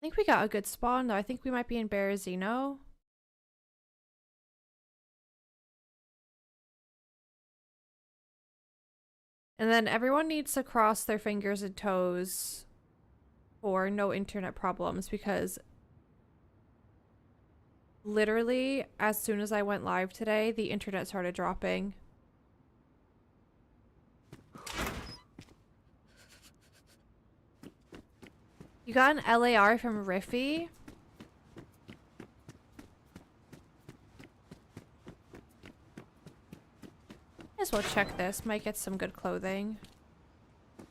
think we got a good spawn though. I think we might be in Berezino. And then everyone needs to cross their fingers and toes for no internet problems, because literally as soon as I went live today, the internet started dropping. You got an LAR from Riffy? Might as well check this. Might get some good clothing.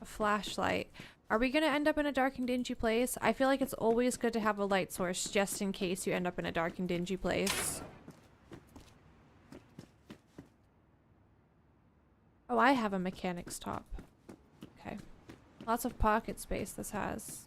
A flashlight. Are we gonna end up in a dark and dingy place? I feel like it's always good to have a light source just in case you end up in a dark and dingy place. Oh, I have a mechanic's top. Okay. Lots of pocket space this has.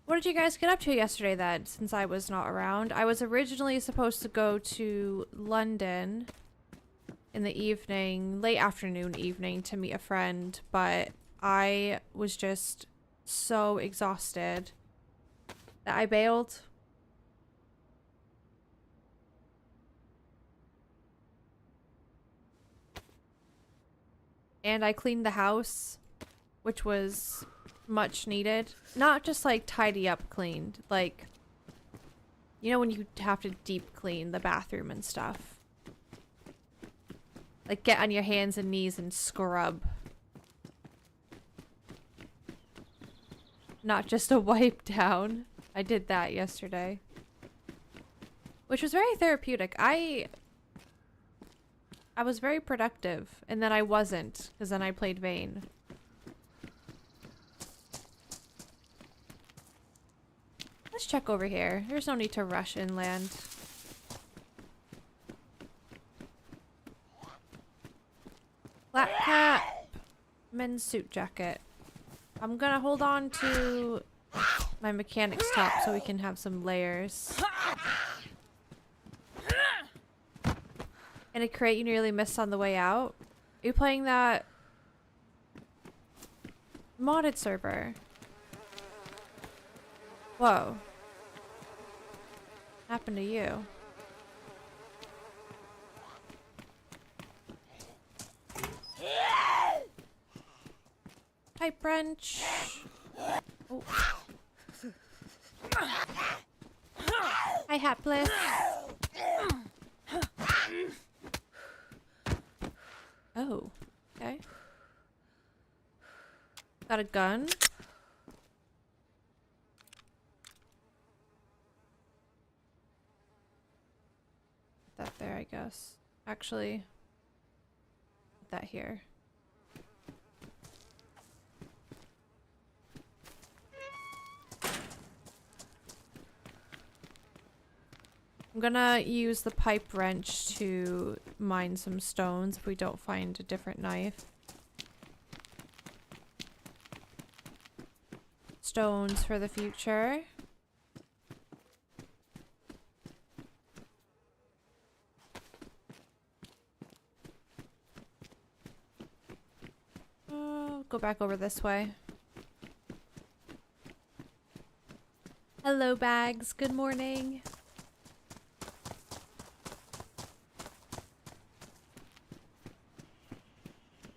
What did you guys get up to yesterday then, since I was not around? I was originally supposed to go to London in the evening, late afternoon, evening, to meet a friend, but I was just so exhausted that I bailed. And I cleaned the house, which was much needed. Not just like tidy up cleaned, like, you know when you have to deep clean the bathroom and stuff. Like get on your hands and knees and scrub. Not just a wipe down. I did that yesterday. Which was very therapeutic. I was very productive, and then I wasn't, because then I played Vayne. Let's check over here. There's no need to rush inland. Flat cap. Men's suit jacket. I'm gonna hold on to my mechanic's top so we can have some layers. And a crate you nearly missed on the way out. Are you playing that modded server? Whoa. What happened to you? Pipe wrench. Oh. Hi, Hapless. Oh, okay. Got a gun. Put that there, I guess. Actually, put that here. I'm gonna use the pipe wrench to mine some stones if we don't find a different knife. Stones for the future. Go back over this way. Hello, Bags. Good morning.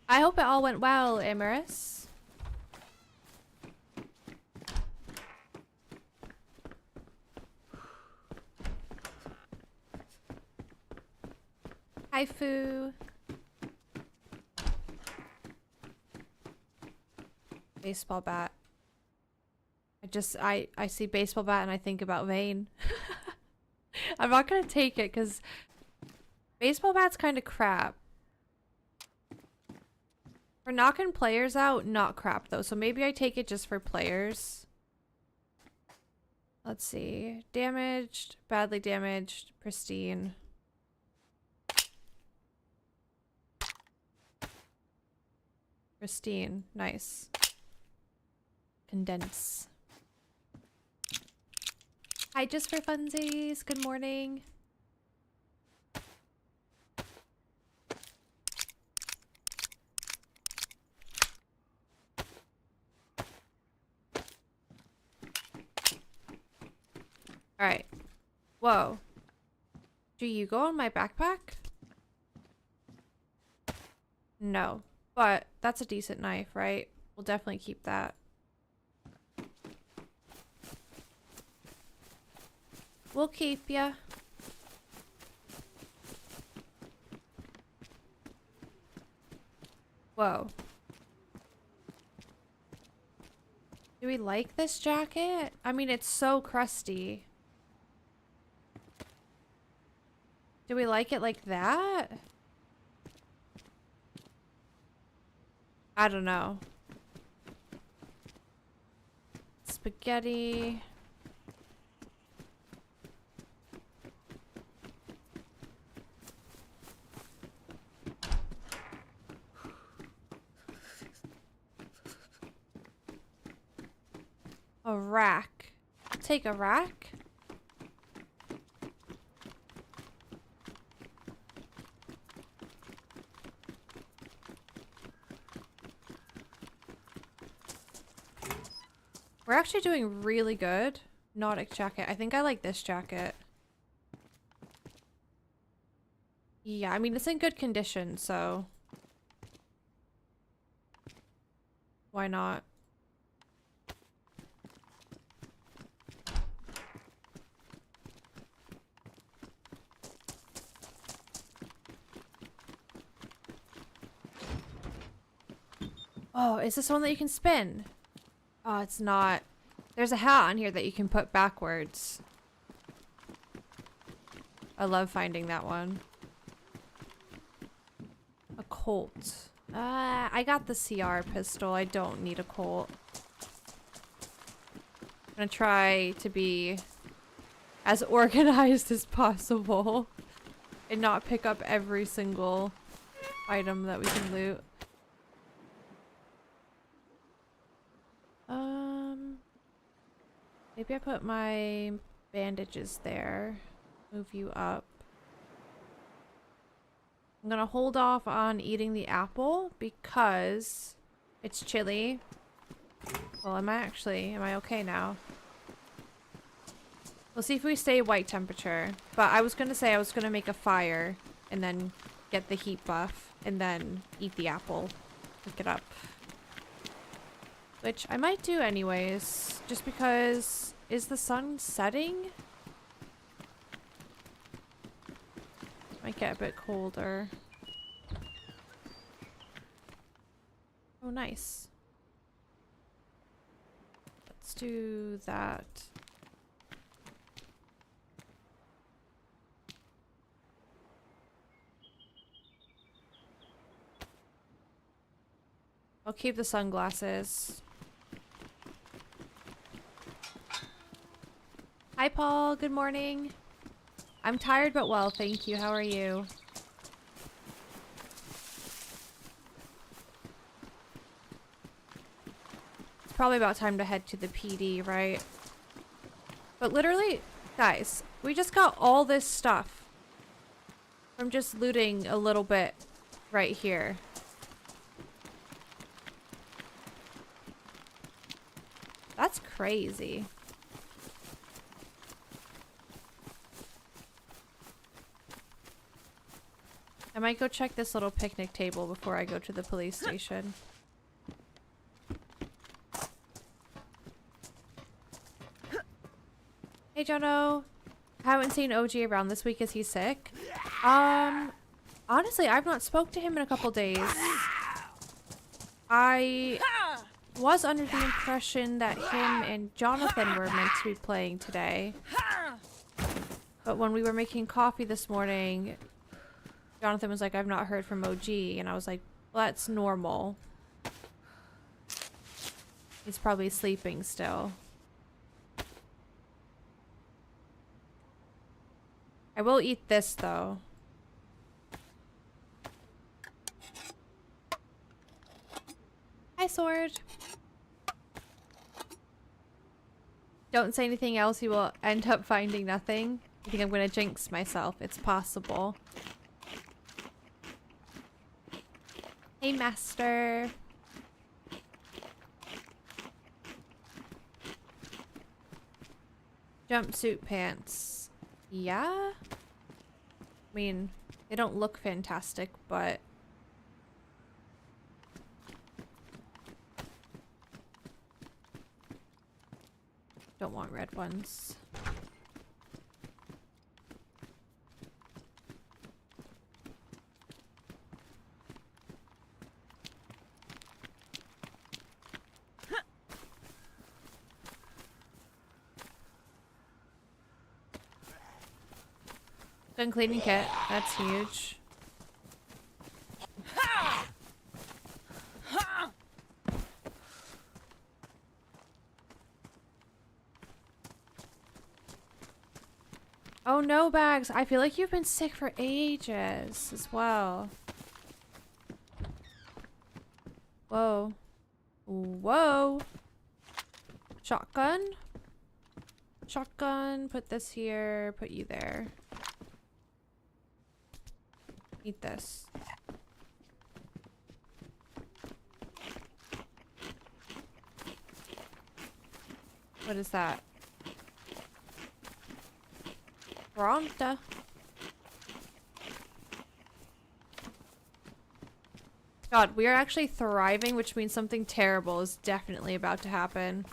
I hope it all went well, Amaris. Hi, Foo. Baseball bat. I see baseball bat and I think about Vayne. I'm not gonna take it because baseball bat's kind of crap. For knocking players out, not crap though. So maybe I take it just for players. Let's see. Damaged, badly damaged, pristine. Pristine, nice. Condense. Hi, just for funsies. Good morning. Alright. Whoa. Do you go on my backpack? No. But that's a decent knife, right? We'll definitely keep that. We'll keep ya. Whoa. Do we like this jacket? I mean, it's so crusty. Do we like it like that? I don't know. Spaghetti. A rack. Take a rack. We're actually doing really good. Nautic jacket. I think I like this jacket. Yeah, I mean, it's in good condition, so why not? Oh, is this one that you can spin? Oh, it's not. There's a hat on here that you can put backwards. I love finding that one. A Colt. I got the CR pistol. I don't need a Colt. I'm gonna try to be as organized as possible and not pick up every single item that we can loot. Maybe I put my bandages there. Move you up. I'm gonna hold off on eating the apple because it's chilly. Well, am I okay now? We'll see if we stay white temperature. But I was gonna say I was gonna make a fire and then get the heat buff and then eat the apple. Pick it up. Which I might do anyways, just because... Is the sun setting? Might get a bit colder. Oh, nice. Let's do that. I'll keep the sunglasses. Hi, Paul. Good morning. I'm tired but well, thank you. How are you? It's probably about time to head to the PD, right? But literally, guys, we just got all this stuff from just looting a little bit right here. That's crazy. I might go check this little picnic table before I go to the police station. Hey, Jono. I haven't seen OG around this week. Is he sick? Honestly, I've not spoke to him in a couple days. I was under the impression that him and Jonathan were meant to be playing today. But when we were making coffee this morning... Jonathan was like, I've not heard from OG, and I was like, well, that's normal. He's probably sleeping still. I will eat this, though. Hi, Sword. Don't say anything else, you will end up finding nothing. I think I'm gonna jinx myself. It's possible. Hey, Master. Jumpsuit pants. Yeah? I mean, they don't look fantastic, but... Don't want red ones. Gun cleaning kit. That's huge. Oh no, Bags. I feel like you've been sick for ages as well. Whoa. Whoa. Shotgun. Shotgun. Put this here. Put you there. Eat this. What is that? Pronta. God, we are actually thriving, which means something terrible is definitely about to happen.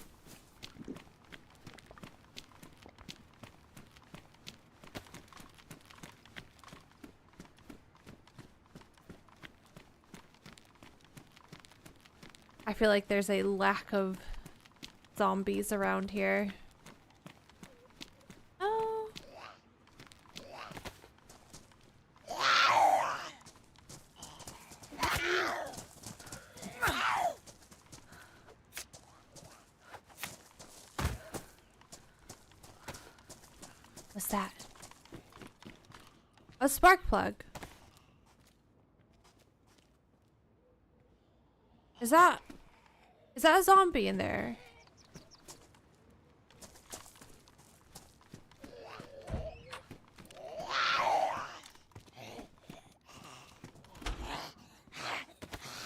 I feel like there's a lack of zombies around here. Oh. What's that? A spark plug. Is that a zombie in there?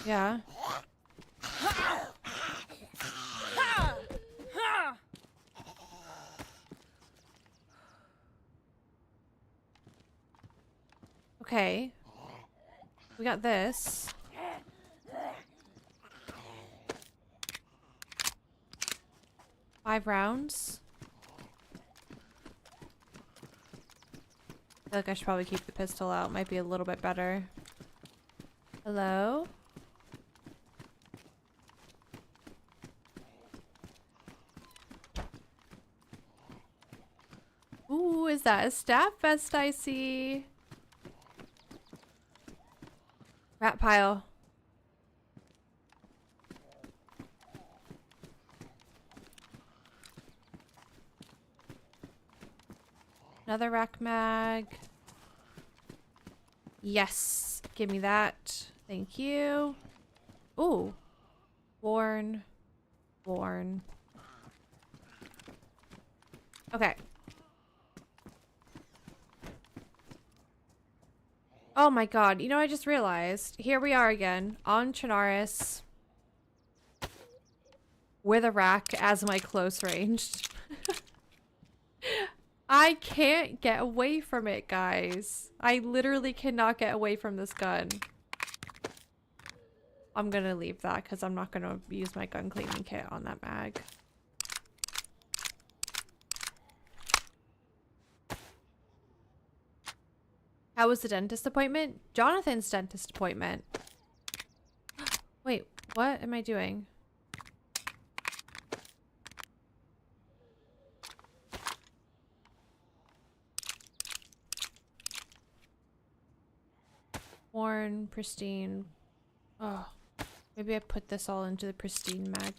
Yeah. Okay. We got this. Five rounds. I feel like I should probably keep the pistol out. Might be a little bit better. Hello? Ooh, is that a staff vest I see? Rat pile. Another rack mag. Yes. Give me that. Thank you. Ooh. Worn. Worn. Okay. Oh my god. You know, I just realized. Here we are again. On Chinaris. With a rack as my close ranged. I can't get away from it, guys. I literally cannot get away from this gun. I'm gonna leave that because I'm not gonna use my gun cleaning kit on that mag. How was the dentist appointment? Jonathan's dentist appointment. Wait, what am I doing? Worn, pristine. Oh, maybe I put this all into the pristine mag.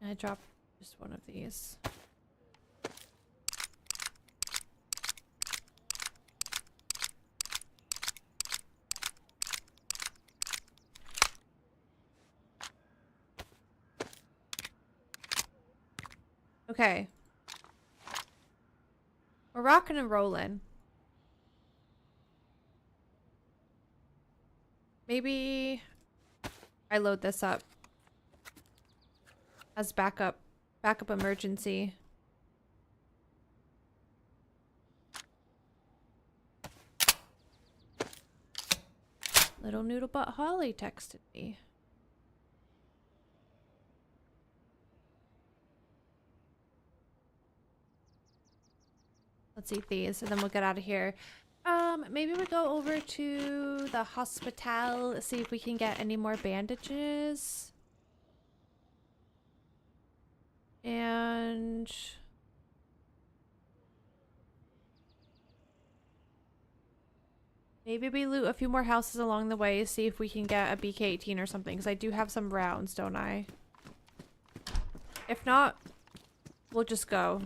I dropped just one of these. Okay. We're rocking and rolling. Maybe I load this up as backup emergency. Little noodle butt Holly texted me. Let's eat these and then we'll get out of here. Maybe we go over to the hospital, see if we can get any more bandages. And maybe we loot a few more houses along the way, see if we can get a BK-18 or something, because I do have some rounds, don't I? If not, we'll just go.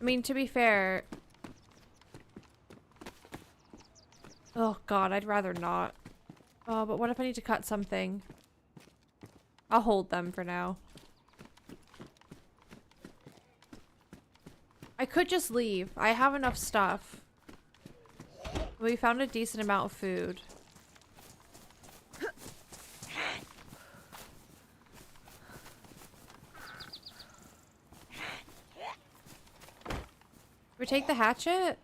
I mean, to be fair... Oh god, I'd rather not. Oh, but what if I need to cut something? I'll hold them for now. I could just leave. I have enough stuff. We found a decent amount of food. We take the hatchet?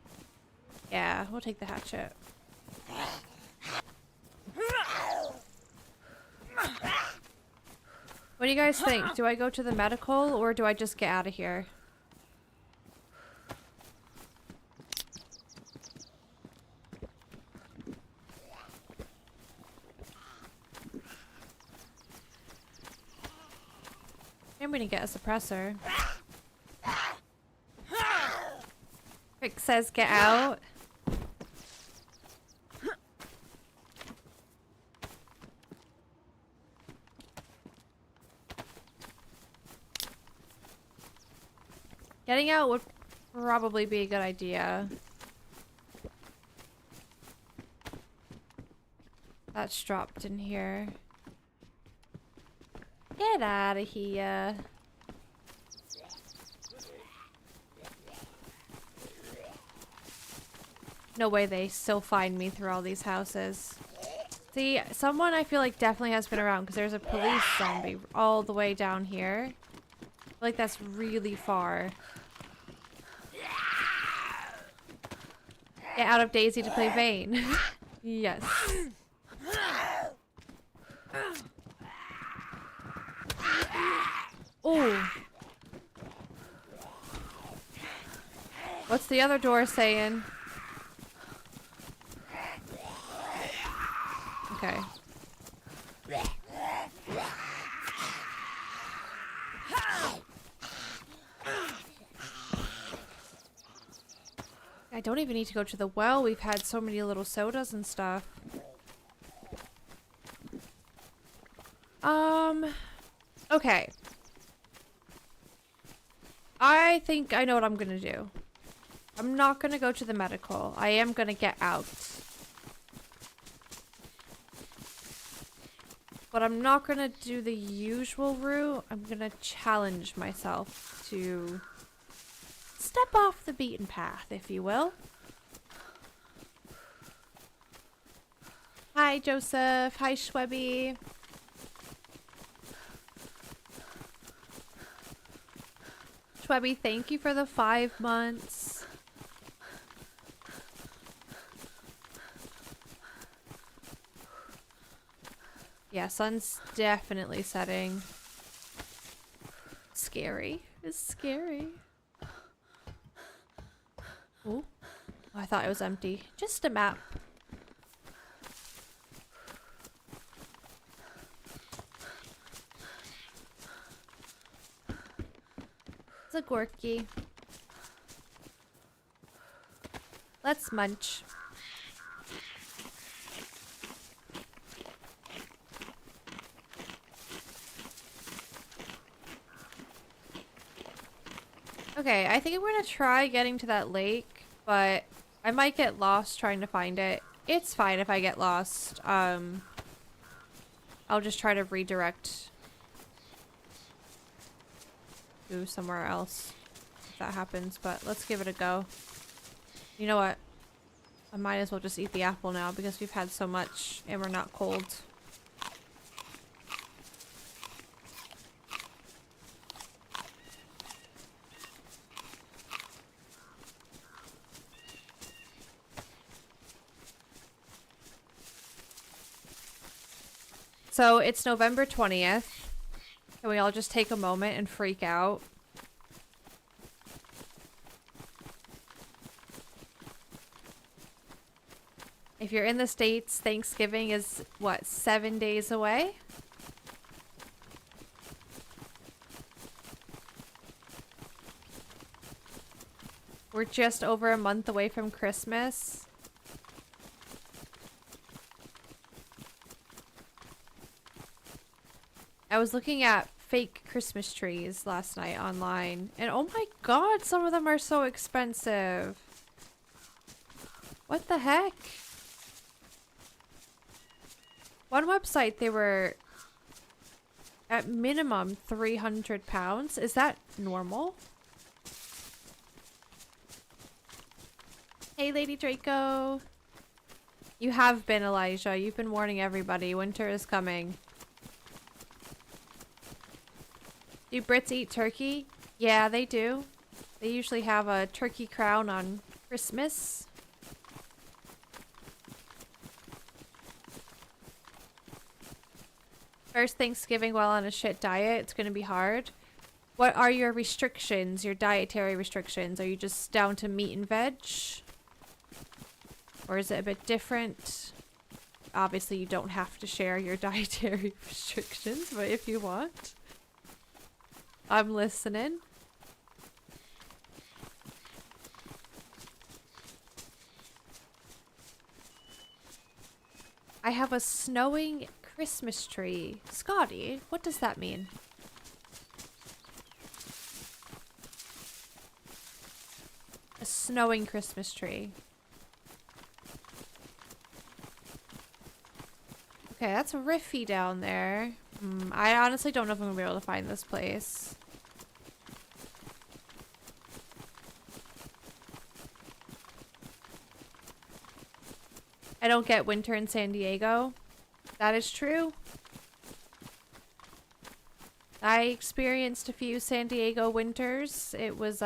Yeah, we'll take the hatchet. What do you guys think? Do I go to the medical or do I just get out of here? I'm gonna get a suppressor. Rick says get out. Getting out would probably be a good idea. That's dropped in here. Get out of here. No way they still find me through all these houses. See, someone I feel like definitely has been around because there's a police zombie all the way down here. I feel like that's really far. Get out of DayZ to play Vayne. Yes. Oh. What's the other door saying? Okay. I don't even need to go to the well. We've had so many little sodas and stuff. Okay. I think I know what I'm gonna do. I'm not gonna go to the medical. I am gonna get out. But I'm not gonna do the usual route. I'm gonna challenge myself to step off the beaten path, if you will. Hi, Joseph. Hi, Schwebby. Schwebby, thank you for the 5 months. Yeah, sun's definitely setting. Scary. It's scary. Oh, I thought it was empty. Just a map. It's a Gorky. Let's munch. Okay, I think I'm gonna try getting to that lake, but I might get lost trying to find it. It's fine if I get lost. I'll just try to redirect to somewhere else if that happens, but let's give it a go. You know what? I might as well just eat the apple now because we've had so much and we're not cold. So it's November 20th. Can we all just take a moment and freak out? If you're in the States, Thanksgiving is, what, 7 days away? We're just over a month away from Christmas. I was looking at fake Christmas trees last night online, and oh my god, some of them are so expensive. What the heck? One website, they were at minimum £300. Is that normal? Hey, Lady Draco. You have been, Elijah. You've been warning everybody. Winter is coming. Do Brits eat turkey? Yeah, they do. They usually have a turkey crown on Christmas. First Thanksgiving while on a shit diet, it's gonna be hard. What are your restrictions, your dietary restrictions? Are you just down to meat and veg? Or is it a bit different? Obviously, you don't have to share your dietary restrictions, but if you want. I'm listening. I have a snowing Christmas tree. Scotty, what does that mean? A snowing Christmas tree. Okay, that's riffy down there. I honestly don't know if I'm gonna be able to find this place. I don't get winter in San Diego. That is true. I experienced a few San Diego winters. It was,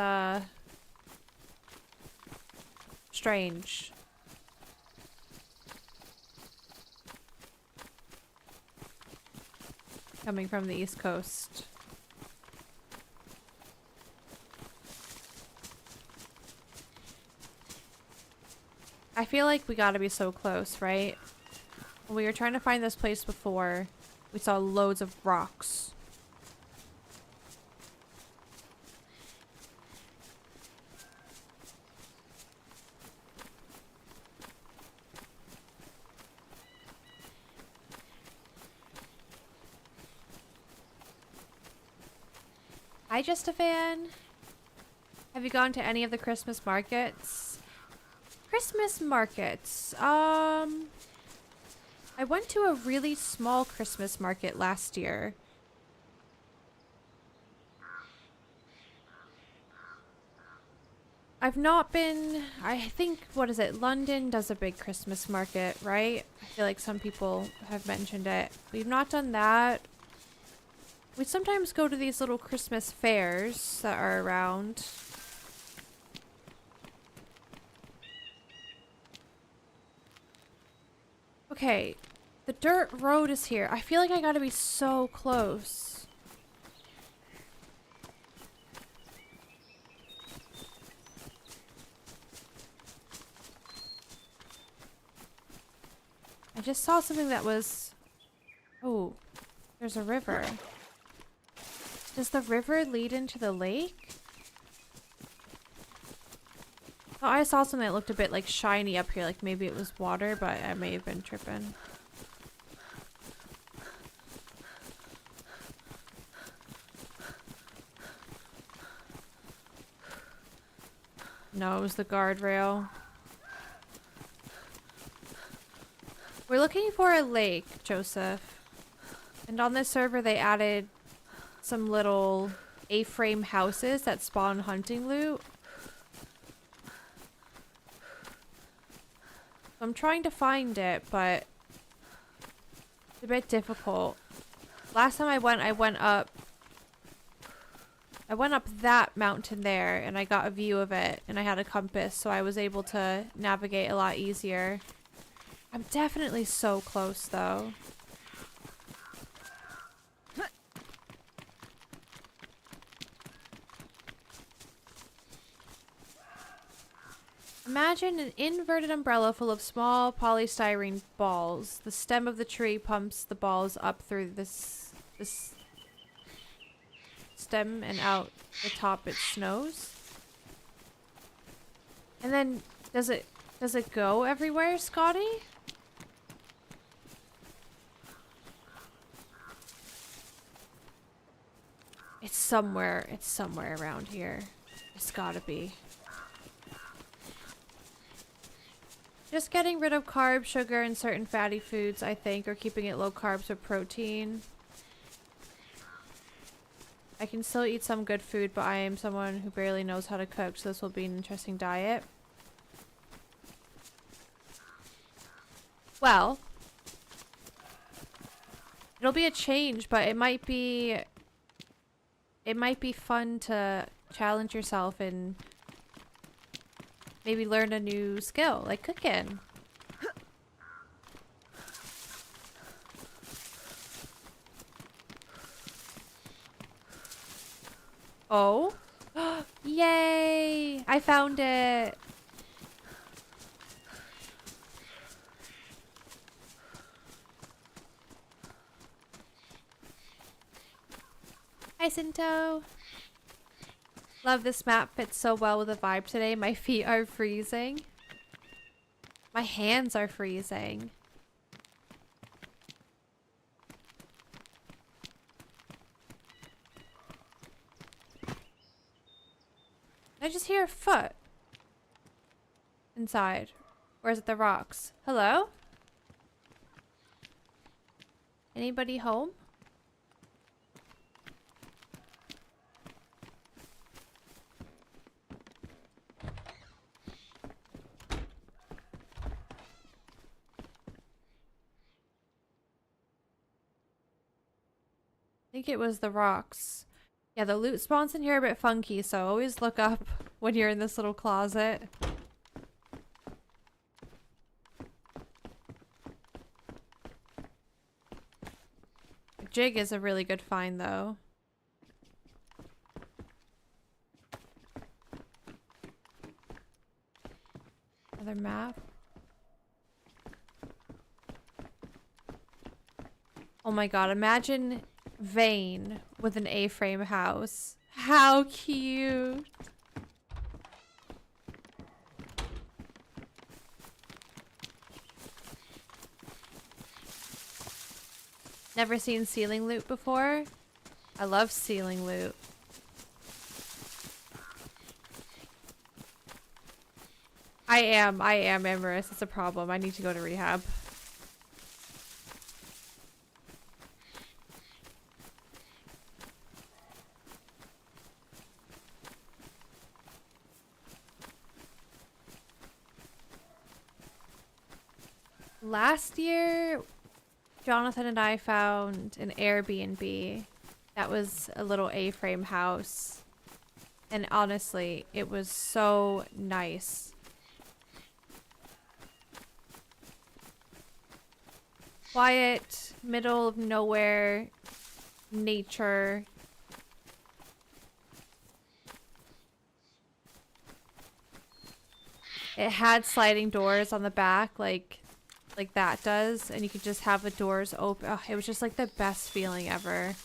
strange. Coming from the East Coast. I feel like we gotta be so close, right? When we were trying to find this place before, we saw loads of rocks. Hi, Just a Fan. Have you gone to any of the Christmas markets? Christmas markets. I went to a really small Christmas market last year. I've not been, I think, what is it? London does a big Christmas market, right? I feel like some people have mentioned it. We've not done that. We sometimes go to these little Christmas fairs that are around. Okay, the dirt road is here. I feel like I gotta be so close. I just saw something that was... Oh, there's a river. Does the river lead into the lake? Oh, I saw something that looked a bit like shiny up here, like maybe it was water, but I may have been tripping. No, it was the guardrail. We're looking for a lake, Joseph. And on this server they added some little A-frame houses that spawn hunting loot. I'm trying to find it, but it's a bit difficult. Last time I went up that mountain there, and I got a view of it, and I had a compass, so I was able to navigate a lot easier. I'm definitely so close, though. Imagine an inverted umbrella full of small polystyrene balls. The stem of the tree pumps the balls up through this stem and out the top it snows. And then does it go everywhere, Scotty? It's somewhere around here. It's gotta be. Just getting rid of carbs, sugar, and certain fatty foods, I think, or keeping it low carbs with protein. I can still eat some good food, but I am someone who barely knows how to cook, so this will be an interesting diet. Well, it'll be a change, but it might be fun to challenge yourself and maybe learn a new skill, like cooking. Oh. Yay! I found it! Hi, Sinto! Love this map, fits so well with the vibe today. My feet are freezing. My hands are freezing. I just hear a foot inside. Or is it the rocks? Hello? Anybody home? I think it was the rocks. Yeah, the loot spawns in here are a bit funky, so always look up when you're in this little closet. The jig is a really good find, though. Another map. Oh my god, imagine Vane with an A-frame house. How cute! Never seen ceiling loot before? I love ceiling loot. I am Amorous. It's a problem. I need to go to rehab. Last year, Jonathan and I found an Airbnb that was a little A-frame house. And honestly, it was so nice. Quiet, middle of nowhere, nature. It had sliding doors on the back, like that does, and you could just have the doors open. Oh, it was just like the best feeling ever.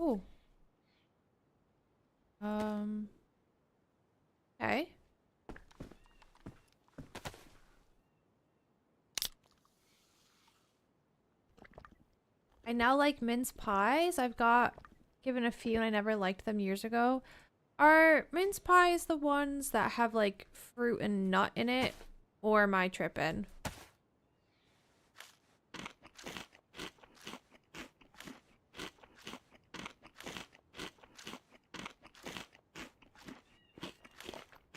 Oh. Okay. I now like mince pies. I've got given a few and I never liked them years ago. Are mince pies the ones that have like fruit and nut in it? Or am I tripping?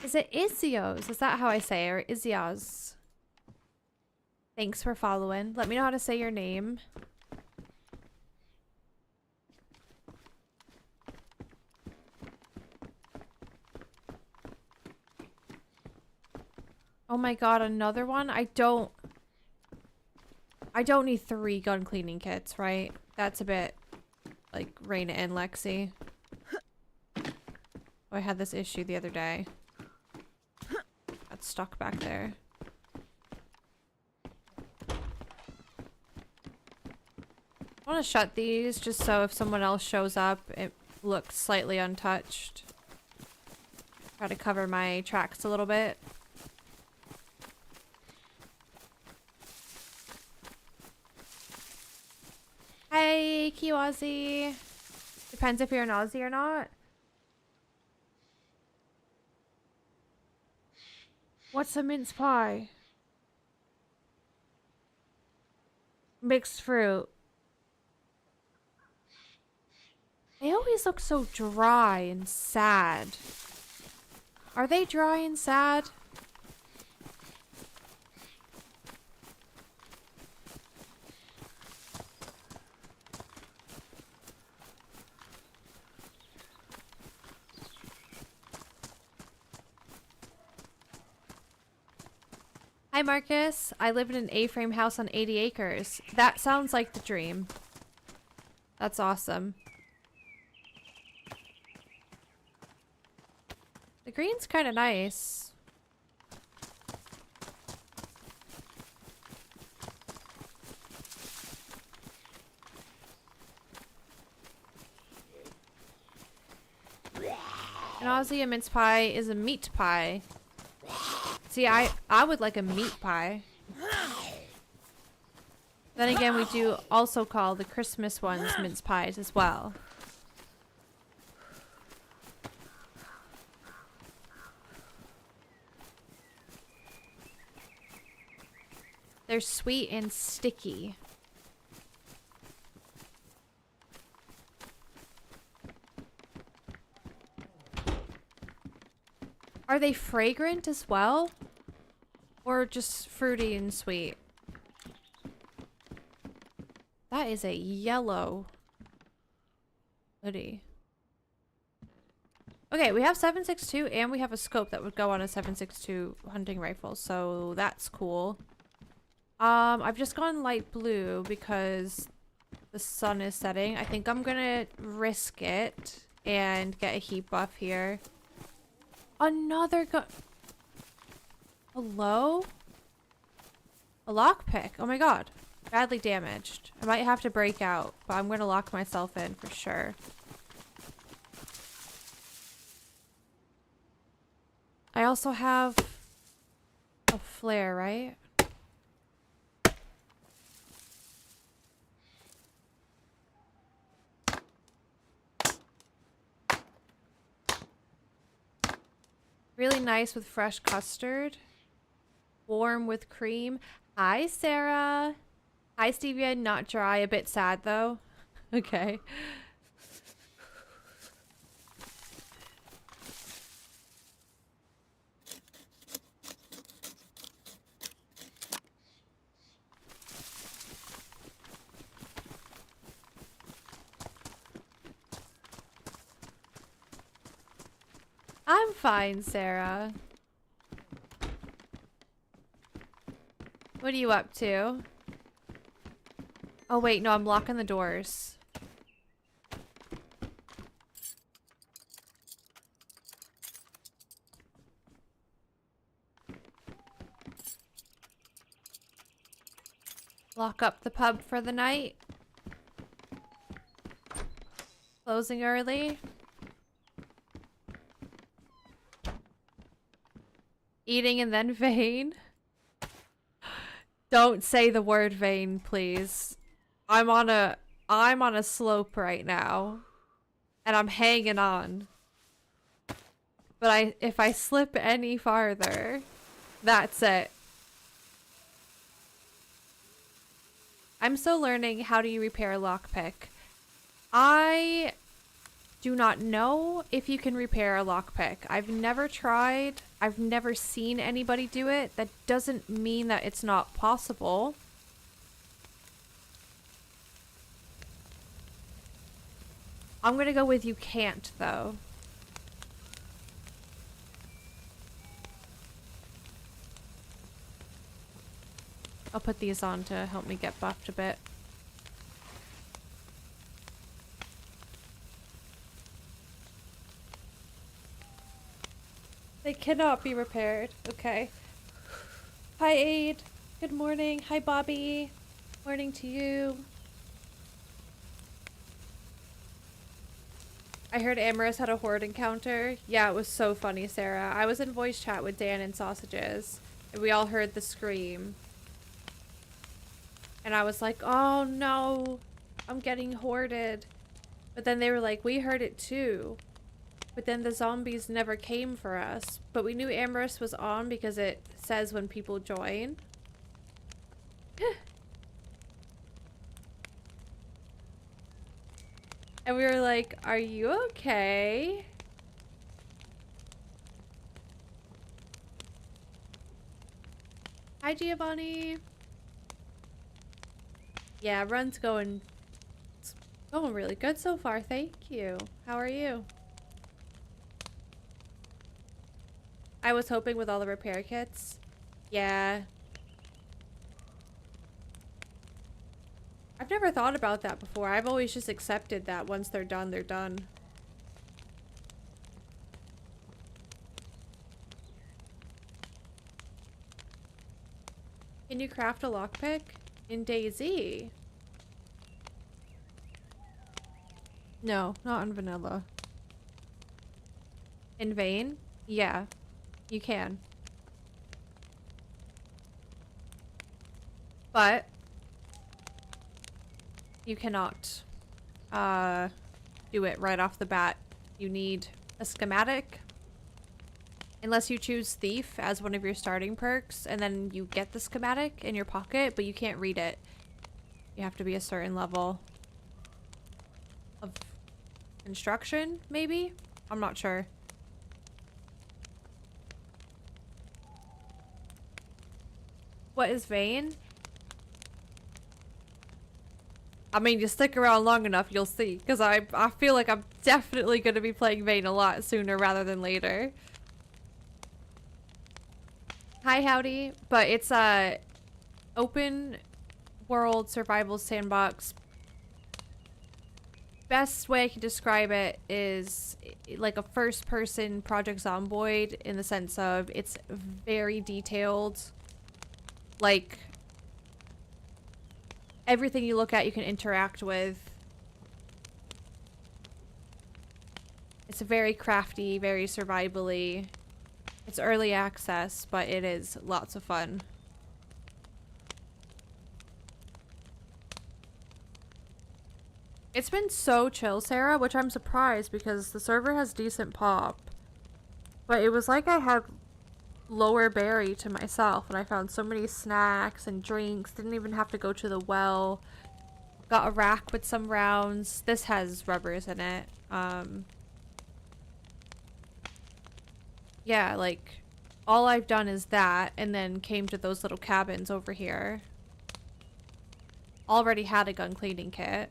Is it Izios? Is that how I say it? Or Izios? Thanks for following. Let me know how to say your name. Oh my god, another one? I don't need 3 gun cleaning kits, right? That's a bit like rein it in, Lexi. Oh, I had this issue the other day. Got stuck back there. I want to shut these just so if someone else shows up, it looks slightly untouched. Try to cover my tracks a little bit. Hey, Kiwazi. Depends if you're an Aussie or not. What's a mince pie? Mixed fruit. They always look so dry and sad. Are they dry and sad? Hi Marcus, I live in an A-frame house on 80 acres. That sounds like the dream. That's awesome. The green's kind of nice. An Aussie, a mince pie is a meat pie. See, I would like a meat pie. Then again, we do also call the Christmas ones mince pies as well. They're sweet and sticky. Are they fragrant as well? Or just fruity and sweet? That is a yellow hoodie. Okay, we have 7.62 and we have a scope that would go on a 7.62 hunting rifle, so that's cool. I've just gone light blue because the sun is setting. I think I'm gonna risk it and get a heat buff here. Another gun. Hello? A lockpick. Oh my god. Badly damaged. I might have to break out, but I'm gonna lock myself in for sure. I also have a flare, right? Really nice with fresh custard. Warm with cream. Hi, Sarah. Hi, Stevia. Not dry. A bit sad, though. Okay. I'm fine, Sarah. What are you up to? Oh wait, no, I'm locking the doors. Lock up the pub for the night. Closing early. Eating and then vain. Don't say the word vain, please. I'm on a slope right now. And I'm hanging on. But if I slip any farther, that's it. I'm still learning how do you repair a lockpick. I do not know if you can repair a lockpick. I've never tried. I've never seen anybody do it. That doesn't mean that it's not possible. I'm gonna go with you can't, though. I'll put these on to help me get buffed a bit. They cannot be repaired. Okay. Hi, Aid. Good morning. Hi, Bobby. Morning to you. I heard Amorous had a horde encounter. Yeah, it was so funny, Sarah. I was in voice chat with Dan and Sausages, and we all heard the scream. And I was like, oh no, I'm getting hoarded. But then they were like, we heard it too. But then the zombies never came for us. But we knew Amorous was on because it says when people join. And we were like, are you okay? Hi, Giovanni. Yeah, run's going really good so far. Thank you. How are you? I was hoping with all the repair kits. Yeah. I've never thought about that before. I've always just accepted that once they're done, they're done. Can you craft a lockpick? In DayZ? No, not in vanilla. In Vane? Yeah, you can. But you cannot do it right off the bat. You need a schematic. Unless you choose Thief as one of your starting perks, and then you get the schematic in your pocket, but you can't read it. You have to be a certain level of construction, maybe? I'm not sure. What is Vane? I mean, you stick around long enough, you'll see. Because I feel like I'm definitely going to be playing Vane a lot sooner rather than later. Hi, howdy. But it's a open world survival sandbox. Best way I can describe it is like a first-person Project Zomboid in the sense of it's very detailed. Like, everything you look at you can interact with. It's very crafty, very survivally. It's early access, but it is lots of fun. It's been so chill, Sarah, which I'm surprised because the server has decent pop. But it was like I had Lower Berry to myself, and I found so many snacks and drinks. Didn't even have to go to the well. Got a rack with some rounds. This has rubbers in it. Yeah, like, all I've done is that, and then came to those little cabins over here. Already had a gun cleaning kit.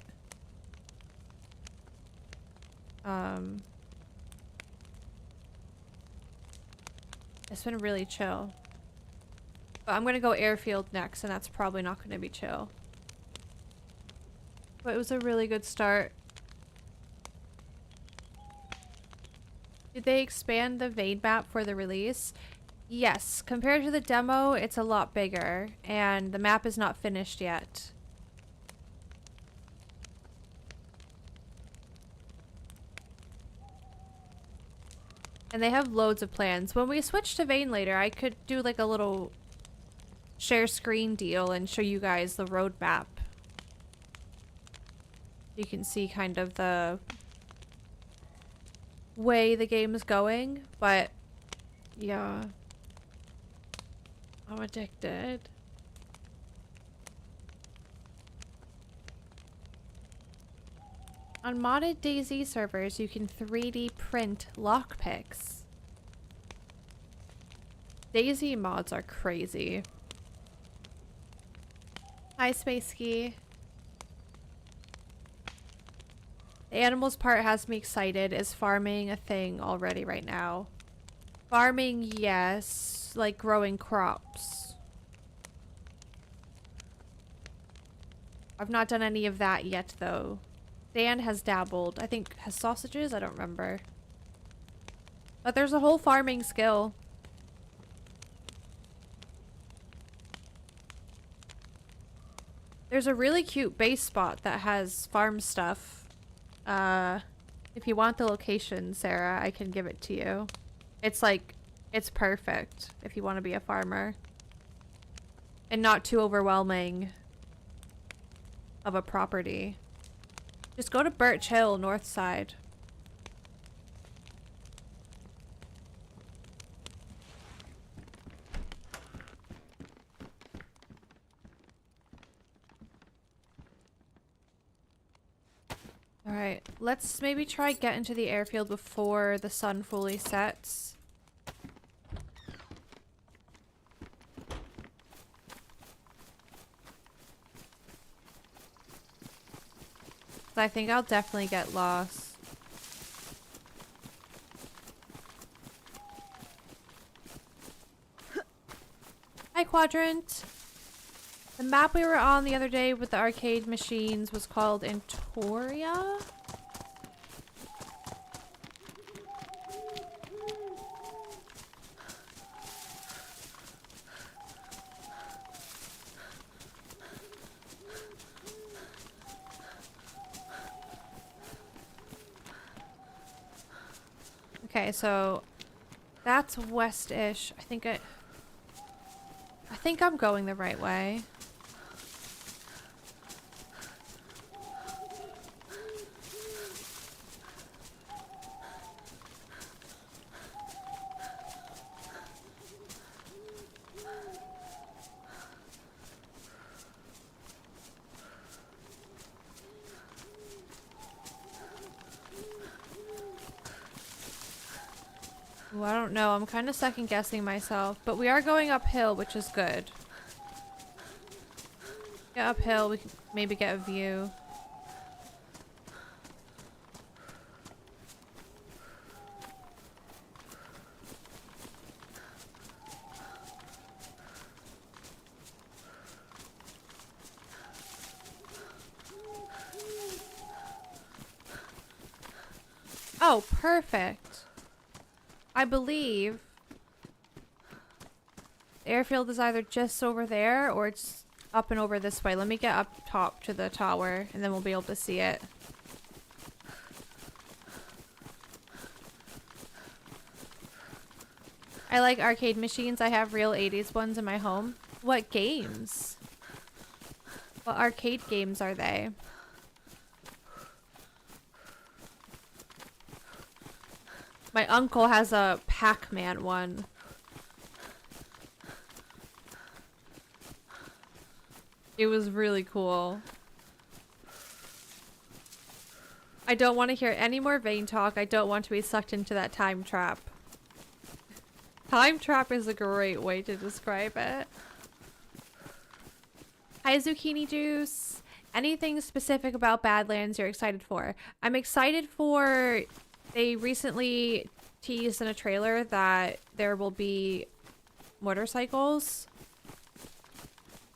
It's been really chill. But I'm gonna go airfield next, and that's probably not gonna be chill. But it was a really good start. Did they expand the Vane map for the release? Yes. Compared to the demo, it's a lot bigger, and the map is not finished yet. And they have loads of plans. When we switch to Vane later, I could do like a little share screen deal and show you guys the roadmap. You can see kind of the way the game's going, but yeah. I'm addicted. On modded DayZ servers, you can 3D print lockpicks. DayZ mods are crazy. Hi, Space Ski. The animals part has me excited. Is farming a thing already right now? Farming, yes. Like growing crops. I've not done any of that yet, though. Dan has dabbled. I think has sausages? I don't remember. But there's a whole farming skill. There's a really cute base spot that has farm stuff. If you want the location, Sarah, I can give it to you. It's like, it's perfect if you want to be a farmer. And not too overwhelming of a property. Just go to Birch Hill, north side. Alright, let's maybe try get into the airfield before the sun fully sets. I think I'll definitely get lost. Hi, Quadrant. The map we were on the other day with the arcade machines was called Antoria? Okay, so that's west-ish. I think I'm going the right way. Ooh, I don't know. I'm kind of second guessing myself, but we are going uphill, which is good. Get uphill, we can maybe get a view. Oh, perfect. I believe the airfield is either just over there or it's up and over this way. Let me get up top to the tower and then we'll be able to see it. I like arcade machines. I have real 80s ones in my home. What games? What arcade games are they? My uncle has a Pac-Man one. It was really cool. I don't want to hear any more vain talk. I don't want to be sucked into that time trap. Time trap is a great way to describe it. Hi, Zucchini Juice. Anything specific about Badlands you're excited for? I'm excited for... They recently teased in a trailer that there will be motorcycles.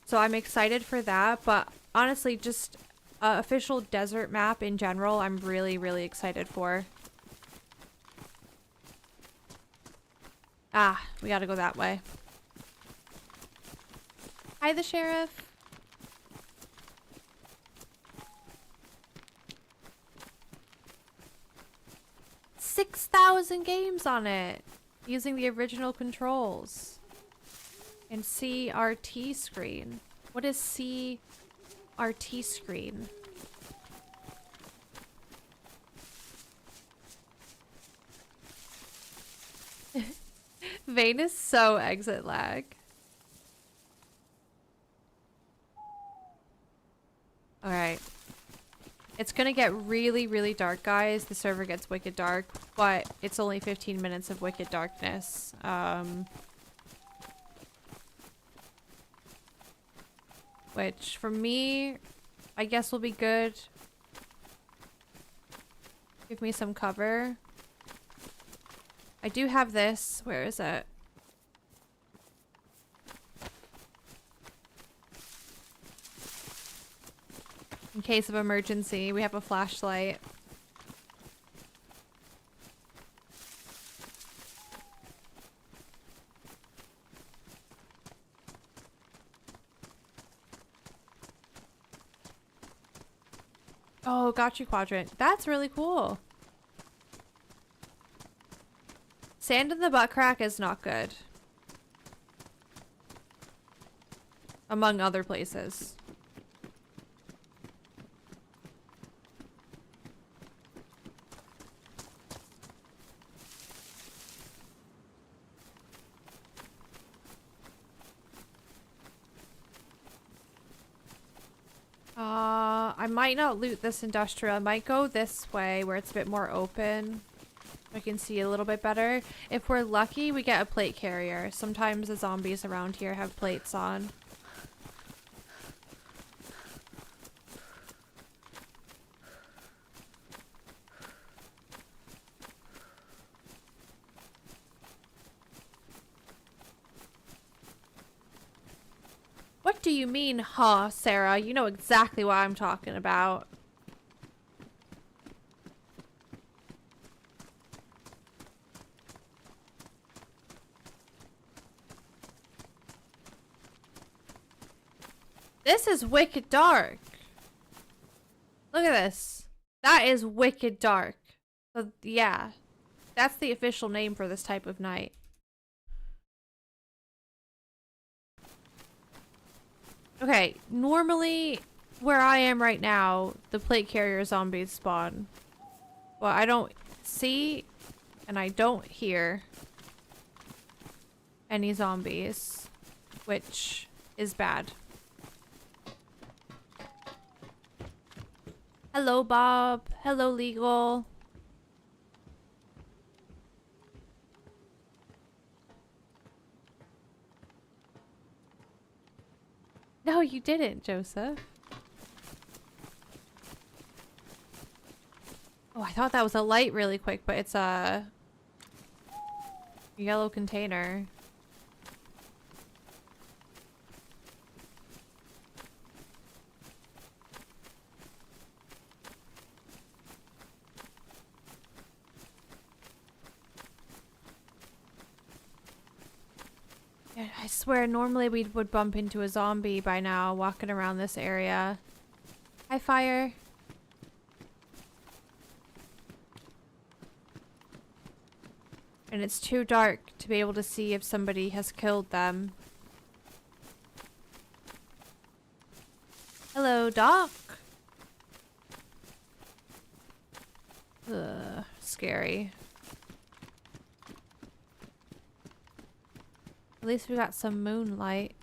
So I'm excited for that, but honestly, just official desert map in general, I'm really, really excited for. Ah, we gotta go that way. Hi, the sheriff. 6,000 games on it using the original controls. And CRT screen. What is CRT screen? Vane is so exit lag. Alright. It's gonna get really, really dark, guys. The server gets wicked dark, but it's only 15 minutes of wicked darkness. Which, for me, I guess will be good. Give me some cover. I do have this. Where is it? In case of emergency, we have a flashlight. Oh, got you, Quadrant. That's really cool. Sand in the butt crack is not good. Among other places. I might not loot this industrial. I might go this way where it's a bit more open. I can see a little bit better. If we're lucky, we get a plate carrier. Sometimes the zombies around here have plates on. What do you mean, huh, Sarah? You know exactly what I'm talking about. This is wicked dark. Look at this. That is wicked dark. So, yeah. That's the official name for this type of night. Okay, normally where I am right now, the plate carrier zombies spawn. Well, I don't see and I don't hear any zombies, which is bad. Hello, Bob. Hello, Legal. No, you didn't, Joseph. Oh, I thought that was a light really quick, but it's a yellow container. I swear, normally we would bump into a zombie by now walking around this area. Hi, Fire. And it's too dark to be able to see if somebody has killed them. Hello, Doc. Ugh, scary. At least we got some moonlight.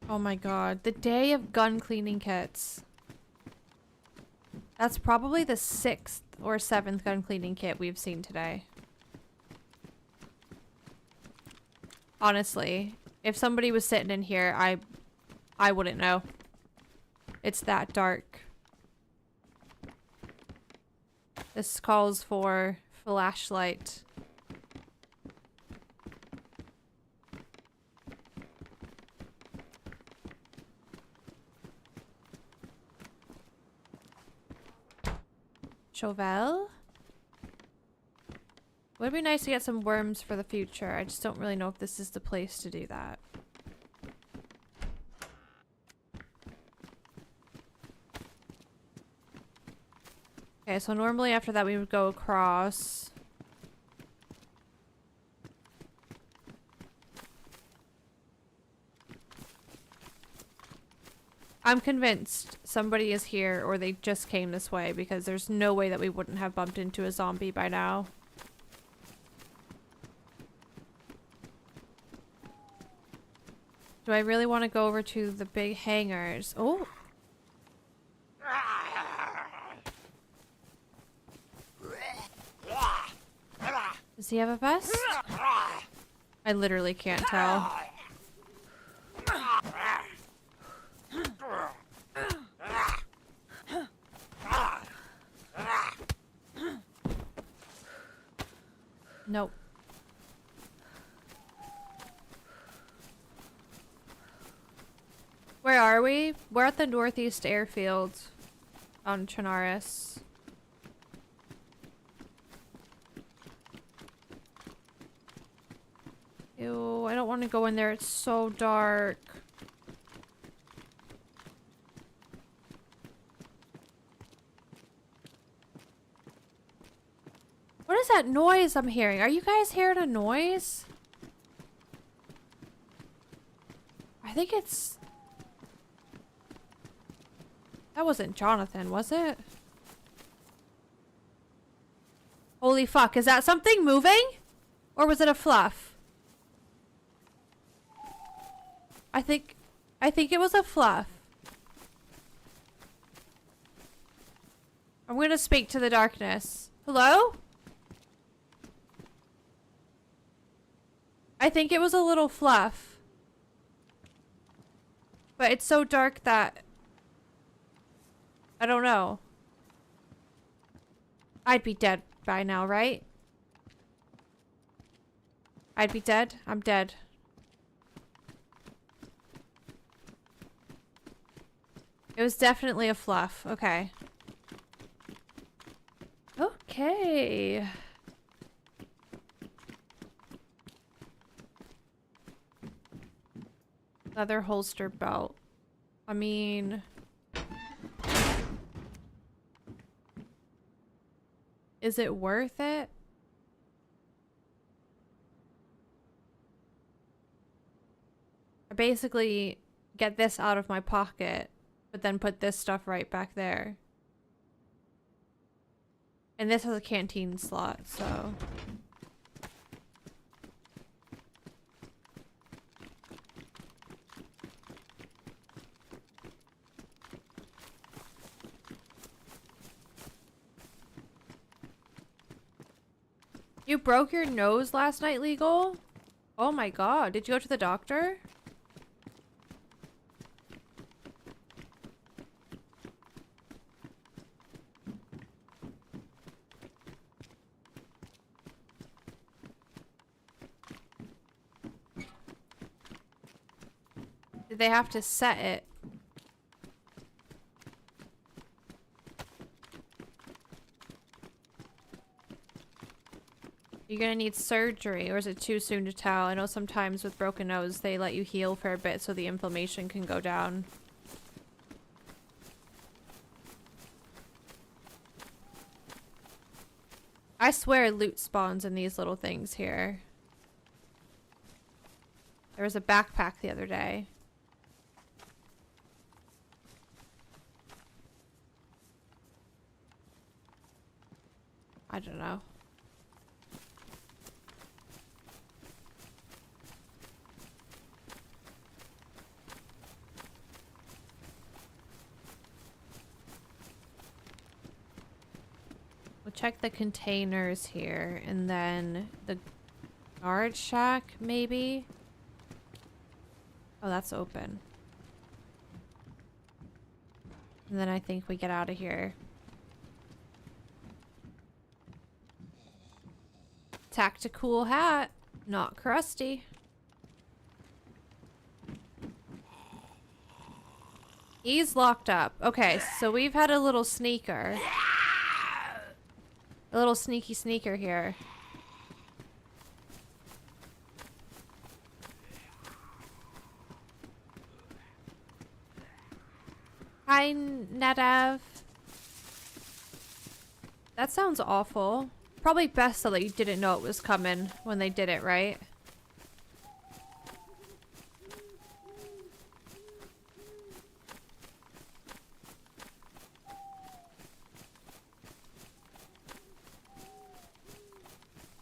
Oh my god, the day of gun cleaning kits. That's probably the 6th or 7th gun cleaning kit we've seen today. Honestly. If somebody was sitting in here, I wouldn't know. It's that dark. This calls for flashlight. Chauvel? Would be nice to get some worms for the future. I just don't really know if this is the place to do that. Okay, so normally after that we would go across. I'm convinced somebody is here or they just came this way because there's no way that we wouldn't have bumped into a zombie by now. Do I really want to go over to the big hangars? Oh! Does he have a vest? I literally can't tell. Nope. Where are we? We're at the northeast airfield on Chinaris. Ew, I don't want to go in there. It's so dark. What is that noise I'm hearing? Are you guys hearing a noise? I think it's... That wasn't Jonathan, was it? Holy fuck, is that something moving? Or was it a fluff? I think it was a fluff. I'm gonna speak to the darkness. Hello? I think it was a little fluff. But it's so dark that... I don't know. I'd be dead by now, right? I'd be dead? I'm dead. It was definitely a fluff. Okay. Okay. Leather holster belt. I mean... Is it worth it? I basically get this out of my pocket, but then put this stuff right back there. And this has a canteen slot, so... You broke your nose last night, Legal? Oh my god, did you go to the doctor? Did they have to set it? You're gonna need surgery, or is it too soon to tell? I know sometimes with broken nose, they let you heal for a bit so the inflammation can go down. I swear loot spawns in these little things here. There was a backpack the other day. I don't know. We'll check the containers here, and then the guard shack, maybe? Oh, that's open. And then I think we get out of here. Tactical hat, not crusty. He's locked up. Okay, so we've had a little sneaker. A little sneaky sneaker here. Hi, Nadav. That sounds awful. Probably best so that you didn't know it was coming when they did it, right?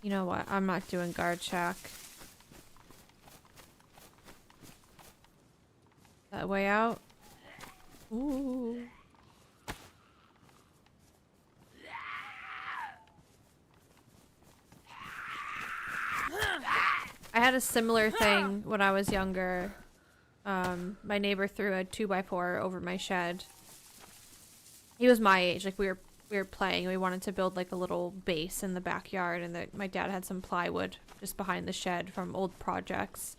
You know what? I'm not doing guard shack. That way out? Ooh. I had a similar thing when I was younger. My neighbor threw a 2x4 over my shed. He was my age, like we were playing. We wanted to build like a little base in the backyard, and my dad had some plywood just behind the shed from old projects,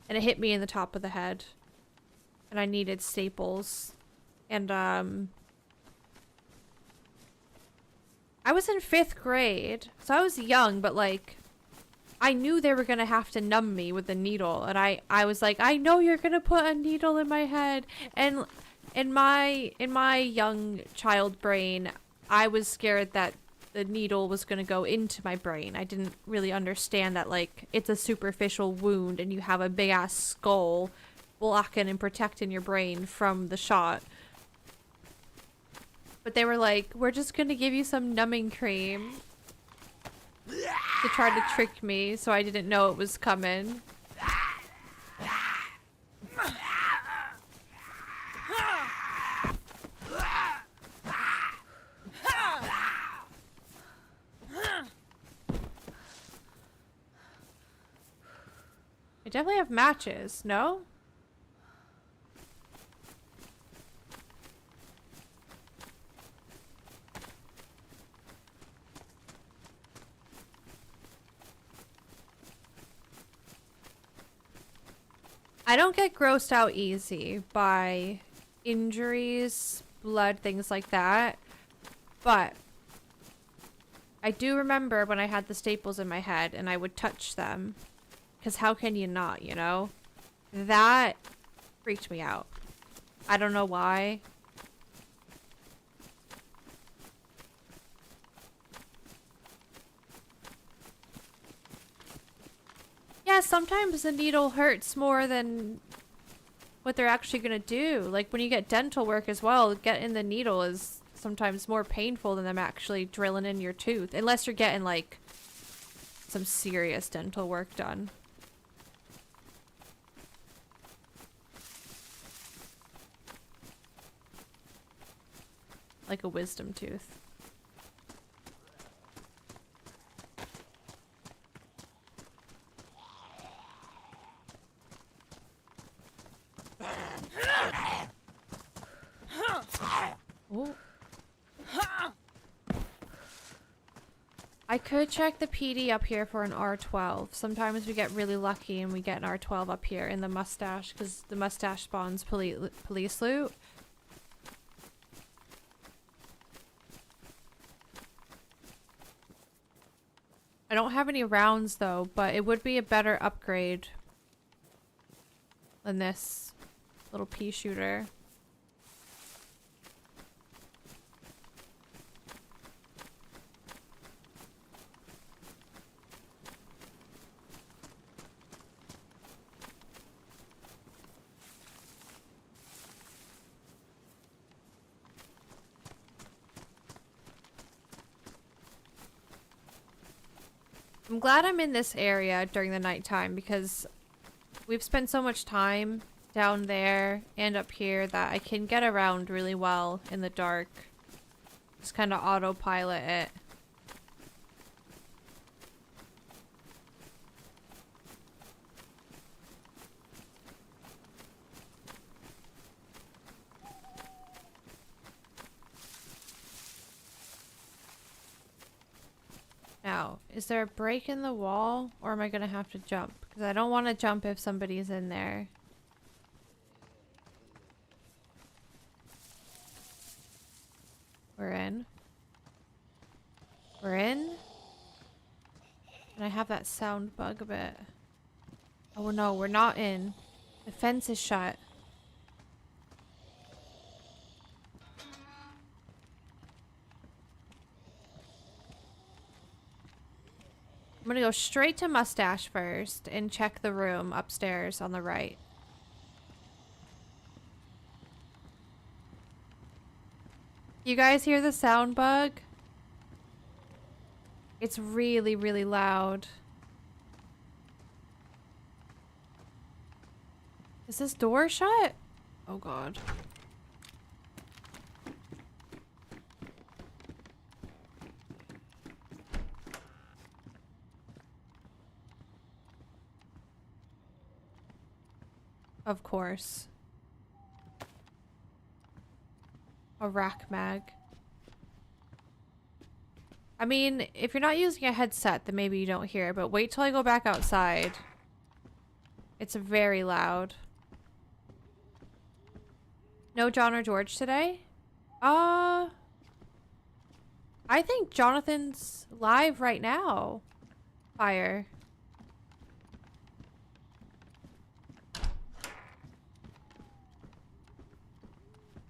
and it hit me in the top of the head, and I needed staples, and I was in 5th grade, so I was young, but like I knew they were gonna have to numb me with a needle, and I was like, I know you're gonna put a needle in my head, and in my young child brain, I was scared that the needle was gonna go into my brain. I didn't really understand that like it's a superficial wound and you have a big ass skull blocking and protecting your brain from the shot. But they were like, we're just gonna give you some numbing cream to try to trick me, so I didn't know it was coming. I definitely have matches, no? I don't get grossed out easy by injuries, blood, things like that. But I do remember when I had the staples in my head and I would touch them. Because how can you not, you know? That freaked me out. I don't know why. Yeah, sometimes the needle hurts more than what they're actually gonna do. Like when you get dental work as well, getting the needle is sometimes more painful than them actually drilling in your tooth. Unless you're getting like some serious dental work done. Like a wisdom tooth. Ooh. I could check the PD up here for an R12. Sometimes we get really lucky and we get an R12 up here in the mustache because the mustache spawns police loot. I don't have any rounds though, but it would be a better upgrade than this little pea shooter. I'm glad I'm in this area during the nighttime because we've spent so much time down there and up here that I can get around really well in the dark. Just kind of autopilot it. Now, is there a break in the wall or am I gonna have to jump? Because I don't want to jump if somebody's in there. We're in. We're in. And I have that sound bug a bit. Oh no, we're not in. The fence is shut. I'm gonna go straight to Mustache first and check the room upstairs on the right. You guys hear the sound bug? It's really, really loud. Is this door shut? Oh god. Of course. A rack mag. I mean, if you're not using a headset, then maybe you don't hear it, but wait till I go back outside. It's very loud. No John or George today? I think Jonathan's live right now. Fire.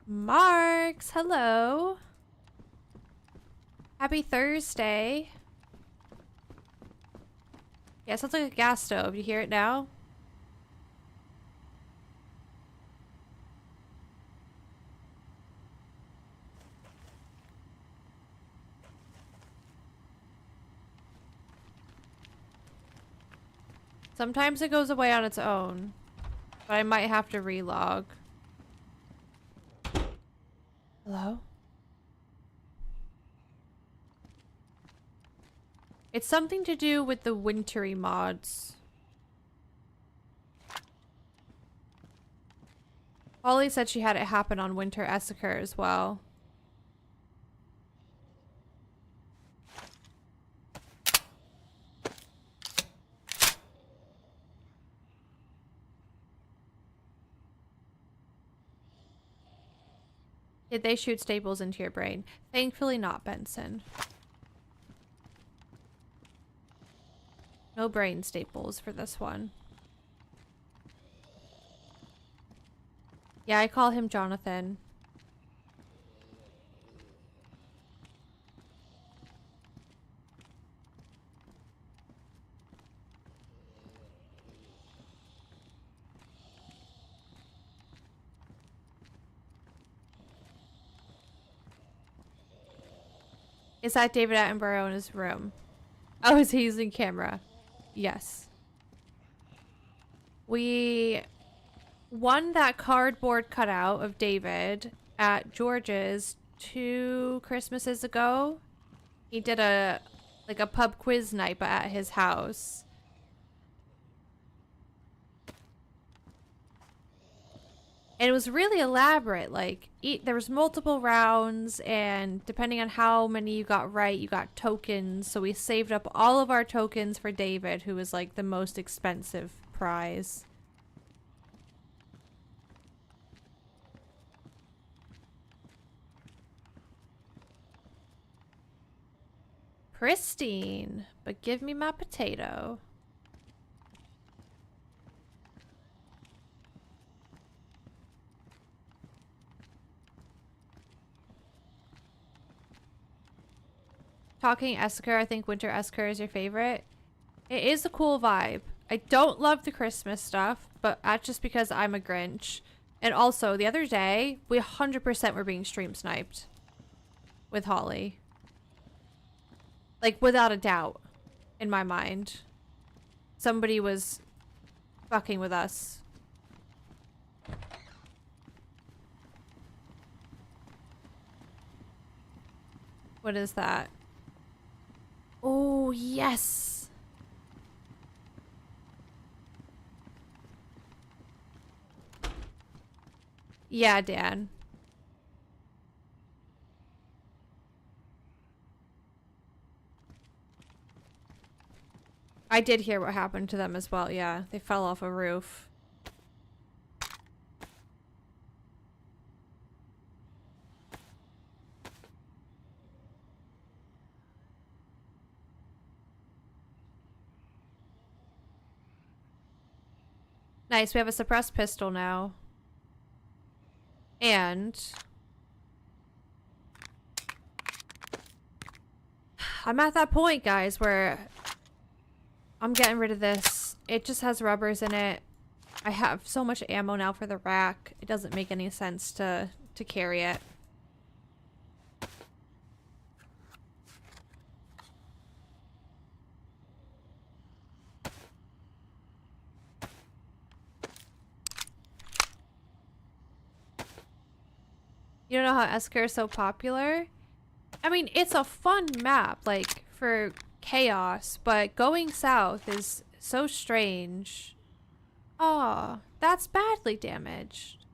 Marks, hello. Happy Thursday. Yeah, it sounds like a gas stove. You hear it now? Sometimes it goes away on its own, but I might have to relog. Hello? It's something to do with the wintry mods. Holly said she had it happen on Winter Essaker as well. Did they shoot staples into your brain? Thankfully not, Benson. No brain staples for this one. Yeah, I call him Jonathan. Is that David Attenborough in his room? Oh, is he using camera? Yes. We won that cardboard cutout of David at George's 2 Christmases ago. He did a pub quiz night, but at his house. And it was really elaborate. Like, there was multiple rounds, and depending on how many you got right, you got tokens. So we saved up all of our tokens for David, who was like the most expensive prize. Pristine, but give me my potato. Talking Esker, I think Winter Esker is your favorite. It is a cool vibe. I don't love the Christmas stuff, but that's just because I'm a Grinch. And also, the other day, we 100% were being stream sniped with Holly. Like, without a doubt, in my mind. Somebody was fucking with us. What is that? Oh, yes. Yeah, Dan. I did hear what happened to them as well. Yeah, they fell off a roof. Nice, we have a suppressed pistol now. And I'm at that point, guys, where I'm getting rid of this. It just has rubbers in it. I have so much ammo now for the rack. It doesn't make any sense to carry it. You don't know how Esker is so popular? I mean, it's a fun map, like, for chaos, but going south is so strange. Oh, that's badly damaged.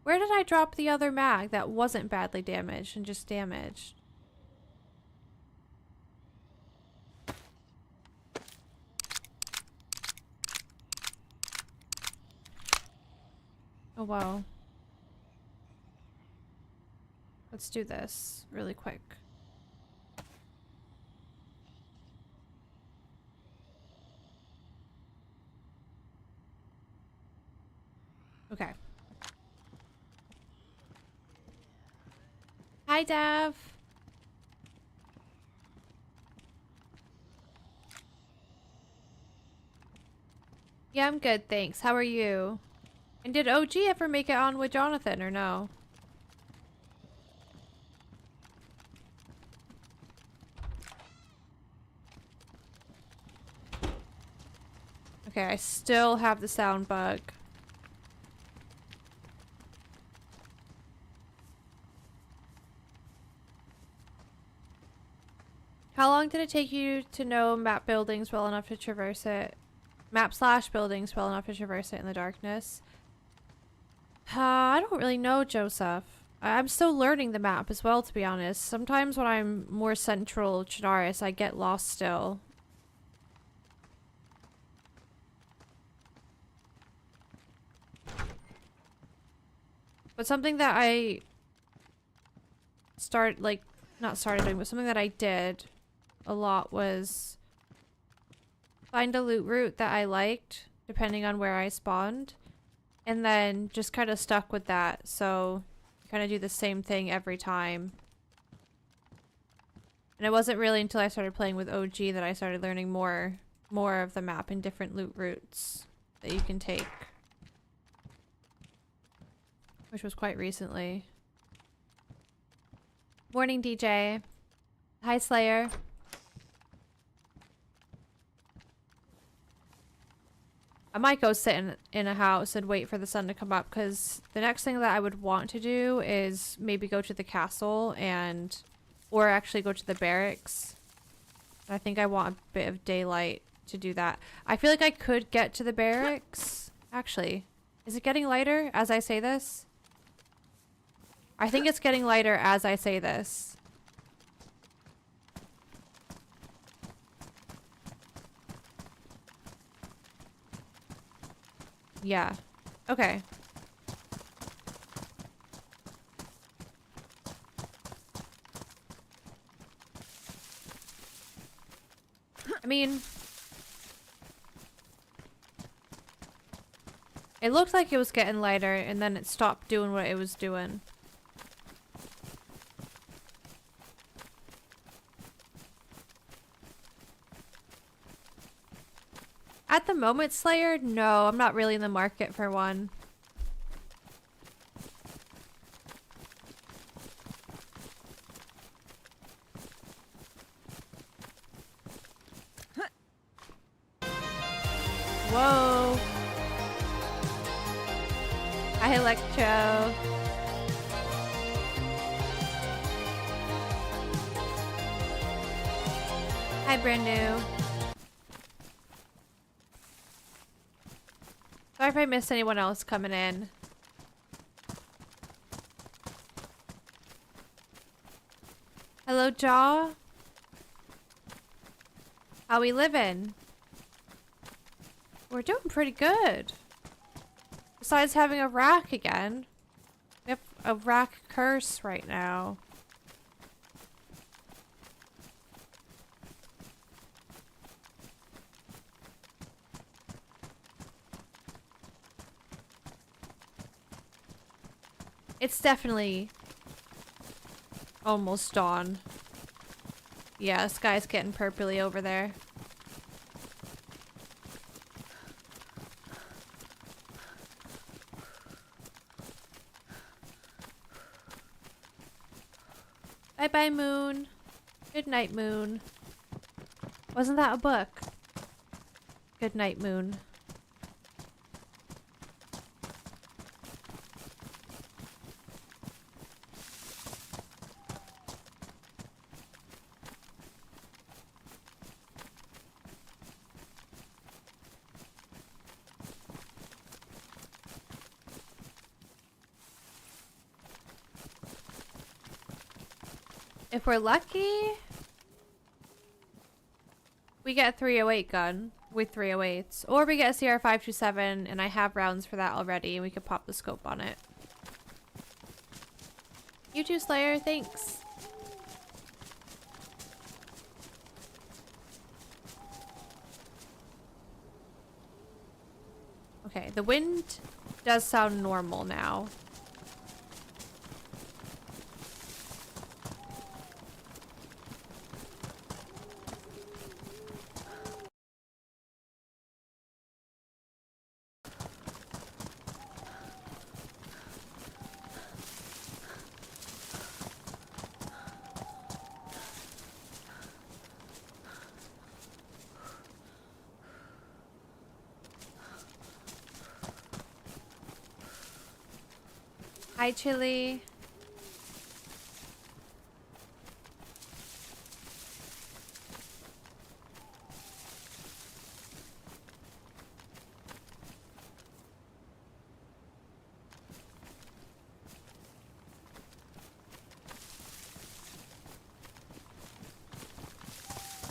Where did I drop the other mag that wasn't badly damaged and just damaged? Oh, wow. Let's do this really quick. Okay. Hi, Dav. Yeah, I'm good, thanks. How are you? And did OG ever make it on with Jonathan or no? Okay, I still have the sound bug. How long did it take you to know map buildings well enough to traverse it? Map/buildings well enough to traverse it in the darkness? I don't really know, Joseph. I'm still learning the map as well, to be honest. Sometimes when I'm more central Chinaris, I get lost still. But something that I not started doing, but something that I did a lot was find a loot route that I liked, depending on where I spawned, and then just kind of stuck with that. So kind of do the same thing every time. And it wasn't really until I started playing with OG that I started learning more of the map and different loot routes that you can take. Which was quite recently. Morning, DJ. Hi, Slayer. I might go sit in a house and wait for the sun to come up, because the next thing that I would want to do is maybe go to the castle or actually go to the barracks. I think I want a bit of daylight to do that. I feel like I could get to the barracks. Actually, is it getting lighter as I say this? I think it's getting lighter as I say this. Yeah. Okay. I mean, it looked like it was getting lighter and then it stopped doing what it was doing. At the moment, Slayer, no, I'm not really in the market for one. Whoa. Hi, Electro. Hi, brand new. Sorry if I missed anyone else coming in. Hello, Jaw. How we living? We're doing pretty good. Besides having a rack again. We have a rack curse right now. It's definitely almost dawn. Yeah, sky's getting purpley over there. Bye-bye, moon. Good night, moon. Wasn't that a book? Good night, moon. If we're lucky, we get a 308 gun with 308s. Or we get a CR527, and I have rounds for that already, and we could pop the scope on it. You too, Slayer. Thanks. Okay, the wind does sound normal now. Hi, Chili.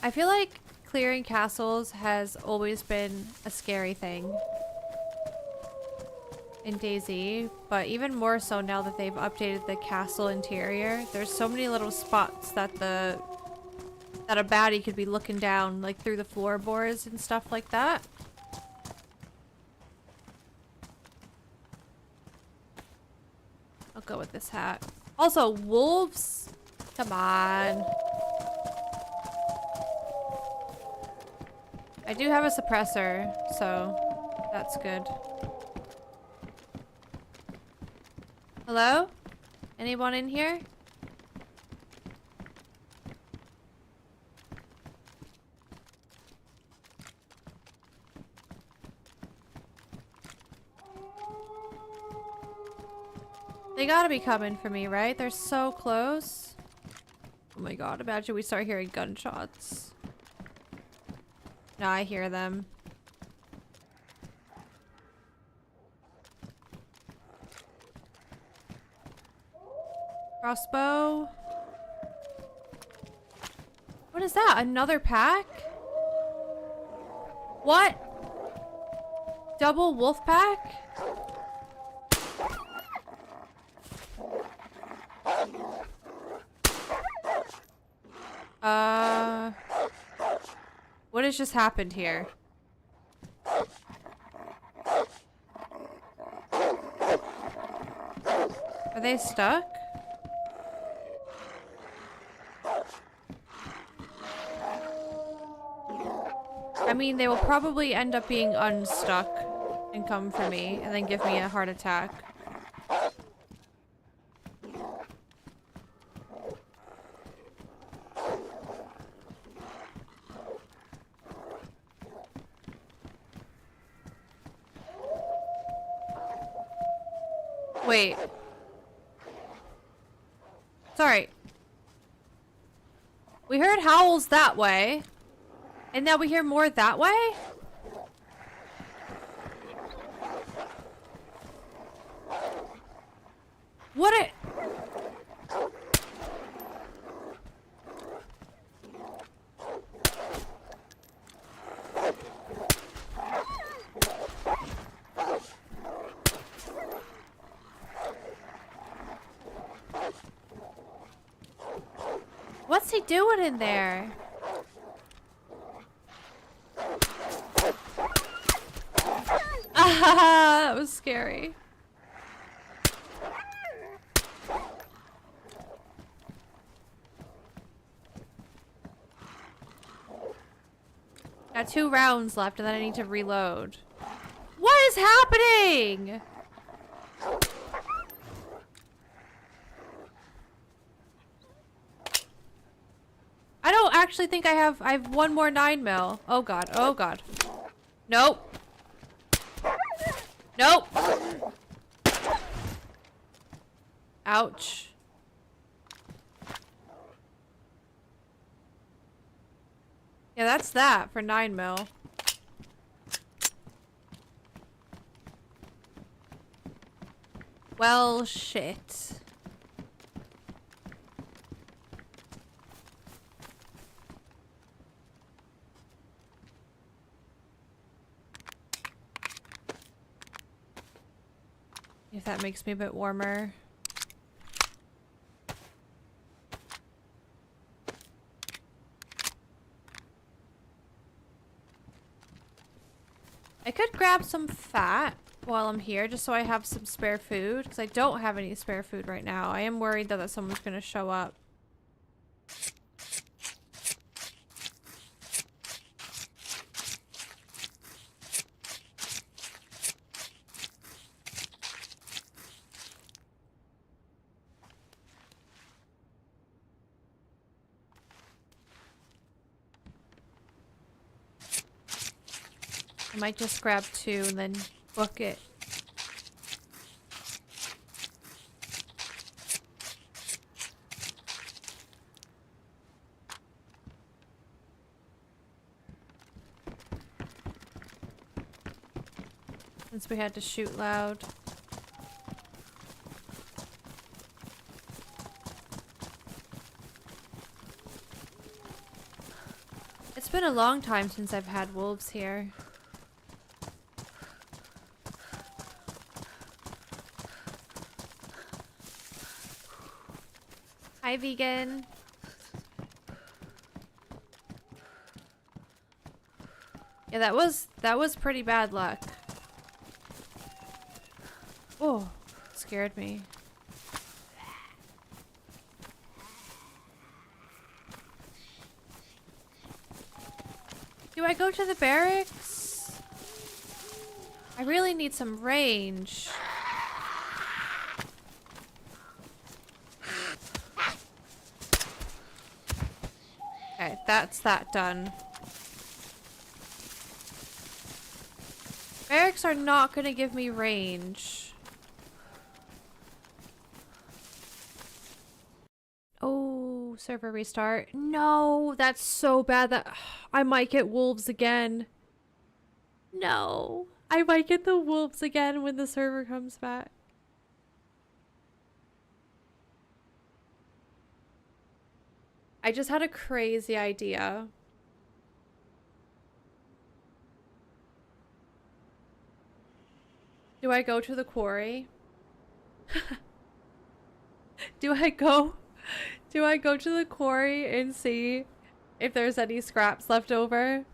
I feel like clearing castles has always been a scary thing in DayZ, but even more so now that they've updated the castle interior. There's so many little spots that a baddie could be looking down, like through the floorboards and stuff like that. I'll go with this hat. Also, wolves? Come on. I do have a suppressor, so that's good. Hello? Anyone in here? They gotta be coming for me, right? They're so close. Oh my god, imagine we start hearing gunshots. No, I hear them. Crossbow. What is that? Another pack? What? Double wolf pack? What has just happened here? Are they stuck? I mean, they will probably end up being unstuck and come for me and then give me a heart attack. Wait. Sorry. We heard howls that way. And now we hear more that way? What a... What's he doing in there? Ah, that was scary. Got 2 rounds left and then I need to reload. What is happening? I don't actually think I have 1 more 9mm. Oh god, oh god. Nope. Nope. Ouch. Yeah, that's that for 9mm. Well, shit. If that makes me a bit warmer. I could grab some fat while I'm here just so I have some spare food, because I don't have any spare food right now. I am worried that someone's going to show up. I might just grab 2 and then book it. Since we had to shoot loud. It's been a long time since I've had wolves here. Hi, vegan. Yeah, that was pretty bad luck. Oh, scared me. Do I go to the barracks? I really need some range. Okay, that's that done. Barracks are not gonna give me range. Oh, server restart. No, that's so bad that I might get wolves again. No, I might get the wolves again when the server comes back. I just had a crazy idea. Do I go to the quarry? Do I go to the quarry and see if there's any scraps left over?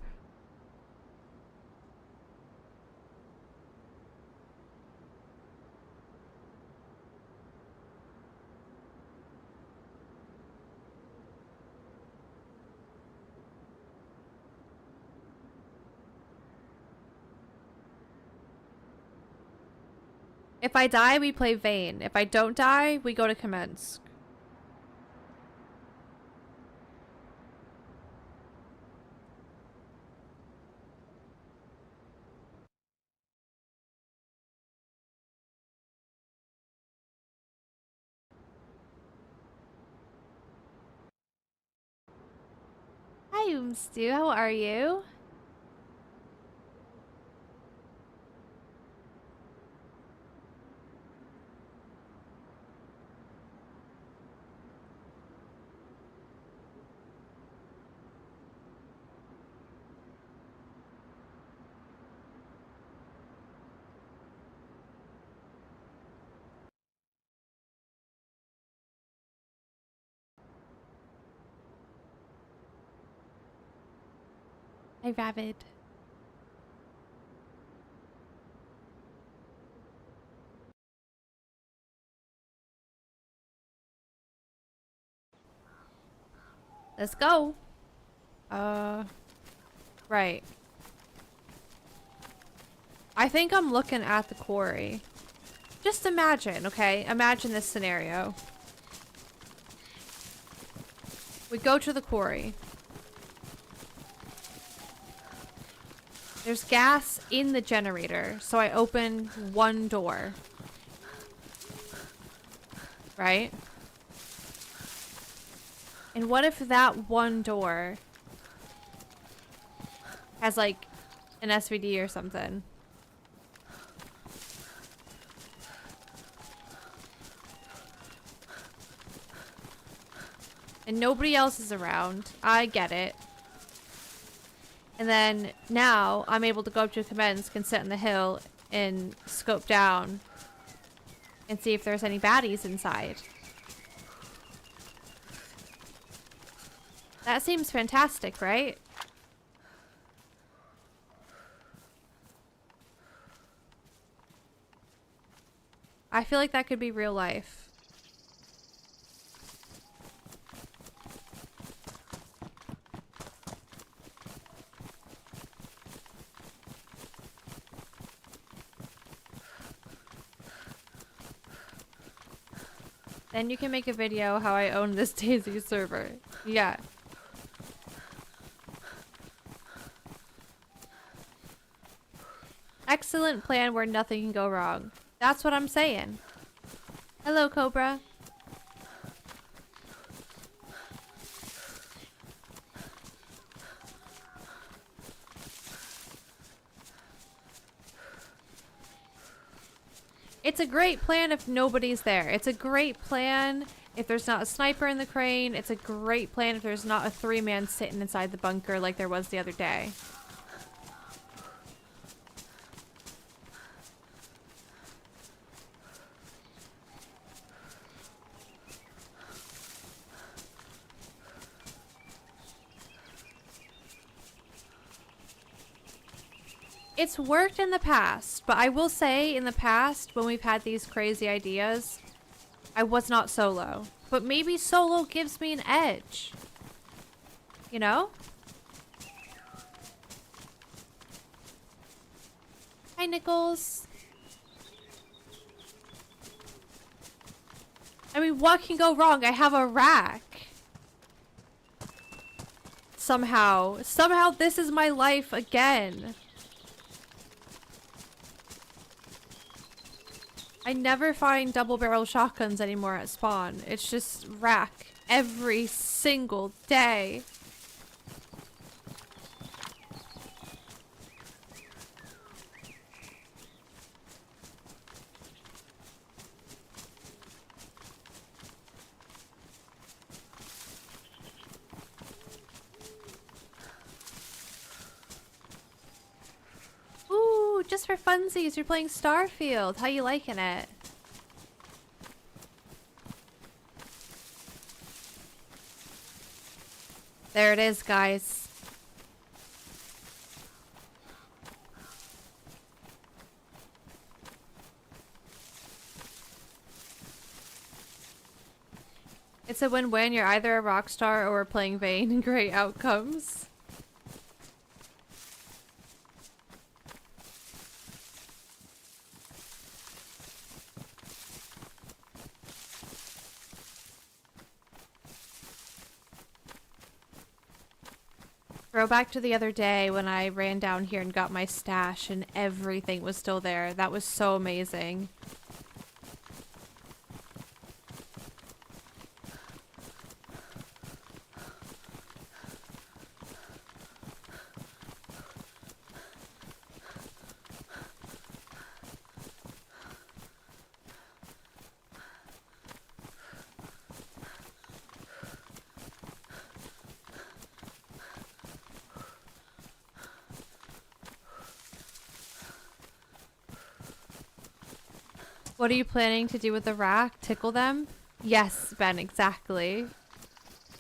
If I die, we play Vane. If I don't die, we go to Commence. Hi, Stu. How are you? Hi, Rabbit. Let's go. Right. I think I'm looking at the quarry. Just imagine, okay? Imagine this scenario. We go to the quarry. There's gas in the generator, so I open one door. Right? And what if that one door has like an SVD or something? And nobody else is around. I get it. And then now I'm able to go up to Commence, can sit on the hill and scope down. and see if there's any baddies inside. That seems fantastic, right? I feel like that could be real life. Then you can make a video how I own this DayZ server. Yeah. Excellent plan where nothing can go wrong. That's what I'm saying. Hello, Cobra. It's a great plan if nobody's there. It's a great plan if there's not a sniper in the crane. It's a great plan if there's not a 3-man sitting inside the bunker like there was the other day. It's worked in the past, but I will say in the past when we've had these crazy ideas, I was not solo. But maybe solo gives me an edge. You know? Hi, Nichols. I mean, what can go wrong? I have a rack. Somehow this is my life again. I never find double barrel shotguns anymore at spawn. It's just rack every single day. Ooh, just for funsies, you're playing Starfield. How you liking it? There it is, guys. It's a win-win. You're either a rock star or we're playing Vayne and great outcomes. Throwback to the other day when I ran down here and got my stash and everything was still there. That was so amazing. What are you planning to do with the rack? Tickle them? Yes, Ben, exactly.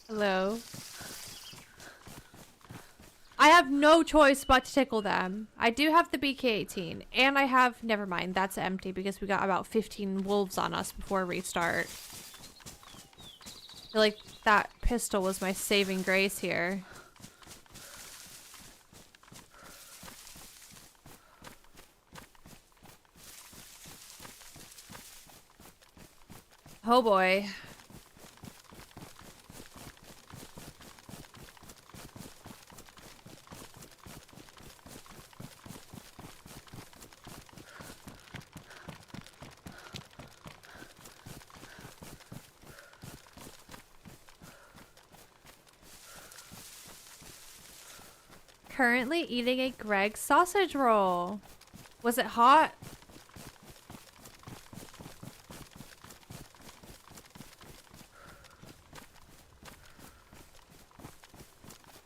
Hello. I have no choice but to tickle them. I do have the BK-18, and I have... Never mind, that's empty because we got about 15 wolves on us before restart. I feel like that pistol was my saving grace here. Oh boy. Currently eating a Greg's sausage roll. Was it hot?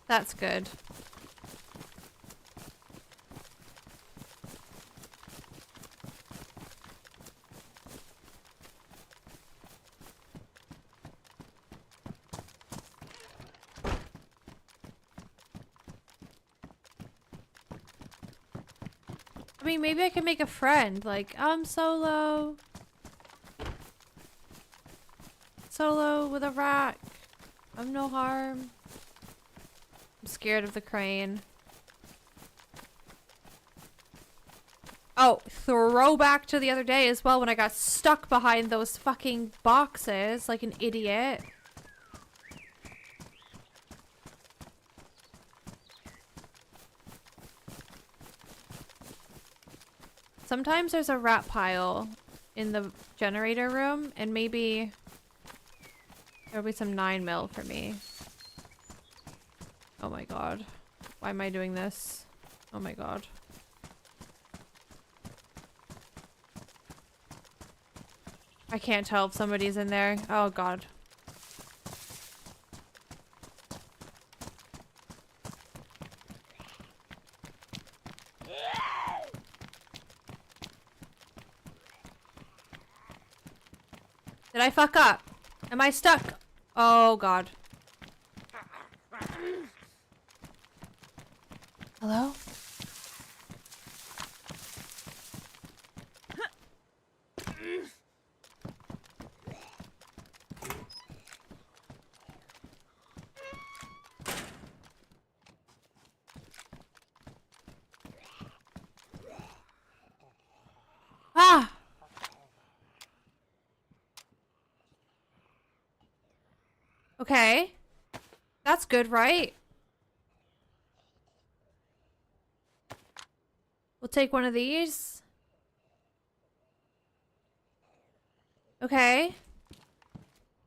That's good. I mean, maybe I can make a friend. Like, I'm solo. Solo with a rack. I'm no harm. I'm scared of the crane. Oh, throwback to the other day as well when I got stuck behind those fucking boxes like an idiot. Sometimes there's a rat pile in the generator room, and maybe there'll be some 9mm for me. Oh my god. Why am I doing this? Oh my god. I can't tell if somebody's in there. Oh god. Did I fuck up? Am I stuck? Oh god. Hello? Ah! Okay. That's good, right? We'll take one of these. Okay.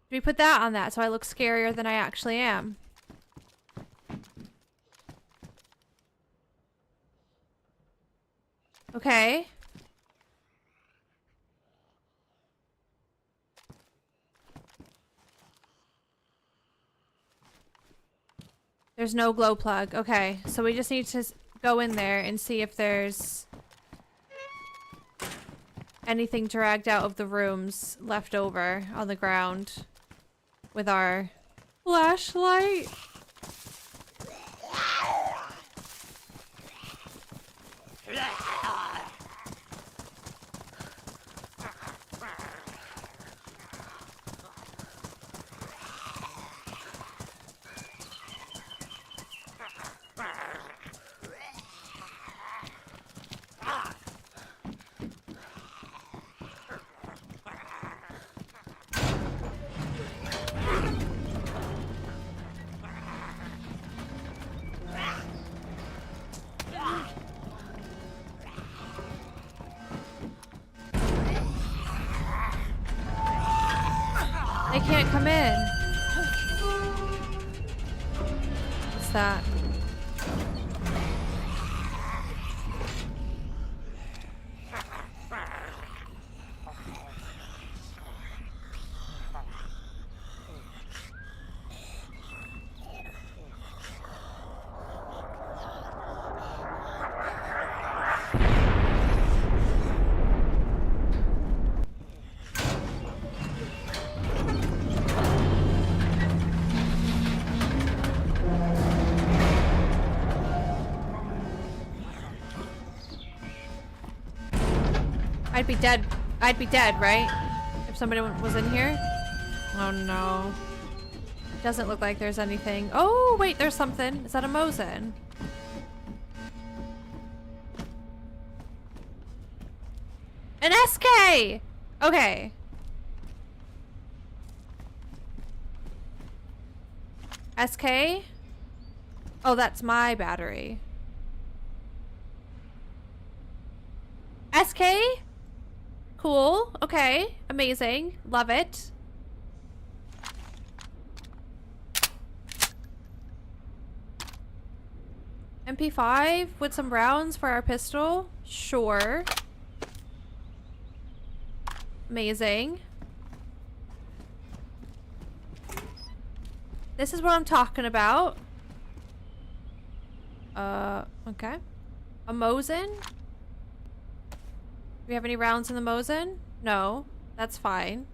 We put that on that so I look scarier than I actually am. Okay. There's no glow plug. Okay, so we just need to go in there and see if there's anything dragged out of the rooms left over on the ground with our flashlight. They can't come in. What's that? I'd be dead, right? If somebody was in here? Oh no. It doesn't look like there's anything. Oh, wait, there's something. Is that a Mosin? An SK! Okay. SK? Oh, that's my battery. SK? Cool. Okay. Amazing. Love it. MP5 with some rounds for our pistol? Sure. Amazing. This is what I'm talking about. Okay. A Mosin? Do we have any rounds in the Mosin? No. That's fine.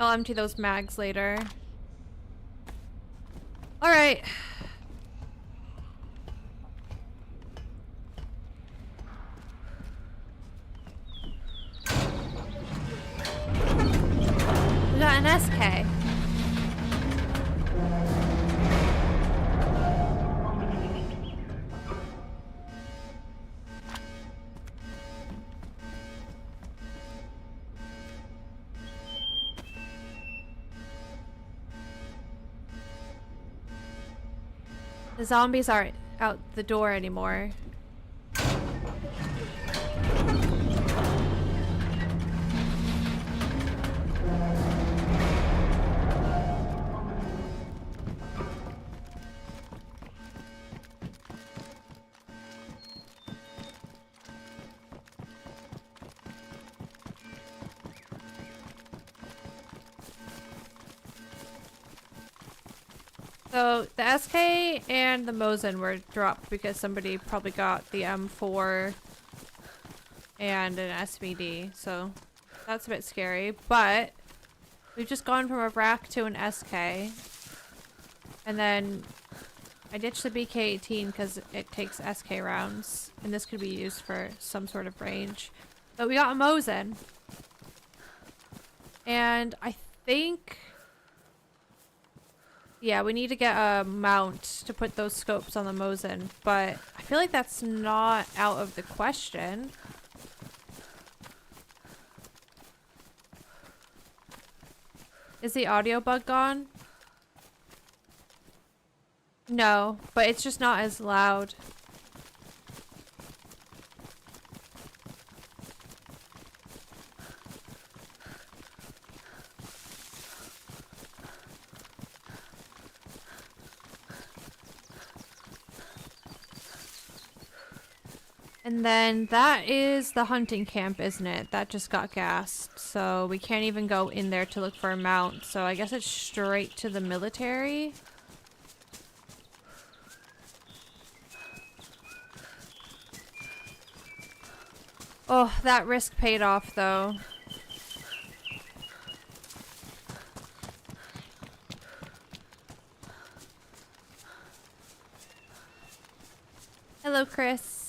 I'll empty those mags later. Alright. We got an SK. The zombies aren't out the door anymore. So the SK and the Mosin were dropped because somebody probably got the M4 and an SVD, so that's a bit scary. But we've just gone from a rack to an SK, and then I ditched the BK-18 because it takes SK rounds, and this could be used for some sort of range. But we got a Mosin, and I think... yeah, we need to get a mount to put those scopes on the Mosin, but I feel like that's not out of the question. Is the audio bug gone? No, but it's just not as loud. And then that is the hunting camp, isn't it? That just got gassed, so we can't even go in there to look for a mount. So I guess it's straight to the military. Oh, that risk paid off though. Hello, Chris.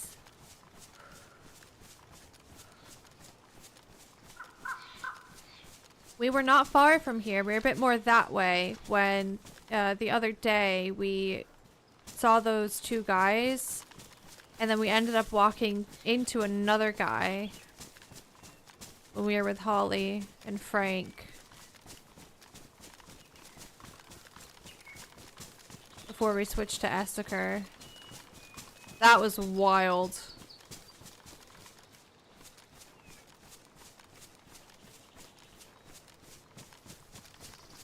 We were not far from here. We were a bit more that way when the other day we saw those two guys, and then we ended up walking into another guy when we were with Holly and Frank before we switched to Essaker. That was wild.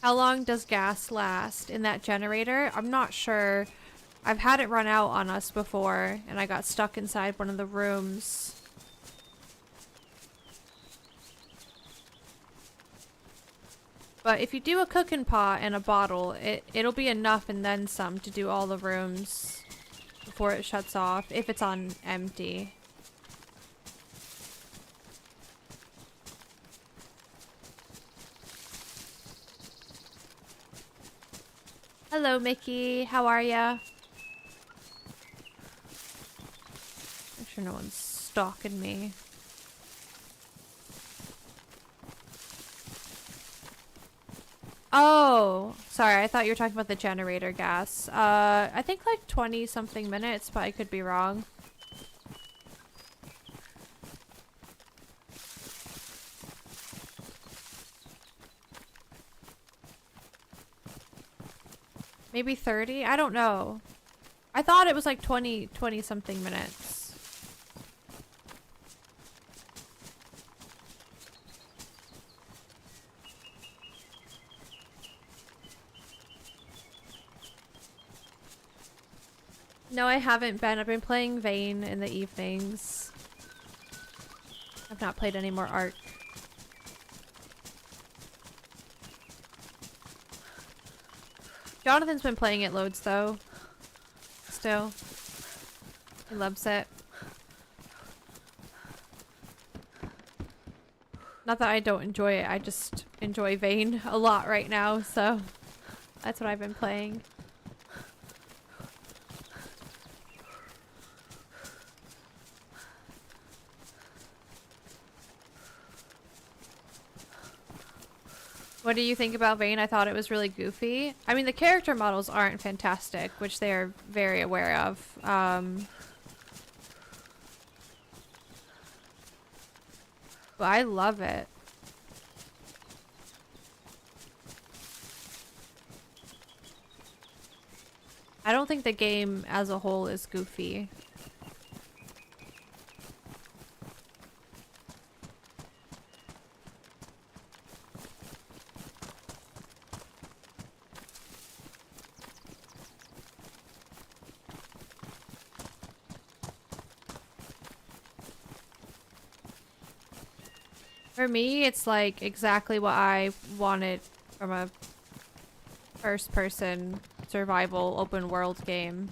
How long does gas last in that generator? I'm not sure. I've had it run out on us before, and I got stuck inside one of the rooms. But if you do a cooking pot and a bottle, it'll be enough and then some to do all the rooms before it shuts off, if it's on empty. Hello, Mickey. How are ya? Make sure no one's stalking me. Oh, sorry. I thought you were talking about the generator gas. I think like 20 something minutes, but I could be wrong. Maybe 30? I don't know. I thought it was like 20 something minutes. No, I haven't been. I've been playing Vayne in the evenings. I've not played any more Ark. Jonathan's been playing it loads though. Still. He loves it. Not that I don't enjoy it, I just enjoy Vayne a lot right now, so that's what I've been playing. What do you think about Vayne? I thought it was really goofy. I mean, the character models aren't fantastic, which they are very aware of. But I love it. I don't think the game as a whole is goofy. For me, it's like exactly what I wanted from a first-person survival open world game.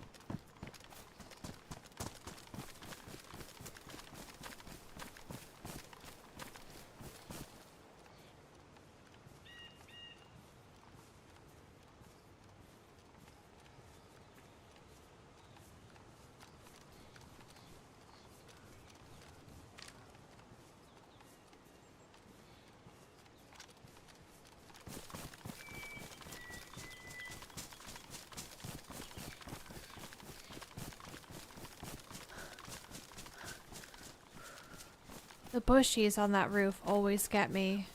The bushies on that roof always get me.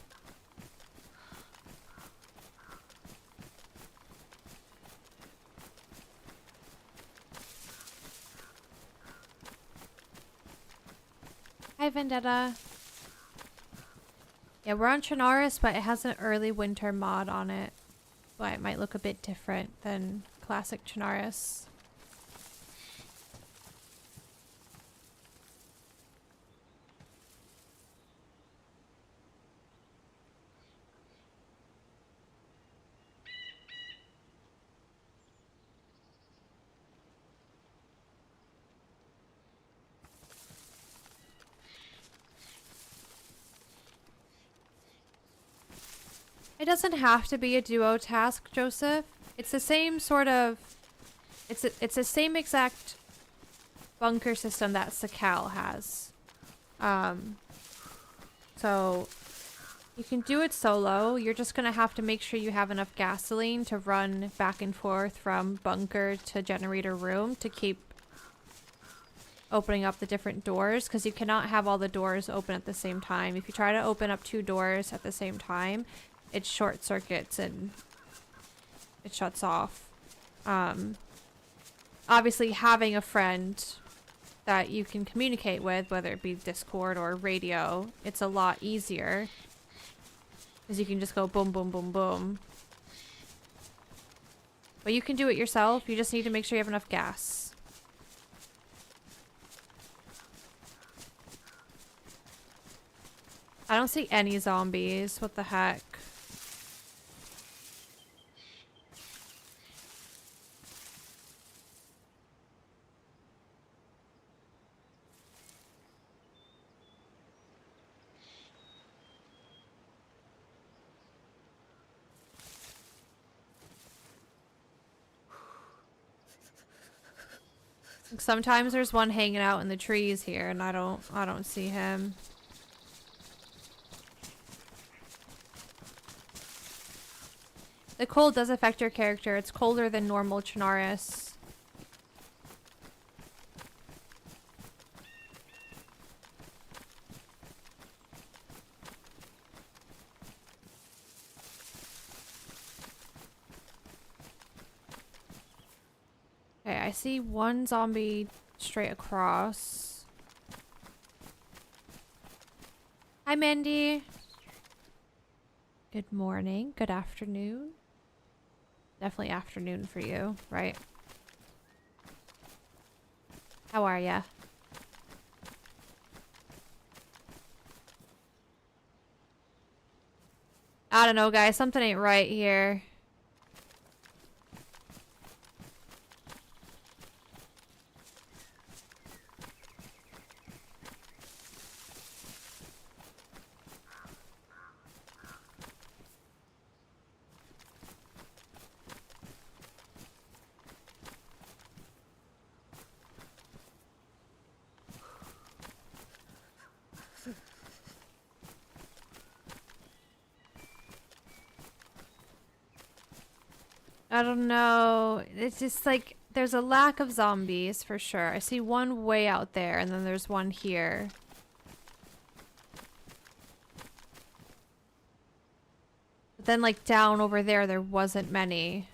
Hi, Vendetta. Yeah, we're on Chernarus, but it has an early winter mod on it. But it might look a bit different than classic Chernarus. It doesn't have to be a duo task, Joseph. It's the same sort of... It's the same exact bunker system that Sakal has. So you can do it solo. You're just gonna have to make sure you have enough gasoline to run back and forth from bunker to generator room to keep opening up the different doors, because you cannot have all the doors open at the same time. If you try to open up 2 doors at the same time, it short circuits and it shuts off. Obviously having a friend that you can communicate with, whether it be Discord or radio, it's a lot easier. Because you can just go boom, boom, boom, boom. But you can do it yourself. You just need to make sure you have enough gas. I don't see any zombies. What the heck? Sometimes there's one hanging out in the trees here, and I don't see him. The cold does affect your character. It's colder than normal Chernarus. Okay, I see one zombie straight across. Hi, Mandy. Good morning. Good afternoon. Definitely afternoon for you, right? How are ya? I don't know, guys. Something ain't right here. I don't know. It's just like there's a lack of zombies for sure. I see one way out there and then there's one here. But then like down over there wasn't many.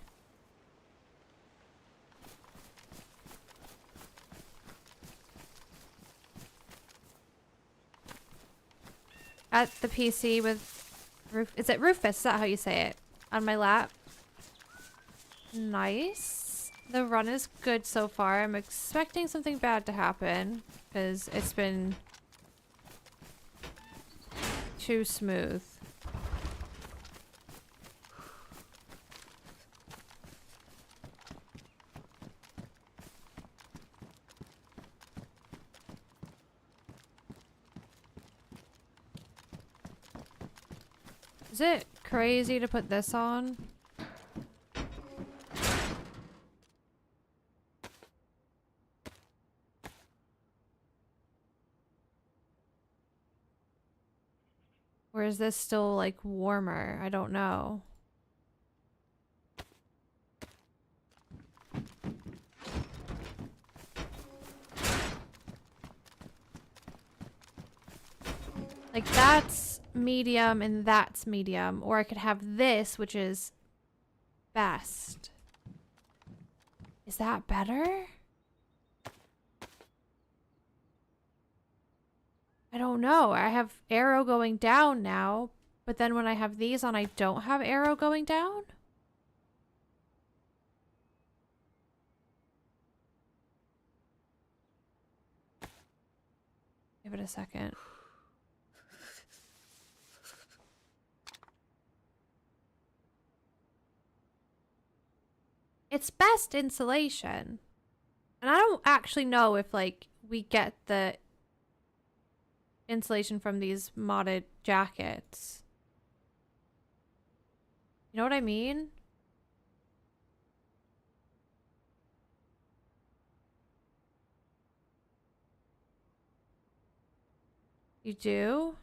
At the PC with is it Rufus? Is that how you say it? On my lap. Nice. The run is good so far. I'm expecting something bad to happen because it's been too smooth. Is it crazy to put this on? Or is this still like warmer? I don't know. Like that's medium and that's medium. Or I could have this, which is best. Is that better? I don't know. I have arrow going down now, but then when I have these on, I don't have arrow going down? Give it a second. It's best insulation. And I don't actually know if, like, we get the insulation from these modded jackets. You know what I mean? You do?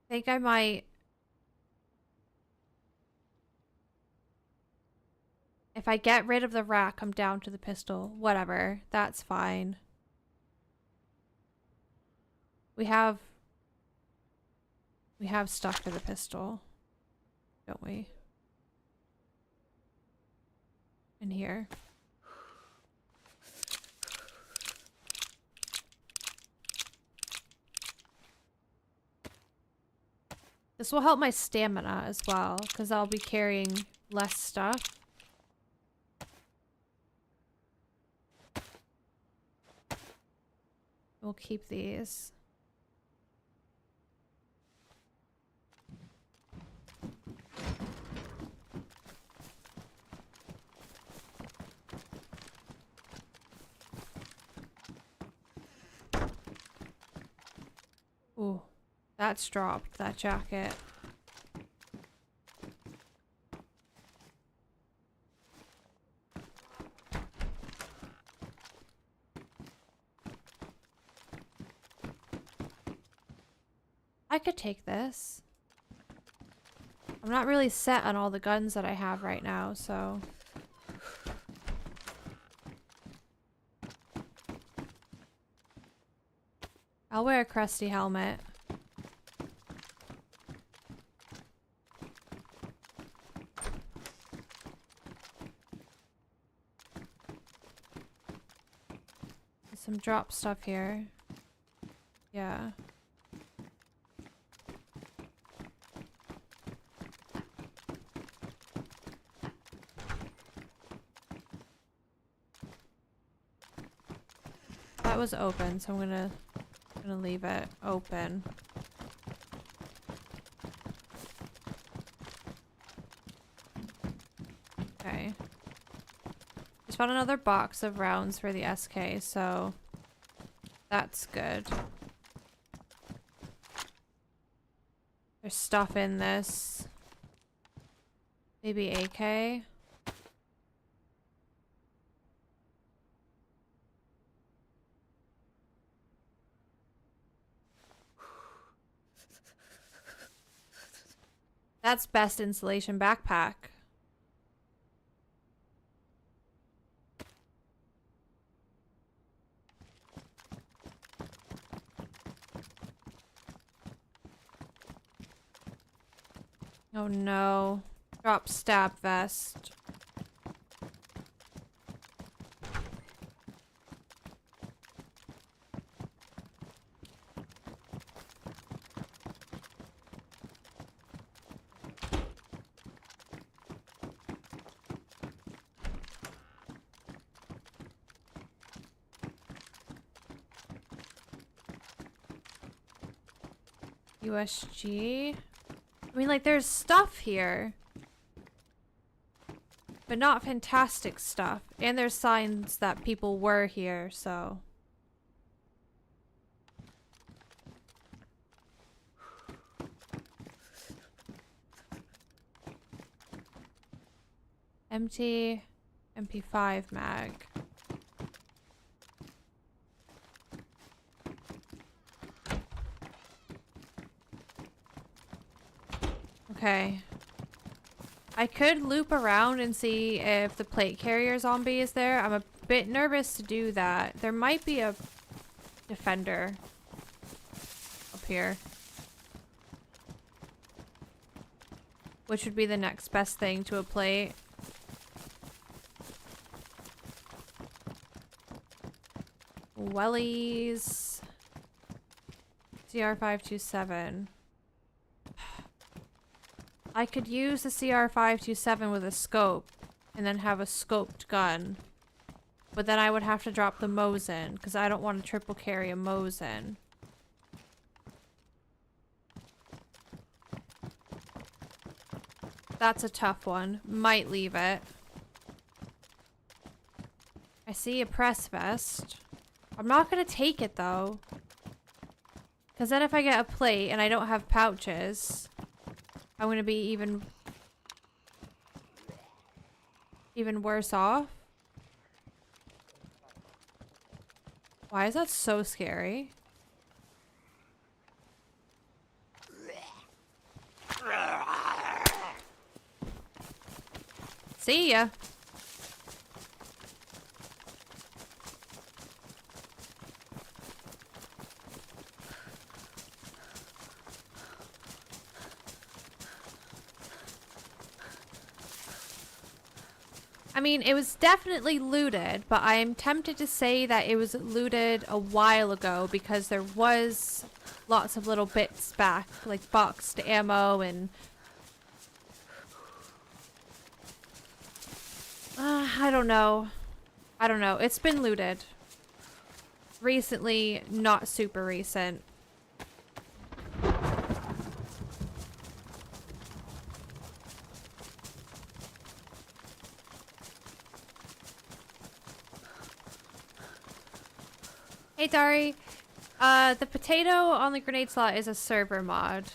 I think I might... If I get rid of the rack, I'm down to the pistol. Whatever. That's fine. We have stuff for the pistol, don't we? In here. This will help my stamina as well, because I'll be carrying less stuff. We'll keep these. Ooh, that's dropped, that jacket. I could take this. I'm not really set on all the guns that I have right now, so... I'll wear a crusty helmet. There's some drop stuff here. Yeah. That was open, so I'm gonna leave it open. Okay. Just found another box of rounds for the SK, so that's good. There's stuff in this. Maybe AK. That's best insulation backpack. Oh no. Drop stab vest. USG. I mean, like, there's stuff here. But not fantastic stuff. And there's signs that people were here, so. Empty MP5 mag. Okay. I could loop around and see if the plate carrier zombie is there. I'm a bit nervous to do that. There might be a defender up here. Which would be the next best thing to a plate. Wellies. CR527. I could use the CR527 with a scope and then have a scoped gun. But then I would have to drop the Mosin because I don't want to triple carry a Mosin. That's a tough one. Might leave it. I see a press vest. I'm not going to take it though. Because then if I get a plate and I don't have pouches, I'm gonna be even worse off. Why is that so scary? See ya. I mean, it was definitely looted, but I am tempted to say that it was looted a while ago because there was lots of little bits back, like boxed ammo and... I don't know. I don't know. It's been looted. Recently, not super recent. Hey Dari, the potato on the grenade slot is a server mod.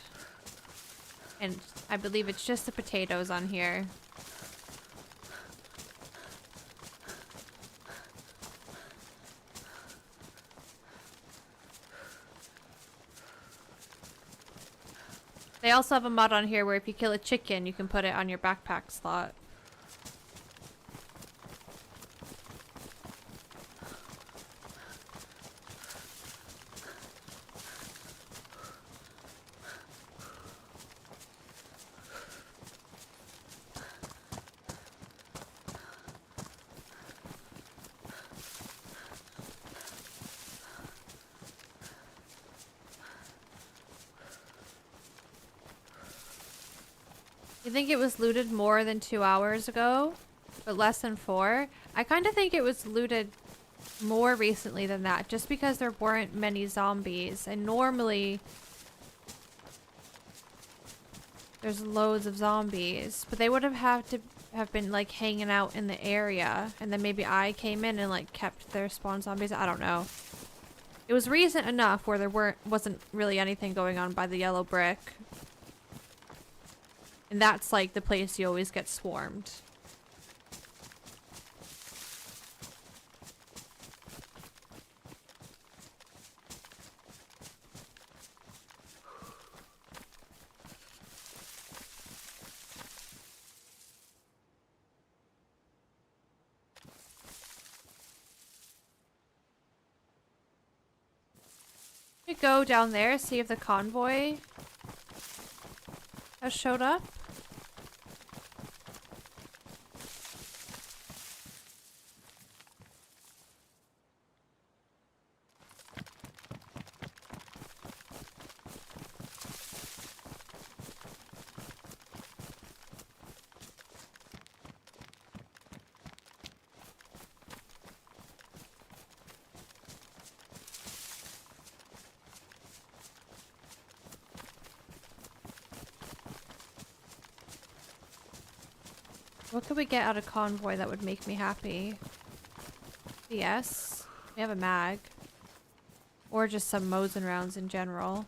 And I believe it's just the potatoes on here. They also have a mod on here where if you kill a chicken, you can put it on your backpack slot. You think it was looted more than 2 hours ago? But less than 4? I kind of think it was looted more recently than that, just because there weren't many zombies. And normally, there's loads of zombies. But they would have had to have been, like, hanging out in the area. And then maybe I came in and, like, kept their spawn zombies. I don't know. It was recent enough where there wasn't really anything going on by the yellow brick. And that's like the place you always get swarmed. We go down there, see if the convoy has showed up. What could we get out of convoy that would make me happy? Yes. We have a mag. Or just some Mosin rounds in general.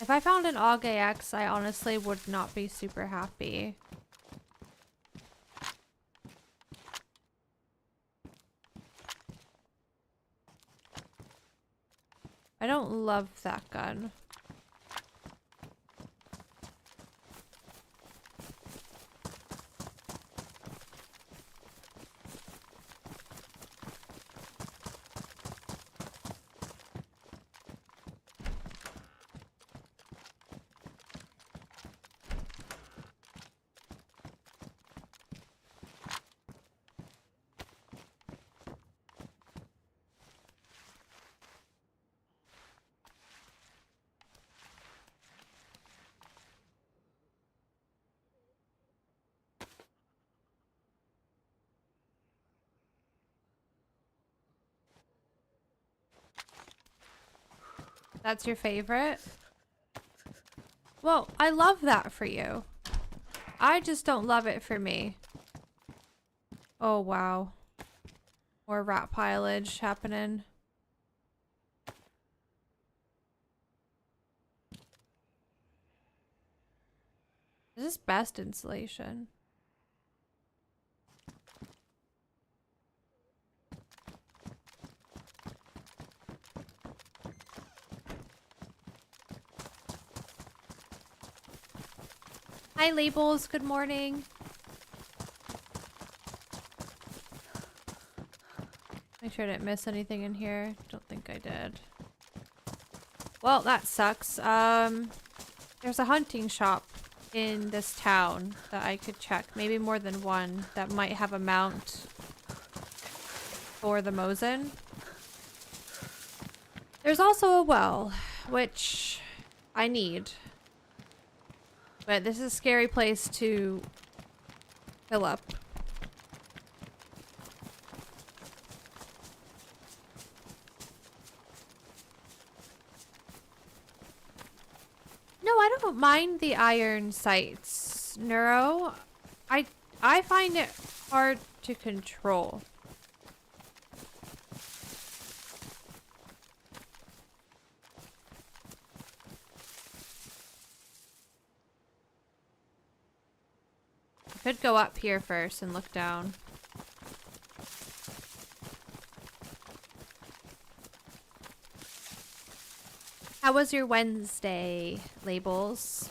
If I found an AUG AX, I honestly would not be super happy. I don't love that gun. That's your favorite? Well, I love that for you. I just don't love it for me. Oh, wow. More rat pileage happening. This is best insulation. Hi, Labels. Good morning. Make sure I didn't miss anything in here. Don't think I did. Well, that sucks. There's a hunting shop in this town that I could check. Maybe more than one that might have a mount for the Mosin. There's also a well, which I need. But this is a scary place to fill up. No, I don't mind the iron sights, Neuro. I find it hard to control. I could go up here first and look down. How was your Wednesday, Labels?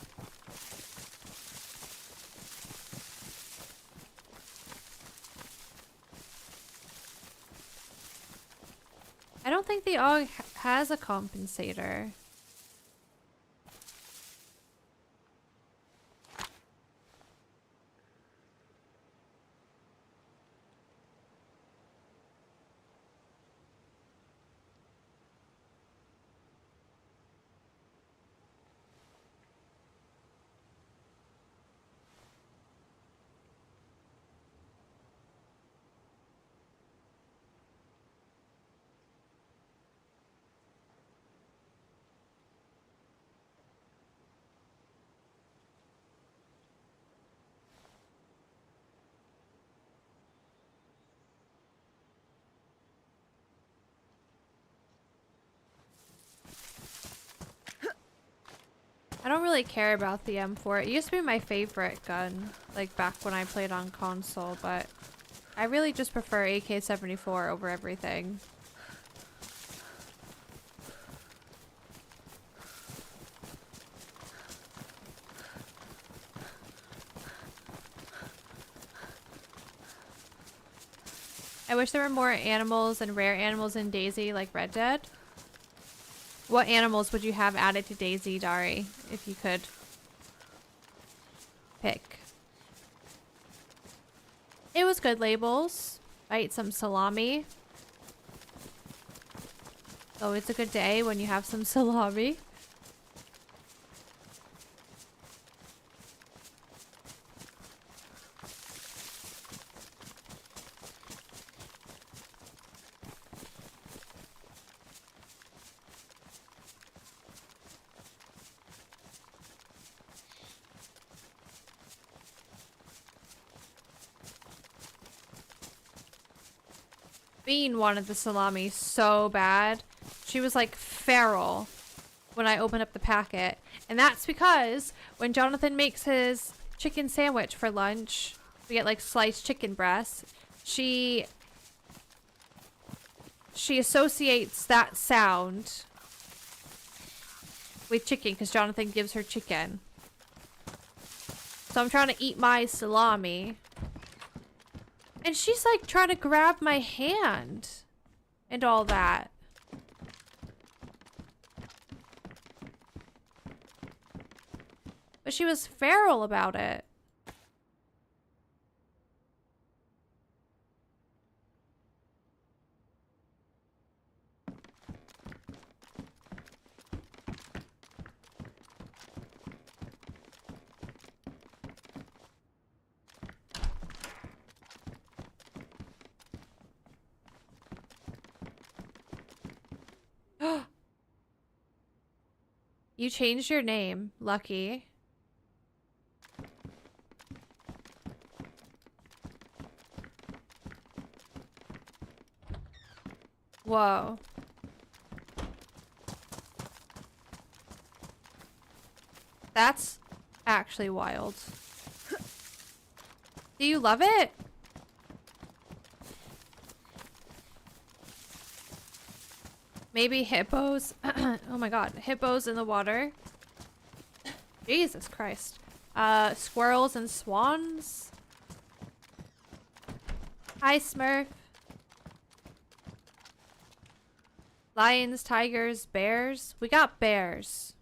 I don't think the AUG has a compensator. I don't really care about the M4. It used to be my favorite gun, like back when I played on console, but I really just prefer AK-74 over everything. I wish there were more animals and rare animals in DayZ like Red Dead. What animals would you have added to DayZ, Dari, if you could pick? It was good, Labels. I ate some salami. Oh, it's a good day when you have some salami. Bean wanted the salami so bad. She was like feral when I opened up the packet. And that's because when Jonathan makes his chicken sandwich for lunch, we get like sliced chicken breasts. She associates that sound with chicken because Jonathan gives her chicken. So I'm trying to eat my salami. And she's like trying to grab my hand and all that. But she was feral about it. You changed your name, Lucky. Whoa. That's actually wild. Do you love it? Maybe hippos. Oh my god. Hippos in the water. Jesus Christ. Squirrels and swans. Hi, Smurf. Lions, tigers, bears. We got bears.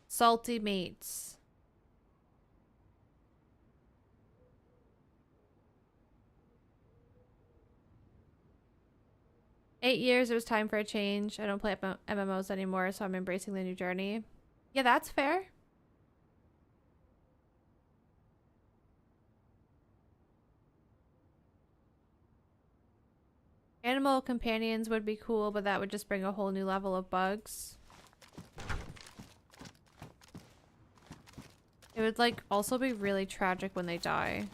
Salty meats. Eight years, it was time for a change. I don't play MMOs anymore, so I'm embracing the new journey. Yeah, that's fair. Animal companions would be cool, but that would just bring a whole new level of bugs. It would, like, also be really tragic when they die.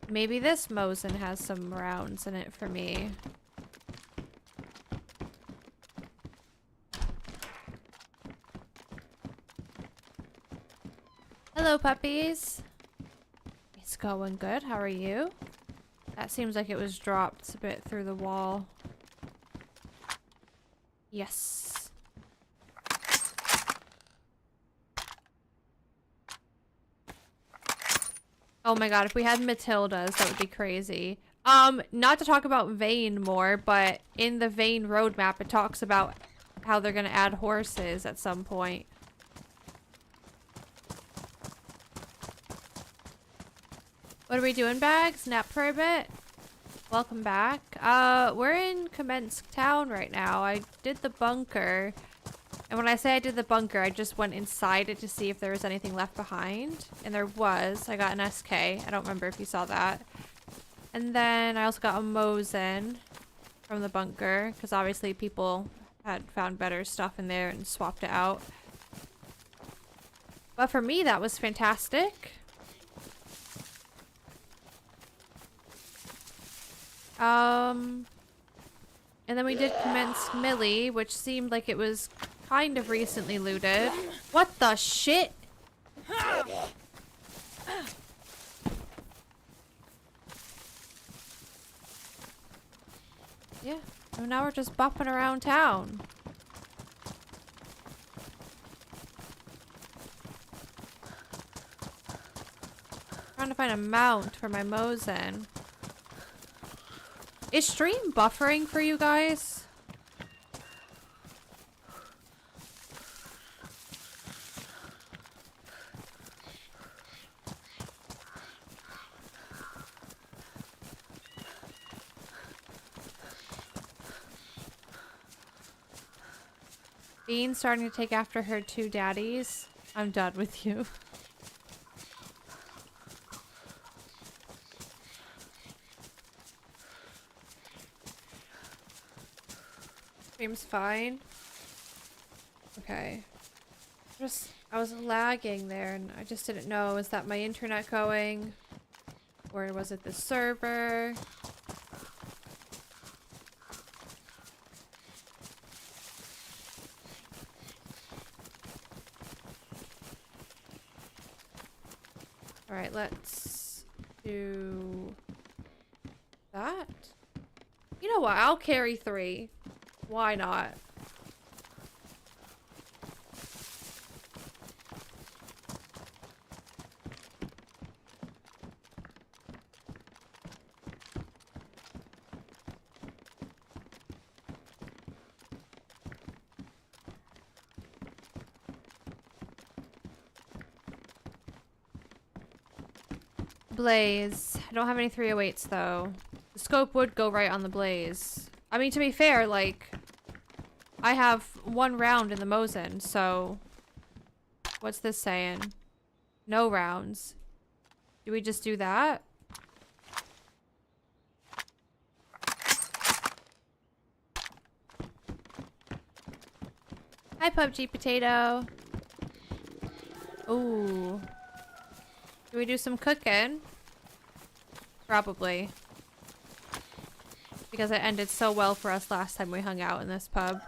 Maybe this Mosin has some rounds in it for me. Hello, puppies. It's going good. How are you? That seems like it was dropped a bit through the wall. Yes. Oh my god, if we had Matildas, that would be crazy. Not to talk about Vane more, but in the Vane roadmap, it talks about how they're gonna add horses at some point. What are we doing, Bags? Nap for a bit? Welcome back. We're in Commence Town right now. I did the bunker. And when I say I did the bunker, I just went inside it to see if there was anything left behind. And there was. I got an SK. I don't remember if you saw that. And then I also got a Mosin from the bunker. Because obviously people had found better stuff in there and swapped it out. But for me, that was fantastic. And then we did commence Millie, which seemed like it was kind of recently looted. What the shit? Yeah, so now we're just bopping around town. Trying to find a mount for my Mosin. Is stream buffering for you guys? Bean's starting to take after her two daddies. I'm done with you. Stream's fine. Okay. I was lagging there and I just didn't know. Was that my internet going? Or was it the server? Alright, let's do that. You know what? I'll carry 3. Why not? Blaze. I don't have any 308s though. The scope would go right on the blaze. I mean, to be fair, like, I have 1 round in the Mosin, so what's this saying? No rounds. Do we just do that? Hi, PUBG Potato. Ooh. Do we do some cooking? Probably. Because it ended so well for us last time we hung out in this pub.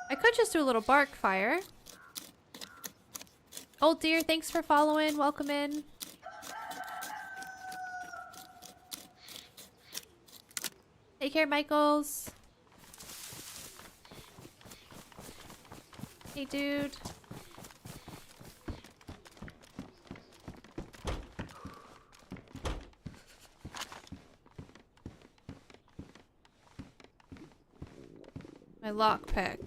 I could just do a little bark fire. Old dear, thanks for following. Welcome in. Take care, Michaels. Hey, dude. My lockpick.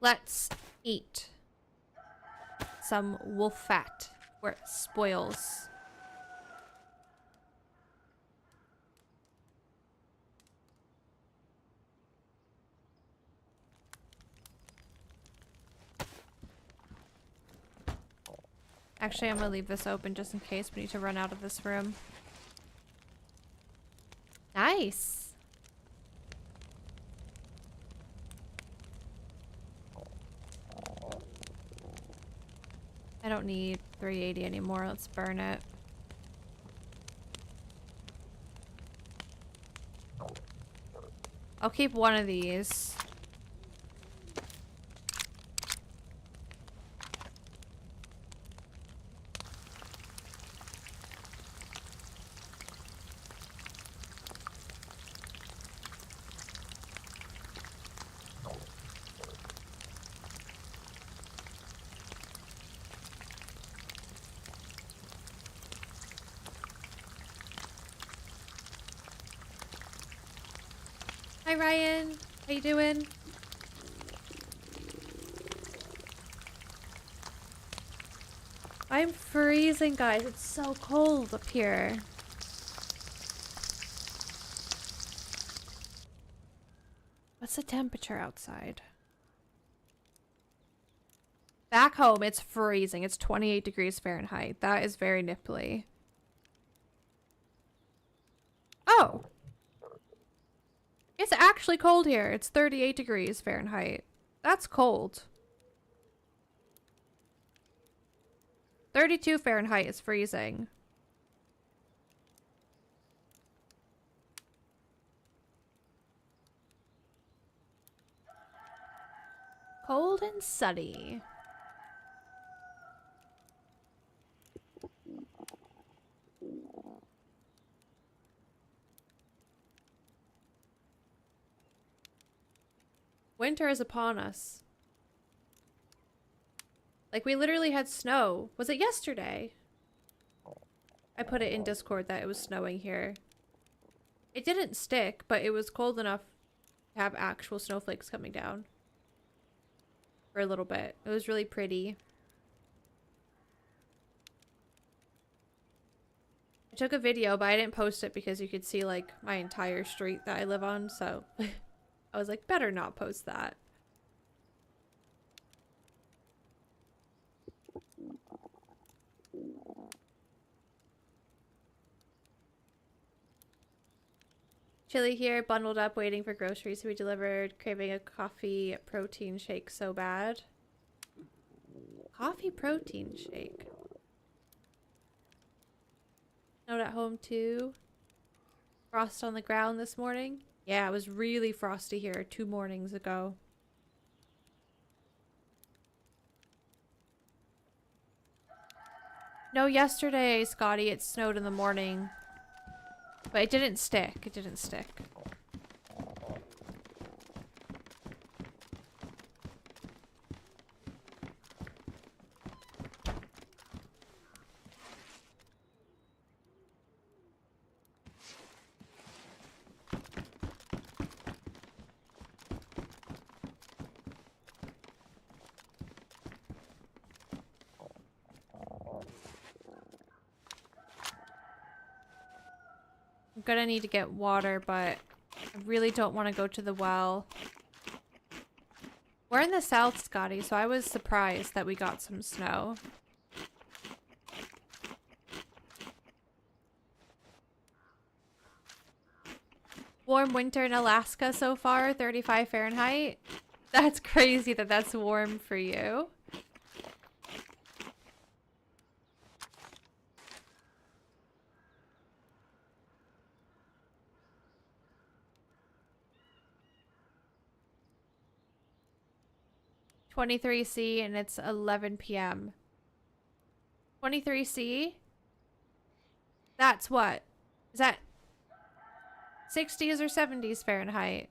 Let's eat some wolf fat where it spoils. Actually, I'm gonna leave this open just in case we need to run out of this room. Nice. I don't need 380 anymore. Let's burn it. I'll keep one of these. Hi Ryan, how you doing? I'm freezing, guys. It's so cold up here. What's the temperature outside? Back home, it's freezing. It's 28 degrees Fahrenheit. That is very nipply. Oh. It's actually cold here. It's 38 degrees Fahrenheit. That's cold. 32 Fahrenheit is freezing. Cold and sunny. Winter is upon us. Like, we literally had snow. Was it yesterday? I put it in Discord that it was snowing here. It didn't stick, but it was cold enough to have actual snowflakes coming down. For a little bit. It was really pretty. I took a video, but I didn't post it because you could see, like, my entire street that I live on, so... I was like, better not post that. Chili here, bundled up, waiting for groceries to be delivered, craving a coffee protein shake so bad. Coffee protein shake. Snowed at home too. Frost on the ground this morning. Yeah, it was really frosty here 2 mornings ago. No, yesterday, Scotty, it snowed in the morning. But it didn't stick. It didn't stick. I'm gonna need to get water, but I really don't want to go to the well. We're in the south, Scotty, so I was surprised that we got some snow. Warm winter in Alaska so far, 35 Fahrenheit. That's crazy that that's warm for you. (23°C) and it's 11 p.m. 23°C? That's what? Is that 60s or 70s Fahrenheit?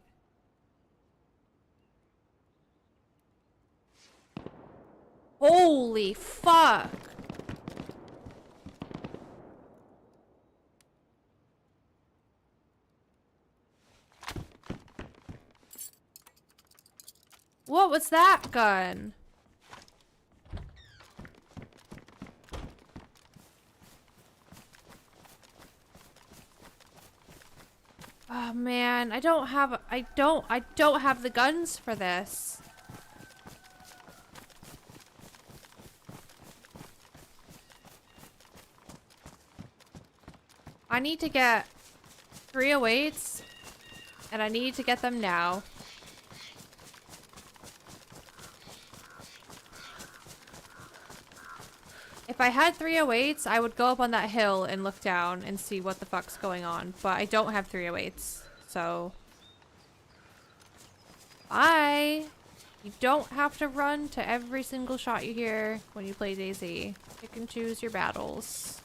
Holy fuck! What was that gun? Oh man, I don't have the guns for this. I need to get 308s and I need to get them now. If I had 308s, I would go up on that hill and look down and see what the fuck's going on. But I don't have 308s, so... Bye! You don't have to run to every single shot you hear when you play DayZ. Pick and choose your battles.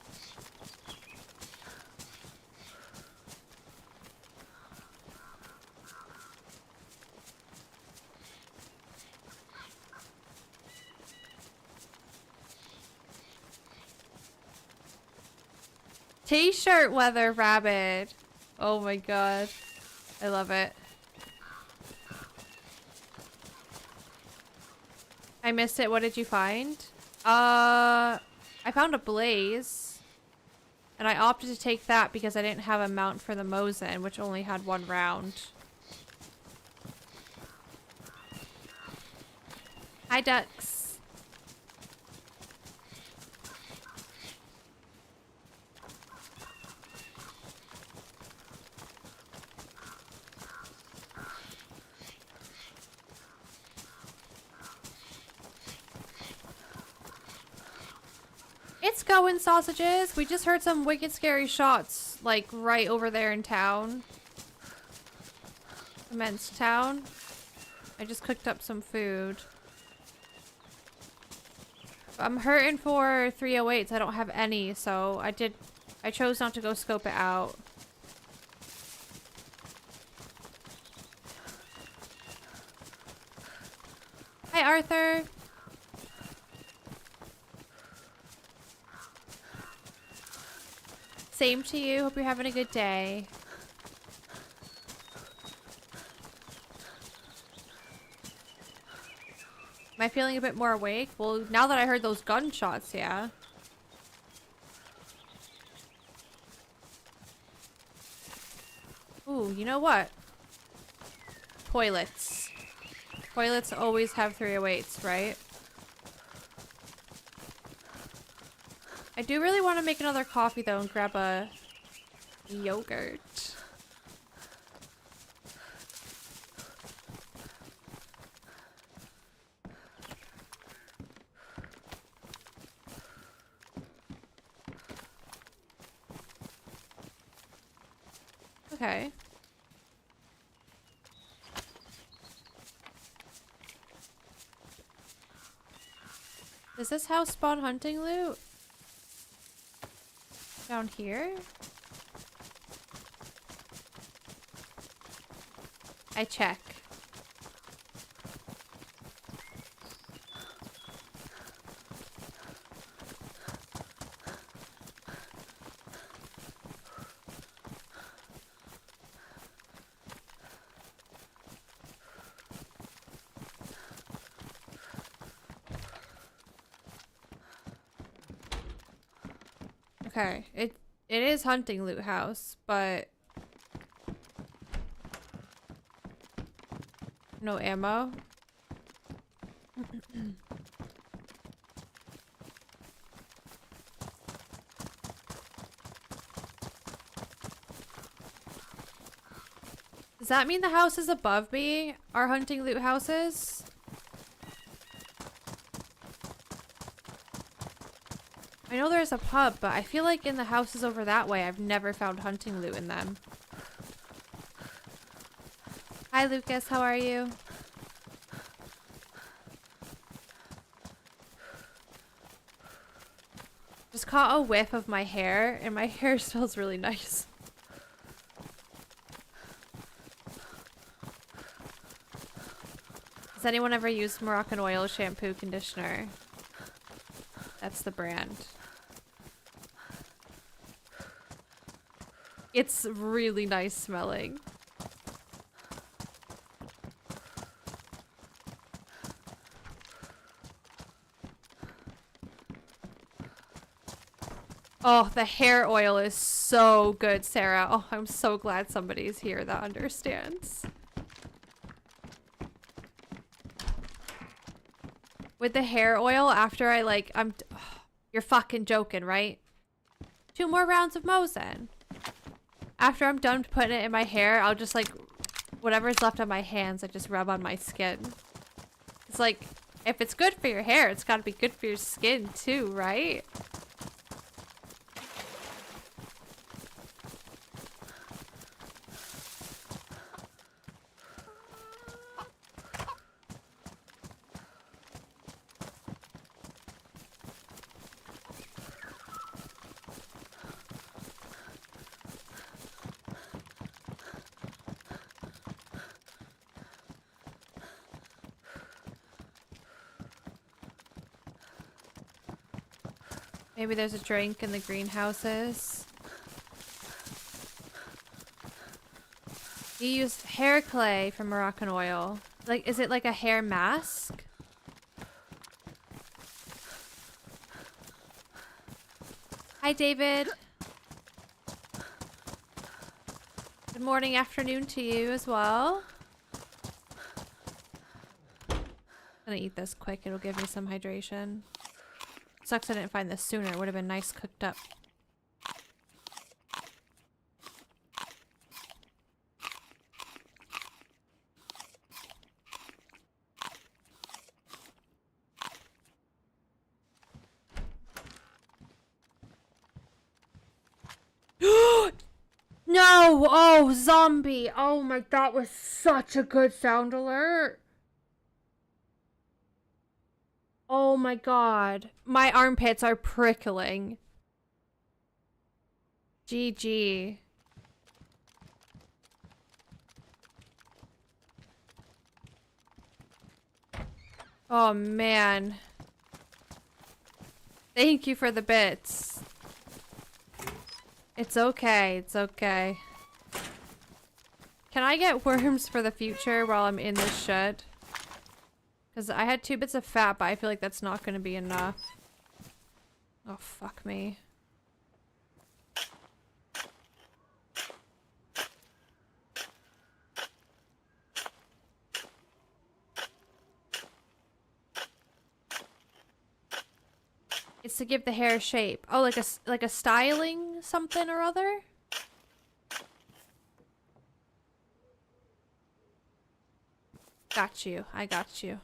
T-shirt weather, rabbit. Oh my god. I love it. I missed it. What did you find? I found a blaze. And I opted to take that because I didn't have a mount for the Mosin, which only had 1 round. Hi, ducks. It's going, sausages. We just heard some wicked scary shots, like, right over there in town. Immense town. I just cooked up some food. I'm hurting for 308s. I don't have any, so I chose not to go scope it out. Hi, Arthur. Same to you. Hope you're having a good day. Am I feeling a bit more awake? Well, now that I heard those gunshots, yeah. Ooh, you know what? Toilets. Toilets always have 308s, right? I do really want to make another coffee though and grab a yogurt. Okay. Does this house spawn hunting loot? Down here? I check. Okay, it is hunting loot house, but no ammo. Does that mean the houses above me are hunting loot houses? I know there's a pub, but I feel like in the houses over that way, I've never found hunting loot in them. Hi, Lucas. How are you? Just caught a whiff of my hair, and my hair smells really nice. Has anyone ever used Moroccan oil shampoo conditioner? That's the brand. It's really nice smelling. Oh, the hair oil is so good, Sarah. Oh, I'm so glad somebody's here that understands. With the hair oil, after I like, you're fucking joking, right? 2 more rounds of Mosin. After I'm done putting it in my hair, I'll just like, whatever's left on my hands, I just rub on my skin. It's like, if it's good for your hair, it's gotta be good for your skin too, right? Maybe there's a drink in the greenhouses. You use hair clay from Moroccan oil. Like, is it like a hair mask? Hi, David. Good morning, afternoon to you as well. I'm gonna eat this quick. It'll give me some hydration. Sucks I didn't find this sooner. It would have been nice cooked up. No! Oh, zombie! Oh my, that was such a good sound alert. Oh my god. My armpits are prickling. GG. Oh man. Thank you for the bits. It's okay, it's okay. Can I get worms for the future while I'm in this shed? Because I had 2 bits of fat, but I feel like that's not going to be enough. Oh, fuck me. It's to give the hair shape. Oh, like a styling something or other? Got you. I got you.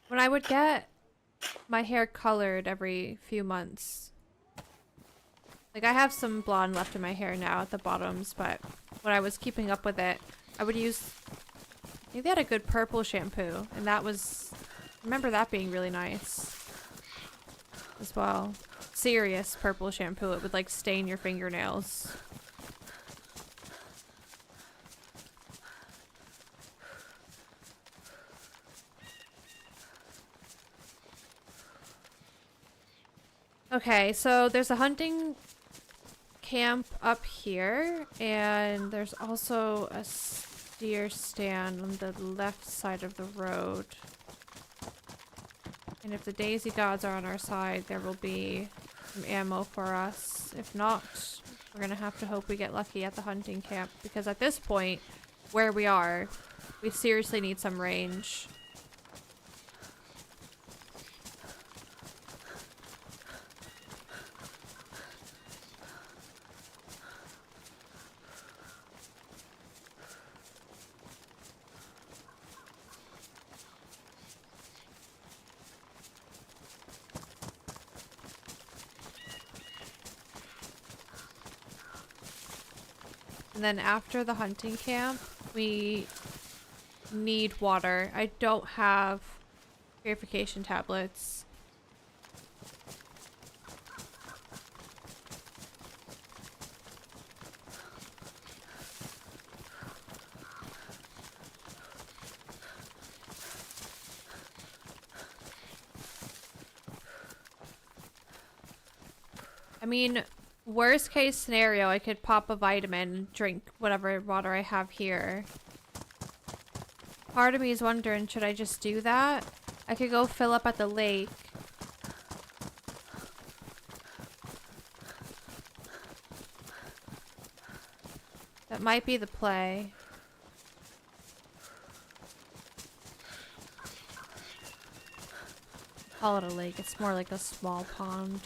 When I would get my hair colored every few months. Like, I have some blonde left in my hair now at the bottoms, but when I was keeping up with it, I would use... I think they had a good purple shampoo, and that was... I remember that being really nice. As well. Serious purple shampoo. It would, like, stain your fingernails. Okay, so there's a hunting camp up here, and there's also a steer stand on the left side of the road. And if the DayZ gods are on our side, there will be some ammo for us. If not, we're gonna have to hope we get lucky at the hunting camp, because at this point, where we are, we seriously need some range. And then after the hunting camp, we need water. I don't have purification tablets. I mean, worst case scenario, I could pop a vitamin and drink whatever water I have here. Part of me is wondering, should I just do that? I could go fill up at the lake. That might be the play. Call it a lake, it's more like a small pond.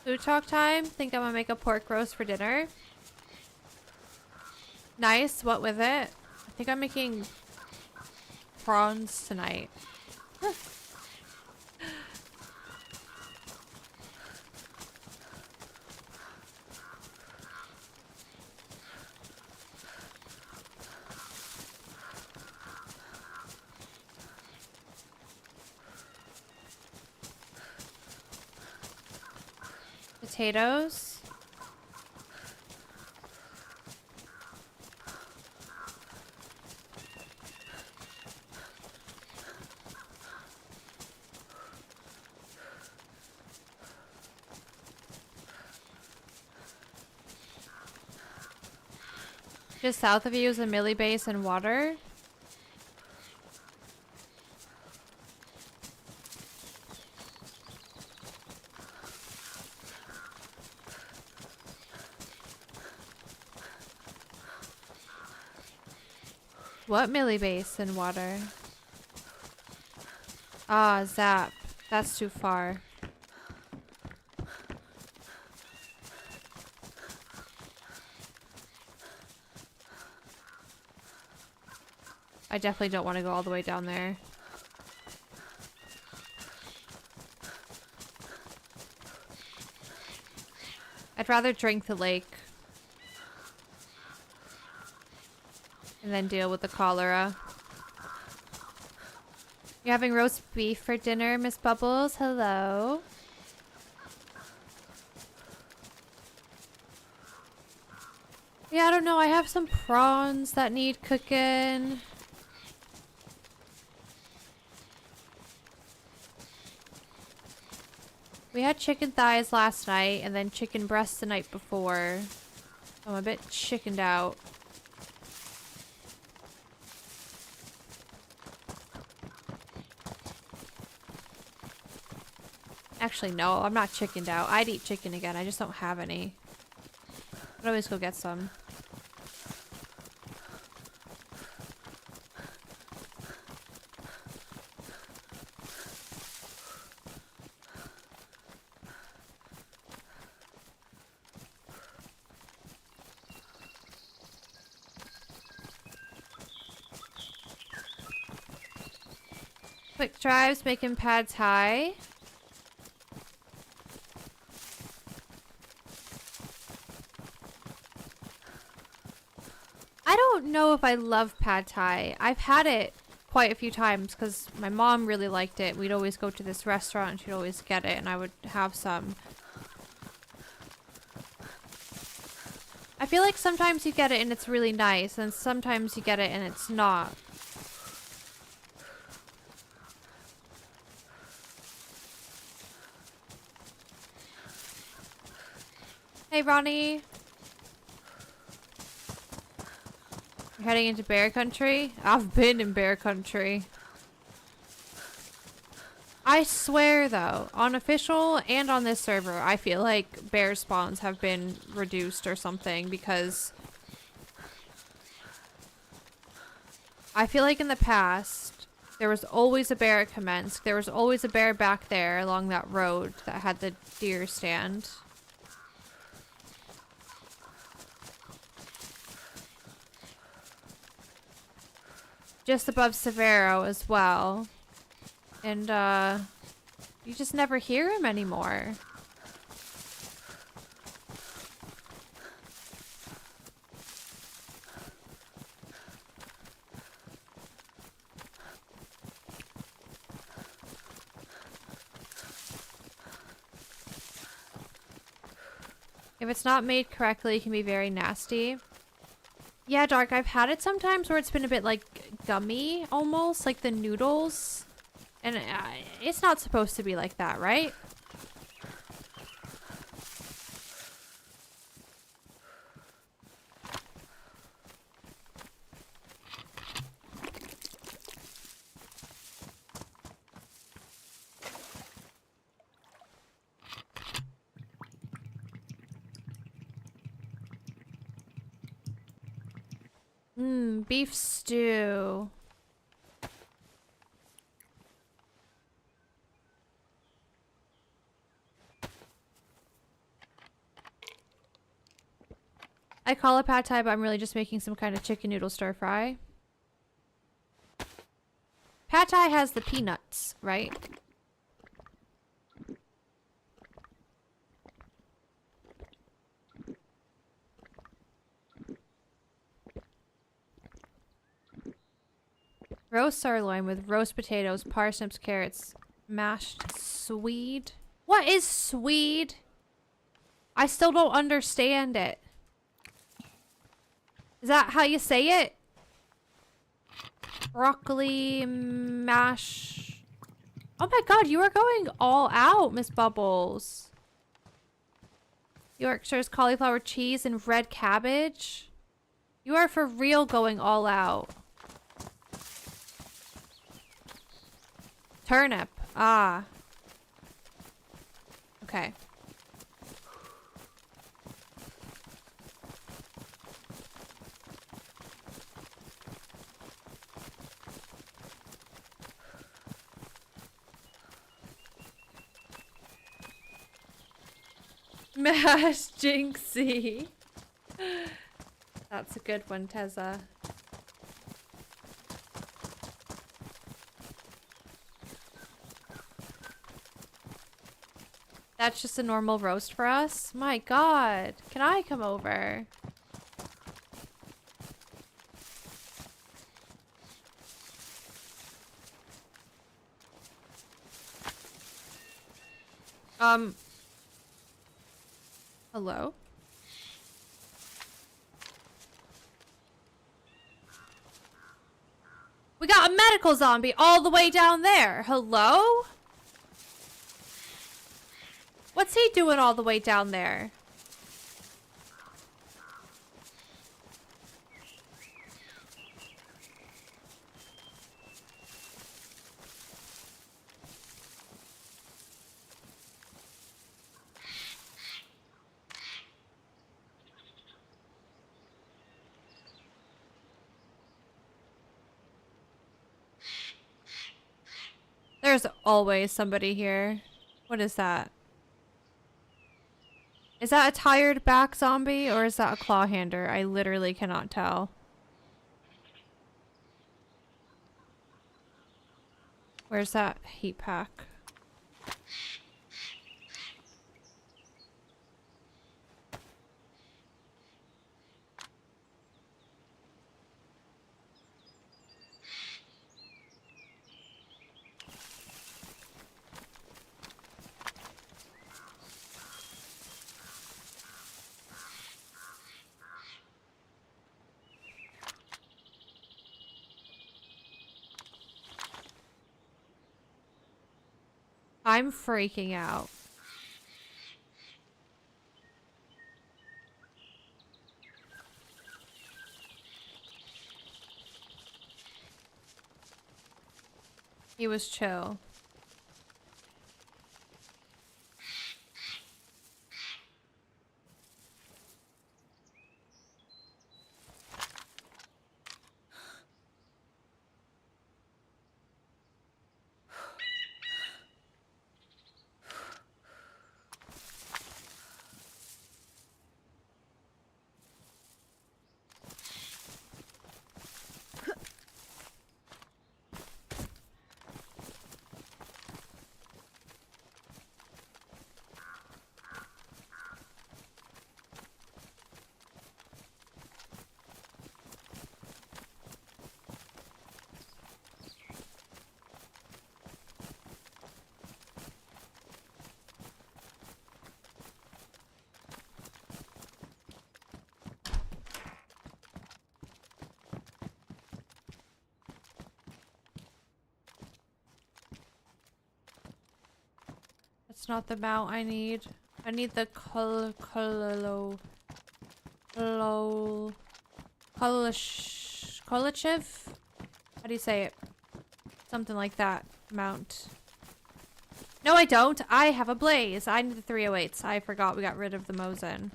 Food talk time. Think I'm gonna make a pork roast for dinner. Nice. What with it? I think I'm making prawns tonight. Potatoes. Just south of you is a Millie base and water. What Millie base and water? Ah, Zap. That's too far. I definitely don't want to go all the way down there. I'd rather drink the lake. And then deal with the cholera. You're having roast beef for dinner, Miss Bubbles? Hello. Yeah, I don't know. I have some prawns that need cooking. We had chicken thighs last night and then chicken breasts the night before. I'm a bit chickened out. Actually, no, I'm not chickened out. I'd eat chicken again. I just don't have any. I'd always go get some. Quick drives making pad thai. I don't know if I love pad thai. I've had it quite a few times because my mom really liked it. We'd always go to this restaurant and she'd always get it and I would have some. I feel like sometimes you get it and it's really nice and sometimes you get it and it's not. Hey Ronnie. You're heading into bear country? I've been in bear country. I swear though, on official and on this server, I feel like bear spawns have been reduced or something because I feel like in the past there was always a bear at Commensk. There was always a bear back there along that road that had the deer stand. Just above Severo as well. And, you just never hear him anymore. If it's not made correctly, it can be very nasty. Yeah, Dark, I've had it sometimes where it's been a bit like gummy almost, like the noodles. And it's not supposed to be like that, right? Beef stew. I call it pad thai, but I'm really just making some kind of chicken noodle stir fry. Pad thai has the peanuts, right? Roast sirloin with roast potatoes, parsnips, carrots, mashed swede. What is swede? I still don't understand it. Is that how you say it? Broccoli mash. Oh my god, you are going all out, Miss Bubbles. Yorkshire's cauliflower cheese and red cabbage. You are for real going all out. Turnip. Ah. Okay. Mash Jinxie. That's a good one, Tezza. That's just a normal roast for us? My god. Can I come over? Hello? We got a medical zombie all the way down there. Hello? What's he doing all the way down there? There's always somebody here. What is that? Is that a tired back zombie or is that a clawhander? I literally cannot tell. Where's that heat pack? I'm freaking out. He was chill. That's not the mount I need. I need the Kolachev? How do you say it? Something like that mount. No, I don't. I have a blaze. I need the 308s. I forgot we got rid of the Mosin.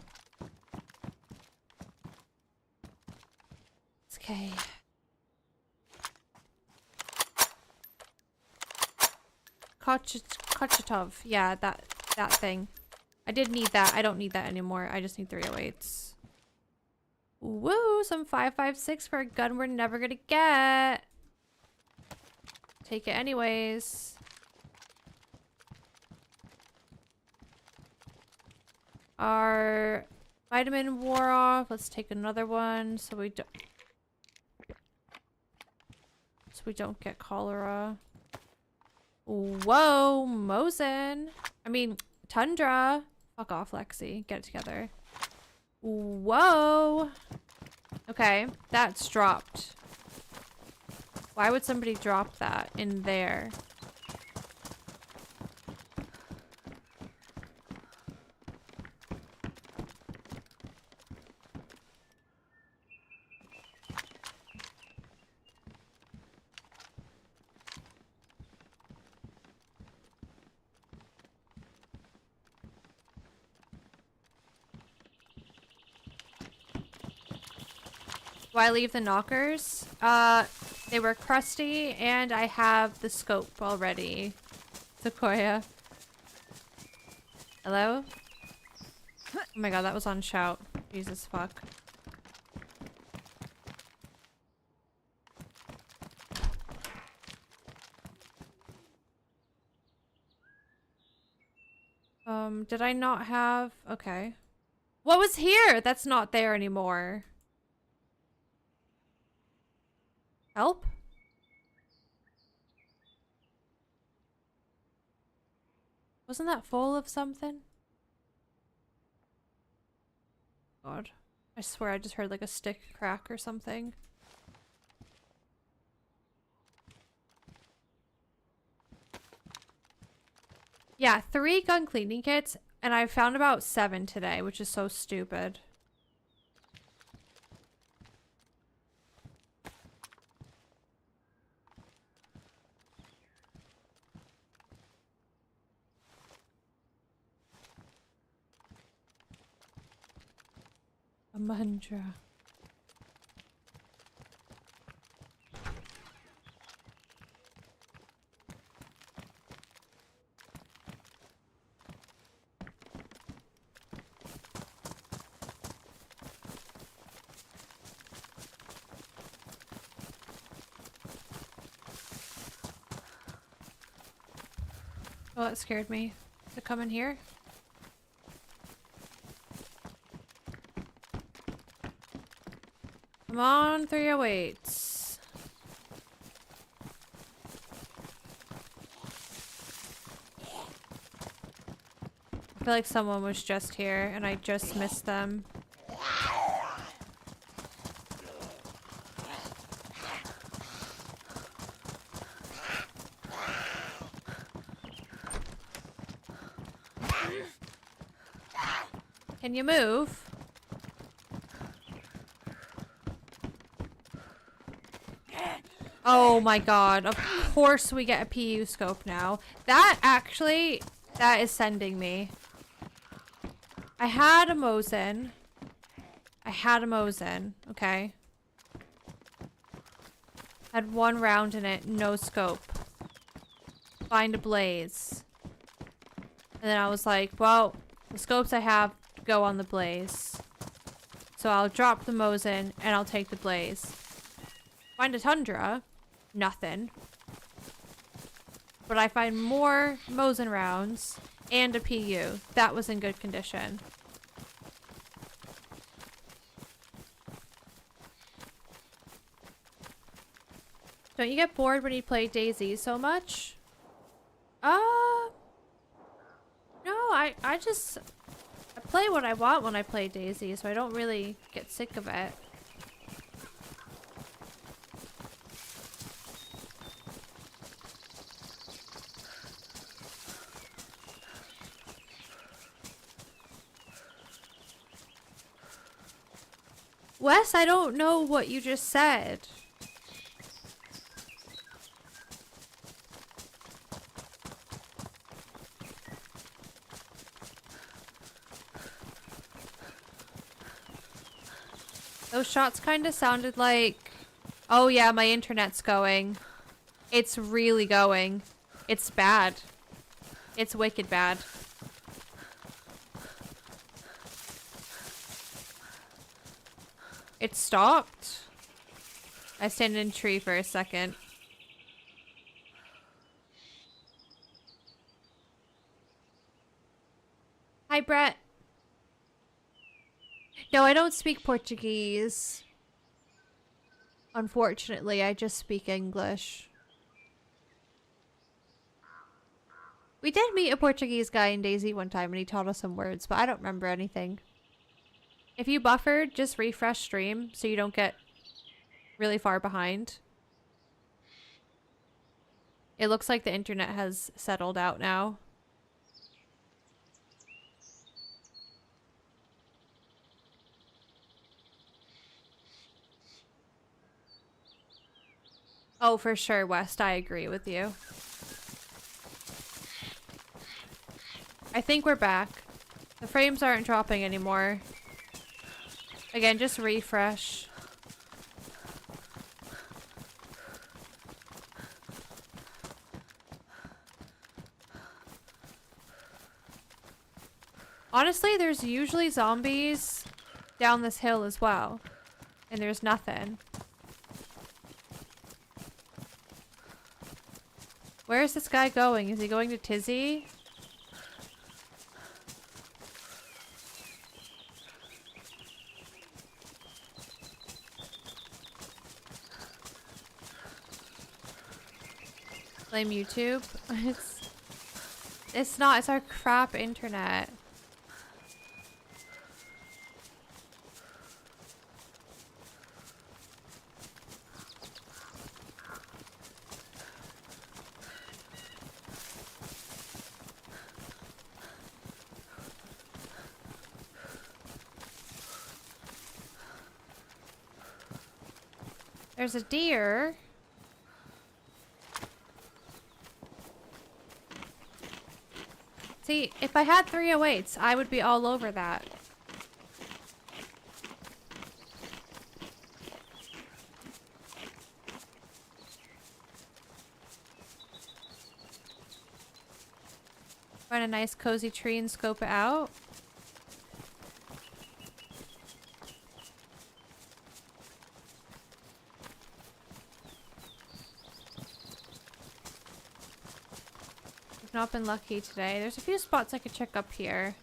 It's okay. Kochetov. Yeah, that thing. I did need that. I don't need that anymore. I just need 308s. Woo! Some 5.56 for a gun we're never gonna get. Take it anyways. Our vitamin wore off. Let's take another one so we don't get cholera. Whoa, Mosin. I mean, Tundra. Fuck off, Lexi. Get it together. Whoa. Okay, that's dropped. Why would somebody drop that in there? I leave the knockers? They were crusty, and I have the scope already. Sequoia. Hello? Oh my god, that was on shout. Jesus fuck. Did I not have... Okay. What was here that's not there anymore? Help? Wasn't that full of something? God. I swear I just heard like a stick crack or something. Yeah, 3 gun cleaning kits, and I found about 7 today, which is so stupid. A mantra. Oh, that scared me. To come in here? Come on, 308s. I feel like someone was just here and I just missed them. Can you move? Oh my god, of course we get a PU scope now. That actually, that is sending me. I had a Mosin. Okay. Had 1 round in it, no scope. Find a blaze. And then I was like, well, the scopes I have go on the blaze. So I'll drop the Mosin and I'll take the blaze. Find a Tundra. Nothing. But I find more Mosin rounds and a PU. That was in good condition. Don't you get bored when you play DayZ so much? No, I play what I want when I play DayZ, so I don't really get sick of it. Wes, I don't know what you just said. Those shots kind of sounded like... Oh yeah, my internet's going. It's really going. It's bad. It's wicked bad. It stopped. I stand in a tree for a second. Hi, Brett. No, I don't speak Portuguese. Unfortunately, I just speak English. We did meet a Portuguese guy in DayZ one time and he taught us some words, but I don't remember anything. If you buffered, just refresh stream so you don't get really far behind. It looks like the internet has settled out now. Oh, for sure, West. I agree with you. I think we're back. The frames aren't dropping anymore. Again, just refresh. Honestly, there's usually zombies down this hill as well. And there's nothing. Where is this guy going? Is he going to Tizzy? Blame YouTube? It's not. It's our crap internet. There's a deer. See, if I had 308s, I would be all over that. Find a nice cozy tree and scope it out. I've not been lucky today. There's a few spots I could check up here.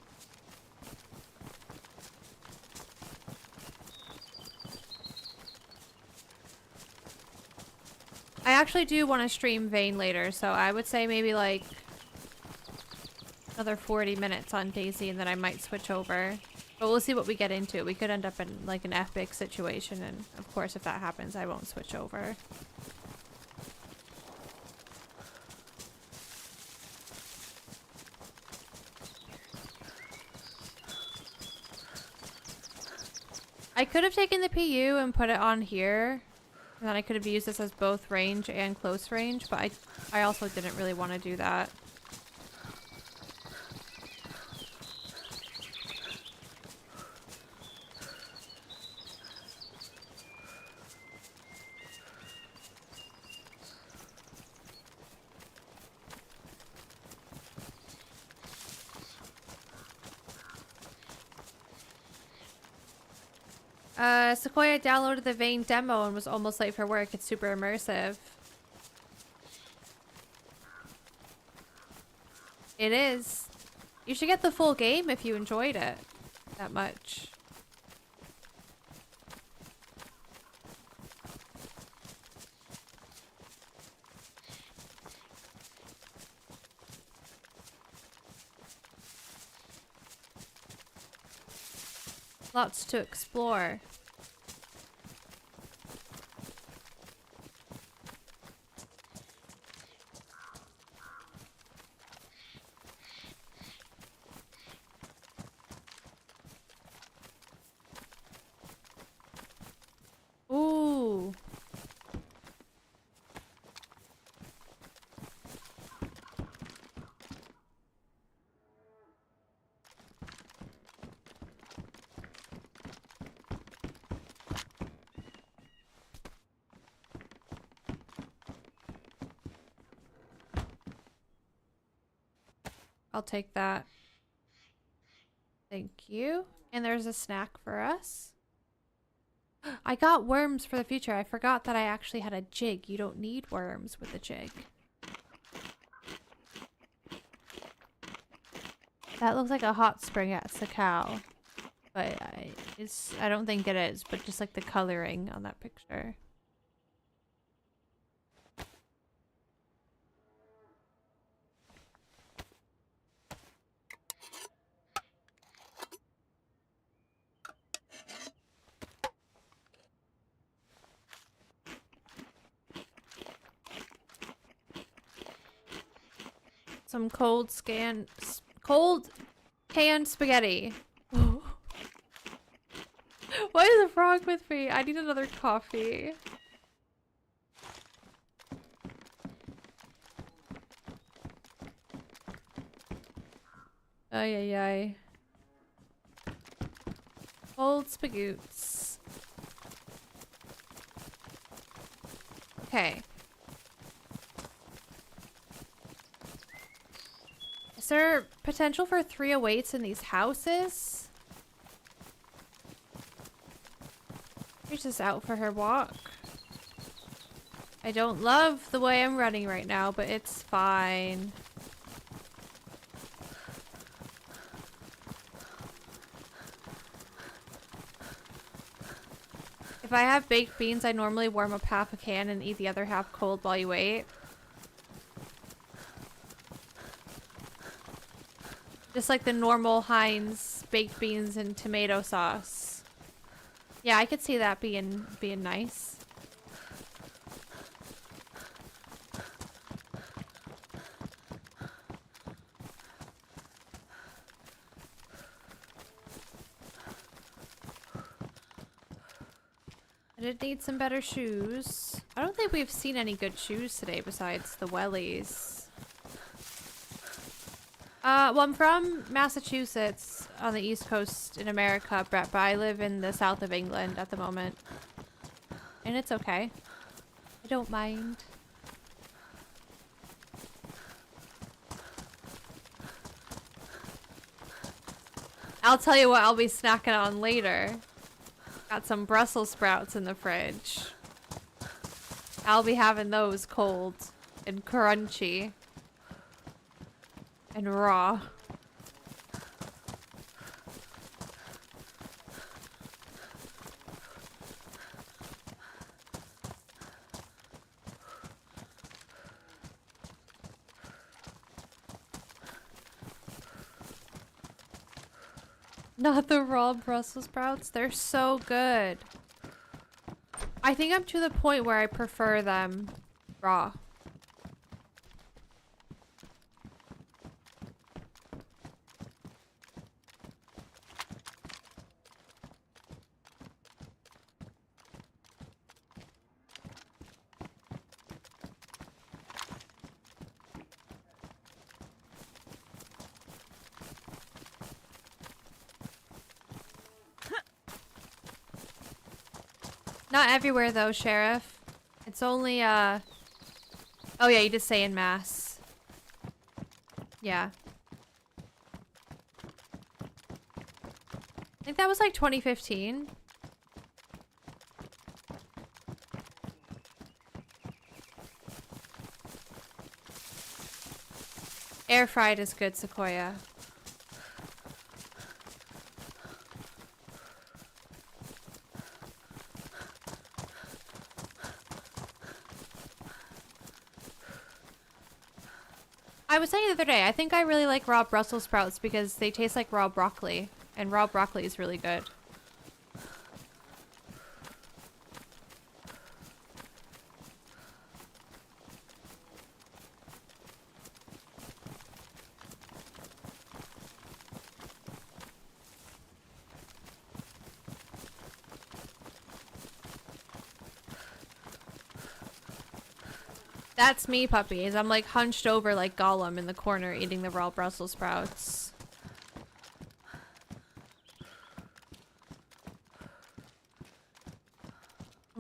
I actually do want to stream Vane later, so I would say maybe like another 40 minutes on DayZ and then I might switch over. But we'll see what we get into. We could end up in like an epic situation, and of course if that happens I won't switch over. I could have taken the PU and put it on here, and then I could have used this as both range and close range, but I also didn't really want to do that. Sequoia downloaded the Vane demo and was almost late for work. It's super immersive. It is. You should get the full game if you enjoyed it that much. Lots to explore. Ooh. I'll take that. Thank you. And there's a snack for us. I got worms for the future. I forgot that I actually had a jig. You don't need worms with a jig. That looks like a hot spring at Sakau. But I don't think it is, but just like the coloring on that picture. Some cold canned spaghetti. What is wrong with me? I need another coffee. Ay ay ay. Cold spagoots. Okay. Is there potential for 308s in these houses? She's just out for her walk. I don't love the way I'm running right now, but it's fine. If I have baked beans, I normally warm up half a can and eat the other half cold while you wait. Just like the normal Heinz baked beans and tomato sauce. Yeah, I could see that being nice. I did need some better shoes. I don't think we've seen any good shoes today besides the wellies. Well, I'm from Massachusetts on the East Coast in America, Brett, but I live in the south of England at the moment. And it's okay. I don't mind. I'll tell you what I'll be snacking on later. Got some Brussels sprouts in the fridge. I'll be having those cold and crunchy and raw. Not the raw Brussels sprouts. They're so good. I think I'm to the point where I prefer them raw. Not everywhere though, Sheriff. It's only, oh yeah, you just say in mass. Yeah. I think that was like 2015. Air fried is good, Sequoia. I was saying the other day, I think I really like raw Brussels sprouts because they taste like raw broccoli, and raw broccoli is really good. That's me, puppies. I'm like hunched over like Gollum in the corner eating the raw Brussels sprouts.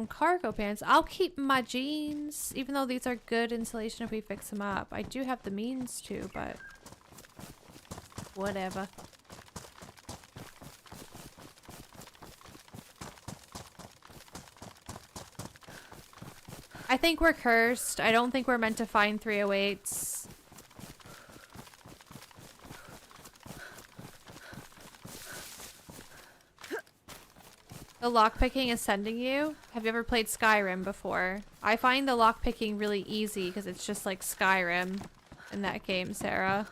Cargo pants. I'll keep my jeans, even though these are good insulation if we fix them up. I do have the means to, but whatever. I think we're cursed. I don't think we're meant to find 308s. The lockpicking is sending you? Have you ever played Skyrim before? I find the lockpicking really easy because it's just like Skyrim in that game, Sarah.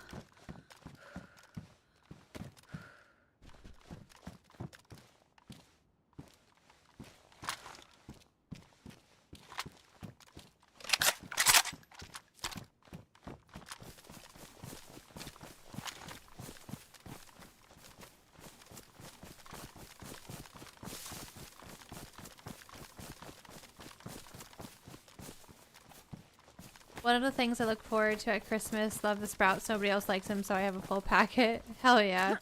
One of the things I look forward to at Christmas, love the sprouts. Nobody else likes them, so I have a full packet. Hell yeah.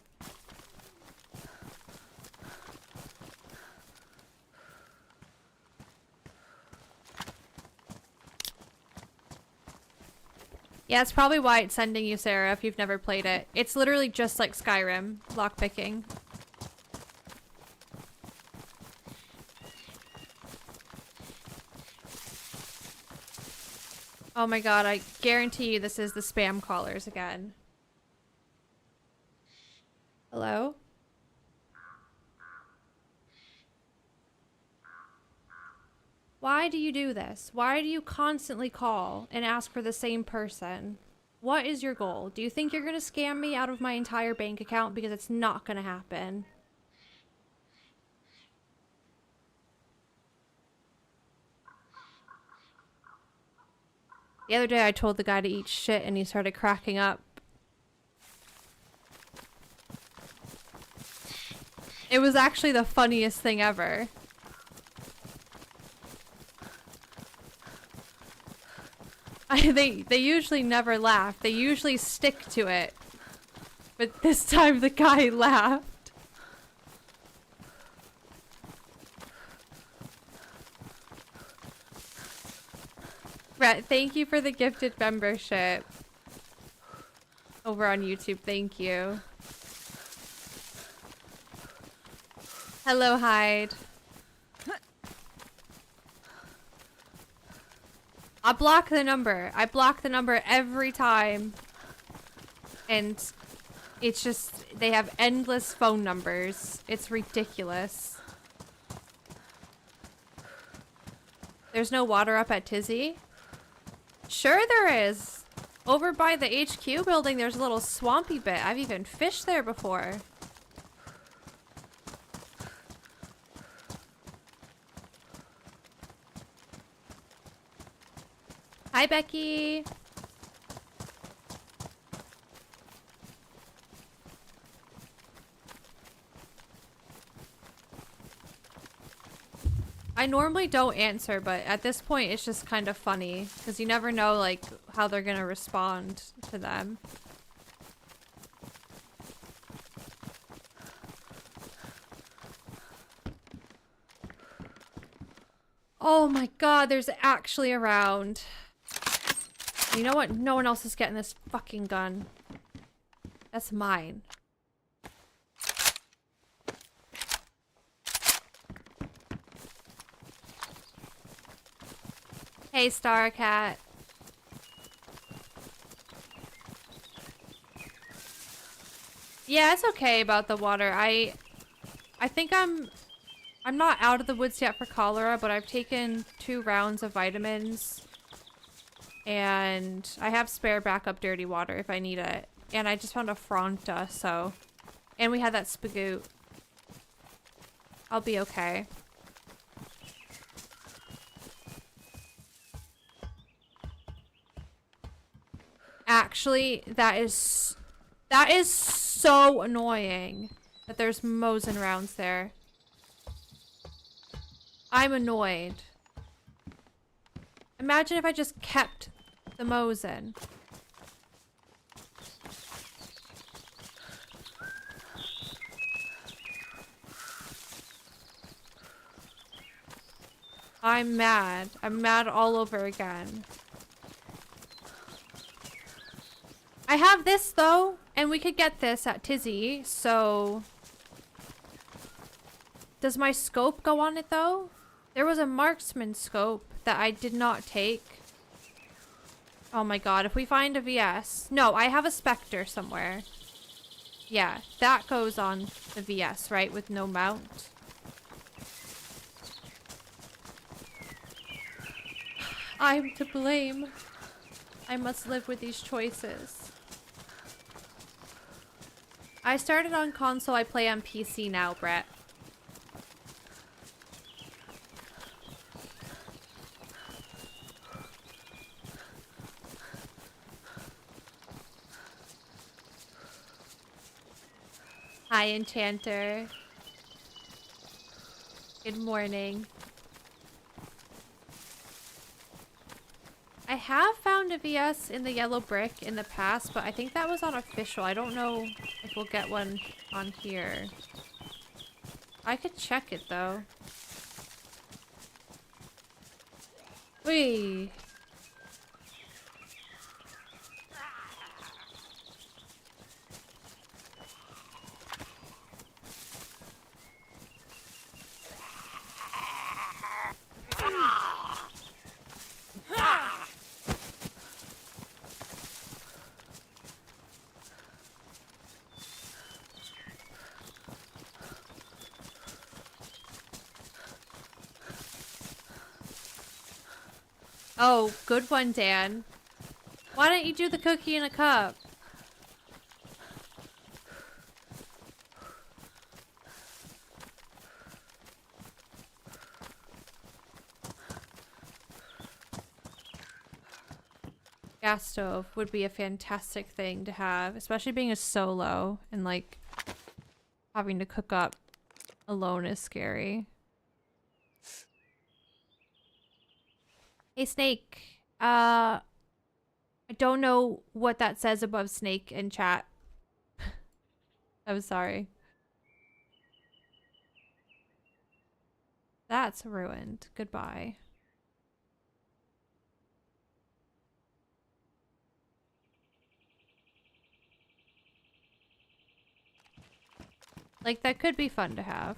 Yeah, it's probably why it's sending you, Sarah, if you've never played it. It's literally just like Skyrim, lockpicking. Oh my god, I guarantee you this is the spam callers again. Hello? Why do you do this? Why do you constantly call and ask for the same person? What is your goal? Do you think you're gonna scam me out of my entire bank account? Because it's not gonna happen. The other day I told the guy to eat shit and he started cracking up. It was actually the funniest thing ever. They usually never laugh. They usually stick to it. But this time the guy laughed. Brett, thank you for the gifted membership. Over on YouTube, thank you. Hello, Hyde. I block the number. I block the number every time. And it's just, they have endless phone numbers. It's ridiculous. There's no water up at Tizzy? Sure there is. Over by the HQ building, there's a little swampy bit. I've even fished there before. Hi, Becky. I normally don't answer, but at this point it's just kind of funny because you never know like how they're gonna respond to them. Oh my god, there's actually a round. You know what? No one else is getting this fucking gun. That's mine. Hey, Starcat. Yeah, it's okay about the water. I think I'm not out of the woods yet for cholera, but I've taken 2 rounds of vitamins. And I have spare backup dirty water if I need it. And I just found a Fronta, so... And we had that Spagoot. I'll be okay. Actually, that is so annoying that there's Mosin rounds there. I'm annoyed. Imagine if I just kept the Mosin. I'm mad. I'm mad all over again. I have this though, and we could get this at Tizzy, so... Does my scope go on it though? There was a marksman scope that I did not take. Oh my god, if we find a VS... No, I have a Spectre somewhere. Yeah, that goes on the VS, right? With no mount. I'm to blame. I must live with these choices. I started on console, I play on PC now, Brett. Hi, Enchanter. Good morning. I have found a VS in the yellow brick in the past, but I think that was on official. I don't know if we'll get one on here. I could check it though. Whee! Oh, good one, Dan. Why don't you do the cookie in a cup? Gas stove would be a fantastic thing to have, especially being a solo and like having to cook up alone is scary. Hey Snake, I don't know what that says above Snake in chat. I'm sorry. That's ruined. Goodbye. Like, that could be fun to have.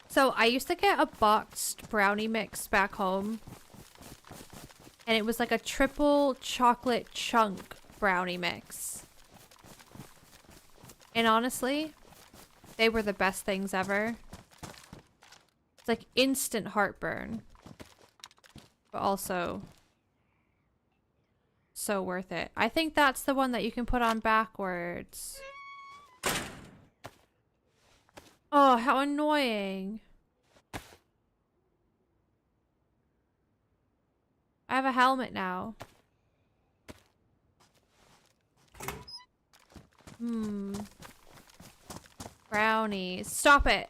So, I used to get a boxed brownie mix back home. And it was like a triple chocolate chunk brownie mix. And honestly, they were the best things ever. It's like instant heartburn. But also so worth it. I think that's the one that you can put on backwards. Oh, how annoying. I have a helmet now. Brownies. Stop it.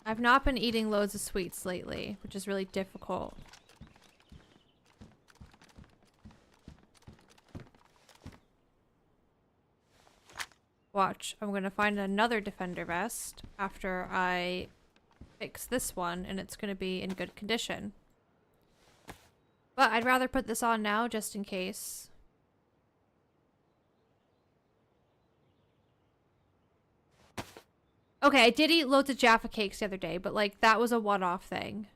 I've not been eating loads of sweets lately, which is really difficult. Watch, I'm gonna find another defender vest after I fix this one, and it's gonna be in good condition. But I'd rather put this on now just in case. Okay, I did eat loads of Jaffa cakes the other day, but like that was a one-off thing.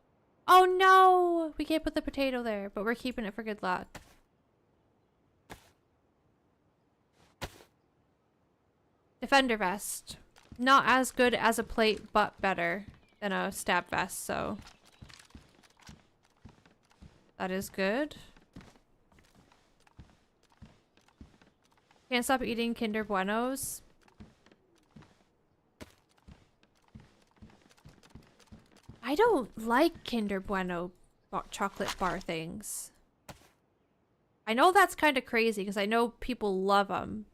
Oh no! We can't put the potato there, but we're keeping it for good luck. Defender vest. Not as good as a plate, but better than a stab vest, so that is good. Can't stop eating Kinder Buenos. I don't like Kinder Bueno chocolate bar things. I know that's kind of crazy because I know people love them.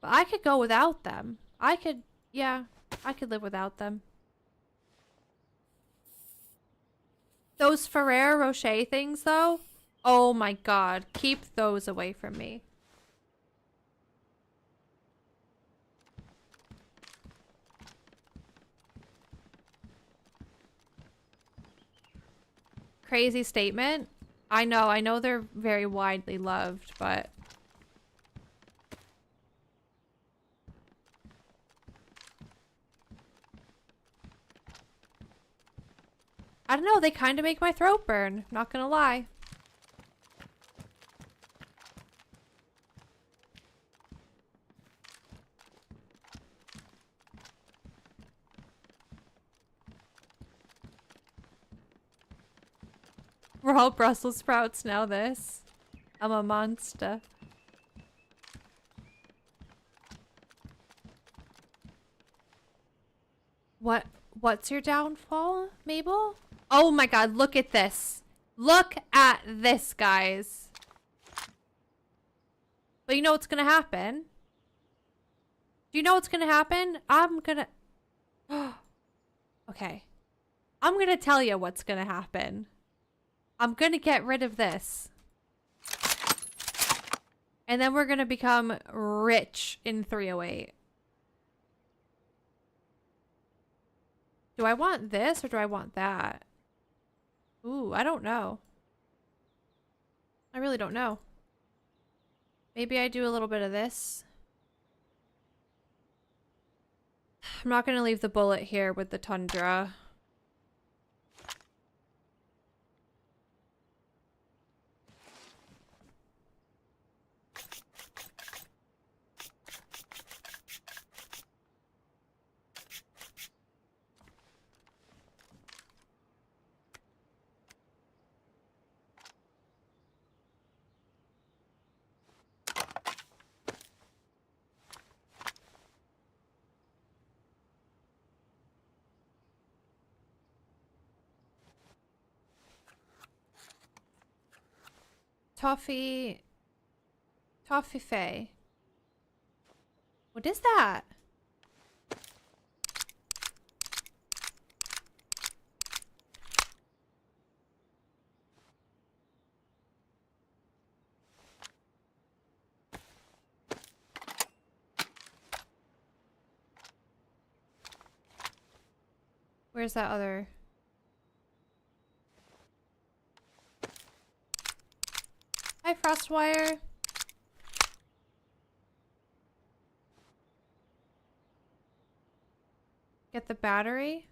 But I could go without them. Yeah, I could live without them. Those Ferrero Rocher things though, oh my god, keep those away from me. Crazy statement. I know they're very widely loved, but I don't know, they kind of make my throat burn, not gonna lie. We're all Brussels sprouts now this. I'm a monster. What's your downfall, Mabel? Oh my god, look at this. Look at this, guys. But you know what's gonna happen? Do you know what's gonna happen? I'm gonna... Okay. I'm gonna tell you what's gonna happen. I'm gonna get rid of this. And then we're gonna become rich in 308. Do I want this or do I want that? Ooh, I don't know. I really don't know. Maybe I do a little bit of this. I'm not gonna leave the bullet here with the tundra. Toffee Fay. What is that? Where's that other? Hi, Frostwire. Get the battery?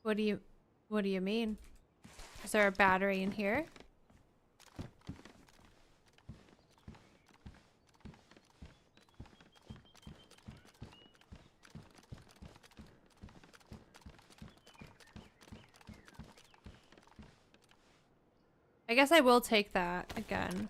What do you mean? Is there a battery in here? I guess I will take that again.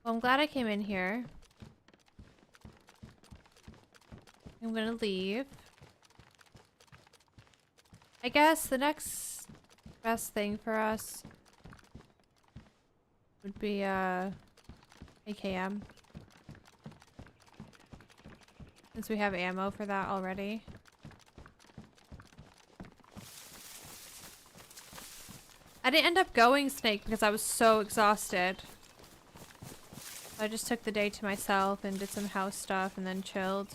Well, I'm glad I came in here. I'm gonna leave. I guess the next best thing for us would be AKM. Since we have ammo for that already. I didn't end up going Snake because I was so exhausted. I just took the day to myself and did some house stuff and then chilled.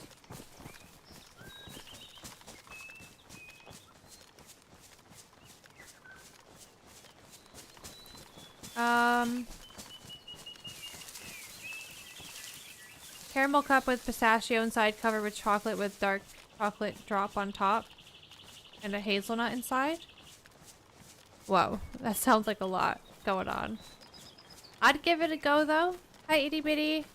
Caramel cup with pistachio inside, covered with chocolate with dark chocolate drop on top. And a hazelnut inside. Whoa, that sounds like a lot going on. I'd give it a go though. Hi, itty bitty.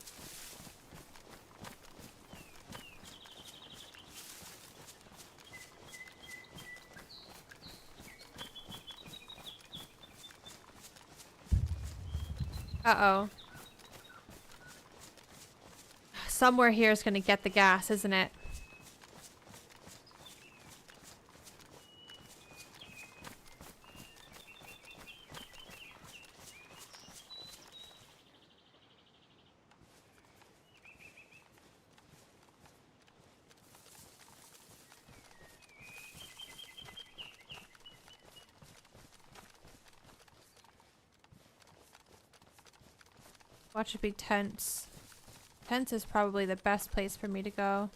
Uh-oh. Somewhere here is gonna get the gas, isn't it? Watch it be tents. Tents is probably the best place for me to go.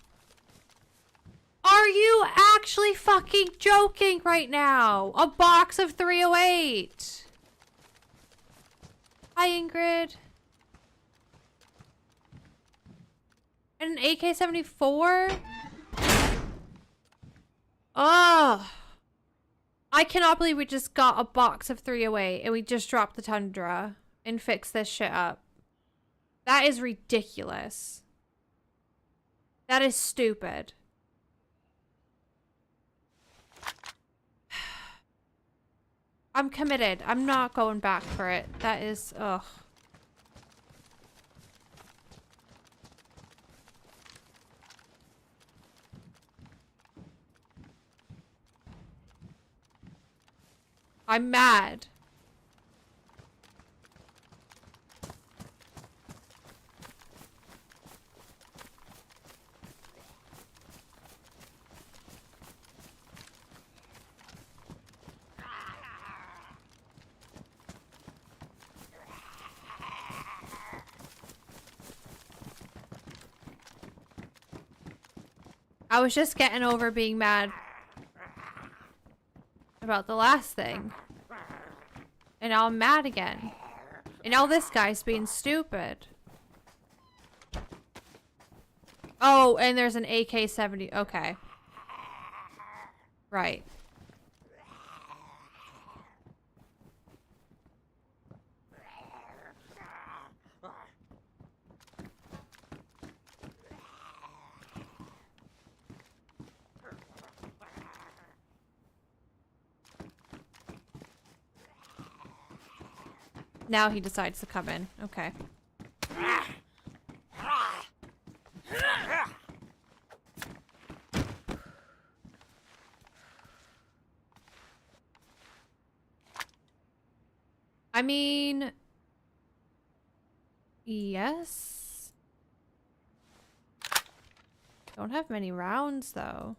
Are you actually fucking joking right now? A box of 308. Hi, Ingrid. And an AK-74? Oh. I cannot believe we just got a box of 308 and we just dropped the tundra and fixed this shit up. That is ridiculous. That is stupid. I'm committed. I'm not going back for it. That is, ugh. I'm mad. I was just getting over being mad about the last thing. And now I'm mad again. And now this guy's being stupid. Oh, and there's an AK-70. Okay. Right. Now he decides to come in. Okay. I mean... yes? Don't have many rounds, though.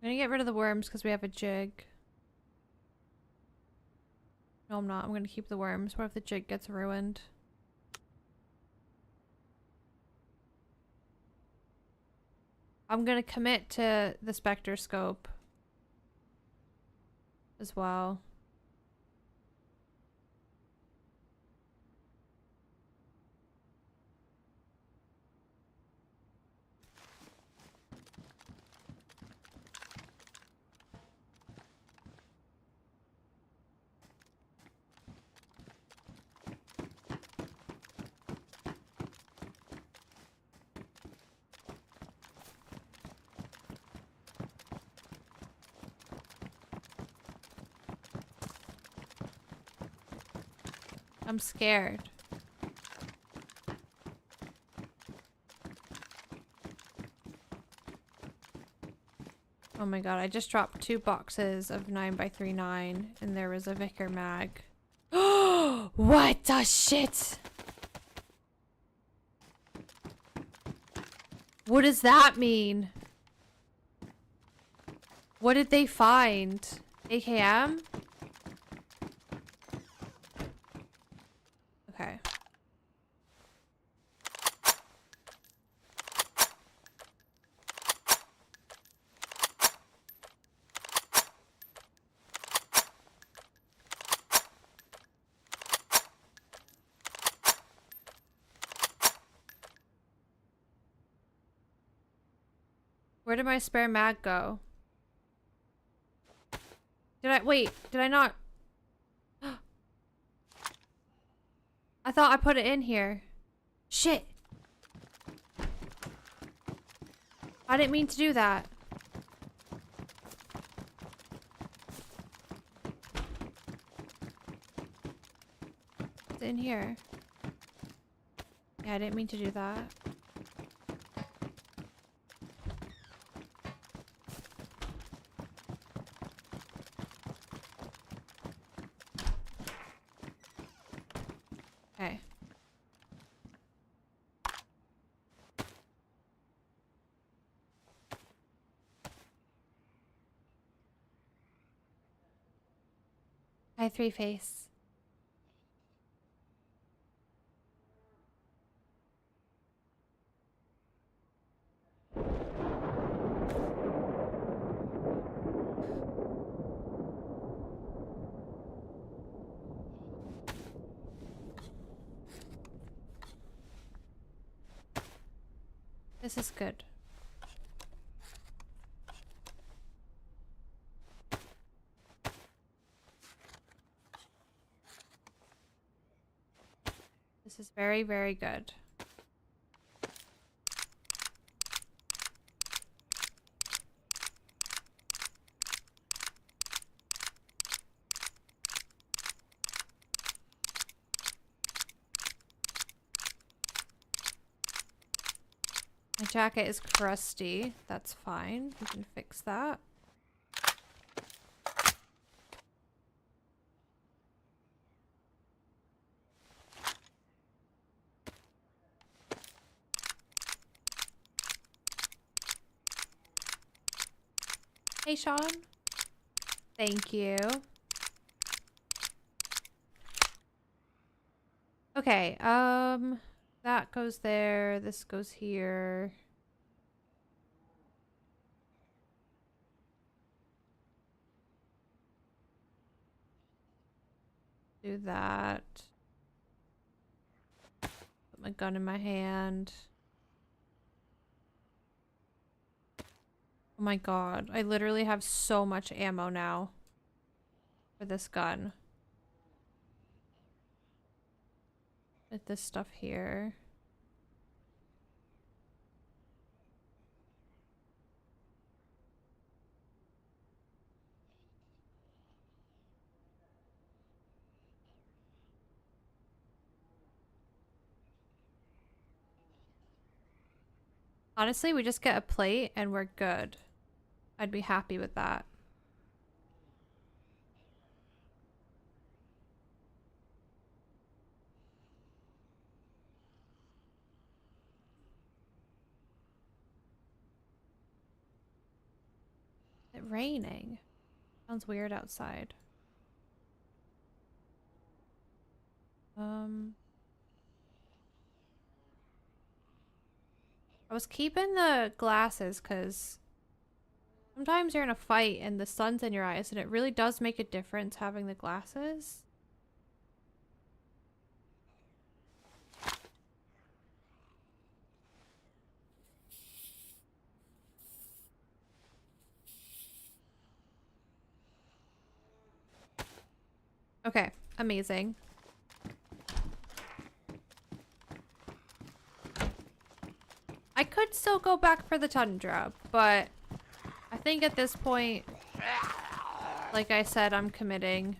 I'm gonna get rid of the worms because we have a jig. No, I'm not. I'm gonna keep the worms. What if the jig gets ruined? I'm gonna commit to the Spectre scope as well. I'm scared. Oh my god, I just dropped 2 boxes of 9x39 and there was a Vicar mag. What the shit? What does that mean? What did they find? AKM? Okay. Where did my spare mag go? Wait, did I not? I thought I put it in here. Shit. I didn't mean to do that. It's in here. Yeah, I didn't mean to do that. Okay. Hi, 3-Face. This is good. This is very, very good. My jacket is crusty. That's fine. We can fix that. Hey, Sean. Thank you. Okay, that goes there. This goes here. Do that. Put my gun in my hand. Oh my god, I literally have so much ammo now for this gun. Put this stuff here. Honestly, we just get a plate and we're good. I'd be happy with that. It's raining. Sounds weird outside. I was keeping the glasses because sometimes you're in a fight and the sun's in your eyes and it really does make a difference having the glasses. Okay, amazing. I could still go back for the tundra, but I think at this point, like I said, I'm committing.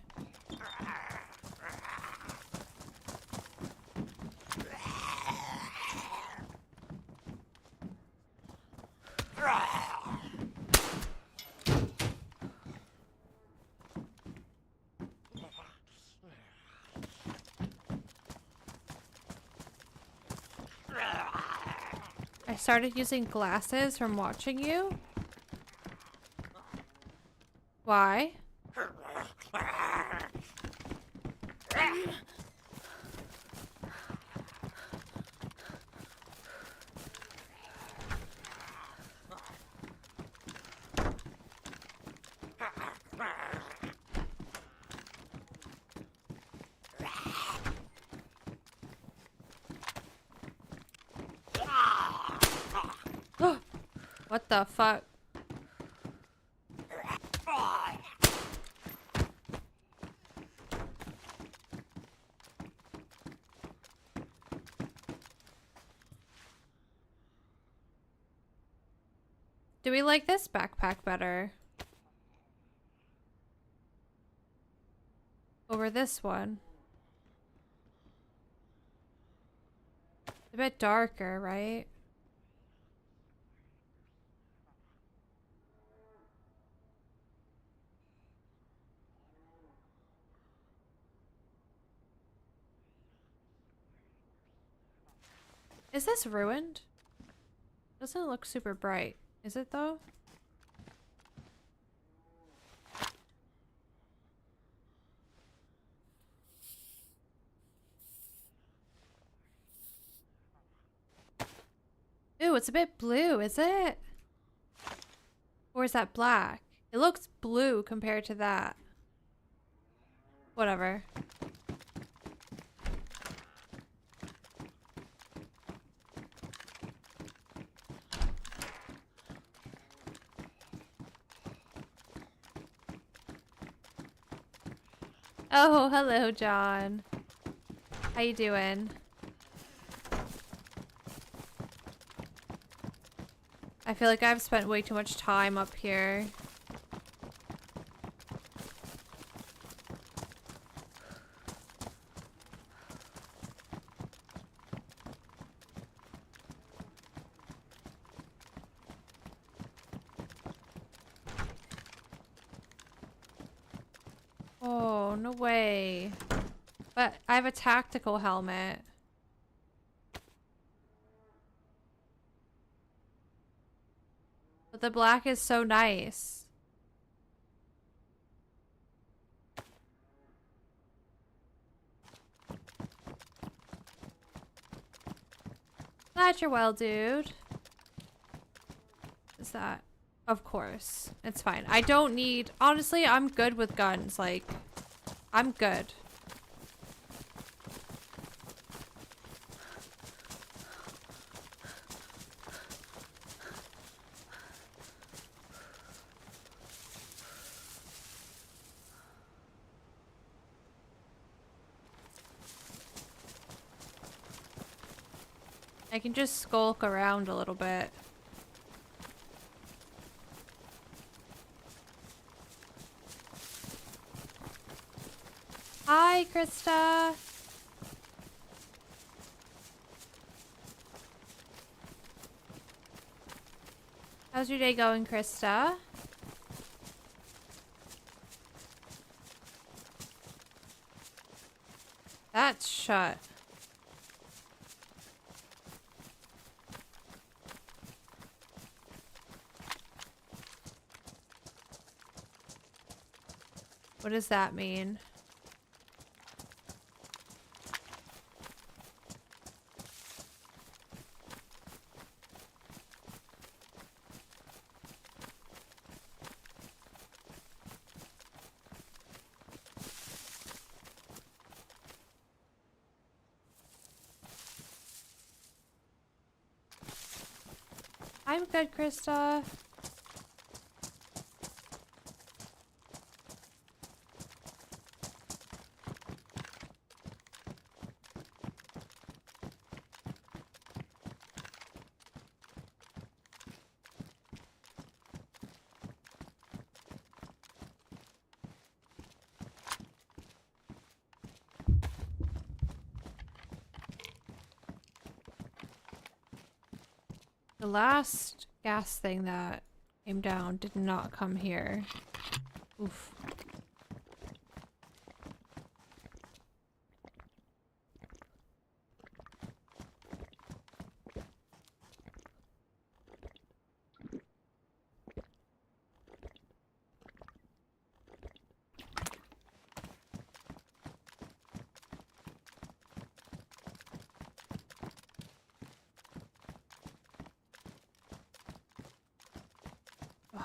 I started using glasses from watching you. Why? What the fuck? Do we like this backpack better? Over this one? It's a bit darker, right? Is this ruined? Doesn't look super bright. Is it though? Ooh, it's a bit blue, is it? Or is that black? It looks blue compared to that. Whatever. Oh, hello, John. How you doing? I feel like I've spent way too much time up here. No, no way. But I have a tactical helmet. But the black is so nice. Glad you're well, dude. Is that? Of course. It's fine. I don't need... Honestly, I'm good with guns. Like, I'm good. I can just skulk around a little bit. Hi, Krista. How's your day going, Krista? That's shut. What does that mean? I'm good, Krista. The last gas thing that came down did not come here. Oof.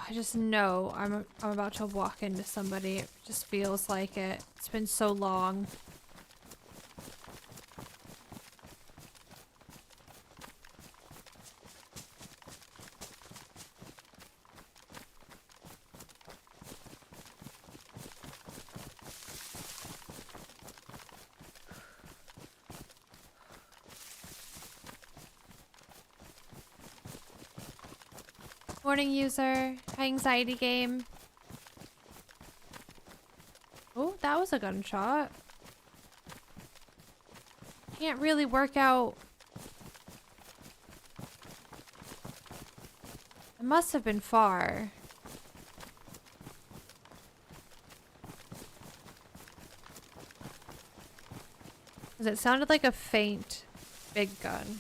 I just know I'm about to walk into somebody. It just feels like it. It's been so long. Morning, user. High anxiety game. Oh, that was a gunshot. Can't really work out. It must have been far. Because it sounded like a faint big gun.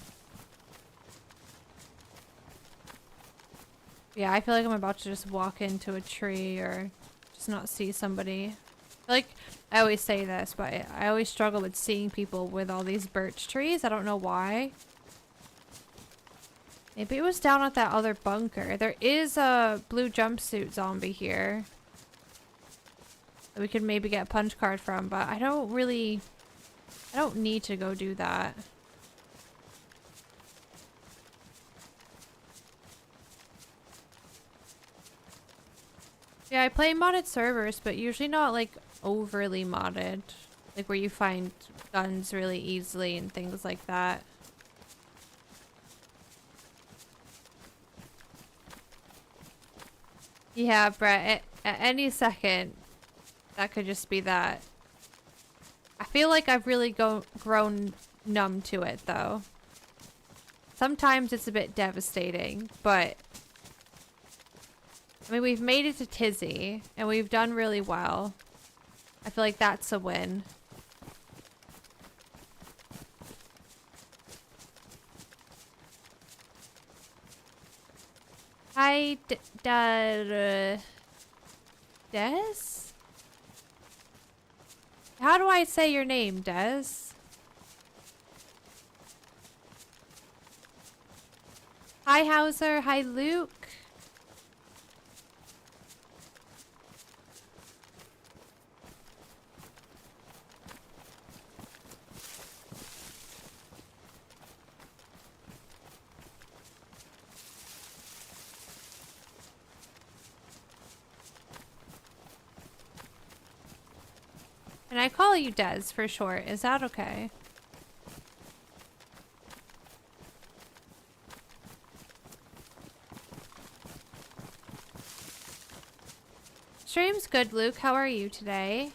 Yeah, I feel like I'm about to just walk into a tree or just not see somebody. Like, I always say this, but I always struggle with seeing people with all these birch trees. I don't know why. Maybe it was down at that other bunker. There is a blue jumpsuit zombie here that we could maybe get a punch card from, but I don't need to go do that. Yeah, I play modded servers, but usually not like overly modded. Like where you find guns really easily and things like that. Yeah, Brett, at any second, that could just be that. I feel like I've really grown numb to it, though. Sometimes it's a bit devastating, but... I mean, we've made it to Tizzy, and we've done really well. I feel like that's a win. Hi, Des? How do I say your name, Des? Hi, Hauser. Hi, Luke. And I call you Des for short. Is that okay? Stream's good, Luke. How are you today?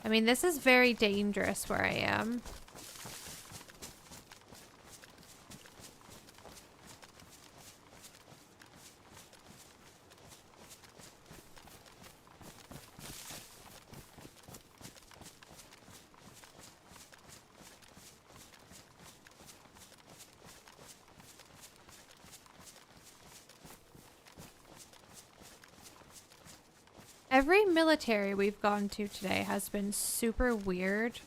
I mean, this is very dangerous where I am. Every military we've gone to today has been super weird.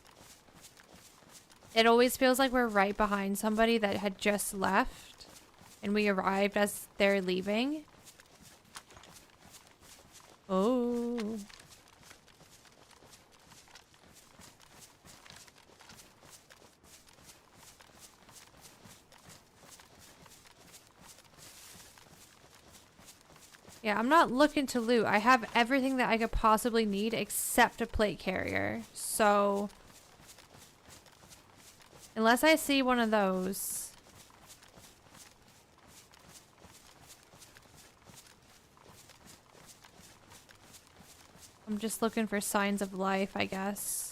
It always feels like we're right behind somebody that had just left and we arrived as they're leaving. Oh. Yeah, I'm not looking to loot. I have everything that I could possibly need except a plate carrier. So, unless I see one of those. I'm just looking for signs of life, I guess.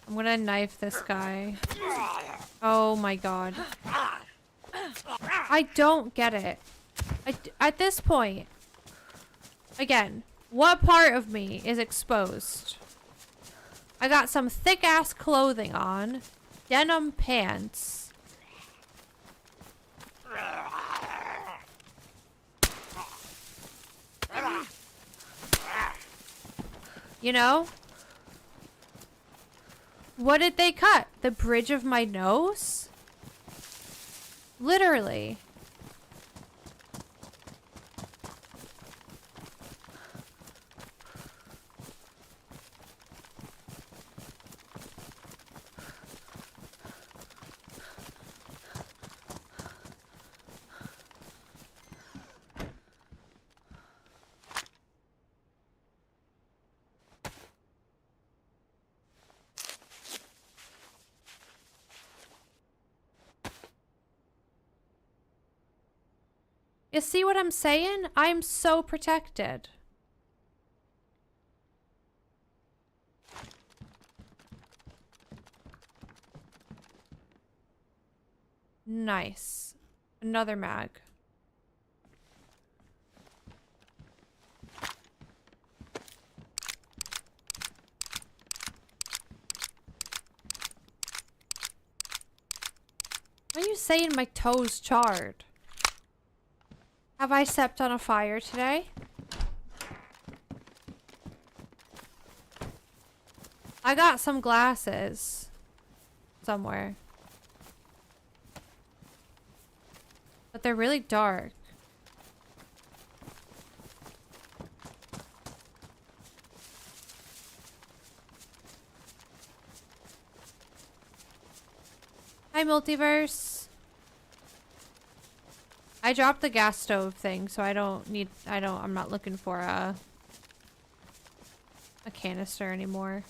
I'm gonna knife this guy. Oh my god. I don't get it. At this point, again, what part of me is exposed? I got some thick ass clothing on, denim pants. You know? What did they cut? The bridge of my nose? Literally. You see what I'm saying? I'm so protected. Nice. Another mag. Why are you saying my toes charred? Have I stepped on a fire today? I got some glasses somewhere. But they're really dark. Hi, multiverse. I dropped the gas stove thing, so I'm not looking for a a canister anymore.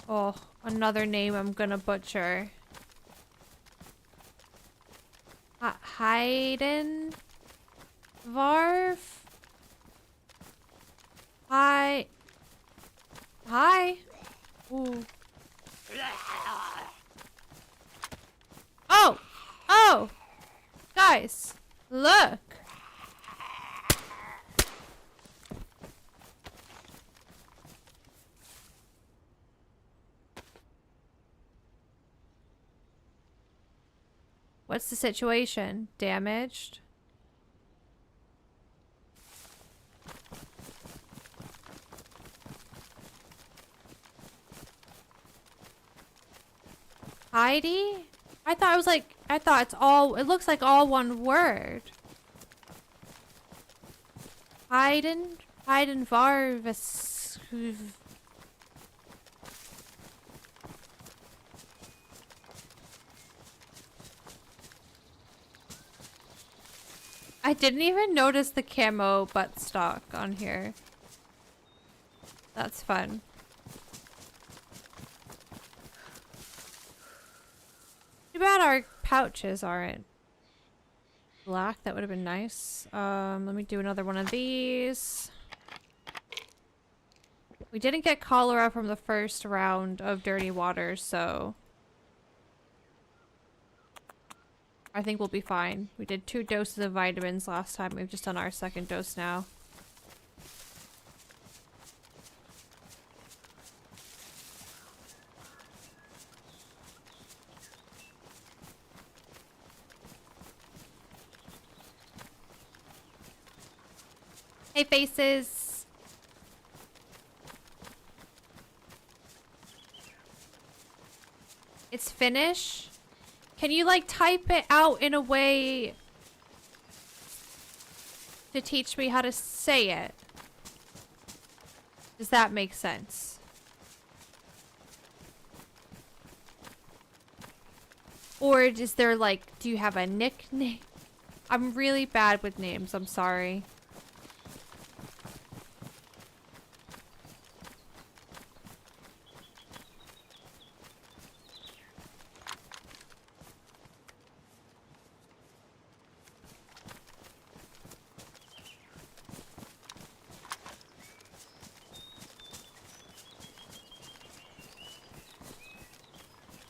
Oh, another name I'm gonna butcher. Hayden Varv? Hi. Hi. Ooh. Oh! Oh! Guys, look! What's the situation? Damaged? Heidi? I thought it was like, I thought it's all, it looks like all one word. Hayden Varvis. I didn't even notice the camo buttstock on here. That's fun. Too bad our pouches aren't black. That would have been nice. Let me do another one of these. We didn't get cholera from the first round of dirty water, so I think we'll be fine. We did 2 doses of vitamins last time. We've just done our 2nd dose now. Hey, faces! It's Finnish? Can you, like, type it out in a way to teach me how to say it? Does that make sense? Or is there, like, do you have a nickname? I'm really bad with names, I'm sorry.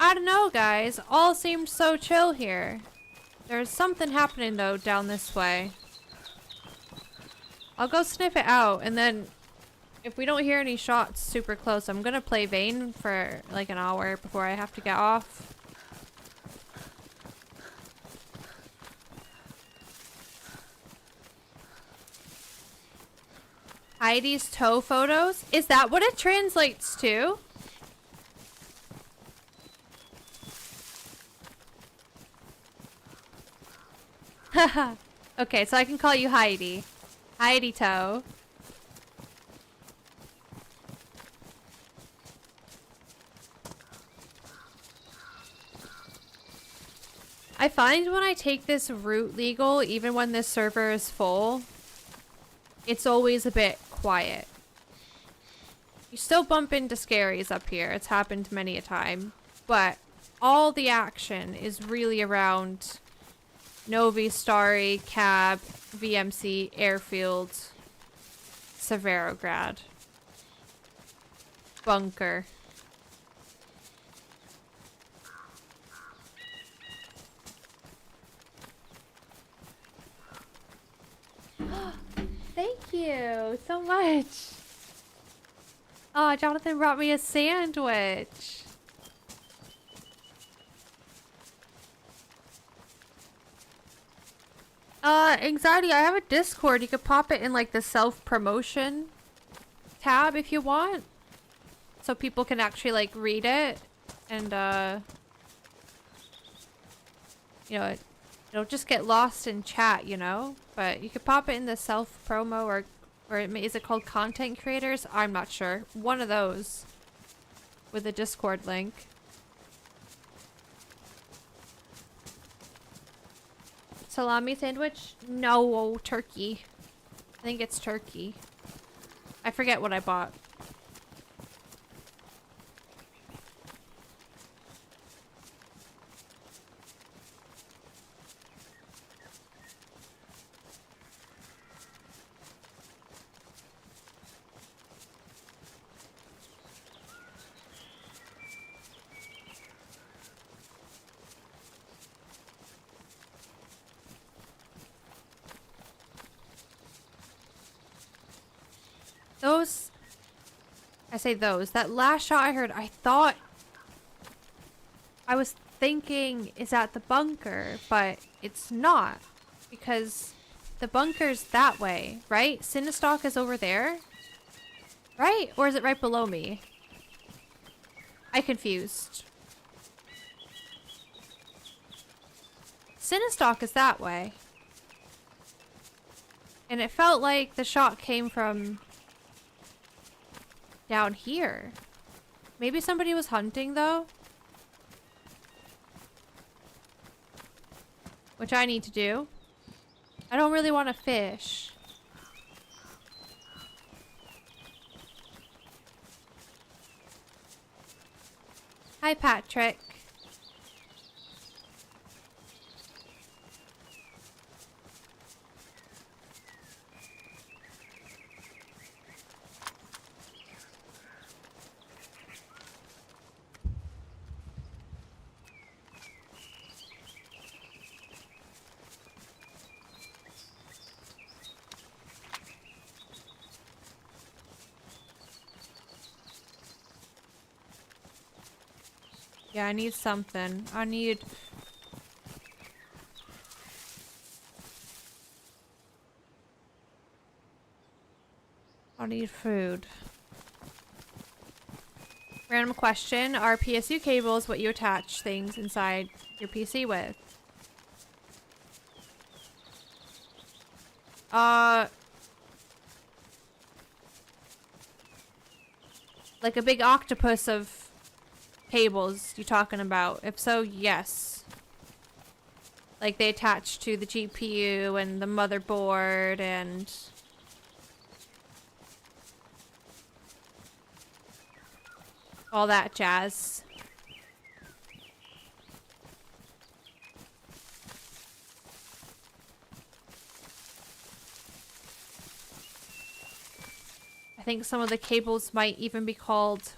I don't know, guys. All seemed so chill here. There's something happening, though, down this way. I'll go sniff it out, and then if we don't hear any shots super close, I'm gonna play Vane for like an hour before I have to get off. Heidi's toe photos? Is that what it translates to? Haha. Okay, so I can call you Heidi. Heidi Toe. I find when I take this route legal, even when this server is full, it's always a bit quiet. You still bump into scaries up here. It's happened many a time. But all the action is really around Novi, Starry, Cab, VMC, Airfield, Severograd, Bunker. Thank you so much. Oh, Jonathan brought me a sandwich. Anxiety, I have a Discord. You could pop it in like the self-promotion tab if you want. So people can actually like read it and you know, it'll just get lost in chat, you know? But you could pop it in the self-promo or is it called content creators? I'm not sure. One of those with a Discord link. Salami sandwich? No, turkey. I think it's turkey. I forget what I bought. Those... I say those. That last shot I heard, I thought... I was thinking, is that the bunker? But it's not. Because the bunker's that way, right? Sinistock is over there? Right? Or is it right below me? I confused. Sinistock is that way. And it felt like the shot came from... down here. Maybe somebody was hunting though? Which I need to do. I don't really want to fish. Hi, Patrick. Yeah, I need something. I need food. Random question. Are PSU cables what you attach things inside your PC with? Like a big octopus of cables you talking about? If so, yes. Like they attach to the GPU and the motherboard and all that jazz. I think some of the cables might even be called...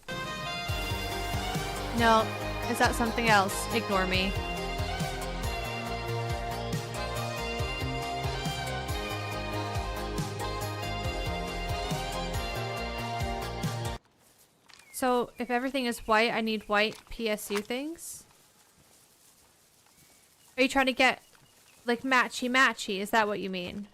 No, is that something else? Ignore me. So, if everything is white, I need white PSU things? Are you trying to get, like, matchy-matchy? Is that what you mean?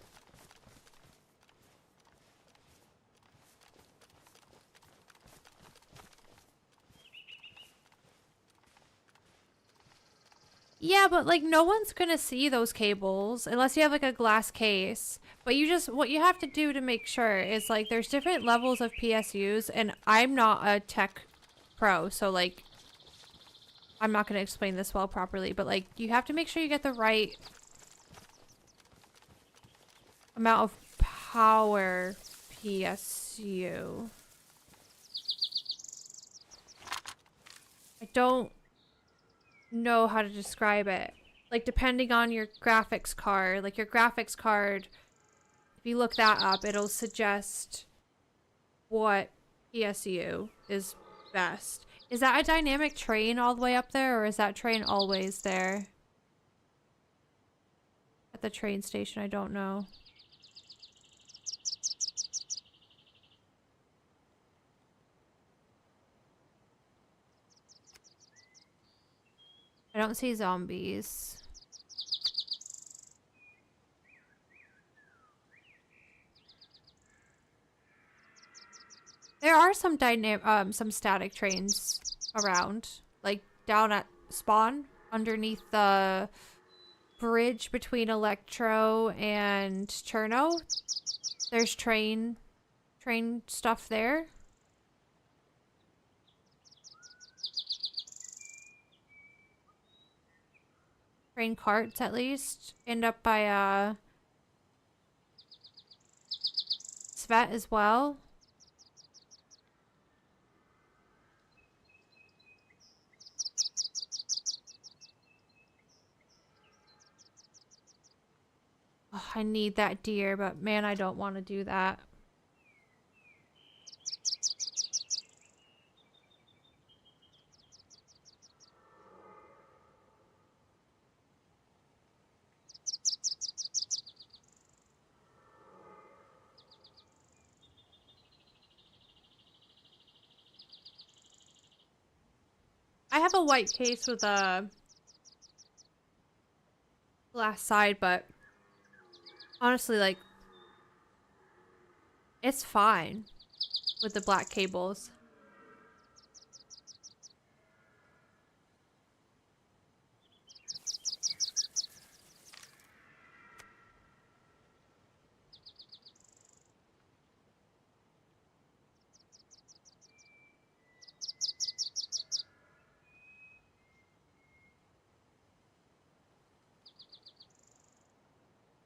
Yeah, but like no one's gonna see those cables unless you have like a glass case. But you just, what you have to do to make sure is like there's different levels of PSUs and I'm not a tech pro, so like I'm not gonna explain this well properly, but like you have to make sure you get the right amount of power PSU. I don't know how to describe it. Like depending on your graphics card, like your graphics card, if you look that up, it'll suggest what PSU is best. Is that a dynamic train all the way up there, or is that train always there? At the train station, I don't know. I don't see zombies. There are some some static trains around, like down at spawn underneath the bridge between Electro and Cherno. There's train stuff there. train carts at least. End up by Svet as well. Oh, I need that deer, but man, I don't want to do that. I have a white case with a glass side, but honestly, like, it's fine with the black cables.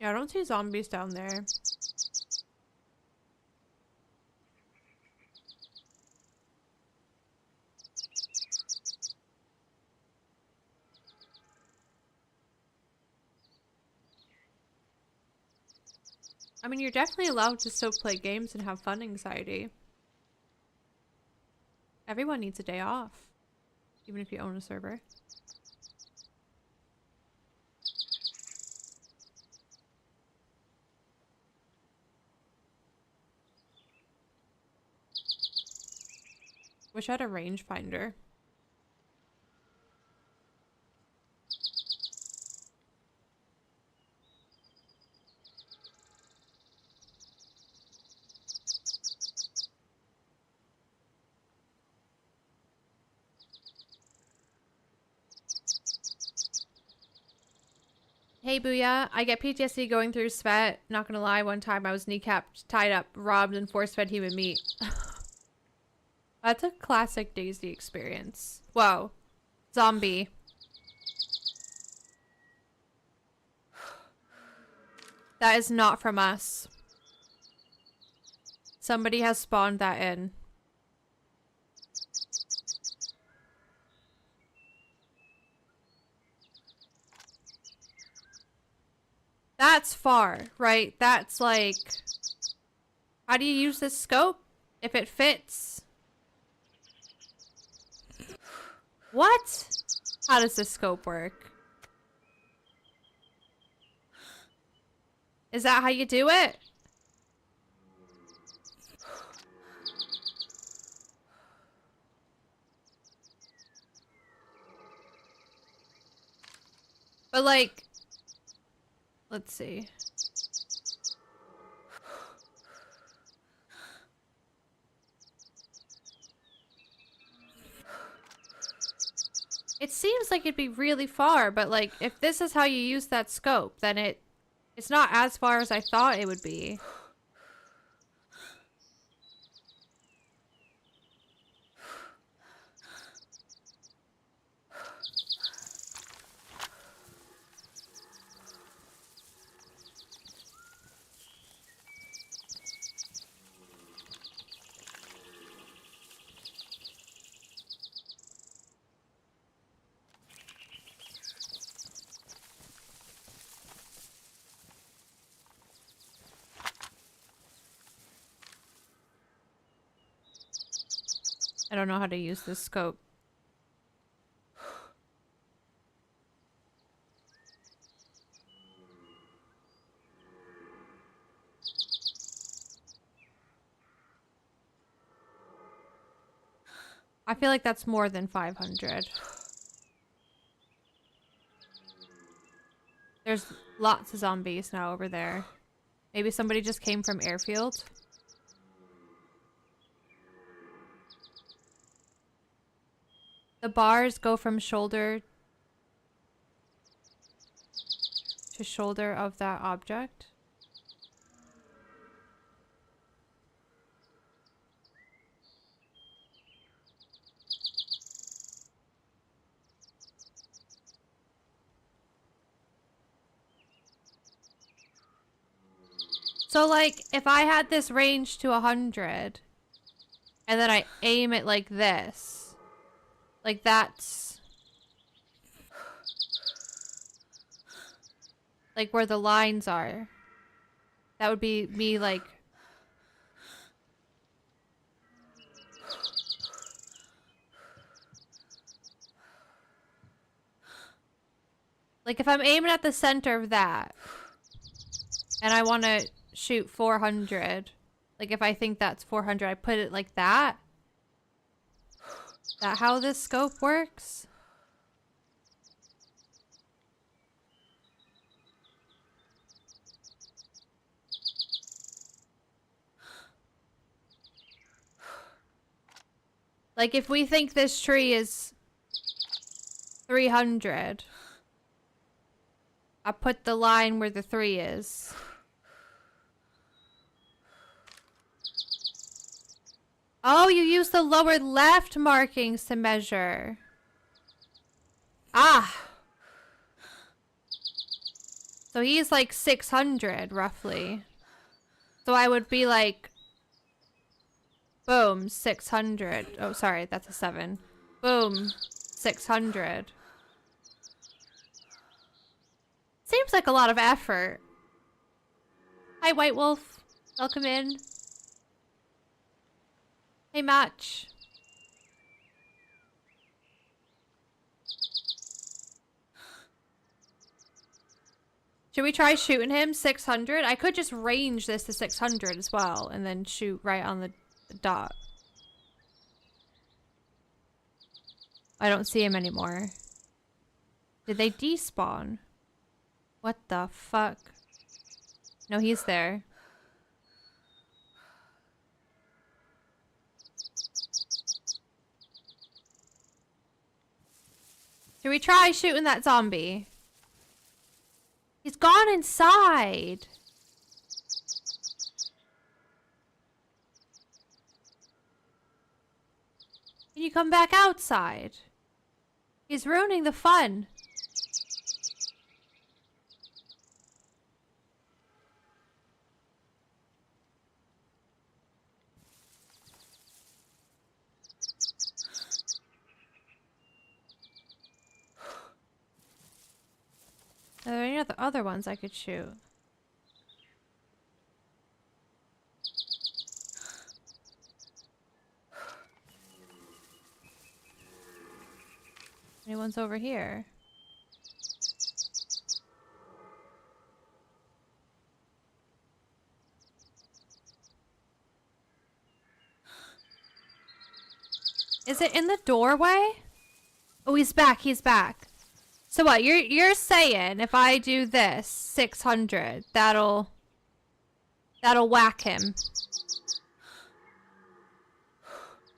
Yeah, I don't see zombies down there. I mean, you're definitely allowed to still play games and have fun anxiety. Everyone needs a day off, even if you own a server. Wish I had a rangefinder. Hey Booyah, I get PTSD going through Svet. Not gonna lie, one time I was kneecapped, tied up, robbed, and force-fed human meat. That's a classic DayZ experience. Whoa. Zombie. That is not from us. Somebody has spawned that in. That's far, right? That's like... How do you use this scope? If it fits. What? How does this scope work? Is that how you do it? But like... Let's see. It seems like it'd be really far, but like, if this is how you use that scope, then it's not as far as I thought it would be. I don't know how to use this scope. I feel like that's more than 500. There's lots of zombies now over there. Maybe somebody just came from airfield. The bars go from shoulder to shoulder of that object. So, like, if I had this range to 100, and then I aim it like this, like that's... like where the lines are. That would be me, like... like if I'm aiming at the center of that, and I want to shoot 400, like if I think that's 400, I put it like that. Is that how this scope works? Like if we think this tree is 300, I put the line where the 3 is. Oh, you use the lower left markings to measure. Ah! So he's like 600, roughly. So I would be like... boom, 600. Oh, sorry, that's a 7. Boom, 600. Seems like a lot of effort. Hi, White Wolf. Welcome in. Hey, Match. Should we try shooting him 600? I could just range this to 600 as well, and then shoot right on the dot. I don't see him anymore. Did they despawn? What the fuck? No, he's there. Should we try shooting that zombie? He's gone inside. Can you come back outside? He's ruining the fun. Are there any other ones I could shoot? Anyone's over here? Is it in the doorway? Oh, he's back. He's back. So what? You're saying if I do this 600, that'll whack him.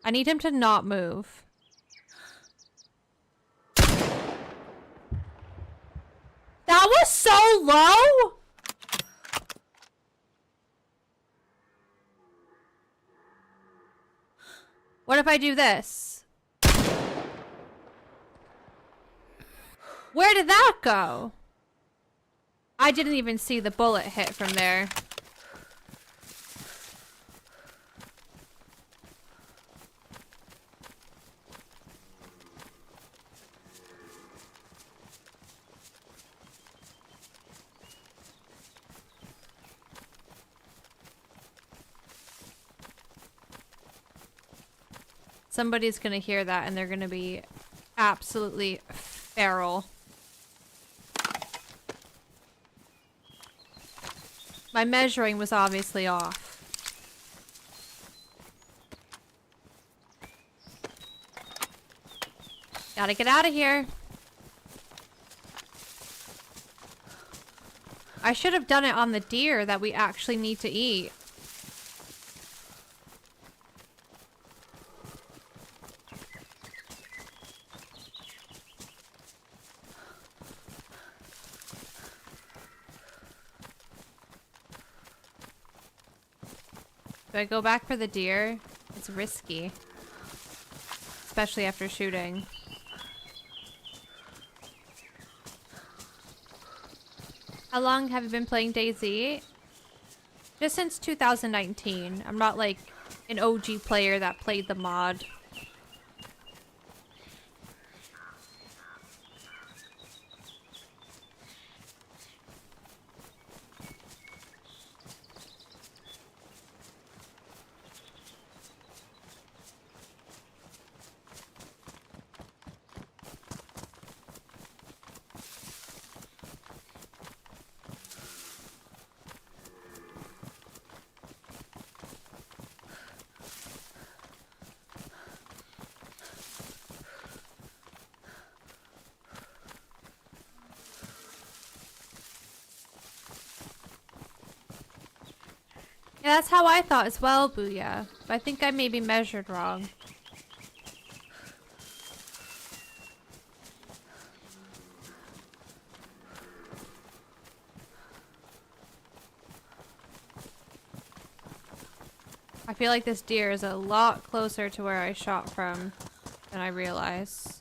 I need him to not move. That was so low? What if I do this? Where did that go? I didn't even see the bullet hit from there. Somebody's gonna hear that and they're gonna be absolutely feral. My measuring was obviously off. Gotta get out of here. I should have done it on the deer that we actually need to eat. Do I go back for the deer? It's risky. Especially after shooting. How long have you been playing DayZ? Just since 2019. I'm not like an OG player that played the mod. Yeah, that's how I thought as well, Booyah. But I think I maybe measured wrong. I feel like this deer is a lot closer to where I shot from than I realized.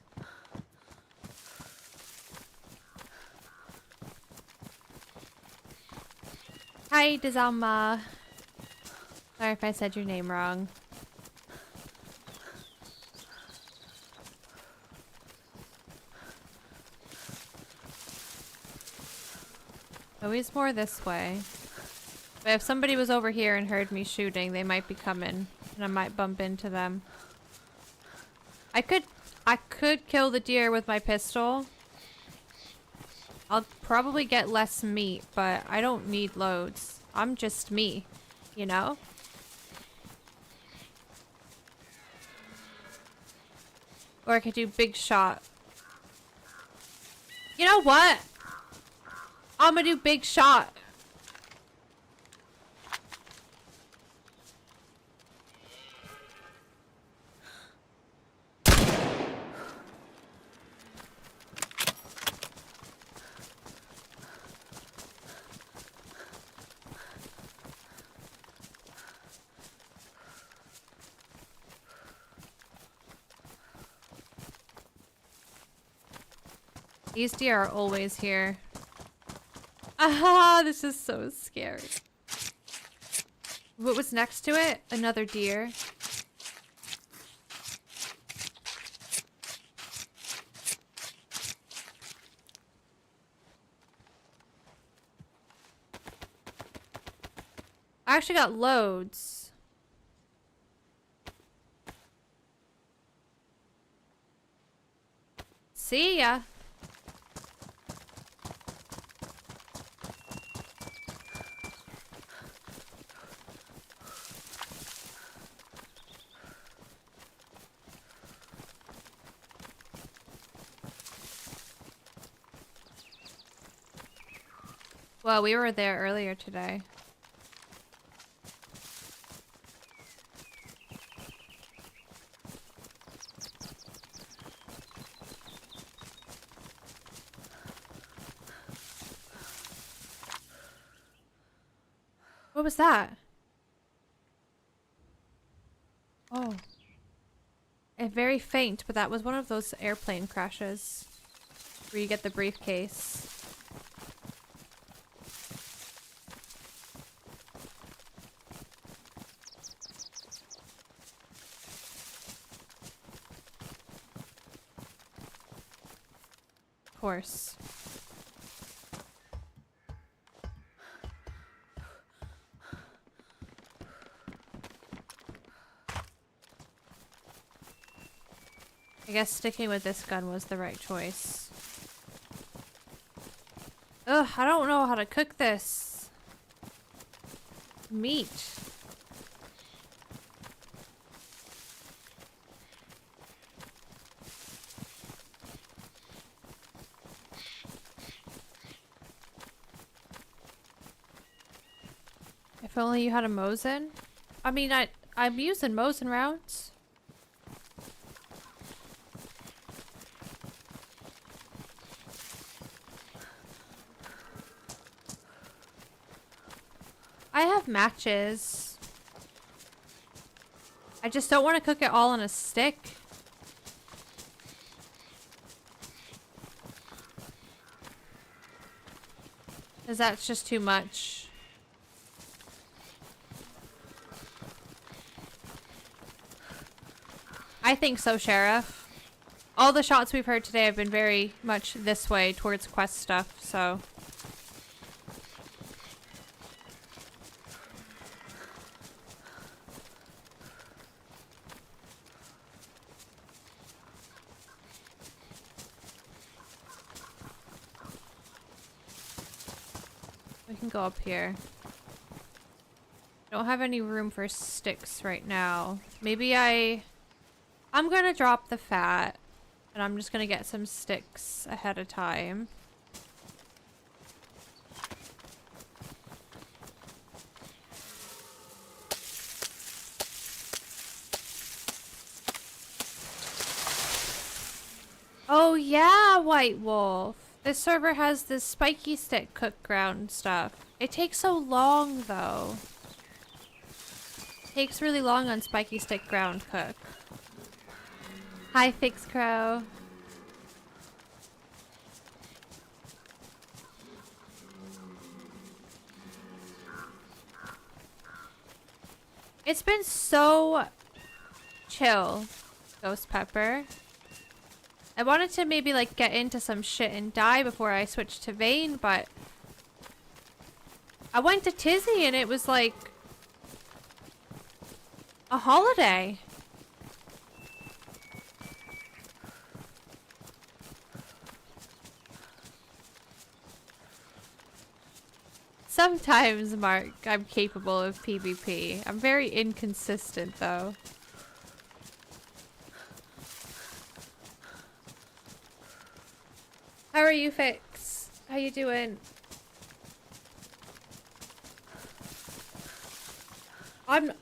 Hi, Dizalma. Sorry if I said your name wrong. Always more this way. But if somebody was over here and heard me shooting, they might be coming, and I might bump into them. I could kill the deer with my pistol. I'll probably get less meat, but I don't need loads. I'm just me, you know? Or I could do big shot. You know what? I'm gonna do big shot. These deer are always here. Aha, this is so scary. What was next to it? Another deer. I actually got loads. See ya. Well, we were there earlier today. What was that? Oh. Very faint, but that was one of those airplane crashes where you get the briefcase. Of course. I guess sticking with this gun was the right choice. Ugh, I don't know how to cook this meat. If only you had a Mosin. I mean, I'm using Mosin rounds. I have matches. I just don't want to cook it all on a stick. Because that's just too much. I think so, Sheriff. All the shots we've heard today have been very much this way towards quest stuff, so. We can go up here. Don't have any room for sticks right now. Maybe I'm gonna drop the fat and I'm just gonna get some sticks ahead of time. Oh yeah, White Wolf. This server has this spiky stick cook ground stuff. It takes so long though. Takes really long on spiky stick ground cook. Hi, Fix Crow. It's been so chill, Ghost Pepper. I wanted to maybe like get into some shit and die before I switched to Vayne, but I went to Tizzy and it was like a holiday. Sometimes, Mark, I'm capable of PvP. I'm very inconsistent, though. How are you, Fix? How you doing?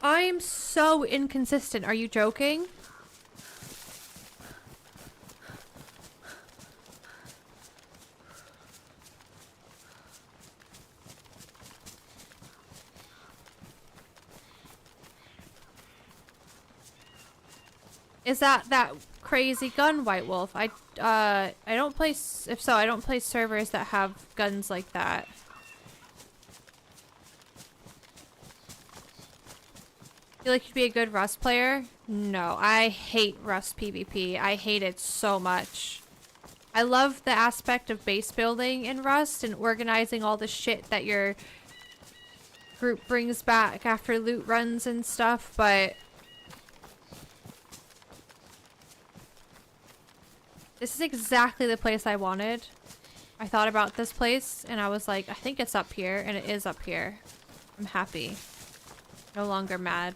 I'm so inconsistent. Are you joking? Is that crazy gun, White Wolf? I don't play, if so, I don't play servers that have guns like that. Feel like you'd be a good Rust player? No, I hate Rust PvP. I hate it so much. I love the aspect of base building in Rust and organizing all the shit that your group brings back after loot runs and stuff, but this is exactly the place I wanted. I thought about this place and I was like, I think it's up here, and it is up here. I'm happy. No longer mad.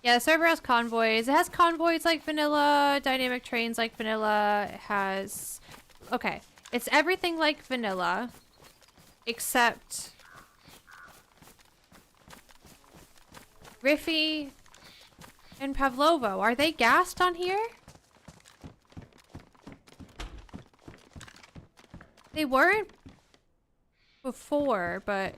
Yeah, the server has convoys. It has convoys like vanilla, dynamic trains like vanilla. It has... Okay. It's everything like vanilla, except Riffy and Pavlovo. Are they gassed on here? They weren't before, but...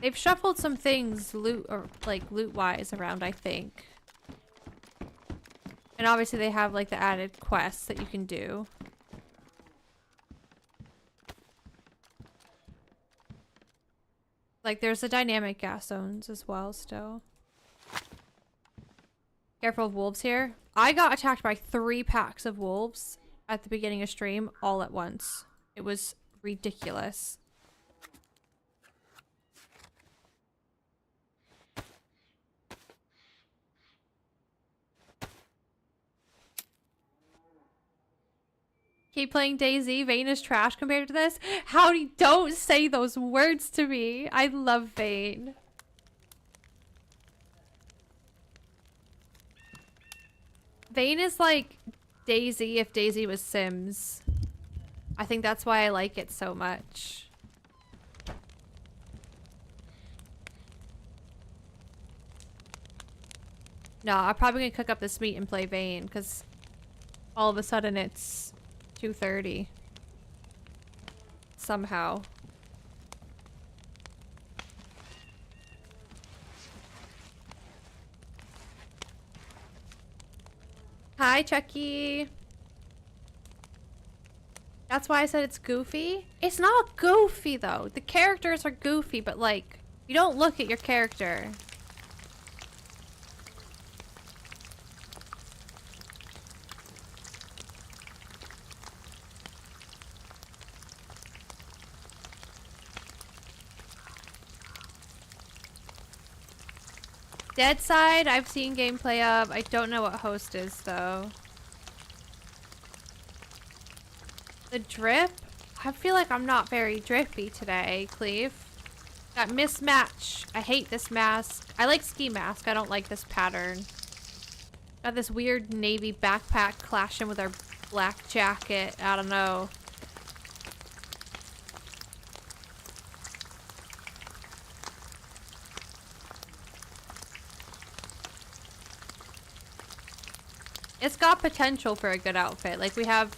They've shuffled some things loot-wise around, I think. And obviously they have like the added quests that you can do. Like there's the dynamic gas zones as well still. Careful of wolves here. I got attacked by 3 packs of wolves at the beginning of stream all at once. It was ridiculous. Keep playing DayZ. Vayne is trash compared to this. Howdy, don't say those words to me. I love Vayne. Vayne is like DayZ if DayZ was Sims. I think that's why I like it so much. No, I'm probably gonna cook up this meat and play Vayne because all of a sudden it's 2:30 somehow. Hi, Chucky. That's why I said it's goofy. It's not goofy, though. The characters are goofy, but, like, you don't look at your character. Dead Side, I've seen gameplay of. I don't know what host is, though. The drip? I feel like I'm not very drippy today, Cleve. That mismatch. I hate this mask. I like ski mask. I don't like this pattern. Got this weird navy backpack clashing with our black jacket. I don't know. It's got potential for a good outfit. Like, we have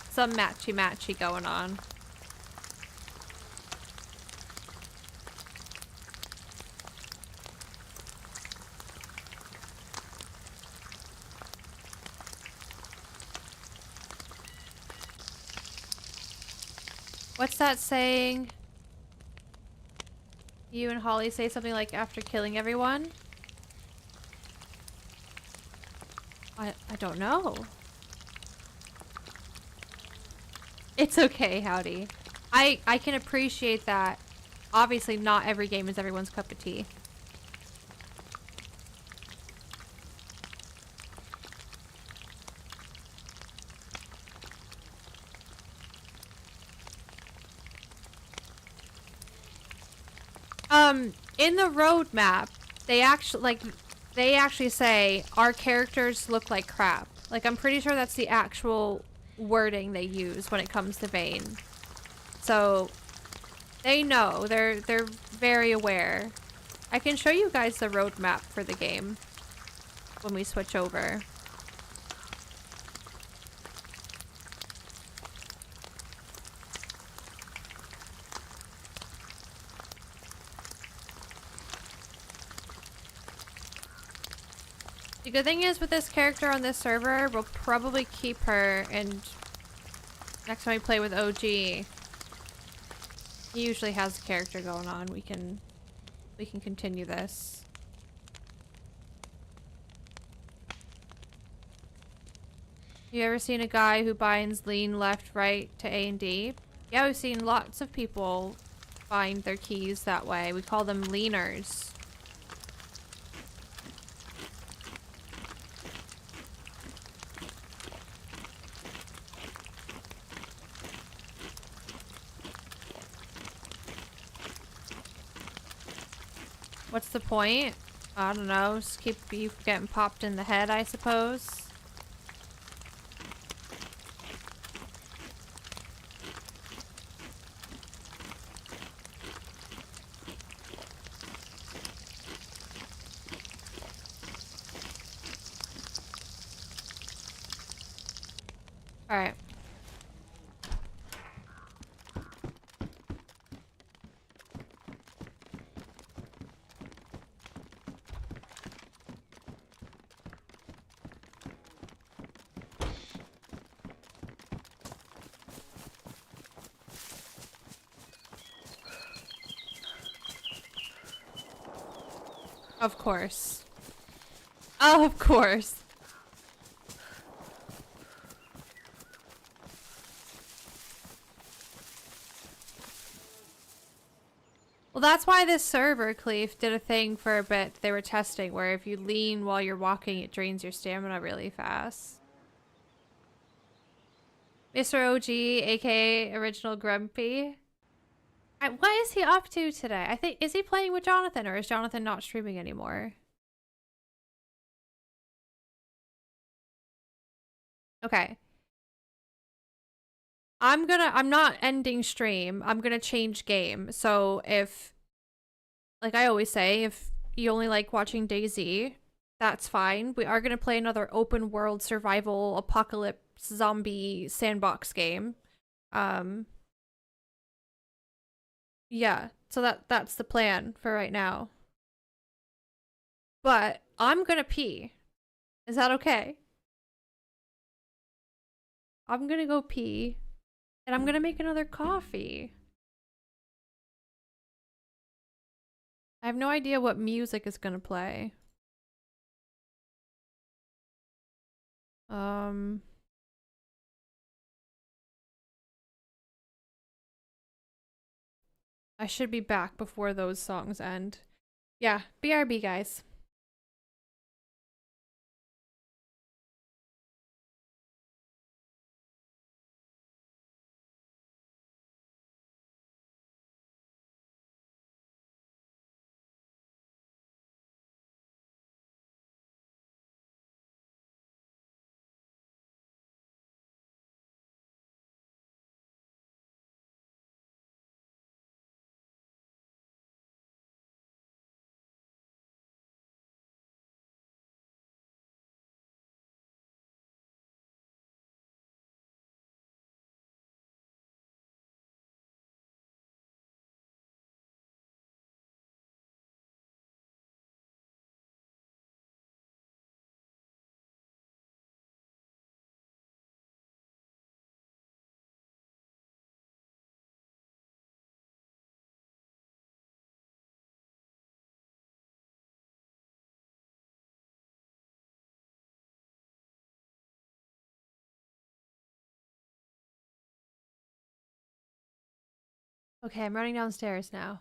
some matchy-matchy going on. What's that saying? You and Holly say something like after killing everyone? I don't know. It's okay, Howdy. I can appreciate that. Obviously, not every game is everyone's cup of tea. In the roadmap, they actually say our characters look like crap. Like, I'm pretty sure that's the actual wording they use when it comes to Vayne. So they know. They're very aware. I can show you guys the roadmap for the game when we switch over. The good thing is with this character on this server, we'll probably keep her, and next time we play with OG, he usually has a character going on. We can continue this. You ever seen a guy who binds lean left, right to A and D? Yeah, we've seen lots of people bind their keys that way. We call them leaners. What's the point? I don't know. Just keep you getting popped in the head, I suppose. All right. Of course. Of course. Well, that's why this server, Cleef, did a thing for a bit they were testing where if you lean while you're walking, it drains your stamina really fast. Mr. OG, aka Original Grumpy. What is he up to today? I think, is he playing with Jonathan, or is Jonathan not streaming anymore? Okay. I'm not ending stream. I'm gonna change game. So if, like I always say, if you only like watching DayZ, that's fine. We are gonna play another open world survival apocalypse zombie sandbox game. Yeah, so that's the plan for right now. But I'm gonna pee. Is that okay? I'm gonna go pee. And I'm gonna make another coffee. I have no idea what music is gonna play. I should be back before those songs end. Yeah, BRB, guys. Okay, I'm running downstairs now.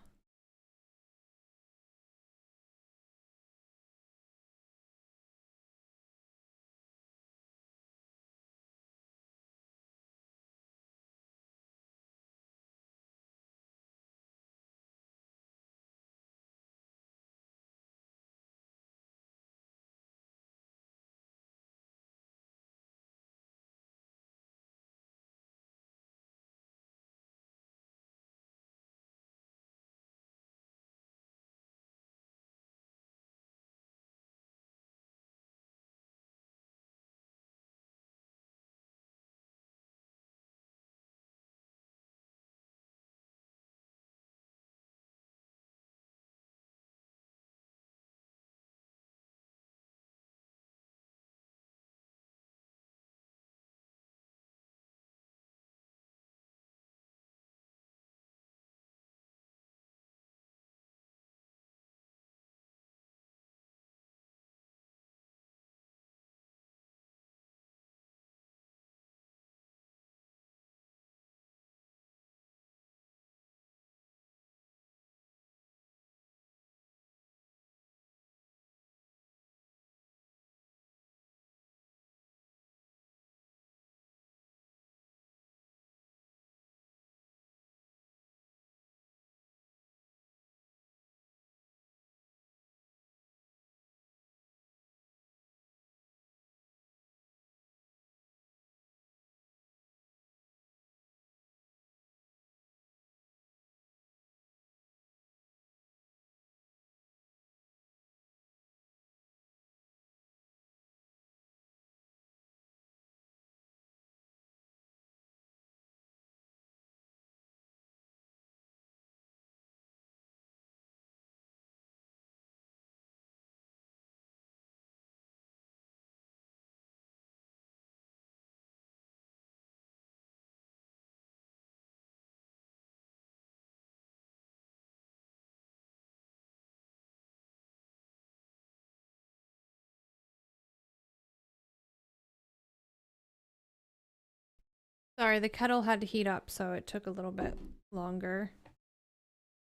Sorry, the kettle had to heat up, so it took a little bit longer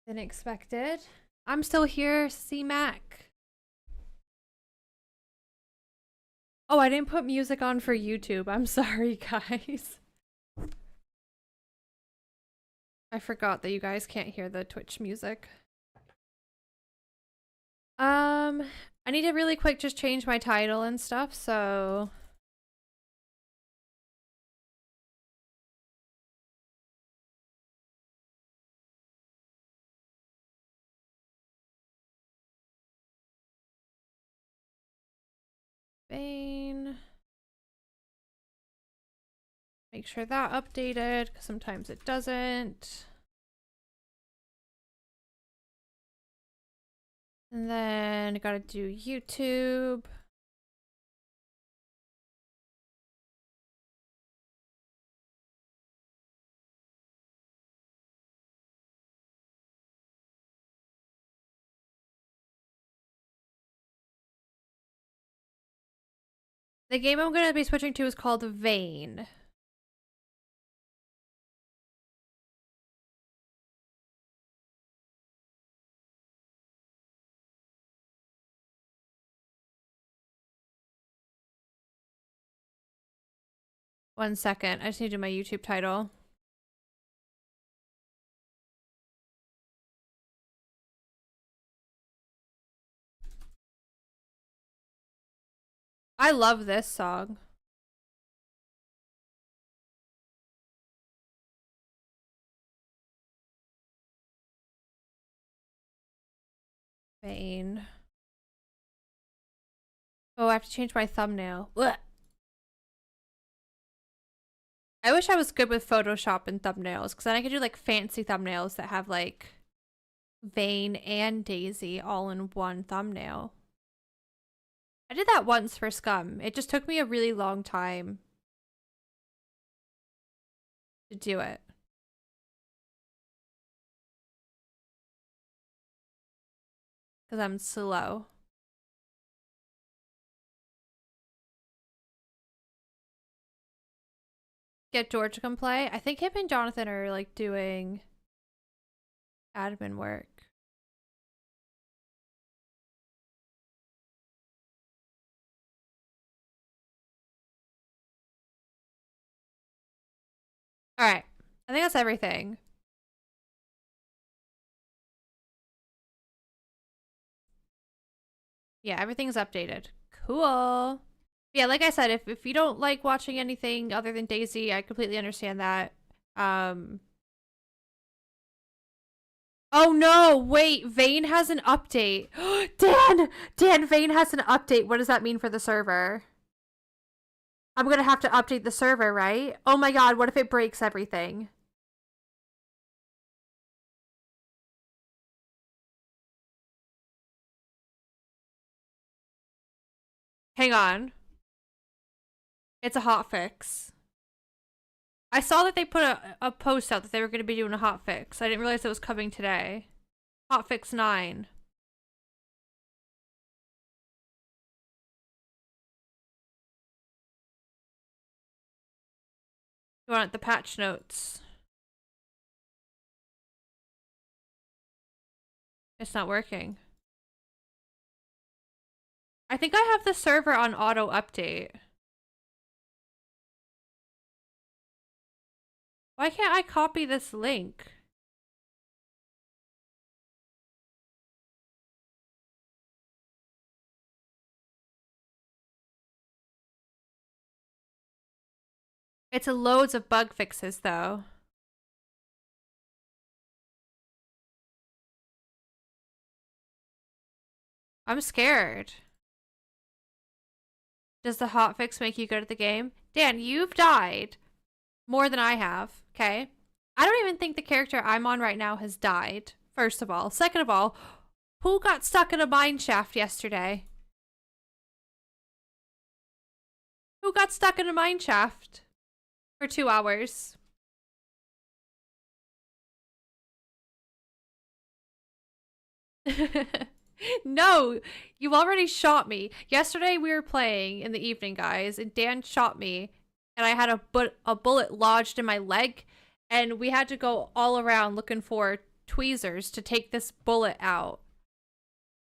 than expected. I'm still here, C-Mac. Oh, I didn't put music on for YouTube. I'm sorry, guys. I forgot that you guys can't hear the Twitch music. I need to really quick just change my title and stuff, so... Bane. Make sure that updated, because sometimes it doesn't. And then I gotta do YouTube. The game I'm going to be switching to is called Vane. One second. I just need to do my YouTube title. I love this song. Vane. Oh, I have to change my thumbnail. Blech. I wish I was good with Photoshop and thumbnails, because then I could do like fancy thumbnails that have like Vane and DayZ all in one thumbnail. I did that once for Scum. It just took me a really long time to do it. Because I'm slow. Get George to come play. I think him and Jonathan are like doing admin work. Alright. I think that's everything. Yeah, everything's updated. Cool. Yeah, like I said, if you don't like watching anything other than DayZ, I completely understand that. Oh no, wait, Vane has an update. Dan, Vane has an update. What does that mean for the server? I'm gonna have to update the server, right? Oh my god, what if it breaks everything? Hang on. It's a hotfix. I saw that they put a post out that they were going to be doing a hotfix. I didn't realize it was coming today. Hotfix 9. You want the patch notes? It's not working. I think I have the server on auto update. Why can't I copy this link? It's a loads of bug fixes though. I'm scared. Does the hotfix make you good at the game? Dan, you've died more than I have, okay? I don't even think the character I'm on right now has died, first of all. Second of all, who got stuck in a mine shaft yesterday? Who got stuck in a mine shaft for 2 hours? No, you already shot me. Yesterday we were playing in the evening, guys, and Dan shot me, and I had a bullet lodged in my leg, and we had to go all around looking for tweezers to take this bullet out.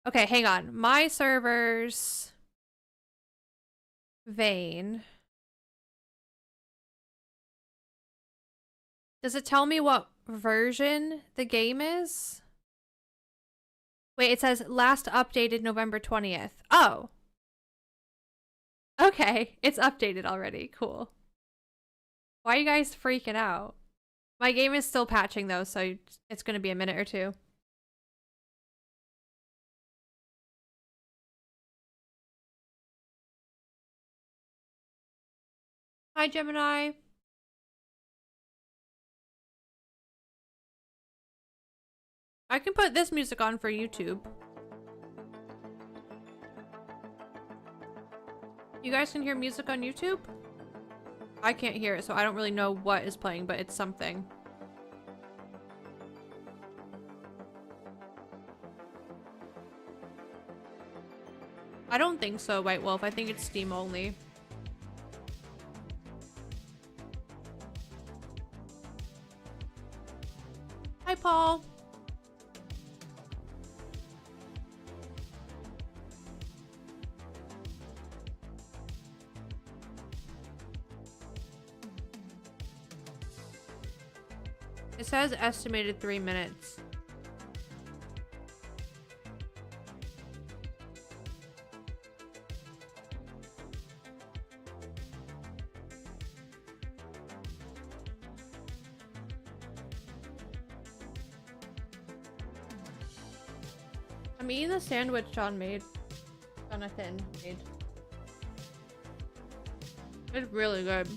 Okay, hang on. My servers... Vane. Does it tell me what version the game is? Wait, it says last updated November 20th. Oh. Okay, it's updated already. Cool. Why are you guys freaking out? My game is still patching though, so it's gonna be a minute or two. Hi, Gemini. I can put this music on for YouTube. You guys can hear music on YouTube? I can't hear it, so I don't really know what is playing, but it's something. I don't think so, White Wolf. I think it's Steam only. Hi, Paul. It says estimated 3 minutes. I'm eating the sandwich Jonathan made. It's really good.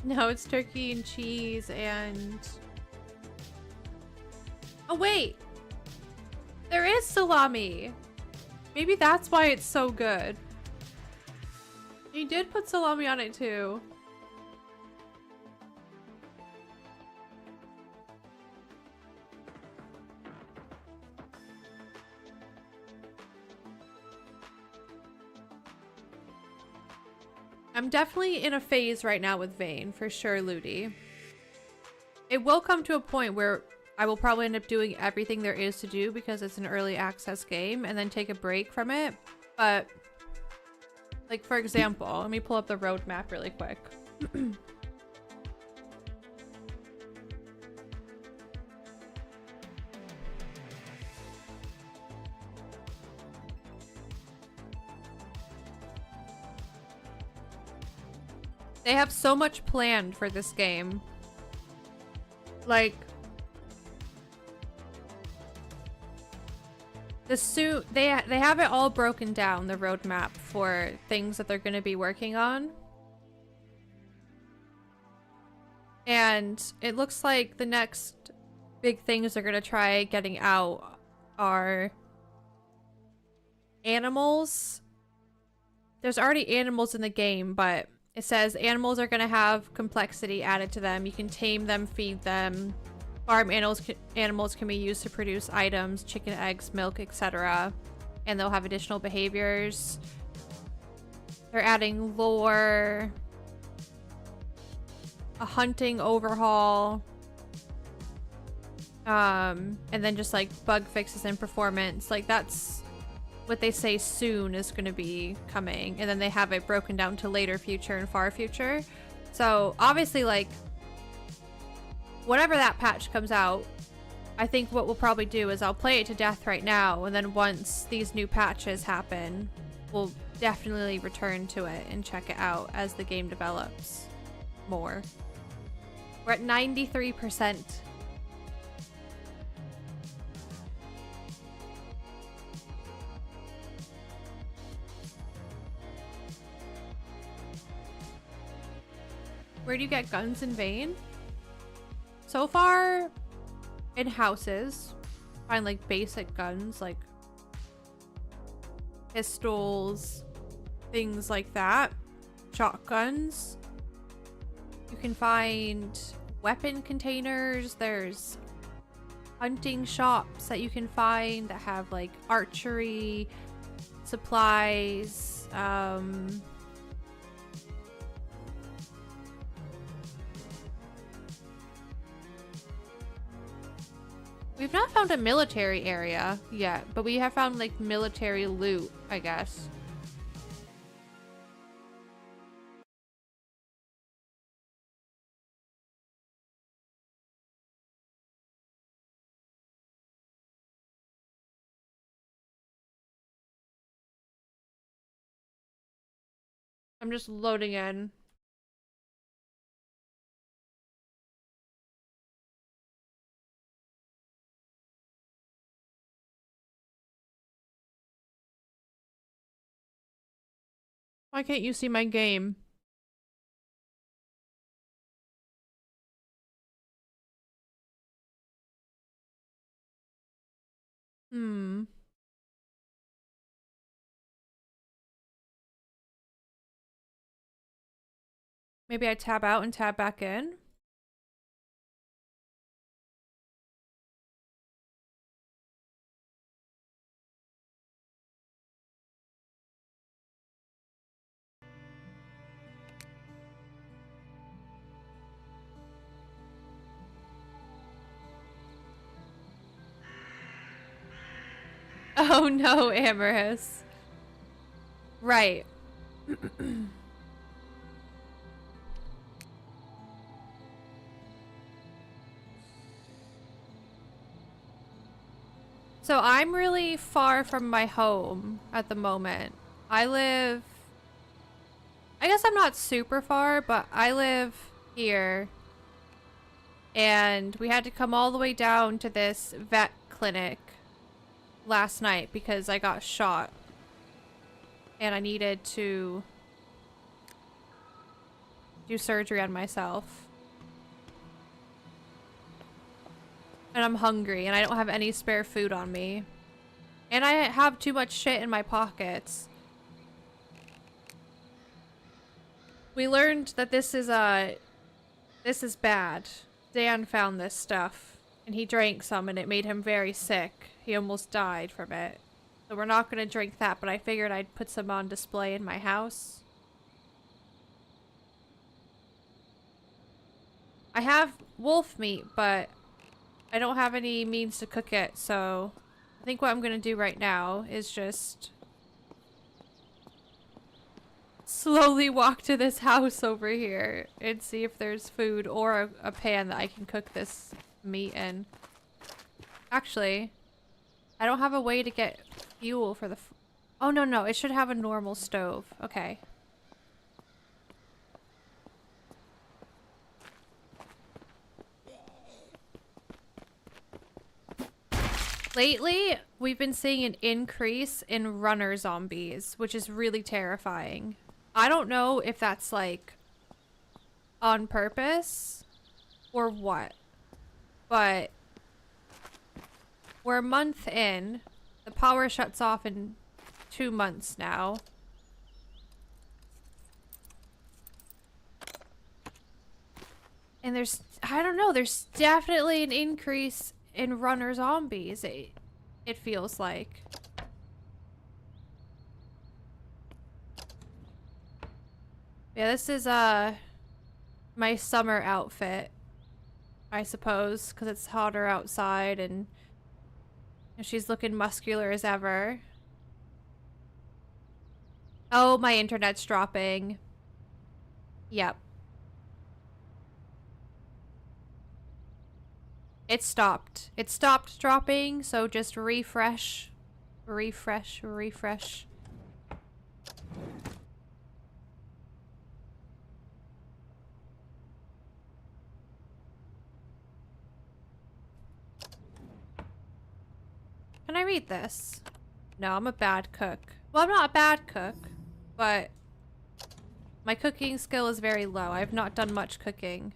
No, it's turkey and cheese and... Oh, wait! There is salami! Maybe that's why it's so good. You did put salami on it too. I'm definitely in a phase right now with Vane, for sure, Ludi. It will come to a point where I will probably end up doing everything there is to do because it's an early access game and then take a break from it. But, like, for example, let me pull up the roadmap really quick. They have so much planned for this game. Like, they have it all broken down, the roadmap for things that they're going to be working on. And it looks like the next big things they're going to try getting out are animals. There's already animals in the game, but it says animals are going to have complexity added to them. You can tame them, feed them. Farm animals can be used to produce items, chicken, eggs, milk, etc. And they'll have additional behaviors. They're adding lore. A hunting overhaul. And then just like bug fixes and performance. Like that's what they say soon is going to be coming. And then they have it broken down to later future and far future. So obviously like whenever that patch comes out, I think what we'll probably do is I'll play it to death right now, and then once these new patches happen, we'll definitely return to it and check it out as the game develops more. We're at 93%. Where do you get guns in Vane? So far, in houses, find like basic guns, like pistols, things like that, shotguns. You can find weapon containers. There's hunting shops that you can find that have like archery, supplies, we've not found a military area yet, but we have found like military loot, I guess. I'm just loading in. Why can't you see my game? Hmm. Maybe I tab out and tab back in. Oh no, Amorous. Right. So I'm really far from my home at the moment. I guess I'm not super far, but I live here. And we had to come all the way down to this vet clinic last night because I got shot. And I needed to do surgery on myself. And I'm hungry and I don't have any spare food on me. And I have too much shit in my pockets. We learned that this is bad. Dan found this stuff and he drank some and it made him very sick. He almost died from it. So we're not gonna drink that, but I figured I'd put some on display in my house. I have wolf meat, but I don't have any means to cook it, so I think what I'm gonna do right now is just slowly walk to this house over here and see if there's food or a pan that I can cook this meat in. Actually, I don't have a way to get fuel for the oh no, it should have a normal stove. Okay. Lately, we've been seeing an increase in runner zombies, which is really terrifying. I don't know if that's like on purpose or what, but we're a month in. The power shuts off in 2 months now. And I don't know, there's definitely an increase in runner zombies, it feels like. Yeah, this is my summer outfit, I suppose, because it's hotter outside and she's looking muscular as ever. Oh, my internet's dropping. Yep. It stopped. It stopped dropping, so just refresh. Refresh. Can I read this? No, I'm a bad cook. Well, I'm not a bad cook, but my cooking skill is very low. I've not done much cooking.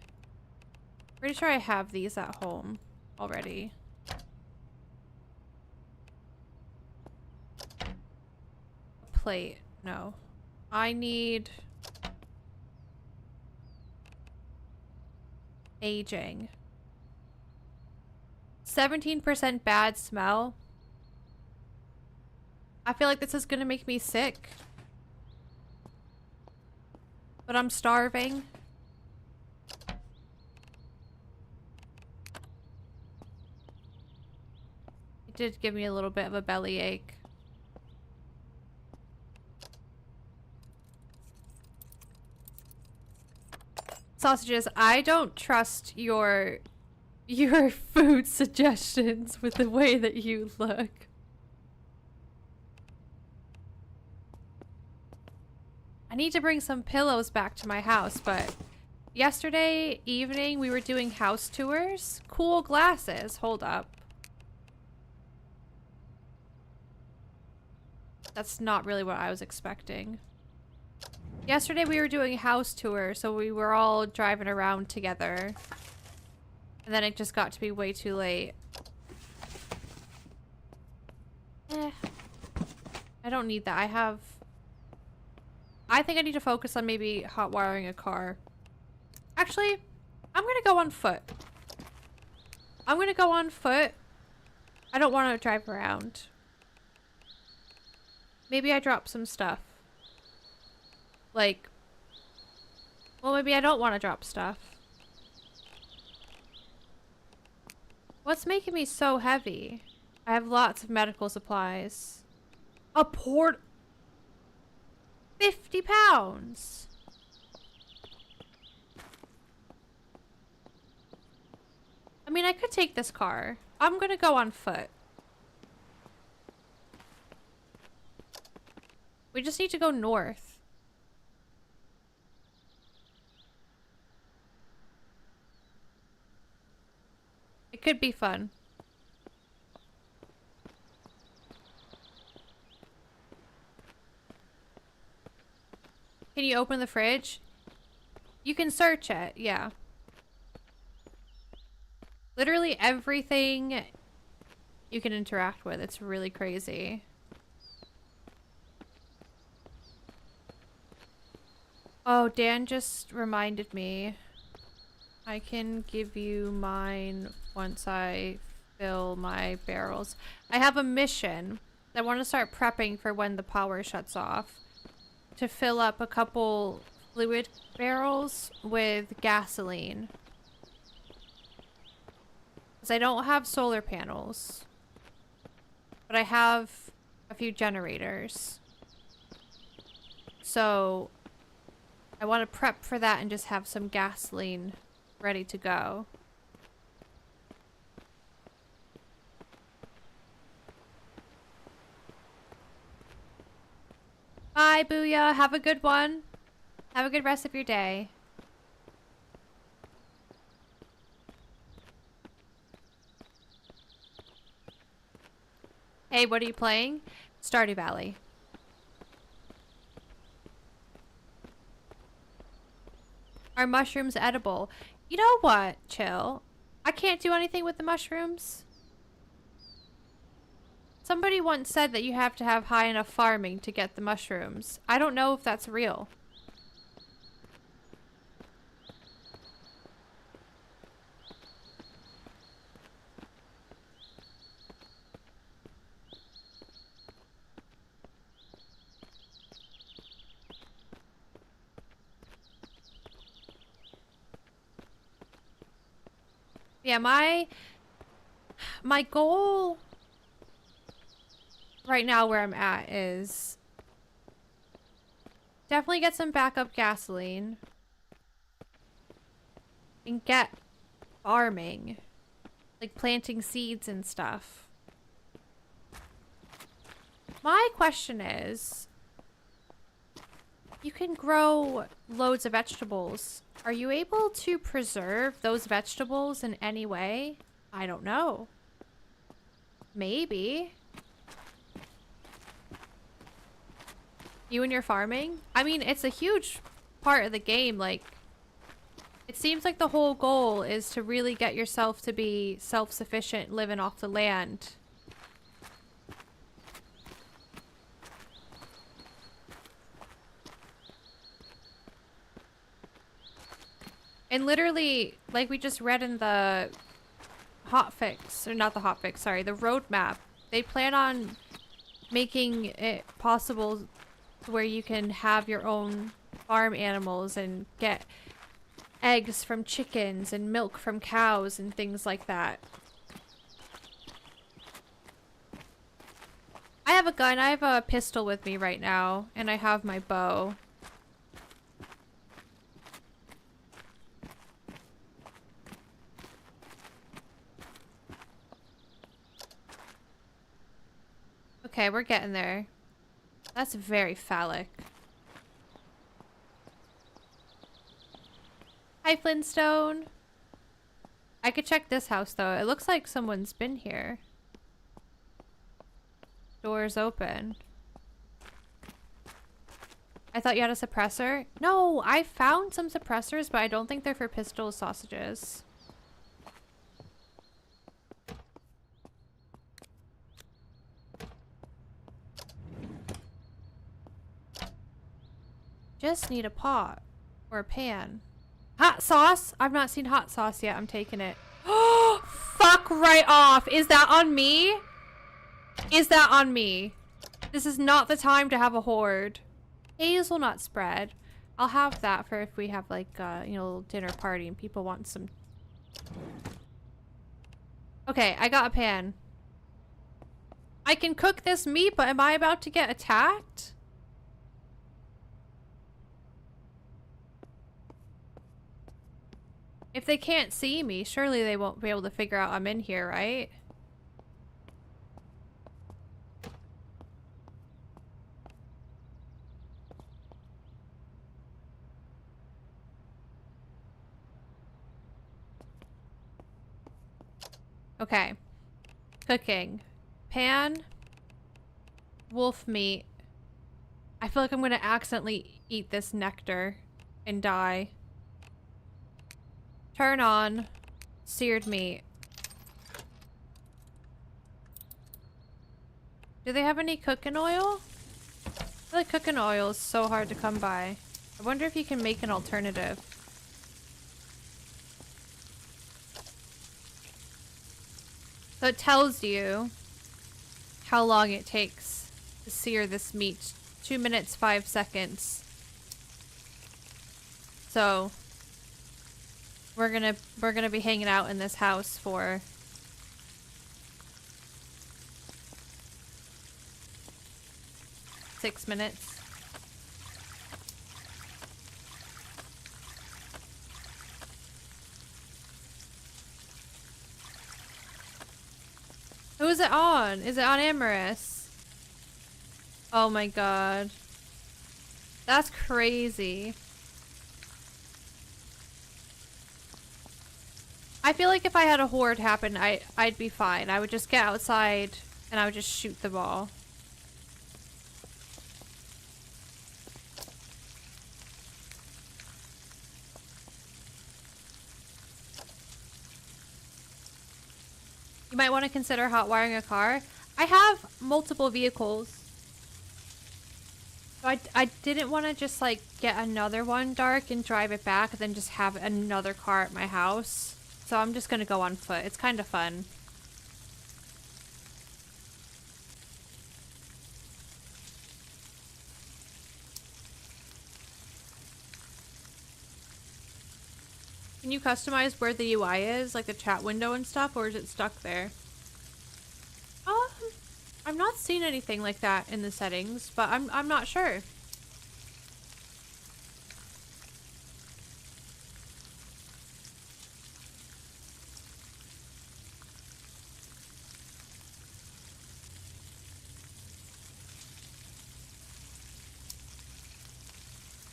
Pretty sure I have these at home already. Plate. No. I need aging. 17% bad smell. I feel like this is gonna make me sick. But I'm starving. It did give me a little bit of a bellyache. Sausages, I don't trust your food suggestions with the way that you look. I need to bring some pillows back to my house, but yesterday evening we were doing house tours. Cool glasses. Hold up. That's not really what I was expecting. Yesterday we were doing a house tour, so we were all driving around together. And then it just got to be way too late. I don't need that. I think I need to focus on maybe hot wiring a car. Actually, I'm gonna go on foot. I'm gonna go on foot. I don't want to drive around. Maybe I drop some stuff. Like, well, maybe I don't want to drop stuff. What's making me so heavy? I have lots of medical supplies. A port... 50 pounds! I mean, I could take this car. I'm gonna go on foot. We just need to go north. It could be fun. Can you open the fridge? You can search it, yeah. Literally everything you can interact with. It's really crazy. Oh, Dan just reminded me. I can give you mine once I fill my barrels. I have a mission. I want to start prepping for when the power shuts off. To fill up a couple fluid barrels with gasoline. Because I don't have solar panels. But I have a few generators. So I want to prep for that and just have some gasoline ready to go. Bye, Booyah. Have a good one. Have a good rest of your day. Hey, what are you playing? Stardew Valley. Are mushrooms edible? You know what, Chill? I can't do anything with the mushrooms. Somebody once said that you have to have high enough farming to get the mushrooms. I don't know if that's real. Yeah, my goal right now where I'm at is definitely get some backup gasoline and get farming, like planting seeds and stuff. My question is, you can grow loads of vegetables. Are you able to preserve those vegetables in any way? I don't know. Maybe. You and your farming? I mean, it's a huge part of the game. Like, it seems like the whole goal is to really get yourself to be self-sufficient living off the land. And literally, like we just read in the hotfix, or not the hotfix, sorry, the roadmap, they plan on making it possible where you can have your own farm animals and get eggs from chickens and milk from cows and things like that. I have a gun. I have a pistol with me right now, and I have my bow. Okay, we're getting there. That's very phallic. Hi, Flintstone. I could check this house, though. It looks like someone's been here. Doors open. I thought you had a suppressor? No, I found some suppressors, but I don't think they're for pistol sausages. Just need a pot or a pan. Hot sauce? I've not seen hot sauce yet. I'm taking it. Oh, fuck right off. Is that on me? Is that on me? This is not the time to have a horde. Hazelnut spread. I'll have that for if we have like, you know, a little dinner party and people want some. Okay, I got a pan. I can cook this meat, but am I about to get attacked? If they can't see me, surely they won't be able to figure out I'm in here, right? Okay. Cooking. Pan. Wolf meat. I feel like I'm gonna accidentally eat this nectar and die. Turn on. Seared meat. Do they have any cooking oil? I feel like cooking oil is so hard to come by. I wonder if you can make an alternative. So it tells you how long it takes to sear this meat. 2 minutes, 5 seconds. So we're gonna be hanging out in this house for six minutes. Who is it on? Is it on Amorous? Oh my god. That's crazy. I feel like if I had a horde happen, I'd be fine. I would just get outside and I would just shoot the ball. You might want to consider hot wiring a car. I have multiple vehicles. So I didn't want to just like get another one dark and drive it back and then just have another car at my house. So I'm just gonna go on foot. It's kind of fun. Can you customize where the UI is, like the chat window and stuff, or is it stuck there? I'm not seeing anything like that in the settings, but I'm not sure.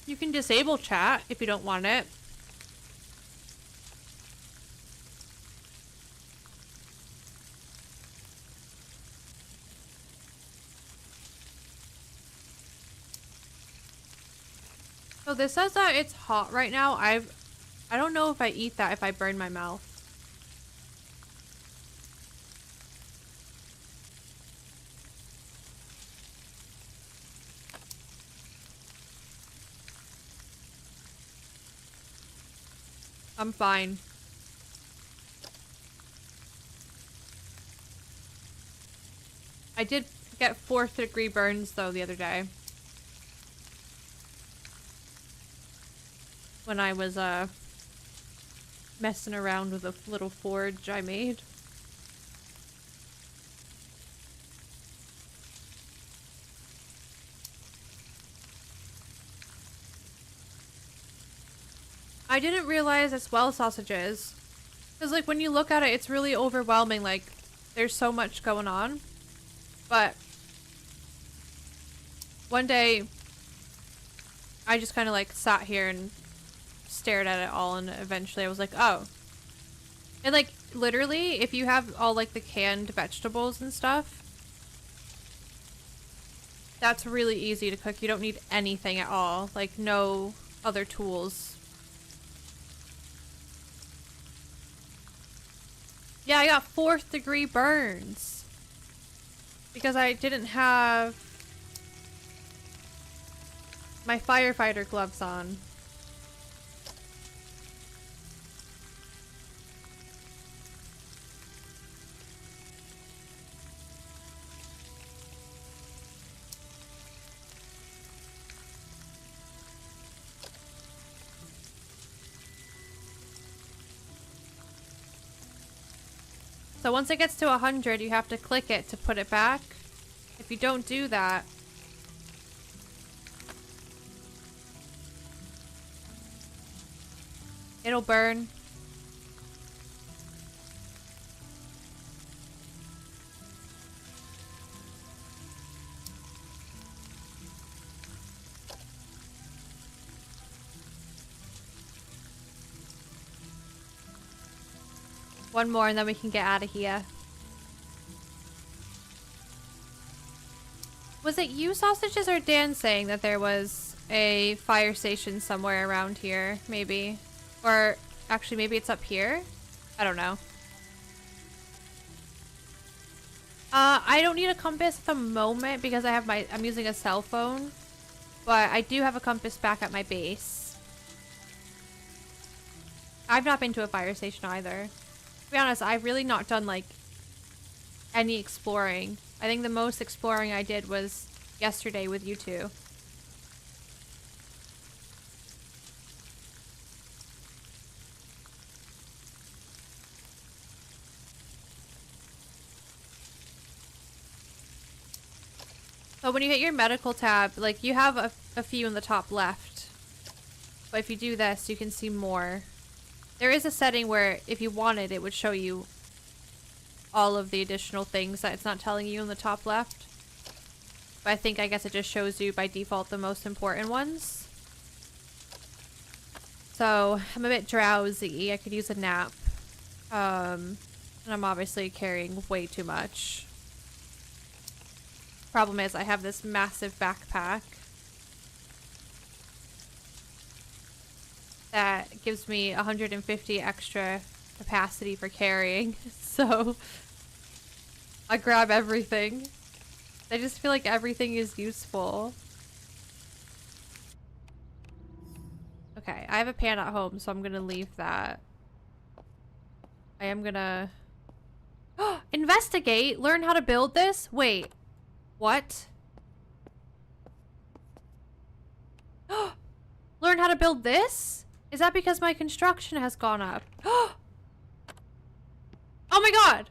You can disable chat if you don't want it. So this says that it's hot right now. I don't know if I eat that if I burn my mouth. I'm fine. I did get 4th degree burns though the other day. When I was messing around with a little forge I made. I didn't realize it's well sausages. Because like when you look at it, it's really overwhelming. Like there's so much going on. But one day I just kind of like sat here and stared at it all, and eventually I was like, oh. And like literally if you have all like the canned vegetables and stuff, that's really easy to cook. You don't need anything at all, like no other tools. Yeah, I got 4th degree burns because I didn't have my firefighter gloves on. So once it gets to 100, you have to click it to put it back. If you don't do that, it'll burn. One more and then we can get out of here. Was it you, Sausages, or Dan saying that there was a fire station somewhere around here? Maybe. Or actually maybe it's up here? I don't know. I don't need a compass at the moment because I'm using a cell phone. But I do have a compass back at my base. I've not been to a fire station either. To be honest, I've really not done like any exploring. I think the most exploring I did was yesterday with you two. So when you hit your medical tab, like you have a few in the top left. But if you do this, you can see more. There is a setting where if you wanted, it would show you all of the additional things that it's not telling you in the top left. But I guess it just shows you by default the most important ones. So I'm a bit drowsy. I could use a nap. And I'm obviously carrying way too much. Problem is I have this massive backpack that gives me 150 extra capacity for carrying. So I grab everything. I just feel like everything is useful. Okay, I have a pan at home, so I'm gonna leave that. I am gonna investigate, learn how to build this. Wait, what? Learn how to build this? Is that because my construction has gone up? Oh my god!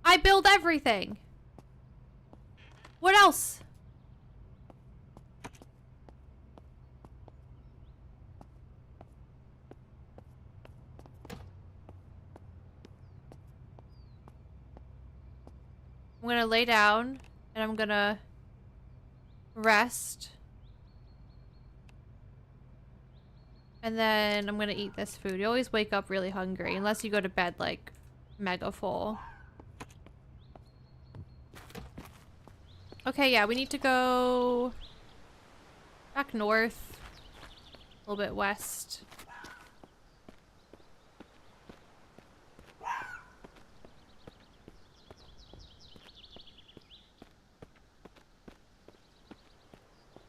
I build everything. What else? I'm gonna lay down and I'm gonna rest. And then I'm gonna eat this food. You always wake up really hungry unless you go to bed like mega full. Okay, yeah, we need to go back north, a little bit west.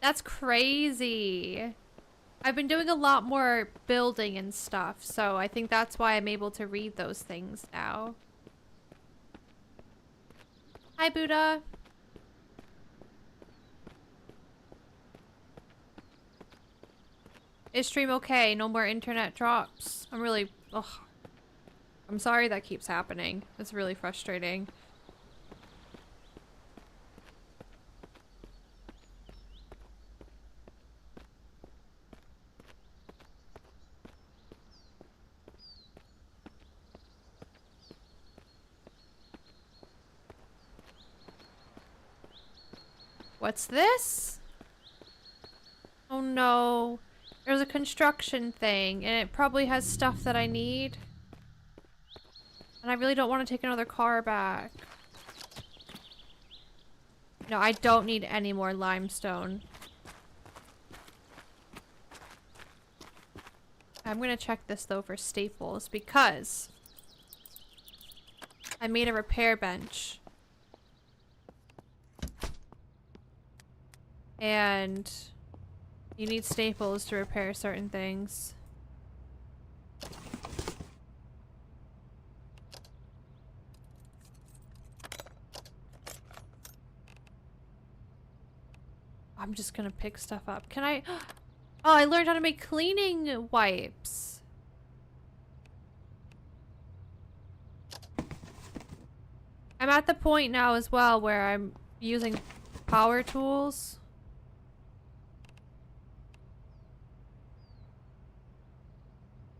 That's crazy. I've been doing a lot more building and stuff, so I think that's why I'm able to read those things now. Hi, Buddha. Is stream okay? No more internet drops. I'm really... Ugh. I'm sorry that keeps happening. It's really frustrating. What's this? Oh no. There's a construction thing, and it probably has stuff that I need. And I really don't want to take another car back. No, I don't need any more limestone. I'm gonna check this though for staples, because I made a repair bench. And you need staples to repair certain things. I'm just gonna pick stuff up. Can I? Oh, I learned how to make cleaning wipes. I'm at the point now as well where I'm using power tools.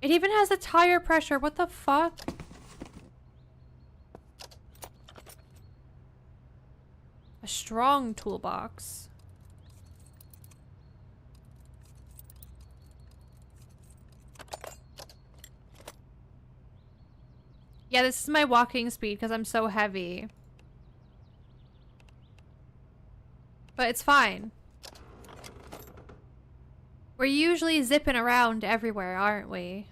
It even has a tire pressure. What the fuck? A strong toolbox. Yeah, this is my walking speed because I'm so heavy. But it's fine. We're usually zipping around everywhere, aren't we?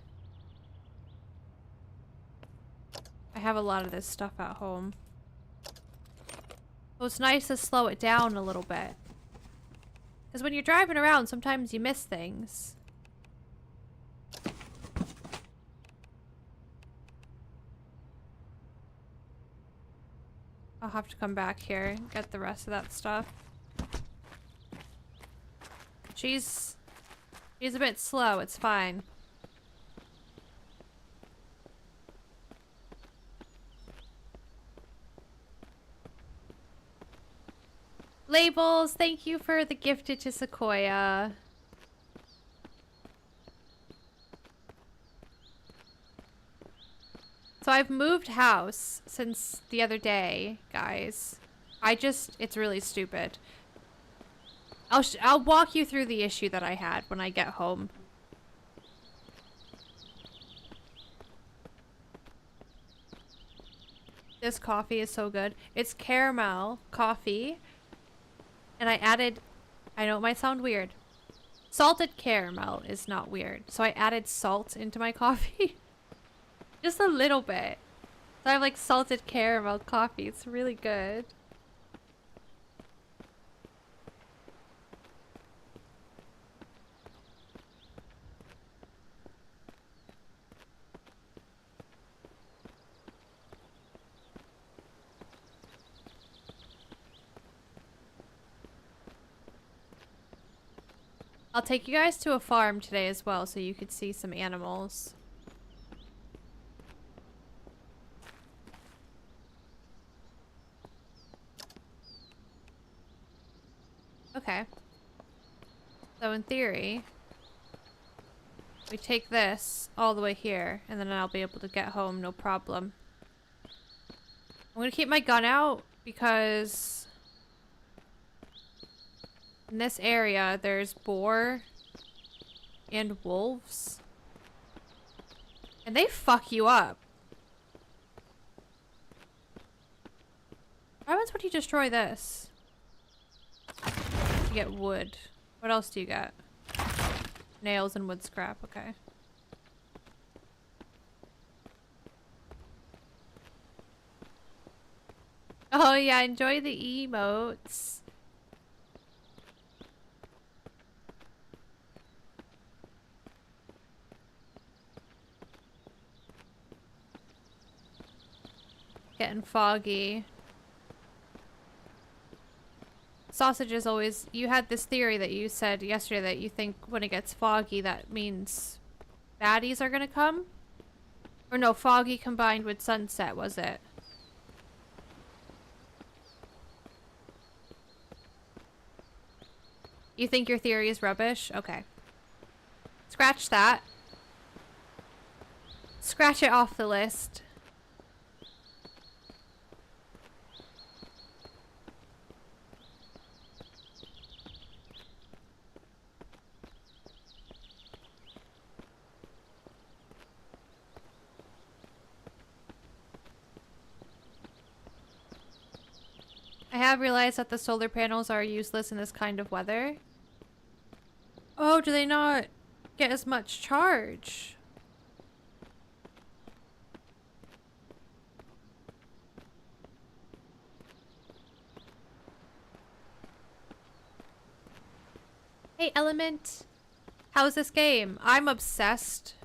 I have a lot of this stuff at home. So it's nice to slow it down a little bit. Because when you're driving around, sometimes you miss things. I'll have to come back here and get the rest of that stuff. She's a bit slow, it's fine. Labels, thank you for the gifted to Sequoia. So I've moved house since the other day, guys. It's really stupid. I'll walk you through the issue that I had when I get home. This coffee is so good. It's caramel coffee. And I know it might sound weird. Salted caramel is not weird. So I added salt into my coffee. Just a little bit. So I have like salted caramel coffee. It's really good. I'll take you guys to a farm today as well so you could see some animals. Okay. So in theory, we take this all the way here and then I'll be able to get home no problem. I'm gonna keep my gun out because in this area there's boar and wolves. And they fuck you up. What happens when you destroy this? You get wood. What else do you get? Nails and wood scrap, okay. Oh yeah, enjoy the emotes. Getting foggy. Sausage is always... You had this theory that you said yesterday that you think when it gets foggy that means baddies are gonna come? Or no, foggy combined with sunset, was it? You think your theory is rubbish? Okay. Scratch that. Scratch it off the list. I have realized that the solar panels are useless in this kind of weather. Oh, do they not get as much charge? Hey, Element. How's this game? I'm obsessed.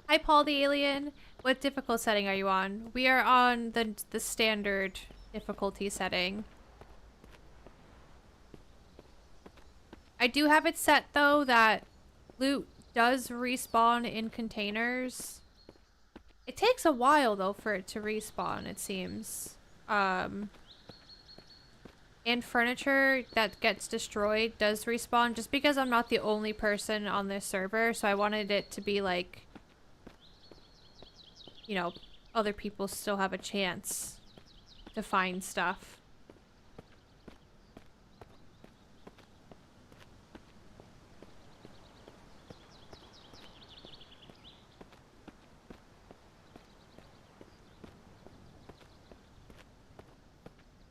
Hi, Paul the Alien. What difficult setting are you on? We are on the standard difficulty setting. I do have it set though that loot does respawn in containers. It takes a while though for it to respawn, it seems. And furniture that gets destroyed does respawn just because I'm not the only person on this server, so I wanted it to be like, you know, other people still have a chance to find stuff.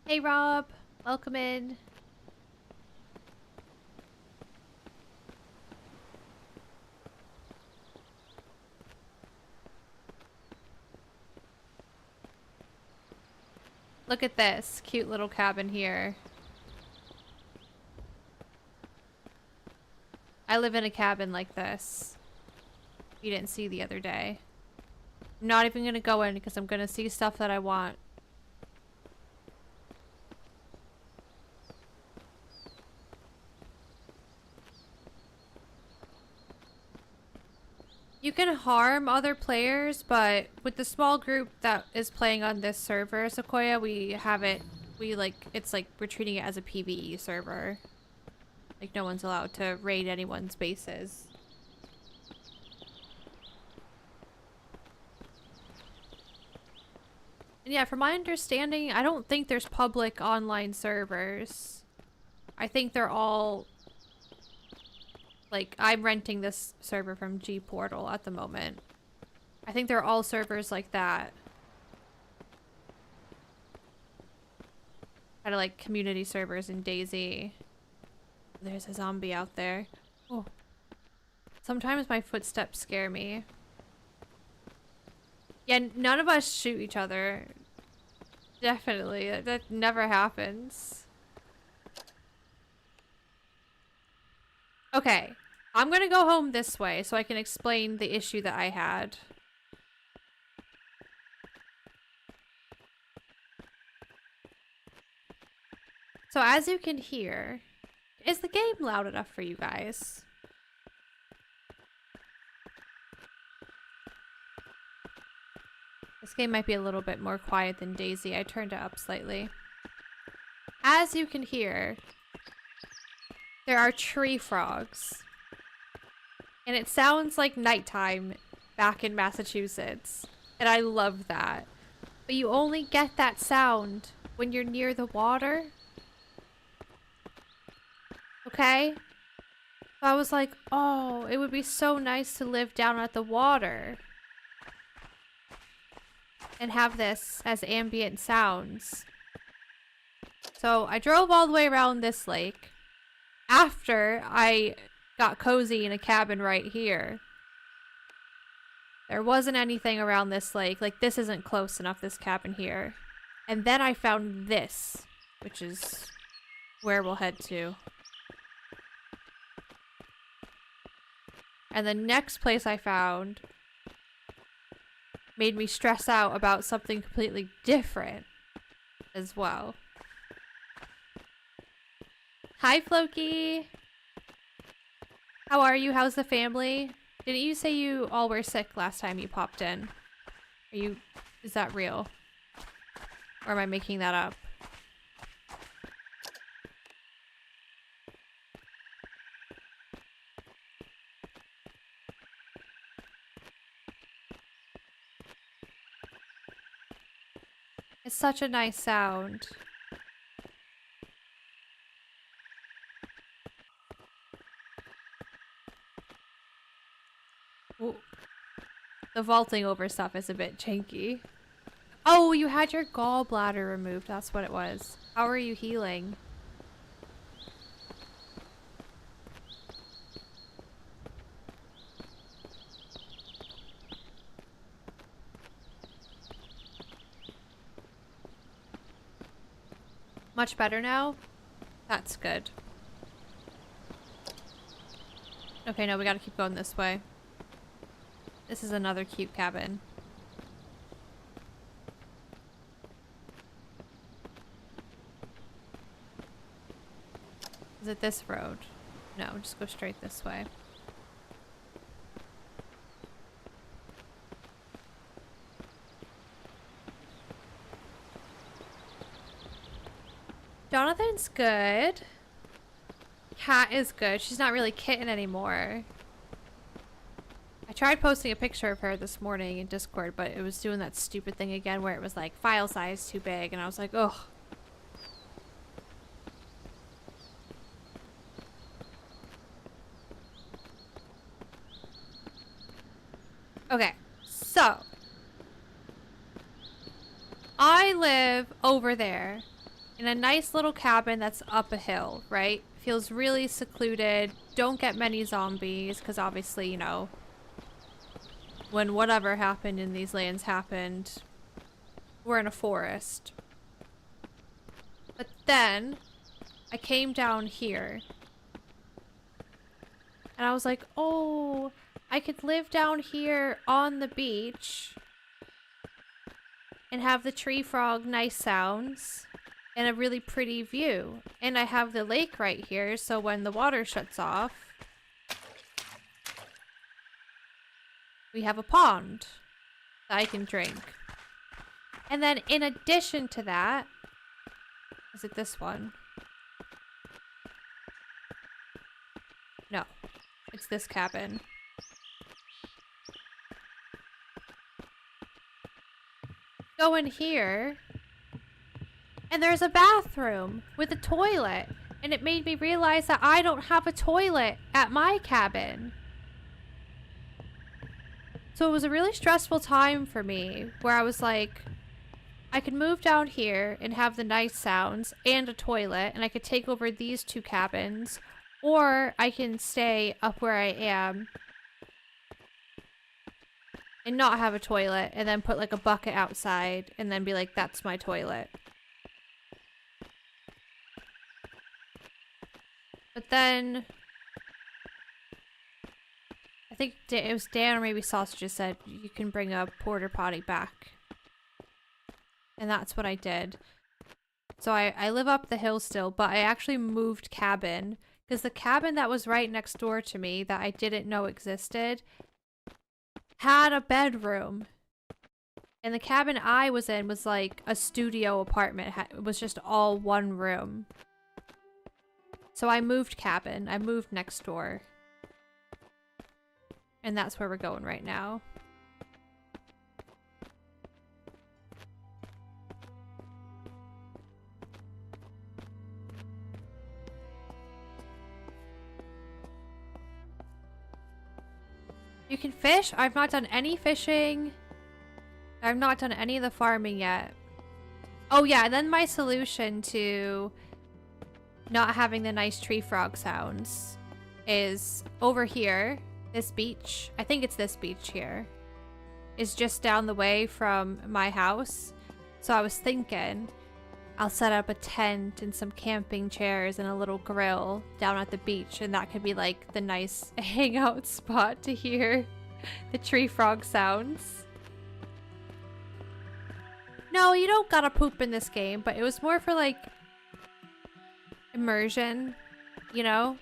Hey Rob, welcome in. Look at this cute little cabin here. I live in a cabin like this. You didn't see the other day. I'm not even gonna go in because I'm gonna see stuff that I want. You can harm other players, but with the small group that is playing on this server, Sequoia, it's like we're treating it as a PvE server. Like no one's allowed to raid anyone's bases. And yeah, from my understanding, I don't think there's public online servers. I think they're all... Like, I'm renting this server from G Portal at the moment. I think they're all servers like that. Kind of like community servers in DayZ. There's a zombie out there. Oh. Sometimes my footsteps scare me. Yeah, none of us shoot each other. Definitely. That never happens. Okay. I'm gonna go home this way so I can explain the issue that I had. So as you can hear, is the game loud enough for you guys? This game might be a little bit more quiet than DayZ. I turned it up slightly. As you can hear, there are tree frogs. And it sounds like nighttime back in Massachusetts. And I love that. But you only get that sound when you're near the water. Okay? So I was like, oh, it would be so nice to live down at the water. And have this as ambient sounds. So I drove all the way around this lake. After I got cozy in a cabin right here. There wasn't anything around this lake. Like, this isn't close enough, this cabin here. And then I found this, which is where we'll head to. And the next place I found made me stress out about something completely different as well. Hi, Floki! How are you? How's the family? Didn't you say you all were sick last time you popped in? Is that real? Or am I making that up? It's such a nice sound. Ooh. The vaulting over stuff is a bit janky. Oh, you had your gallbladder removed. That's what it was. How are you healing? Much better now? That's good. Okay, no, we gotta keep going this way. This is another cute cabin. Is it this road? No, just go straight this way. Jonathan's good. Cat is good. She's not really kitten anymore. I tried posting a picture of her this morning in Discord, but it was doing that stupid thing again where it was like file size too big, and I was like, ugh. Okay, so I live over there in a nice little cabin that's up a hill, right? Feels really secluded. Don't get many zombies because obviously, you know, when whatever happened in these lands happened, we're in a forest. But then I came down here and I was like, oh, I could live down here on the beach and have the tree frog nice sounds and a really pretty view. And I have the lake right here, so when the water shuts off, we have a pond that I can drink. And then in addition to that, is it this one? No, it's this cabin. Go in here, and there's a bathroom with a toilet, and it made me realize that I don't have a toilet at my cabin. So it was a really stressful time for me where I was like, I could move down here and have the nice sounds and a toilet, and I could take over these two cabins, or I can stay up where I am and not have a toilet and then put like a bucket outside and then be like, that's my toilet. But then I think it was Dan or maybe Sausages said you can bring a porta potty back. And that's what I did. So I live up the hill still, but I actually moved cabin because the cabin that was right next door to me that I didn't know existed had a bedroom. And the cabin I was in was like a studio apartment. It was just all one room. So I moved cabin. I moved next door. And that's where we're going right now. You can fish? I've not done any fishing. I've not done any of the farming yet. Oh yeah, and then my solution to not having the nice tree frog sounds is over here. This beach, I think it's this beach here, is just down the way from my house. So I was thinking I'll set up a tent and some camping chairs and a little grill down at the beach, and that could be like the nice hangout spot to hear the tree frog sounds. No, you don't gotta poop in this game, but it was more for like immersion, you know?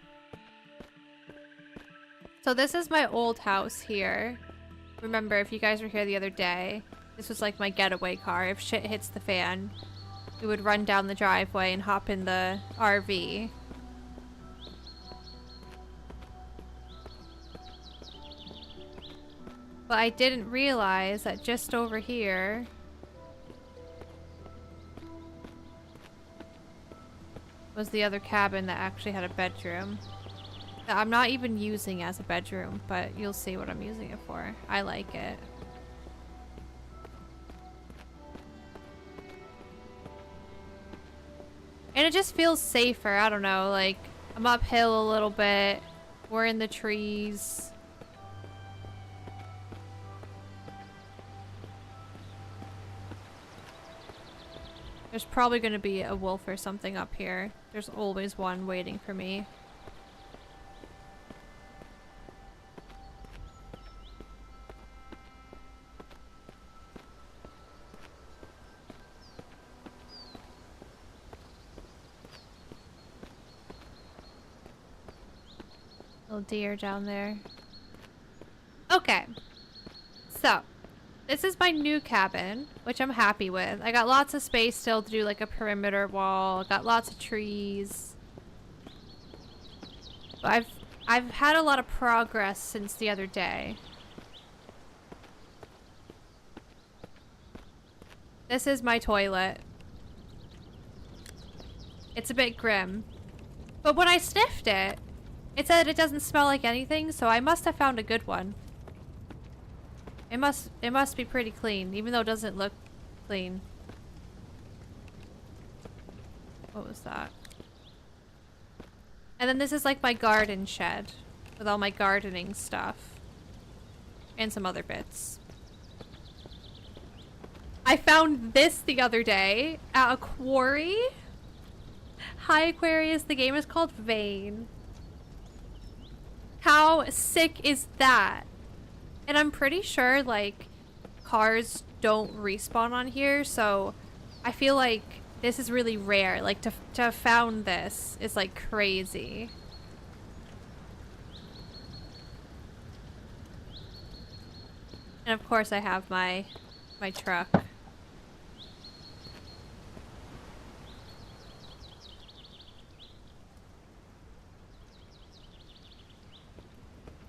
So this is my old house here. Remember, if you guys were here the other day, this was like my getaway car. If shit hits the fan, we would run down the driveway and hop in the RV. But I didn't realize that just over here was the other cabin that actually had a bedroom. That I'm not even using as a bedroom, but you'll see what I'm using it for. I like it. And it just feels safer. I don't know, like I'm uphill a little bit. We're in the trees. There's probably going to be a wolf or something up here. There's always one waiting for me. Little deer down there. Okay. So, this is my new cabin, which I'm happy with. I got lots of space still to do like a perimeter wall. Got lots of trees. But I've had a lot of progress since the other day. This is my toilet. It's a bit grim. But when I sniffed it, it said it doesn't smell like anything, so I must have found a good one. It must be pretty clean, even though it doesn't look clean. What was that? And then this is like my garden shed with all my gardening stuff. And some other bits. I found this the other day at a quarry. Hi Aquarius, the game is called Vane. How sick is that? And I'm pretty sure like cars don't respawn on here, so I feel like this is really rare. Like to have found this is like crazy. And of course I have my truck.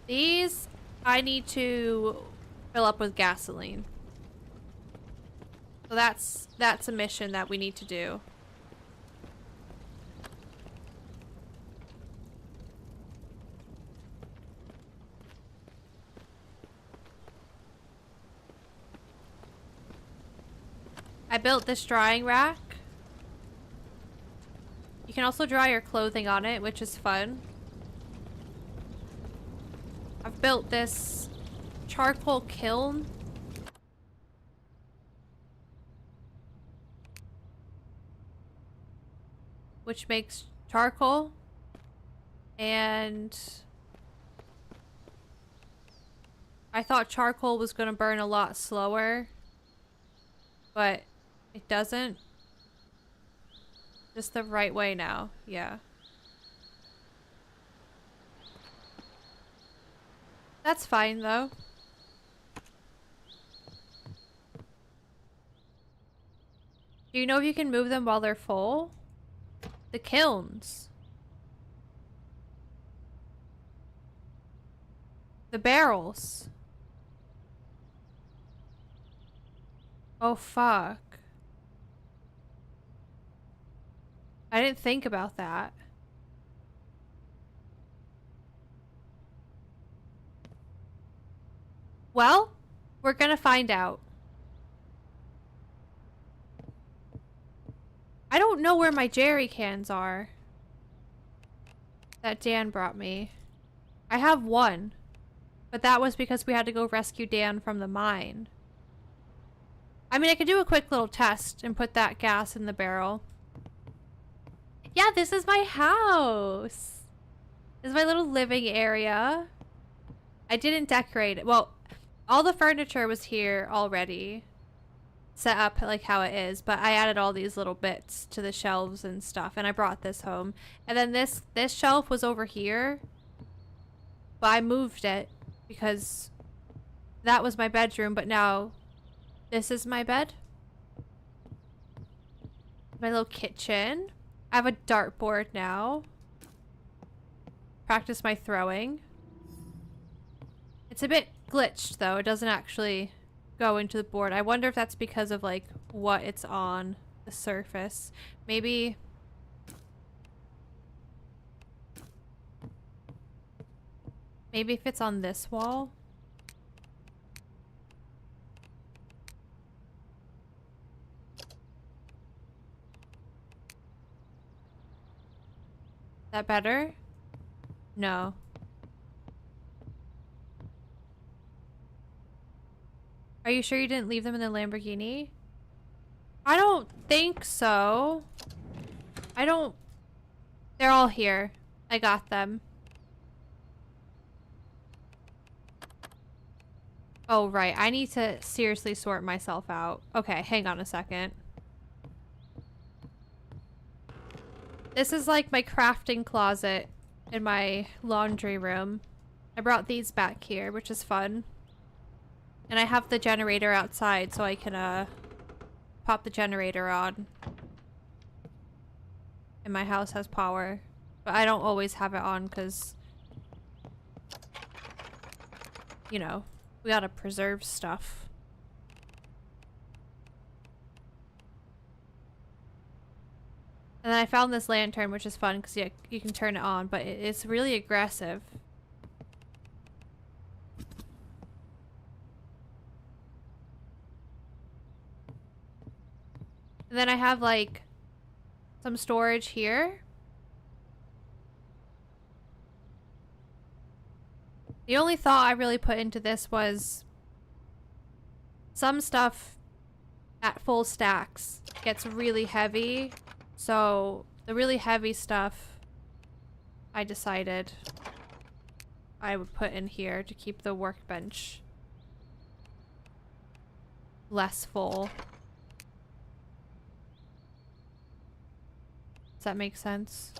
These I need to fill up with gasoline. So that's a mission that we need to do. I built this drying rack. You can also dry your clothing on it, which is fun. I've built this charcoal kiln. Which makes charcoal. And I thought charcoal was going to burn a lot slower. But it doesn't. Just the right way now. Yeah. That's fine, though. Do you know if you can move them while they're full? The kilns. The barrels. Oh, fuck. I didn't think about that. Well, we're gonna find out. I don't know where my jerry cans are that Dan brought me. I have one, but that was because we had to go rescue Dan from the mine. I mean, I could do a quick little test and put that gas in the barrel. Yeah, this is my house. This is my little living area. I didn't decorate it. Well, all the furniture was here already. Set up like how it is. But I added all these little bits to the shelves and stuff. And I brought this home. And then this shelf was over here. But I moved it because that was my bedroom. But now this is my bed. My little kitchen. I have a dartboard now. Practice my throwing. It's a bit glitched though. It doesn't actually go into the board. I wonder if that's because of like what it's on the surface. Maybe if it's on this wall. That better? No. Are you sure you didn't leave them in the Lamborghini? I don't think so. They're all here. I got them. Oh, right. I need to seriously sort myself out. Okay, hang on a second. This is like my crafting closet in my laundry room. I brought these back here, which is fun. And I have the generator outside so I can pop the generator on. And my house has power. But I don't always have it on because, you know, we gotta preserve stuff. And then I found this lantern, which is fun because you can turn it on, but it's really aggressive. And then I have like some storage here. The only thought I really put into this was some stuff at full stacks gets really heavy. So the really heavy stuff I decided I would put in here to keep the workbench less full. Does that make sense?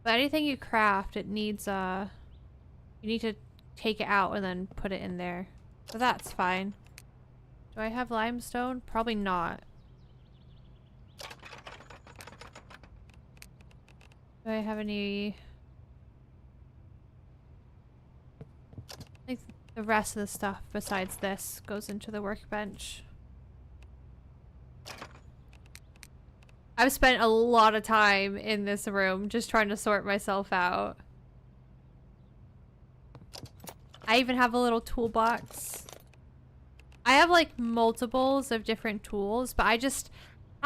But anything you craft, it needs you need to take it out and then put it in there. So that's fine. Do I have limestone? Probably not. Do I have any... I think the rest of the stuff besides this goes into the workbench. I've spent a lot of time in this room just trying to sort myself out. I even have a little toolbox. I have like multiples of different tools, but I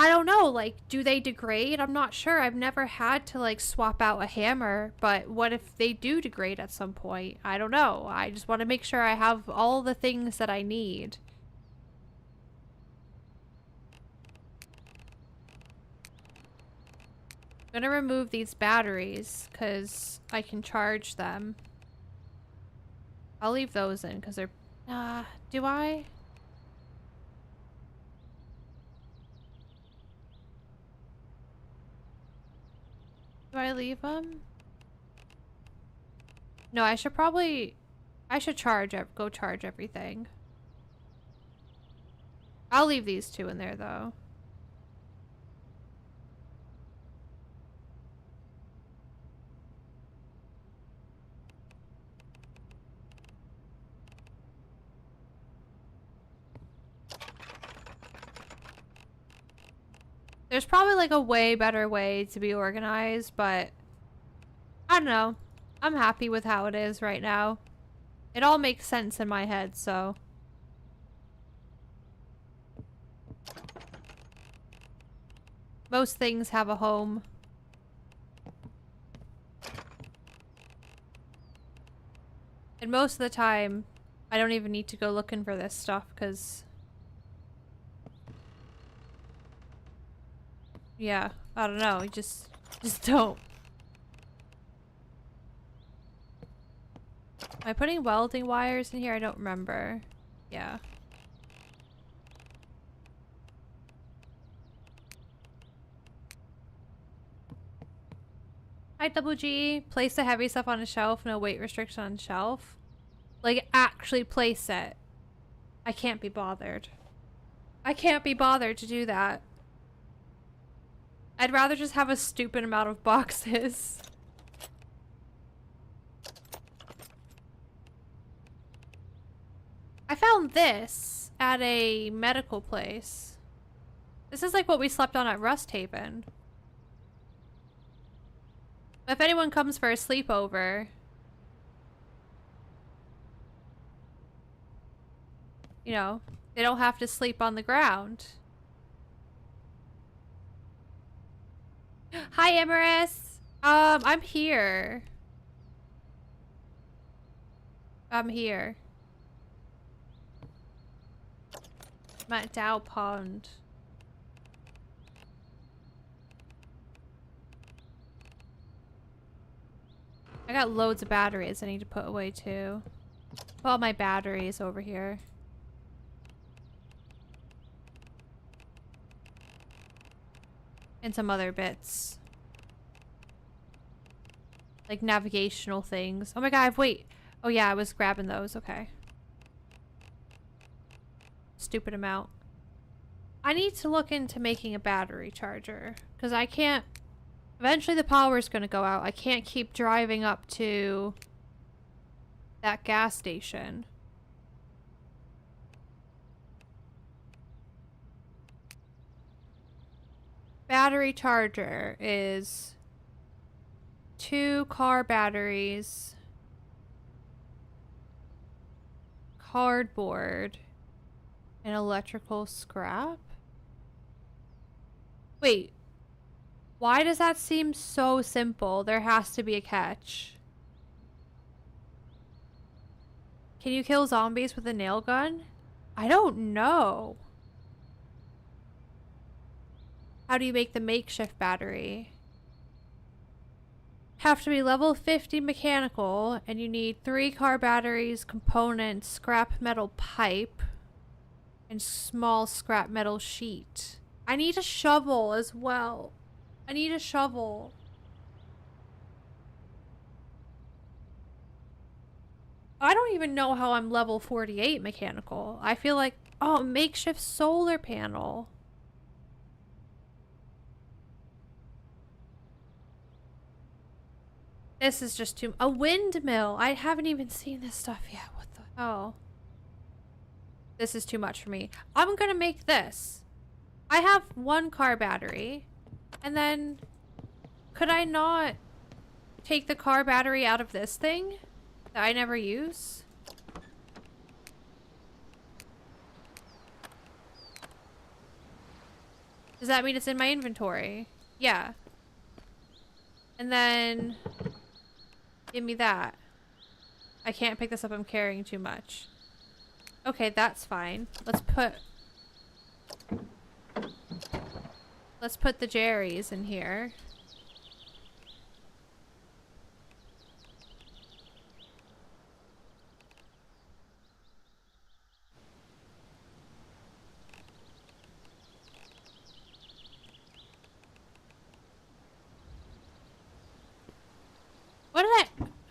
don't know, like, do they degrade? I'm not sure. I've never had to like swap out a hammer, but what if they do degrade at some point? I don't know. I just want to make sure I have all the things that I need. I'm gonna remove these batteries because I can charge them. I'll leave those in because they're... do I? Do I leave them? No, I should probably... I should go charge everything. I'll leave these two in there though. There's probably like a way better way to be organized, but I don't know. I'm happy with how it is right now. It all makes sense in my head, so. Most things have a home. And most of the time, I don't even need to go looking for this stuff, because... yeah, I don't know, just don't. Am I putting welding wires in here? I don't remember. Yeah. Hi, Double G. Place the heavy stuff on a shelf. No weight restriction on shelf. Like, actually place it. I can't be bothered. I can't be bothered to do that. I'd rather just have a stupid amount of boxes. I found this at a medical place. This is like what we slept on at Rust Haven. If anyone comes for a sleepover, you know, they don't have to sleep on the ground. Hi, Emerus. I'm here. I'm here. I'm at Dow Pond. I got loads of batteries I need to put away too. Put all my batteries over here. And some other bits. Like navigational things. Oh my god, wait. Oh yeah, I was grabbing those. Okay. Stupid amount. I need to look into making a battery charger. Because I can't... Eventually the power's going to go out. I can't keep driving up to that gas station. Battery charger is 2 car batteries, cardboard, and electrical scrap. Wait, why does that seem so simple? There has to be a catch. Can you kill zombies with a nail gun? I don't know. How do you make the makeshift battery? Have to be level 50 mechanical, and you need 3 car batteries, components, scrap metal pipe, and small scrap metal sheet. I need a shovel as well. I need a shovel. I don't even know how I'm level 48 mechanical. I feel like, oh, makeshift solar panel. This is just too... A windmill! I haven't even seen this stuff yet. What the... Oh. This is too much for me. I'm gonna make this. I have 1 car battery. And then... Could I not take the car battery out of this thing? That I never use? Does that mean it's in my inventory? Yeah. And then... Give me that. I can't pick this up, I'm carrying too much. Okay, that's fine. Let's put the Jerry's in here.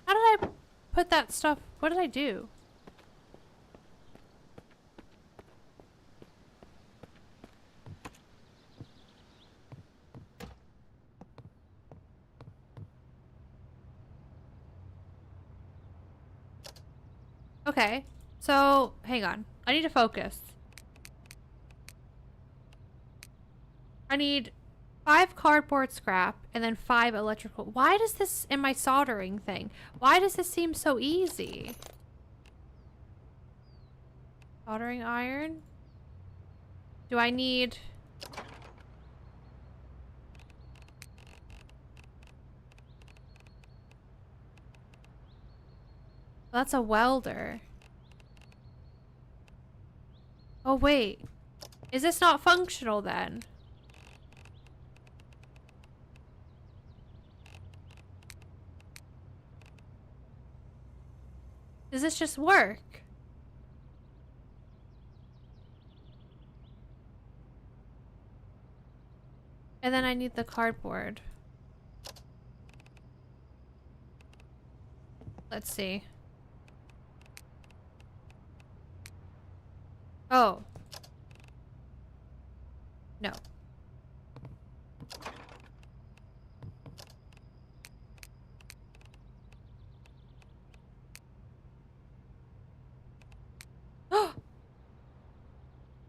How did I put that stuff? What did I do? Okay, so hang on. I need to focus. I need 5 cardboard scrap and then 5 electrical. Why does this in my soldering thing? Why does this seem so easy? Soldering iron? Do I need... That's a welder. Oh wait. Is this not functional then? Does this just work? And then I need the cardboard. Let's see. Oh. No.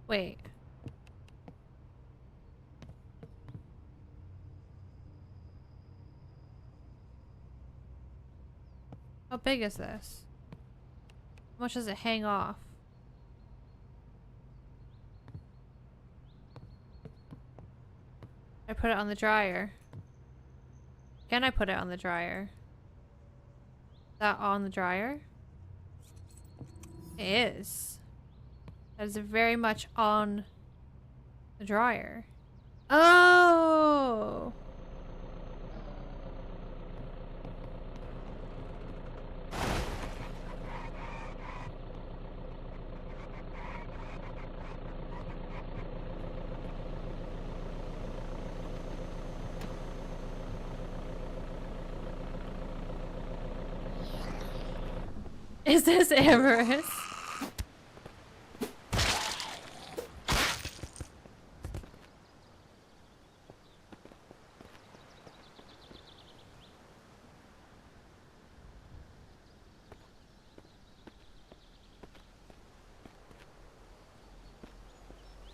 Wait. How big is this? How much does it hang off? I put it on the dryer. Can I put it on the dryer? Is that on the dryer? It is. That is very much on the dryer. Oh! Is this amorous?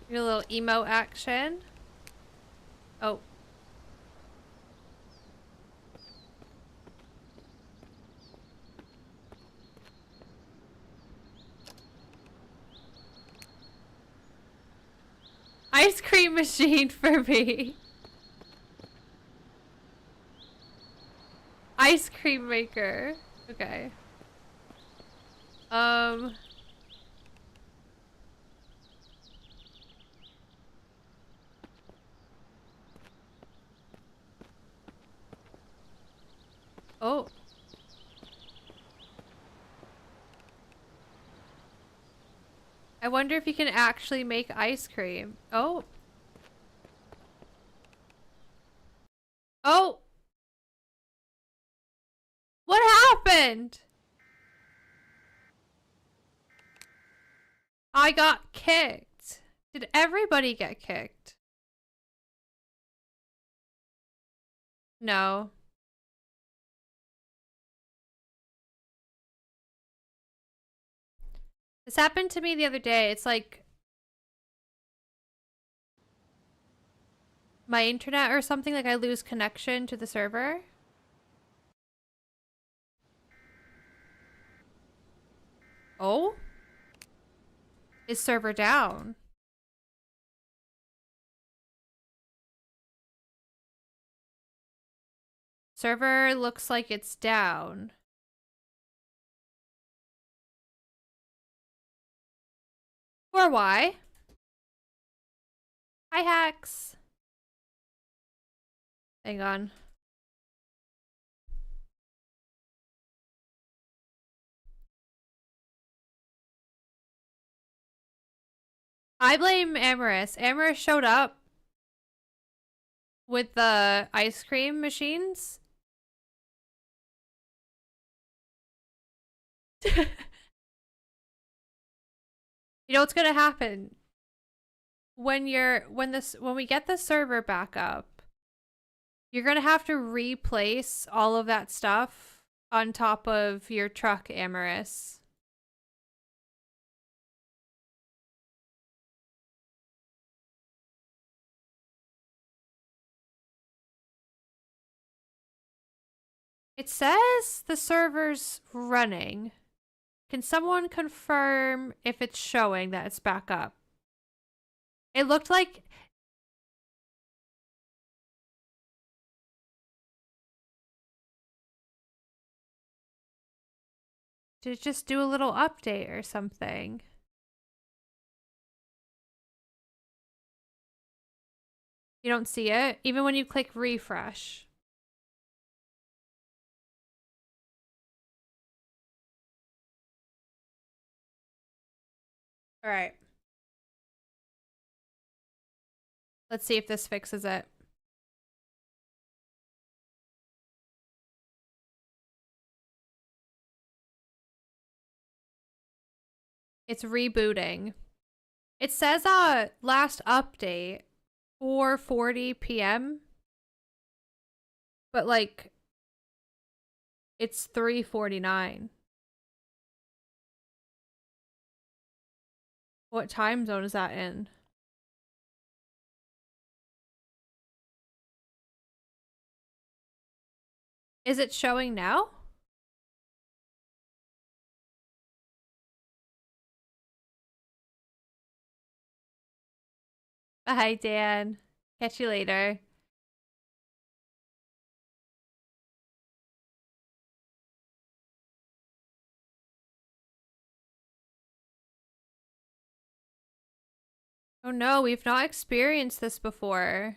Your little emo action. Oh. Ice cream machine for me. Ice cream maker. Okay. Oh. I wonder if you can actually make ice cream. Oh. Oh. What happened? I got kicked. Did everybody get kicked? No. This happened to me the other day. It's like my internet or something, like I lose connection to the server. Oh? Is server down? Server looks like it's down. Or why? Hi, hacks. Hang on. I blame Amorous. Amorous showed up with the ice cream machines. You know what's gonna happen? When we get the server back up, you're gonna have to replace all of that stuff on top of your truck, Amorous. It says the server's running. Can someone confirm if it's showing that it's back up? It looked like... Did it just do a little update or something? You don't see it? Even when you click refresh. Alright. Let's see if this fixes it. It's rebooting. It says last update 4:40 p.m. But like it's 3:49. What time zone is that in? Is it showing now? Bye, Dan. Catch you later. Oh no, we've not experienced this before.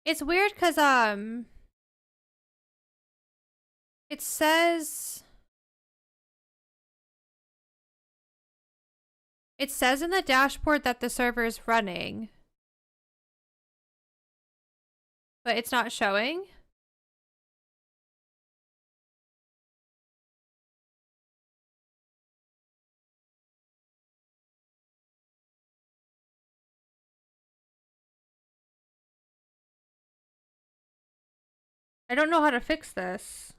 It's weird because it says in the dashboard that the server is running. But it's not showing? I don't know how to fix this.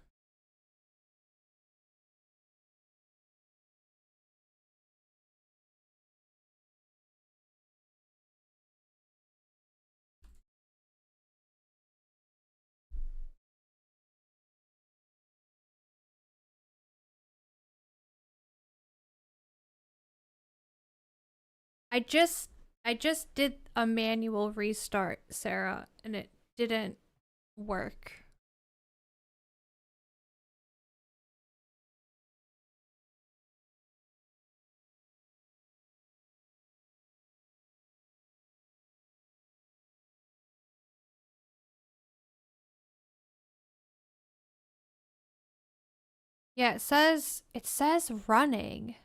I just did a manual restart, Sarah, and it didn't work. Yeah, it says running.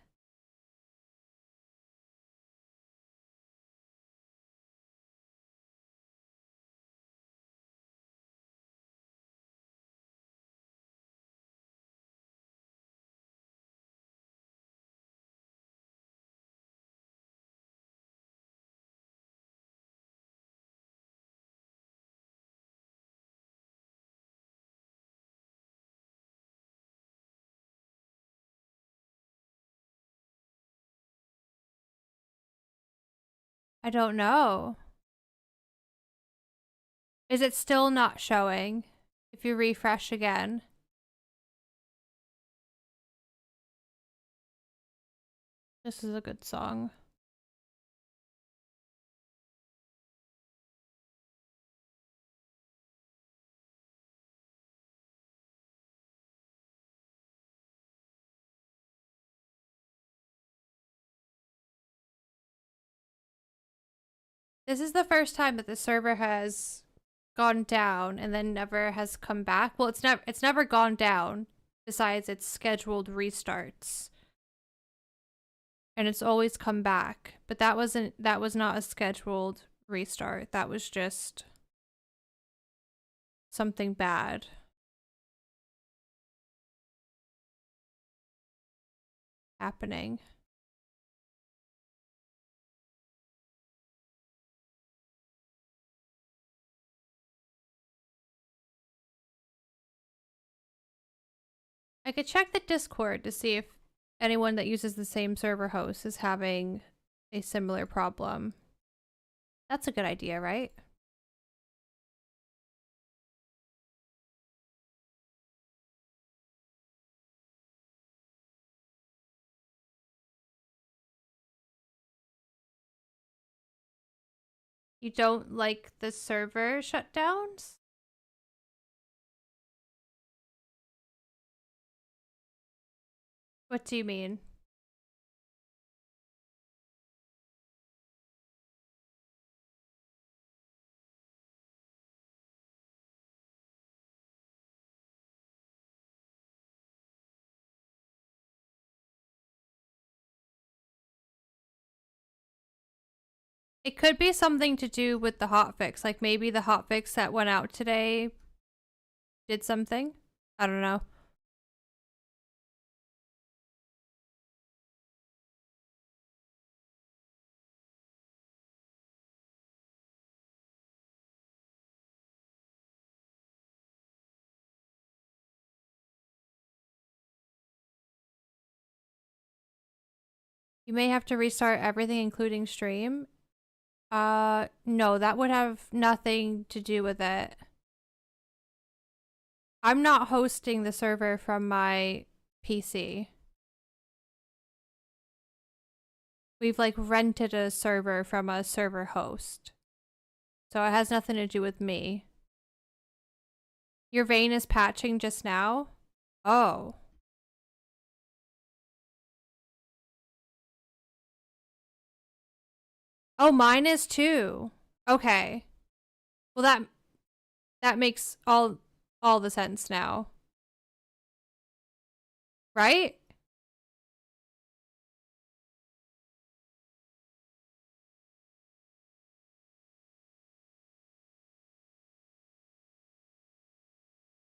I don't know. Is it still not showing? If you refresh again. This is a good song. This is the first time that the server has gone down and then never has come back. Well, it's never gone down besides its scheduled restarts. And it's always come back. But that was not a scheduled restart. That was just something bad happening. I could check the Discord to see if anyone that uses the same server host is having a similar problem. That's a good idea, right? You don't like the server shutdowns? What do you mean? It could be something to do with the hotfix. Like maybe the hotfix that went out today did something. I don't know. You may have to restart everything, including stream. No, that would have nothing to do with it. I'm not hosting the server from my PC. We've like rented a server from a server host. So it has nothing to do with me. Your vein is patching just now? Oh. Oh, mine is too. Okay. Well, that makes all the sense now. Right?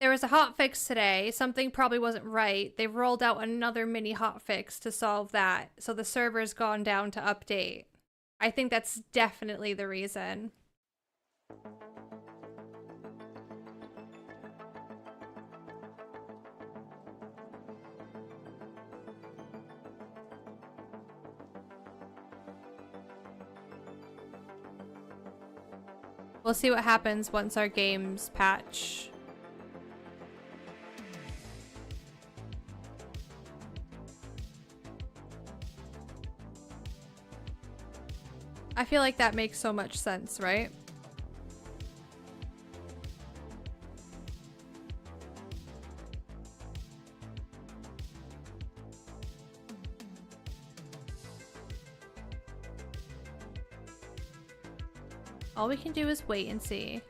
There was a hotfix today. Something probably wasn't right. They rolled out another mini hotfix to solve that. So the server's gone down to update. I think that's definitely the reason. We'll see what happens once our games patch. I feel like that makes so much sense, right? All we can do is wait and see.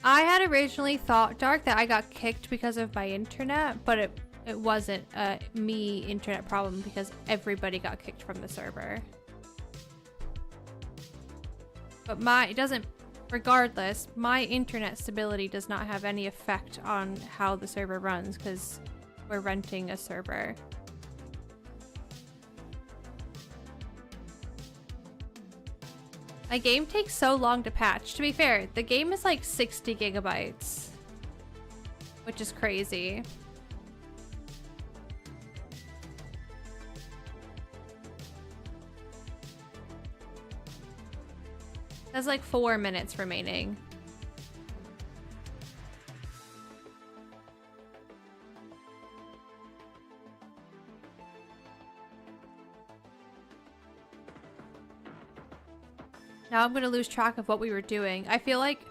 I had originally thought, Dark, that I got kicked because of my internet, but it wasn't a me internet problem because everybody got kicked from the server. But regardless, my internet stability does not have any effect on how the server runs because we're renting a server. My game takes so long to patch. To be fair, the game is like 60 gigabytes, which is crazy. There's like 4 minutes remaining. Now I'm going to lose track of what we were doing. I feel like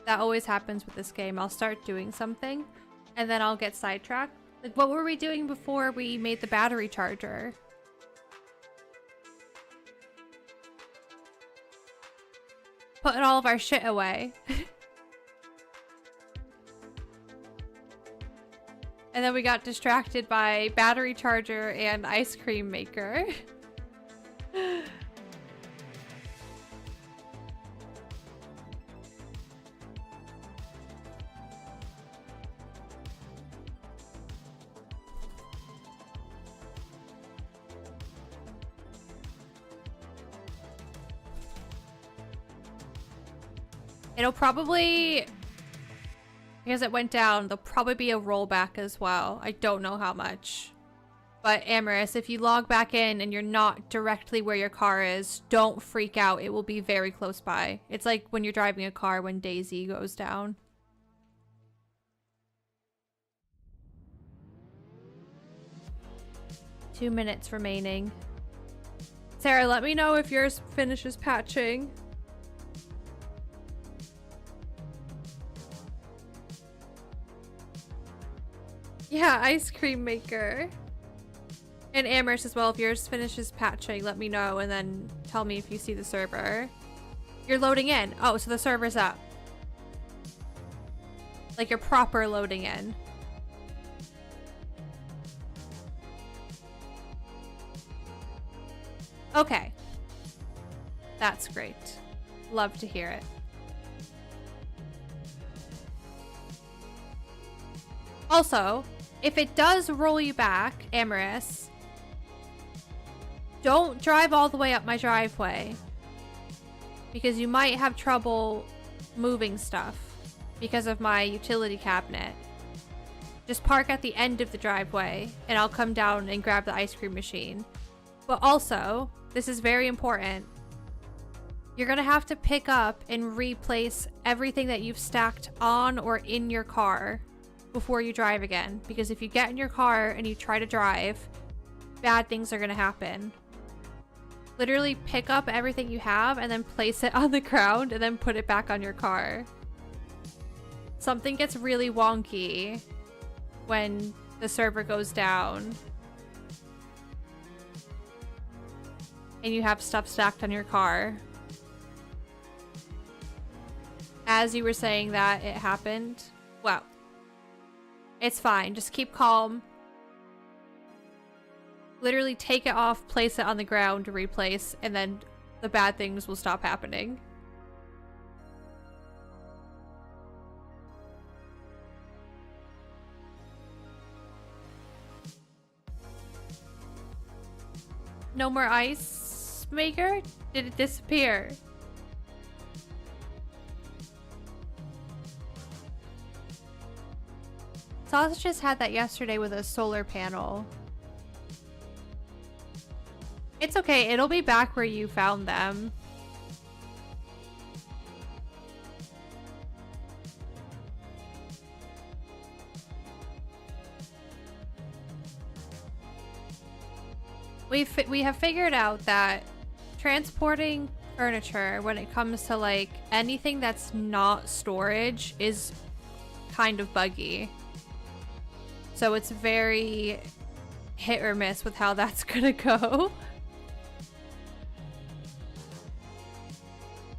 that always happens with this game. I'll start doing something and then I'll get sidetracked. Like, what were we doing before we made the battery charger? Putting all of our shit away. And then we got distracted by battery charger and ice cream maker. It'll probably, because it went down, there'll probably be a rollback as well. I don't know how much. But Amaris, if you log back in and you're not directly where your car is, don't freak out. It will be very close by. It's like when you're driving a car when DayZ goes down. Two minutes remaining. Sarah, let me know if yours finishes patching. Yeah, ice cream maker. And Amherst as well, if yours finishes patching, let me know and then tell me if you see the server. You're loading in. Oh, so the server's up. Like you're proper loading in. Okay. That's great. Love to hear it. Also, if it does roll you back, Amaris, don't drive all the way up my driveway because you might have trouble moving stuff because of my utility cabinet. Just park at the end of the driveway and I'll come down and grab the ice cream machine. But also, this is very important. You're gonna have to pick up and replace everything that you've stacked on or in your car before you drive again, because if you get in your car and you try to drive, bad things are gonna happen. Literally pick up everything you have and then place it on the ground and then put it back on your car. Something gets really wonky when the server goes down and you have stuff stacked on your car. As you were saying that it happened, well, it's fine. Just keep calm. Literally take it off, place it on the ground to replace, and then the bad things will stop happening. No more ice maker? Did it disappear? Sausages had that yesterday with a solar panel. It's okay, it'll be back where you found them. We have figured out that transporting furniture when it comes to like anything that's not storage is kind of buggy. So it's very hit or miss with how that's gonna go.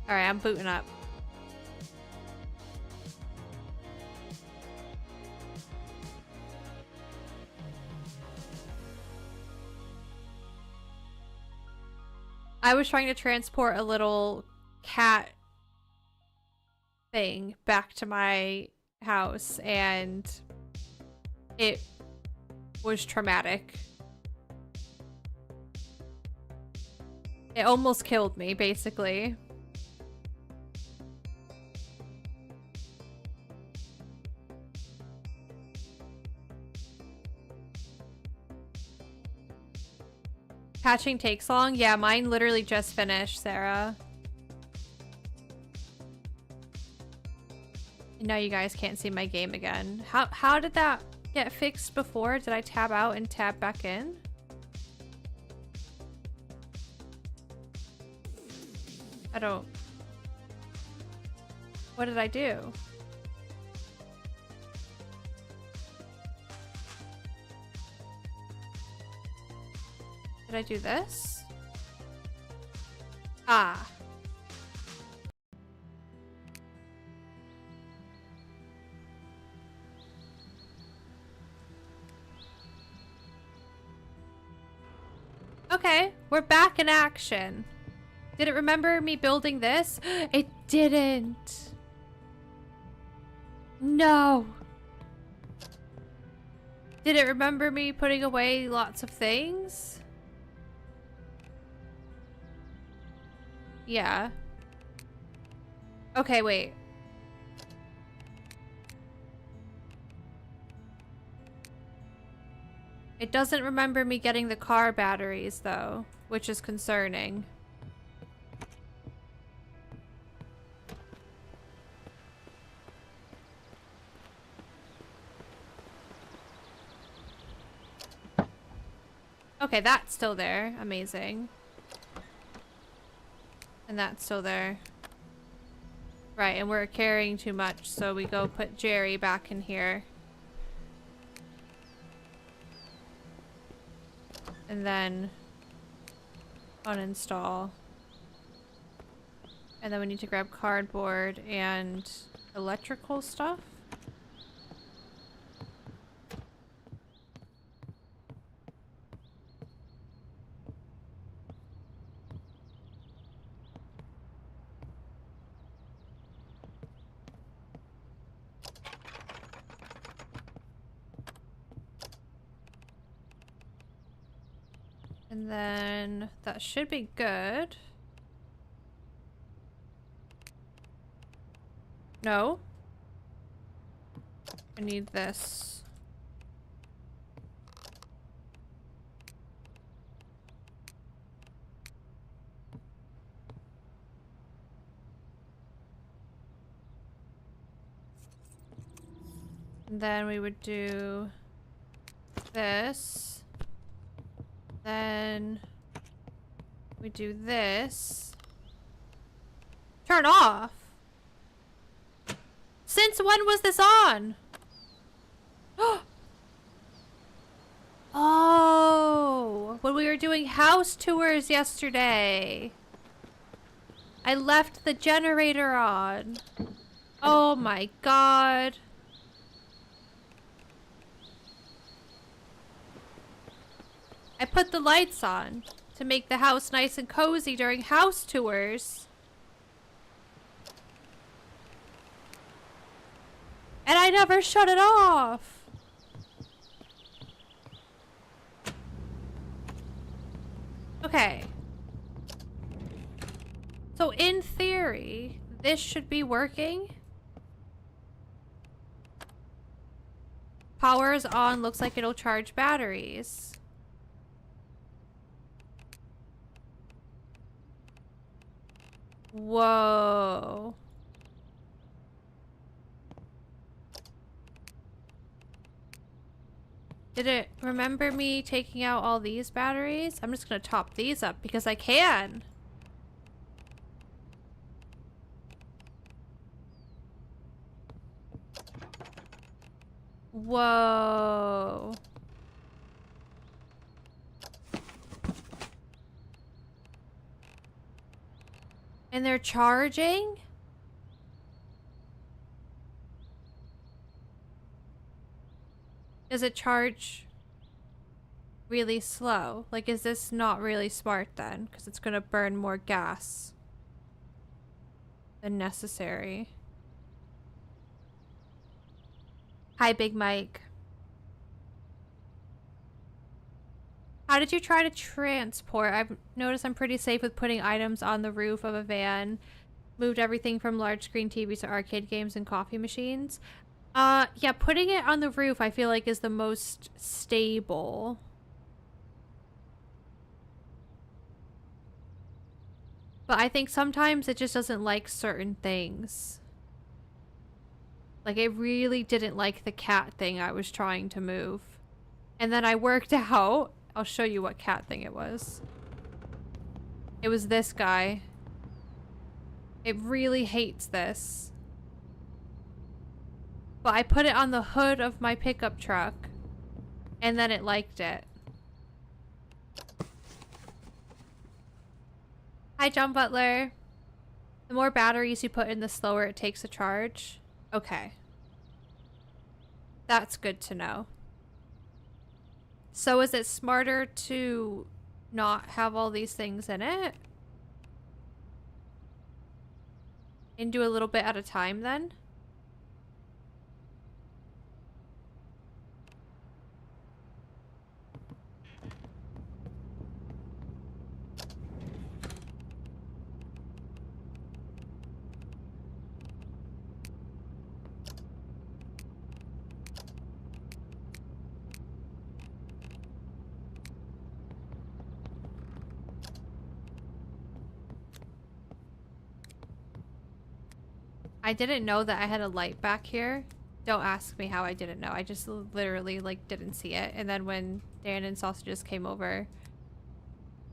Alright, I'm booting up. I was trying to transport a little cat thing back to my house and it was traumatic. It almost killed me, basically. Patching takes long? Yeah, mine literally just finished, Sarah. And now you guys can't see my game again. How did that get fixed before? Did I tab out and tab back in? I don't... What did I do? Did I do this? Ah. Okay, we're back in action. Did it remember me building this? It didn't. No. Did it remember me putting away lots of things? Yeah. Okay, wait. It doesn't remember me getting the car batteries, though, which is concerning. Okay, that's still there. Amazing. And that's still there. Right, and we're carrying too much, so we go put Jerry back in here. And then uninstall. And then we need to grab cardboard and electrical stuff. And then that should be good. No. I need this. And then we would do this. Then we do this. Turn off. Since when was this on? Oh, when we were doing house tours yesterday. I left the generator on. Oh my god. I put the lights on. to make the house nice and cozy during house tours. And I never shut it off. Okay. So in theory, this should be working. Power is on, looks like it'll charge batteries. Whoa. Did it remember me taking out all these batteries? I'm just gonna top these up because I can. Whoa. And they're charging? Does it charge really slow? Like, is this not really smart then? Because it's gonna burn more gas than necessary. Hi, Big Mike. How did you try to transport? I've noticed I'm pretty safe with putting items on the roof of a van. Moved everything from large screen TVs to arcade games and coffee machines. Yeah, putting it on the roof I feel like is the most stable. But I think sometimes it just doesn't like certain things. Like, it really didn't like the cat thing I was trying to move. And then I worked out. I'll show you what cat thing it was. It was this guy. It really hates this. But I put it on the hood of my pickup truck. And then it liked it. Hi, John Butler. The more batteries you put in, the slower it takes to charge. Okay. That's good to know. So is it smarter to not have all these things in it? And do a little bit at a time then? I didn't know that I had a light back here. Don't ask me how I didn't know. I just literally like didn't see it. And then when Dan and Sausages came over,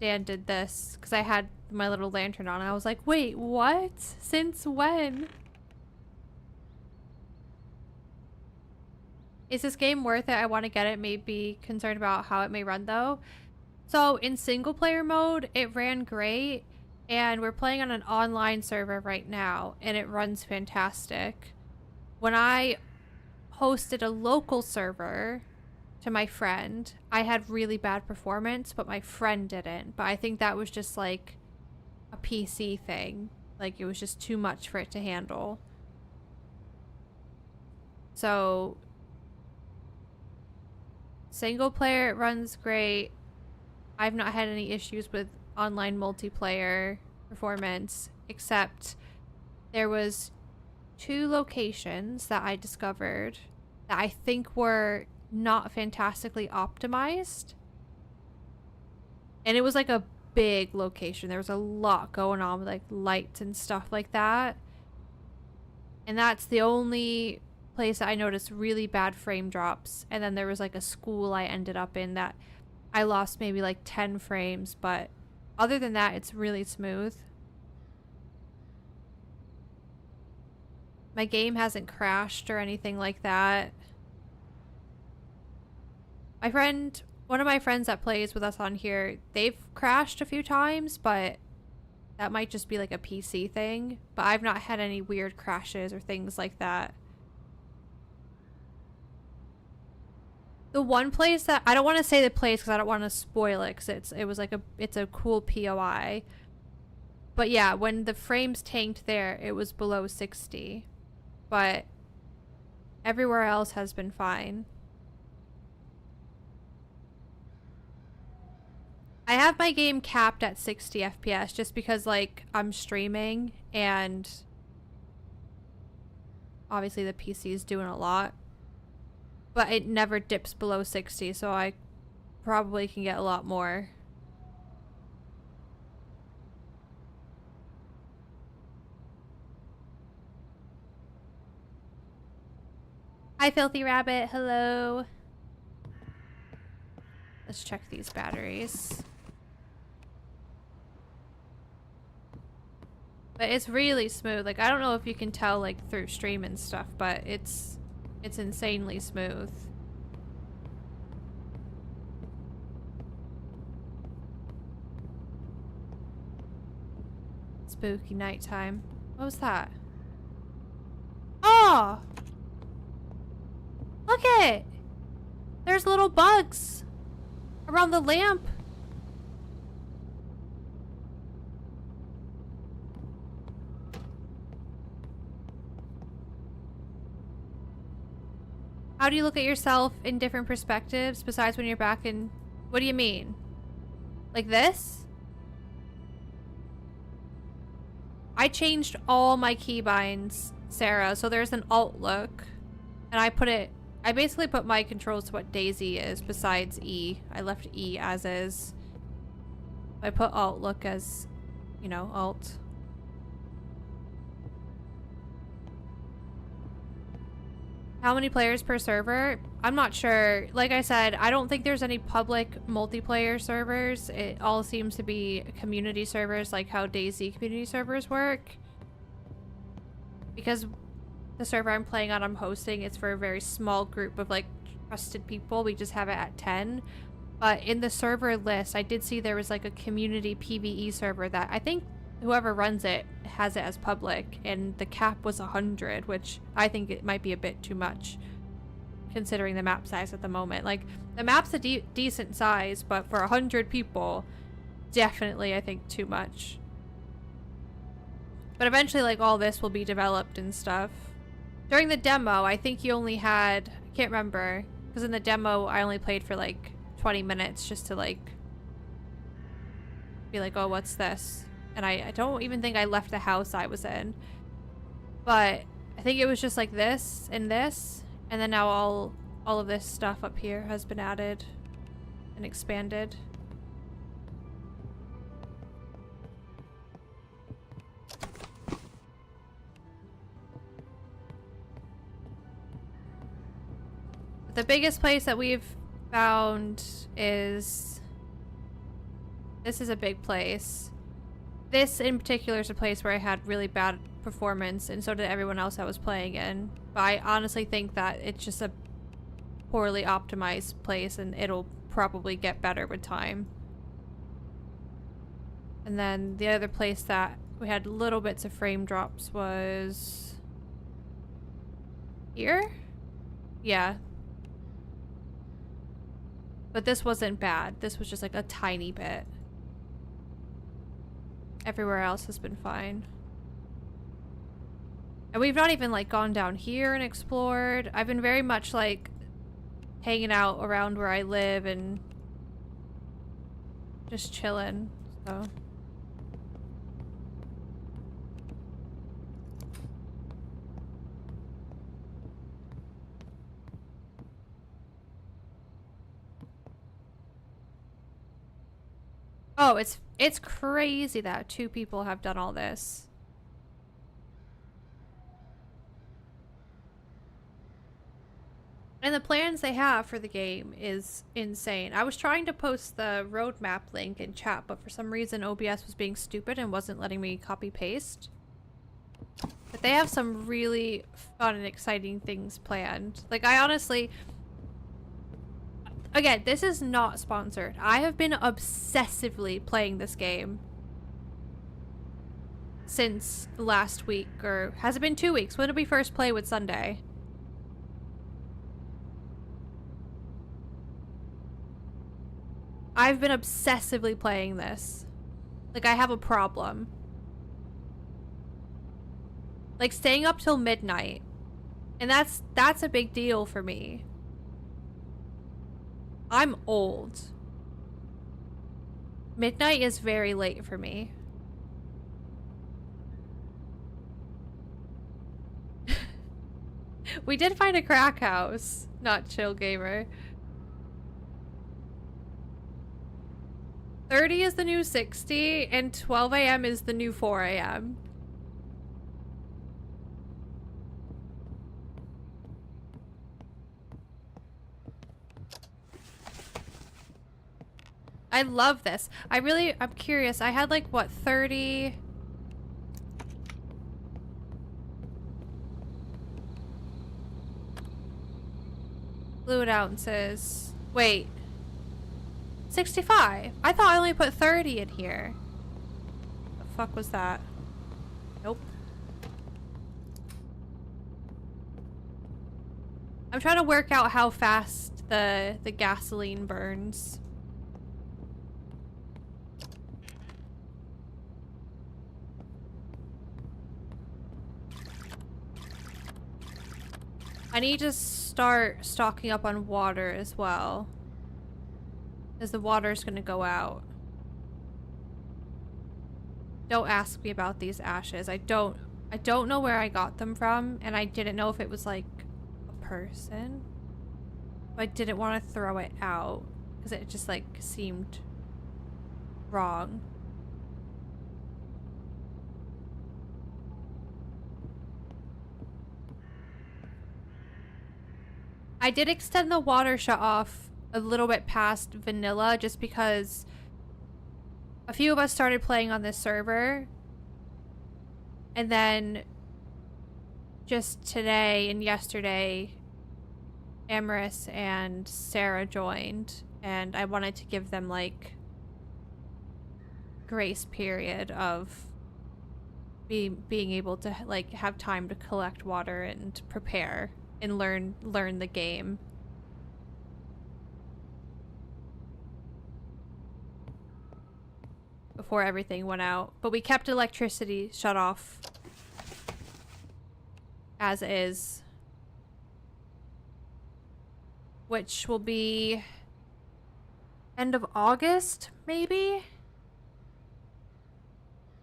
Dan did this because I had my little lantern on and I was like, wait, what? Since when? Is this game worth it? I want to get it. May be concerned about how it may run though. So in single player mode, it ran great. And we're playing on an online server right now, and it runs fantastic. When I hosted a local server to my friend, I had really bad performance, but my friend didn't. But I think that was just like a PC thing. Like, it was just too much for it to handle. So, single player, it runs great. I've not had any issues with online multiplayer performance, except there was 2 locations that I discovered that I think were not fantastically optimized. And it was like a big location. There was a lot going on with like lights and stuff like that. And that's the only place that I noticed really bad frame drops. And then there was like a school I ended up in that I lost maybe like 10 frames, but other than that, it's really smooth. My game hasn't crashed or anything like that. My friend, one of my friends that plays with us on here, they've crashed a few times, but that might just be like a PC thing. But I've not had any weird crashes or things like that. The one place that I don't want to say the place because I don't want to spoil it because it's a cool POI. But yeah, when the frames tanked there, it was below 60. But everywhere else has been fine. I have my game capped at 60 FPS just because, like, I'm streaming and obviously the PC is doing a lot. But it never dips below 60, so I probably can get a lot more. Hi, Filthy Rabbit. Hello. Let's check these batteries. But it's really smooth. Like, I don't know if you can tell, like, through stream and stuff, but it's insanely smooth. Spooky nighttime. What was that? Oh! Look at it! There's little bugs around the lamp. How do you look at yourself in different perspectives besides when you're back in... What do you mean? Like this? I changed all my keybinds, Sarah, so there's an alt look. And I basically put my controls to what DayZ is besides E. I left E as is. I put alt look as, you know, alt. How many players per server? I'm not sure. Like I said, I don't think there's any public multiplayer servers. It all seems to be community servers, like how DayZ community servers work. Because the server I'm playing on, I'm hosting, it's for a very small group of, like, trusted people. We just have it at 10. But in the server list, I did see there was, like, a community PvE server that I think whoever runs it has it as public, and the cap was 100, which I think it might be a bit too much considering the map size at the moment. Like, the map's a decent size, but for 100 people, definitely I think too much. But eventually, like, all this will be developed and stuff. During the demo, I think you only had, I can't remember, because in the demo I only played for like 20 minutes just to, like, be like, oh, what's this? And I don't even think I left the house I was in. But I think it was just like this and this. And then now all of this stuff up here has been added and expanded. The biggest place that we've found is... This is a big place. This in particular is a place where I had really bad performance, and so did everyone else I was playing in. But I honestly think that it's just a poorly optimized place, and it'll probably get better with time. And then the other place that we had little bits of frame drops was... here? Yeah. But this wasn't bad. This was just like a tiny bit. Everywhere else has been fine. And we've not even, like, gone down here and explored. I've been very much, like, hanging out around where I live and just chilling, so... Oh, it's crazy that 2 people have done all this. And the plans they have for the game is insane. I was trying to post the roadmap link in chat, but for some reason OBS was being stupid and wasn't letting me copy paste. But they have some really fun and exciting things planned. Like, I honestly... Again, this is not sponsored. I have been obsessively playing this game since last week, or has it been 2 weeks? When did we first play with Sunday? I've been obsessively playing this. Like, I have a problem. Like, staying up till midnight. And that's a big deal for me. I'm old. Midnight is very late for me. We did find a crack house, not chill gamer. 30 is the new 60, and 12 a.m. is the new 4 a.m. I love this. I'm curious. I had like, what, 30... fluid ounces. Wait. 65? I thought I only put 30 in here. The fuck was that? Nope. I'm trying to work out how fast the gasoline burns. I need to start stocking up on water as well, because the water's gonna go out. Don't ask me about these ashes. I don't know where I got them from, and I didn't know if it was like a person. I didn't want to throw it out because it just like seemed wrong. I did extend the water shut off a little bit past vanilla just because a few of us started playing on this server, and then just today and yesterday Amaris and Sarah joined, and I wanted to give them like grace period of being able to like have time to collect water and prepare and learn the game. Before everything went out. But we kept electricity shut off as is. Which will be end of August, maybe?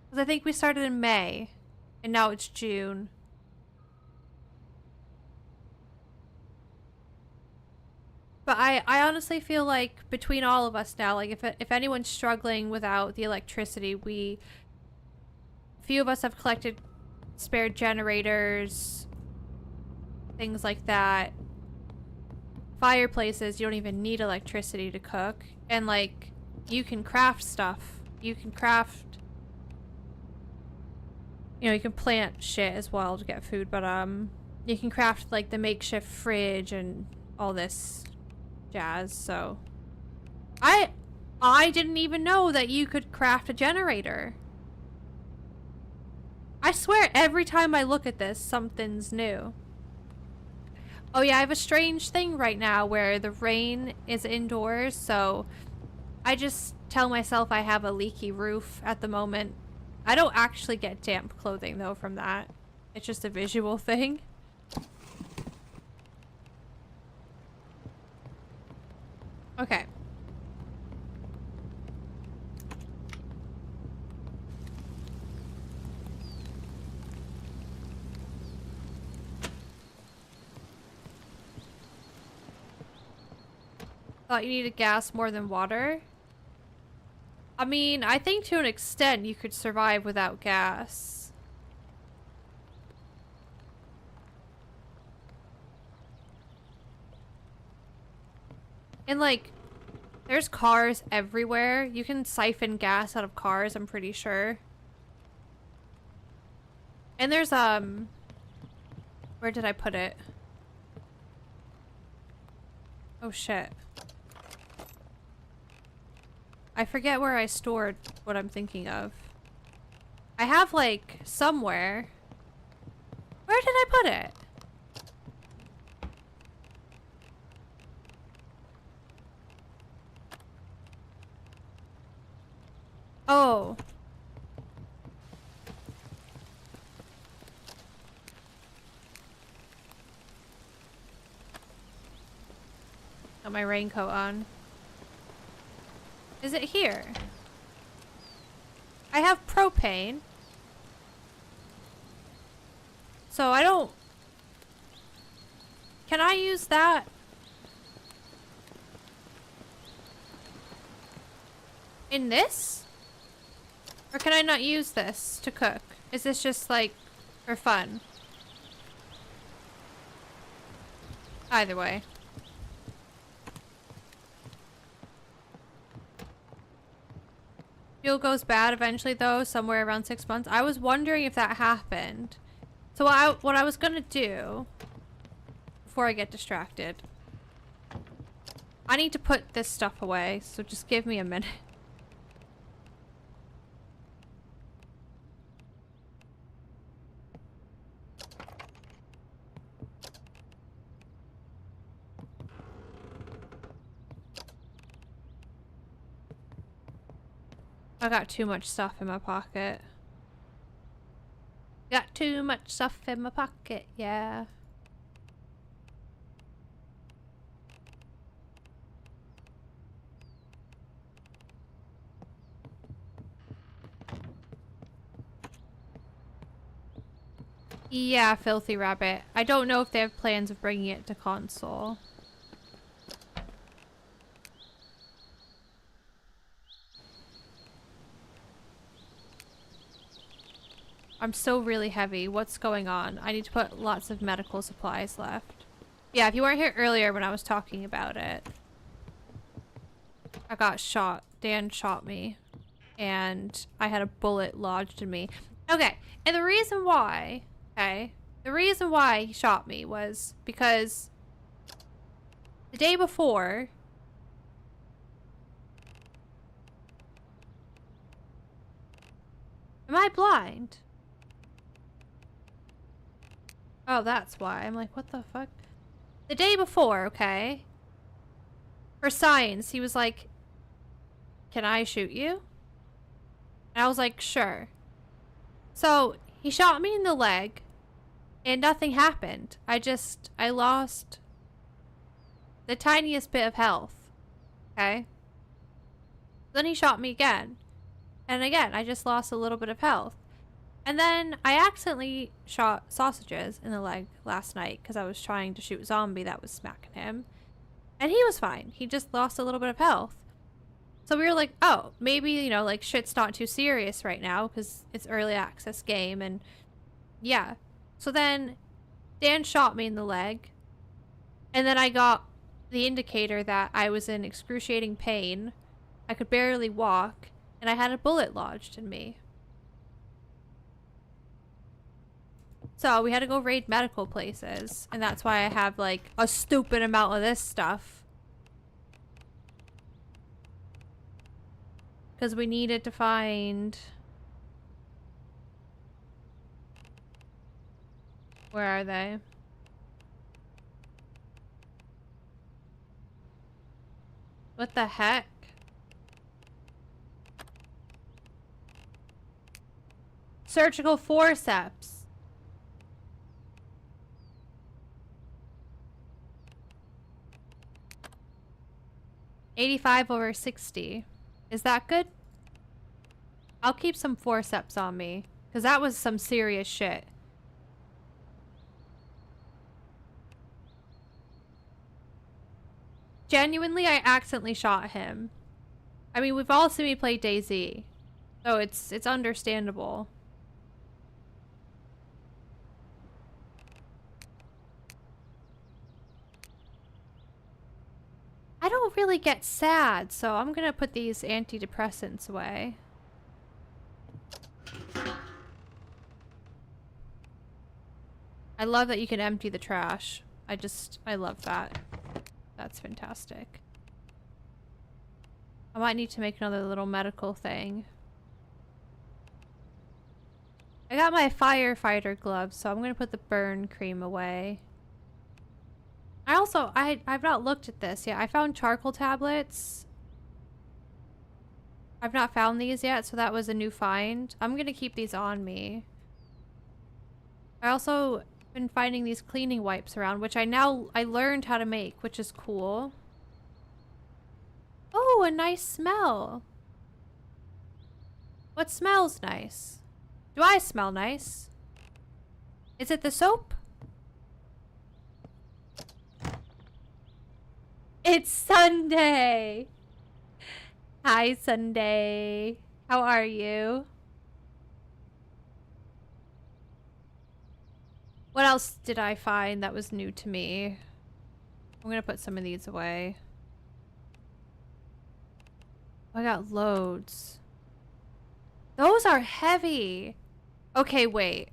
Because I think we started in May and now it's June. But I honestly feel like between all of us now, like if anyone's struggling without the electricity, a few of us have collected spare generators, things like that. Fireplaces, you don't even need electricity to cook. And like, you can craft stuff. You can craft, you know, you can plant shit as well to get food, but you can craft like the makeshift fridge and all this jazz. So I didn't even know that you could craft a generator. I swear every time I look at this, something's new. Oh yeah, I have a strange thing right now where the rain is indoors, so I just tell myself I have a leaky roof at the moment. I don't actually get damp clothing though from that. It's just a visual thing. Okay. Thought you needed gas more than water? I mean, I think to an extent you could survive without gas. And like, there's cars everywhere. You can siphon gas out of cars, I'm pretty sure. And there's, where did I put it? Oh shit. I forget where I stored what I'm thinking of. I have like somewhere. Where did I put it? Oh. Got my raincoat on. Is it here? I have propane. So I don't... Can I use that? In this? Or can I not use this to cook? Is this just like for fun? Either way. Fuel goes bad eventually though, somewhere around 6 months. I was wondering if that happened. So what I was gonna do, before I get distracted, I need to put this stuff away, so just give me a minute. I got too much stuff in my pocket. Got too much stuff in my pocket, yeah. Yeah, Filthy Rabbit. I don't know if they have plans of bringing it to console. I'm still really heavy. What's going on? I need to put lots of medical supplies left. Yeah, if you weren't here earlier when I was talking about it, I got shot. Dan shot me. And I had a bullet lodged in me. Okay, and the reason why, okay, the reason why he shot me was because the day before, am I blind? Oh, that's why. I'm like, what the fuck? The day before, okay, for science, he was like, can I shoot you? And I was like, sure. So he shot me in the leg and nothing happened. I lost the tiniest bit of health. Okay. Then he shot me again. And again, I just lost a little bit of health. And then I accidentally shot sausages in the leg last night because I was trying to shoot zombie that was smacking him. And he was fine. He just lost a little bit of health. So we were like, oh, maybe, you know, like shit's not too serious right now because it's early access game and yeah. So then Dan shot me in the leg and then I got the indicator that I was in excruciating pain. I could barely walk and I had a bullet lodged in me. So we had to go raid medical places and that's why I have like a stupid amount of this stuff. Because we needed to find... Where are they? What the heck? Surgical forceps. 85/60. Is that good? I'll keep some forceps on me. Because that was some serious shit. Genuinely, I accidentally shot him. I mean, we've all seen me play DayZ. So it's understandable. I don't really get sad, so I'm gonna put these antidepressants away. I love that you can empty the trash. I love that. That's fantastic. I might need to make another little medical thing. I got my firefighter gloves, so I'm gonna put the burn cream away. I've not looked at this yet. I found charcoal tablets. I've not found these yet, so that was a new find. I'm gonna keep these on me. I also been finding these cleaning wipes around, which I learned how to make, which is cool. Oh, a nice smell. What smells nice? Do I smell nice? Is it the soap? It's Sunday. Hi, Sunday. How are you? What else did I find that was new to me? I'm gonna put some of these away. I got loads. Those are heavy. Okay, wait.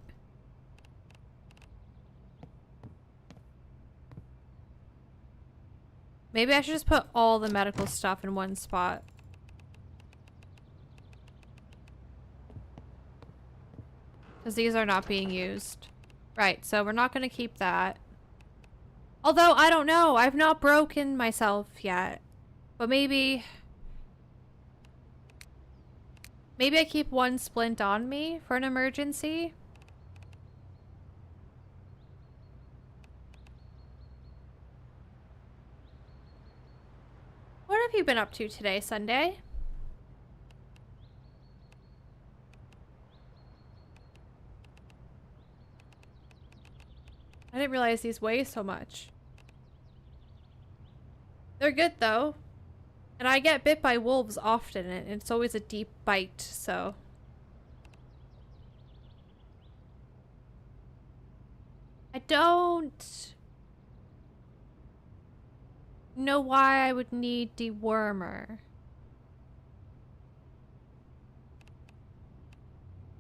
Maybe I should just put all the medical stuff in one spot. Because these are not being used. Right, so we're not going to keep that. Although, I don't know. I've not broken myself yet. But maybe... Maybe I keep one splint on me for an emergency. What have you been up to today, Sunday? I didn't realize these weigh so much. They're good though. And I get bit by wolves often, and it's always a deep bite, so... I don't know why I would need dewormer.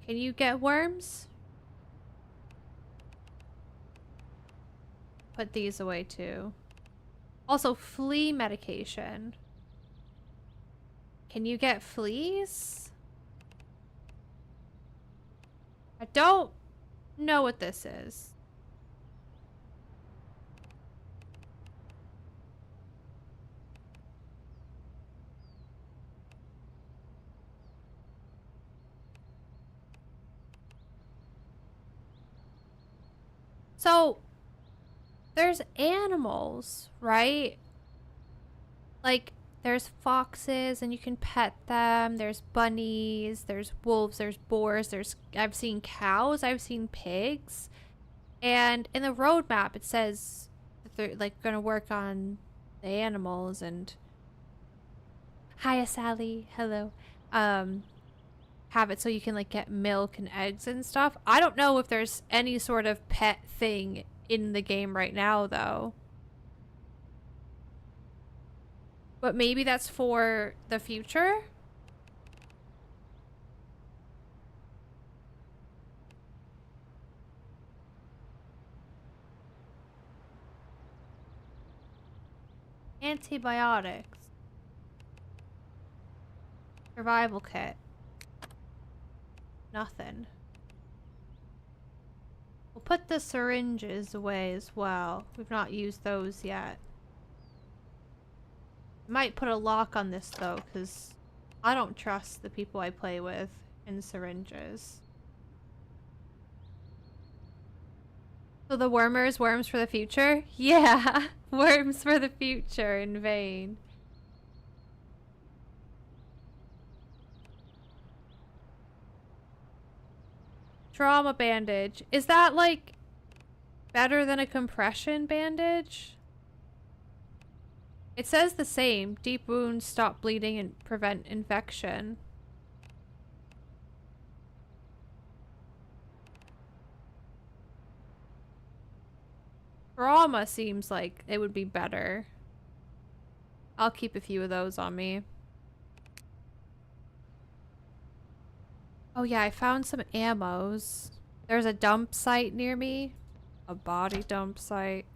Can you get worms? Put these away too. Also, flea medication. Can you get fleas? I don't know what this is. So, there's animals, right? Like, there's foxes and you can pet them. There's bunnies, there's wolves, there's boars, I've seen cows, I've seen pigs. And in the roadmap it says that they're like gonna work on the animals and... Hiya, Sally. Hello. Have it so you can like get milk and eggs and stuff. I don't know if there's any sort of pet thing in the game right now though. But maybe that's for the future? Antibiotics. Survival kit. Nothing. We'll put the syringes away as well. We've not used those yet. Might put a lock on this though, because I don't trust the people I play with in syringes. So the wormers, worms for the future? Yeah, worms for the future in vain. Trauma bandage. Is that like better than a compression bandage? It says the same. Deep wounds stop bleeding and prevent infection. Trauma seems like it would be better. I'll keep a few of those on me. Oh yeah, I found some ammos. There's a dump site near me. A body dump site.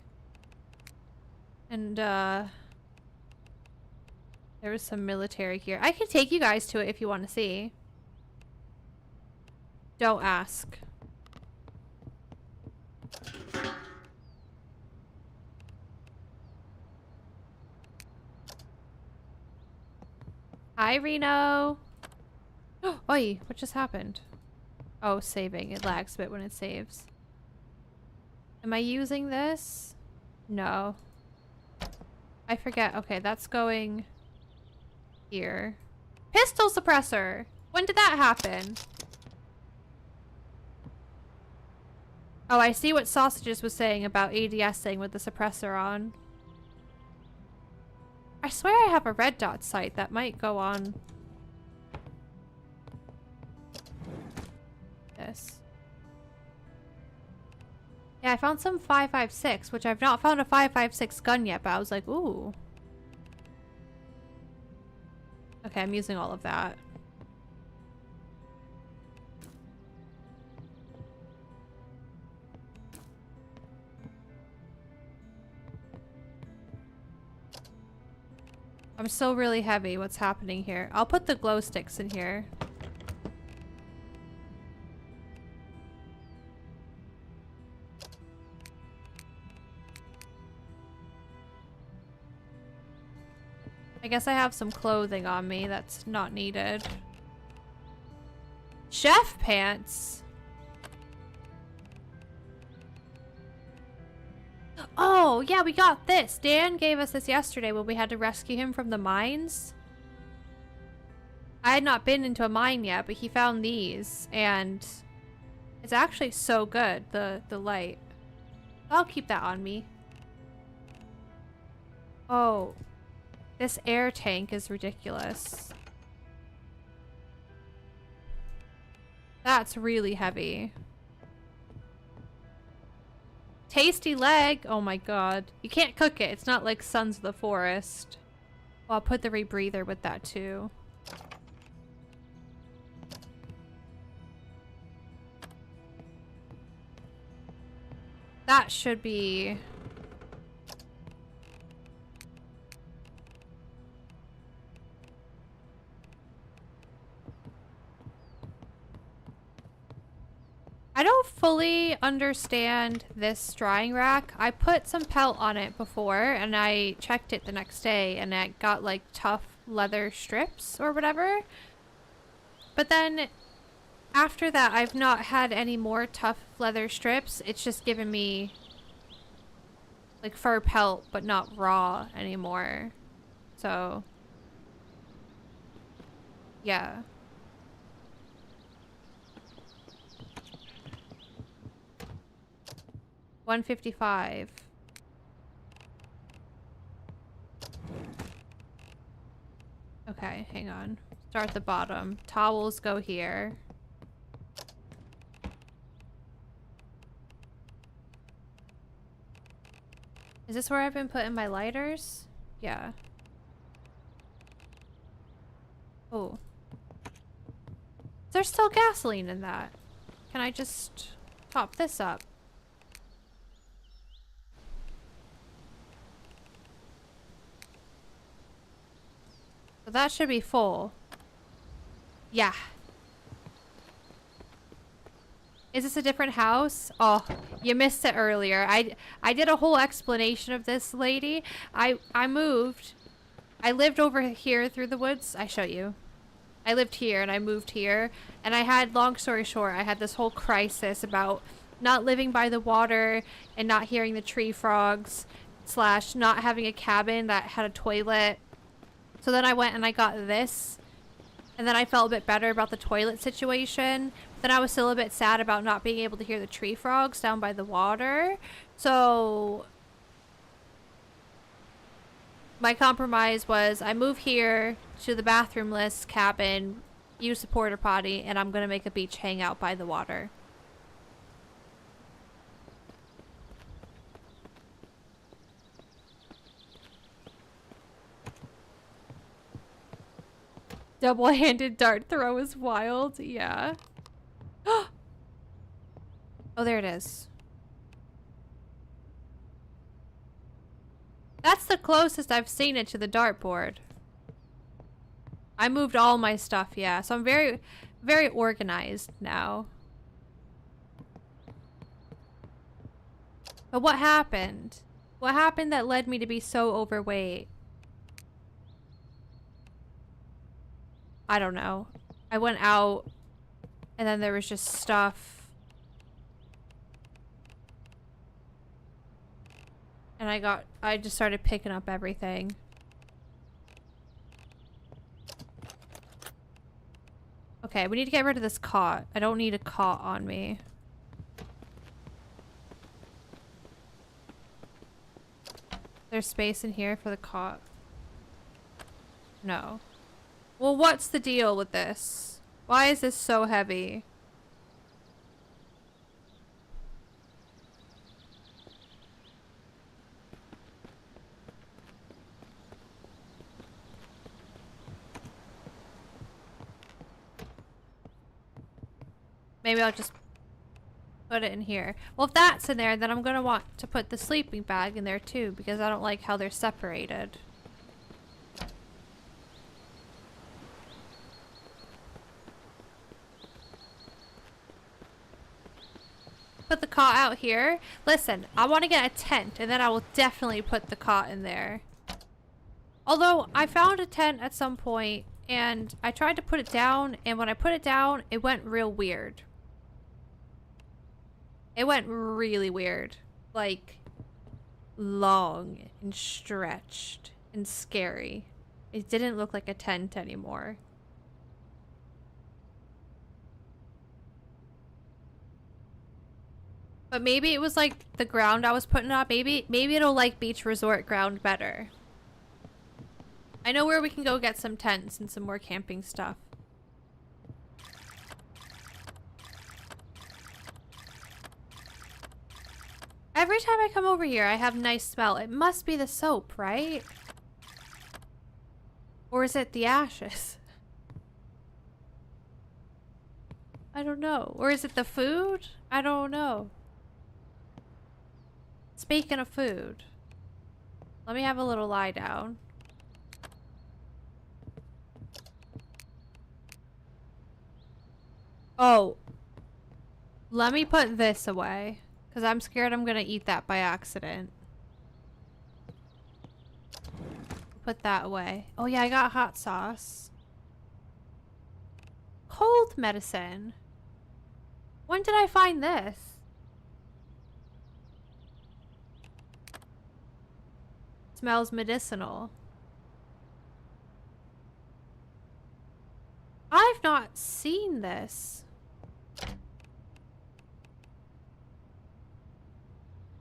And there was some military gear. I can take you guys to it if you want to see. Don't ask. Hi, Reno. Oi, what just happened? Oh, saving. It lags a bit when it saves. Am I using this? No. I forget. Okay, that's going here. Pistol suppressor! When did that happen? Oh, I see what Sausages was saying about ADSing with the suppressor on. I swear I have a red dot sight that might go on this. Yeah, I found some 5.56, which I've not found a 5.56 gun yet, but I was like, ooh. Okay, I'm using all of that. I'm still really heavy. What's happening here? I'll put the glow sticks in here. I guess I have some clothing on me that's not needed. Chef pants? Oh, yeah, we got this. Dan gave us this yesterday when we had to rescue him from the mines. I had not been into a mine yet, but he found these, and it's actually so good, the light. I'll keep that on me. Oh, this air tank is ridiculous. That's really heavy. Tasty leg! Oh my god. You can't cook it. It's not like Sons of the Forest. Well, I'll put the rebreather with that too. That should be... I don't fully understand this drying rack. I put some pelt on it before and I checked it the next day and it got like tough leather strips or whatever. But then after that, I've not had any more tough leather strips. It's just given me like fur pelt, but not raw anymore. So, yeah. $155. Okay, hang on. Start at the bottom. Towels go here. Is this where I've been putting my lighters? Yeah. Oh. There's still gasoline in that. Can I just top this up? So that should be full. Yeah. Is this a different house? Oh, you missed it earlier. I did a whole explanation of this lady. I moved. I lived over here through the woods. I show you. I lived here and I moved here. And I had, long story short, I had this whole crisis about not living by the water and not hearing the tree frogs / not having a cabin that had a toilet. So then I went and I got this. And then I felt a bit better about the toilet situation. Then I was still a bit sad about not being able to hear the tree frogs down by the water. So my compromise was I move here to the bathroomless cabin, use the porta potty, and I'm going to make a beach hangout by the water. Double-handed dart throw is wild. Yeah. Oh, there it is. That's the closest I've seen it to the dartboard. I moved all my stuff, yeah. So I'm very, very organized now. But what happened? What happened that led me to be so overweight? I don't know. I went out and then there was just stuff. And I just started picking up everything. Okay, we need to get rid of this cot. I don't need a cot on me. There's space in here for the cot. No. Well, what's the deal with this? Why is this so heavy? Maybe I'll just put it in here. Well, if that's in there, then I'm gonna want to put the sleeping bag in there too, because I don't like how they're separated. Put the cot out here. Listen, I want to get a tent, and then I will definitely put the cot in there. Although, I found a tent at some point, and I tried to put it down, and when I put it down, it went real weird. It went really weird. Like, long and stretched and scary. It didn't look like a tent anymore. But maybe it was like the ground I was putting up. Maybe it'll like beach resort ground better. I know where we can go get some tents and some more camping stuff. Every time I come over here, I have nice smell. It must be the soap, right? Or is it the ashes? I don't know. Or is it the food? I don't know. Speaking of food, let me have a little lie down. Oh, let me put this away, because I'm scared I'm gonna eat that by accident. Put that away. Oh yeah, I got hot sauce. Cold medicine. When did I find this? Smells medicinal. I've not seen this.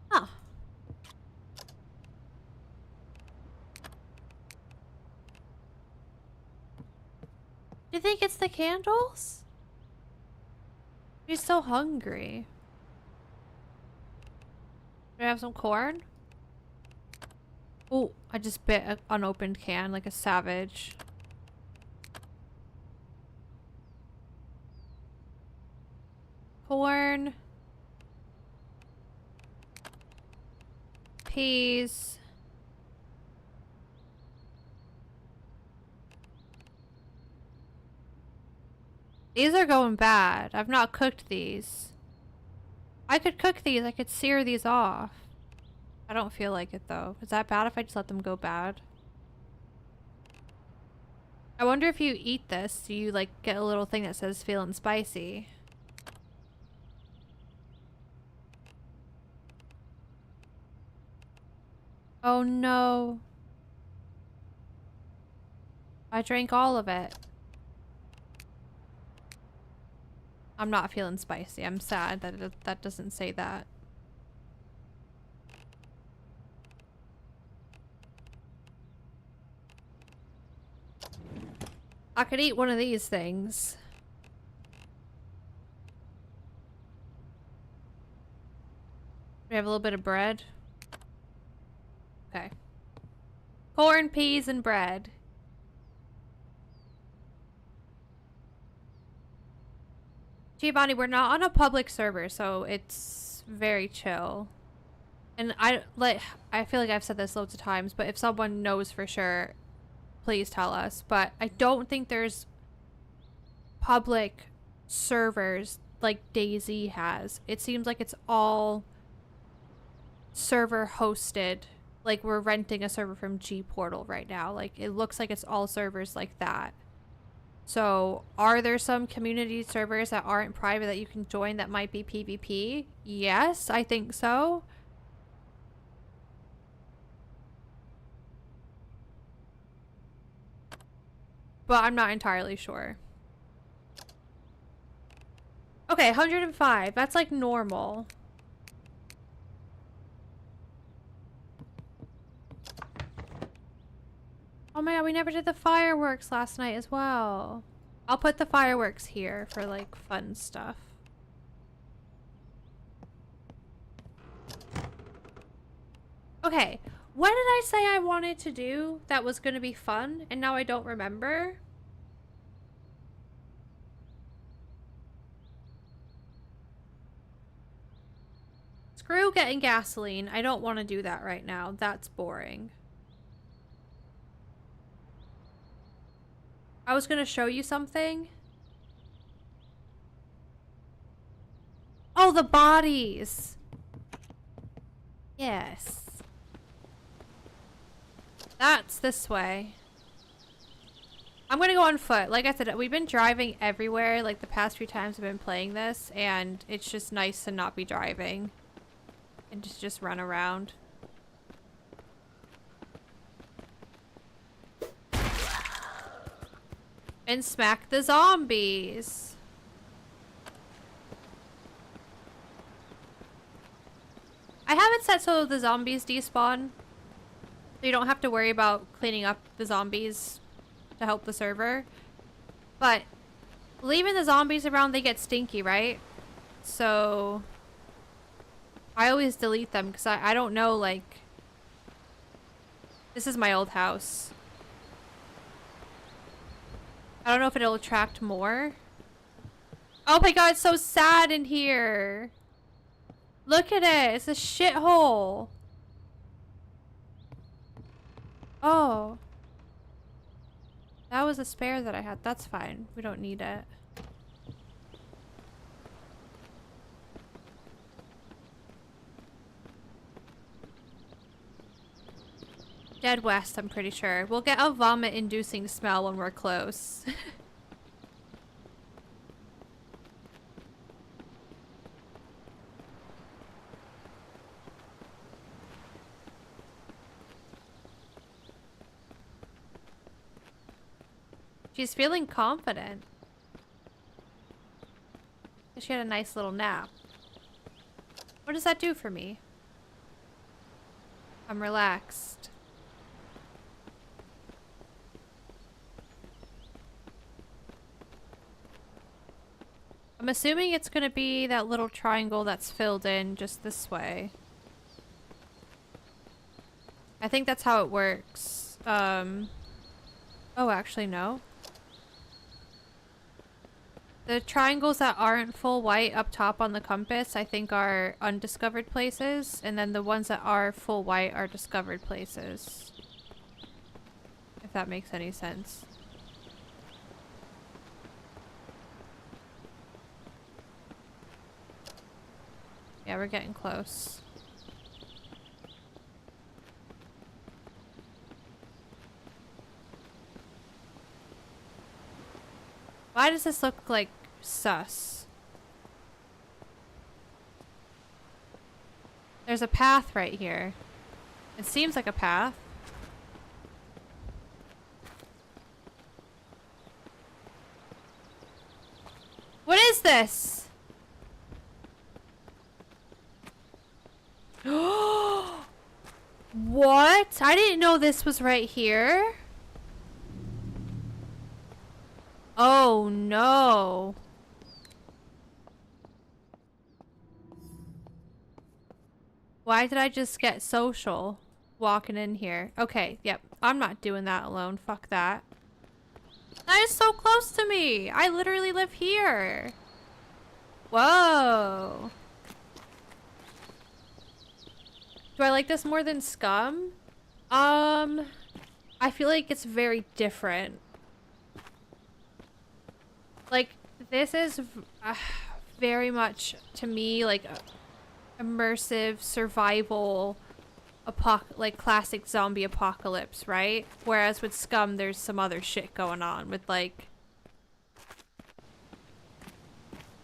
Huh. Do you think it's the candles? He's so hungry. Do I have some corn? Oh, I just bit an unopened can like a savage. Corn. Peas. These are going bad. I've not cooked these. I could cook these. I could sear these off. I don't feel like it though. Is that bad if I just let them go bad? I wonder if you eat this, do you like get a little thing that says feeling spicy? Oh no. I drank all of it. I'm not feeling spicy. I'm sad that that doesn't say that. I could eat one of these things. We have a little bit of bread. Okay. Corn, peas, and bread. Giovanni, we're not on a public server, so it's very chill. And I feel like I've said this loads of times, but if someone knows for sure, please tell us. But I don't think there's public servers like DayZ has. It seems like it's all server hosted. Like we're renting a server from G Portal right now. Like it looks like it's all servers like that. So, are there some community servers that aren't private that you can join that might be PvP? Yes, I think so. But I'm not entirely sure. Okay, 105. That's like normal. Oh my god, we never did the fireworks last night as well. I'll put the fireworks here for like fun stuff. Okay, what did I say I wanted to do that was going to be fun and now I don't remember? Screw getting gasoline. I don't want to do that right now. That's boring. I was gonna show you something. Oh, the bodies. Yes. That's this way. I'm gonna go on foot. Like I said, we've been driving everywhere like the past few times I've been playing this, and it's just nice to not be driving and just run around. And smack the zombies. I have it set so the zombies despawn. So you don't have to worry about cleaning up the zombies to help the server. But leaving the zombies around, they get stinky, right? So I always delete them because I don't know, like... This is my old house. I don't know if it'll attract more. Oh my god, it's so sad in here. Look at it. It's a shithole. Oh. That was a spare that I had. That's fine. We don't need it. Dead West, I'm pretty sure. We'll get a vomit-inducing smell when we're close. She's feeling confident. She had a nice little nap. What does that do for me? I'm relaxed. I'm assuming it's gonna be that little triangle that's filled in just this way. I think that's how it works. Oh, actually, no. The triangles that aren't full white up top on the compass, I think, are undiscovered places, and then the ones that are full white are discovered places. If that makes any sense. Yeah, we're getting close. Why does this look like sus? There's a path right here. It seems like a path. What is this? What? I didn't know this was right here. Oh no. Why did I just get social walking in here? Okay, yep. I'm not doing that alone. Fuck that. That is so close to me. I literally live here. Whoa. Do I like this more than Scum? I feel like it's very different. Like, this is very much, to me, like, immersive survival, like, classic zombie apocalypse, right? Whereas with Scum, there's some other shit going on with, like,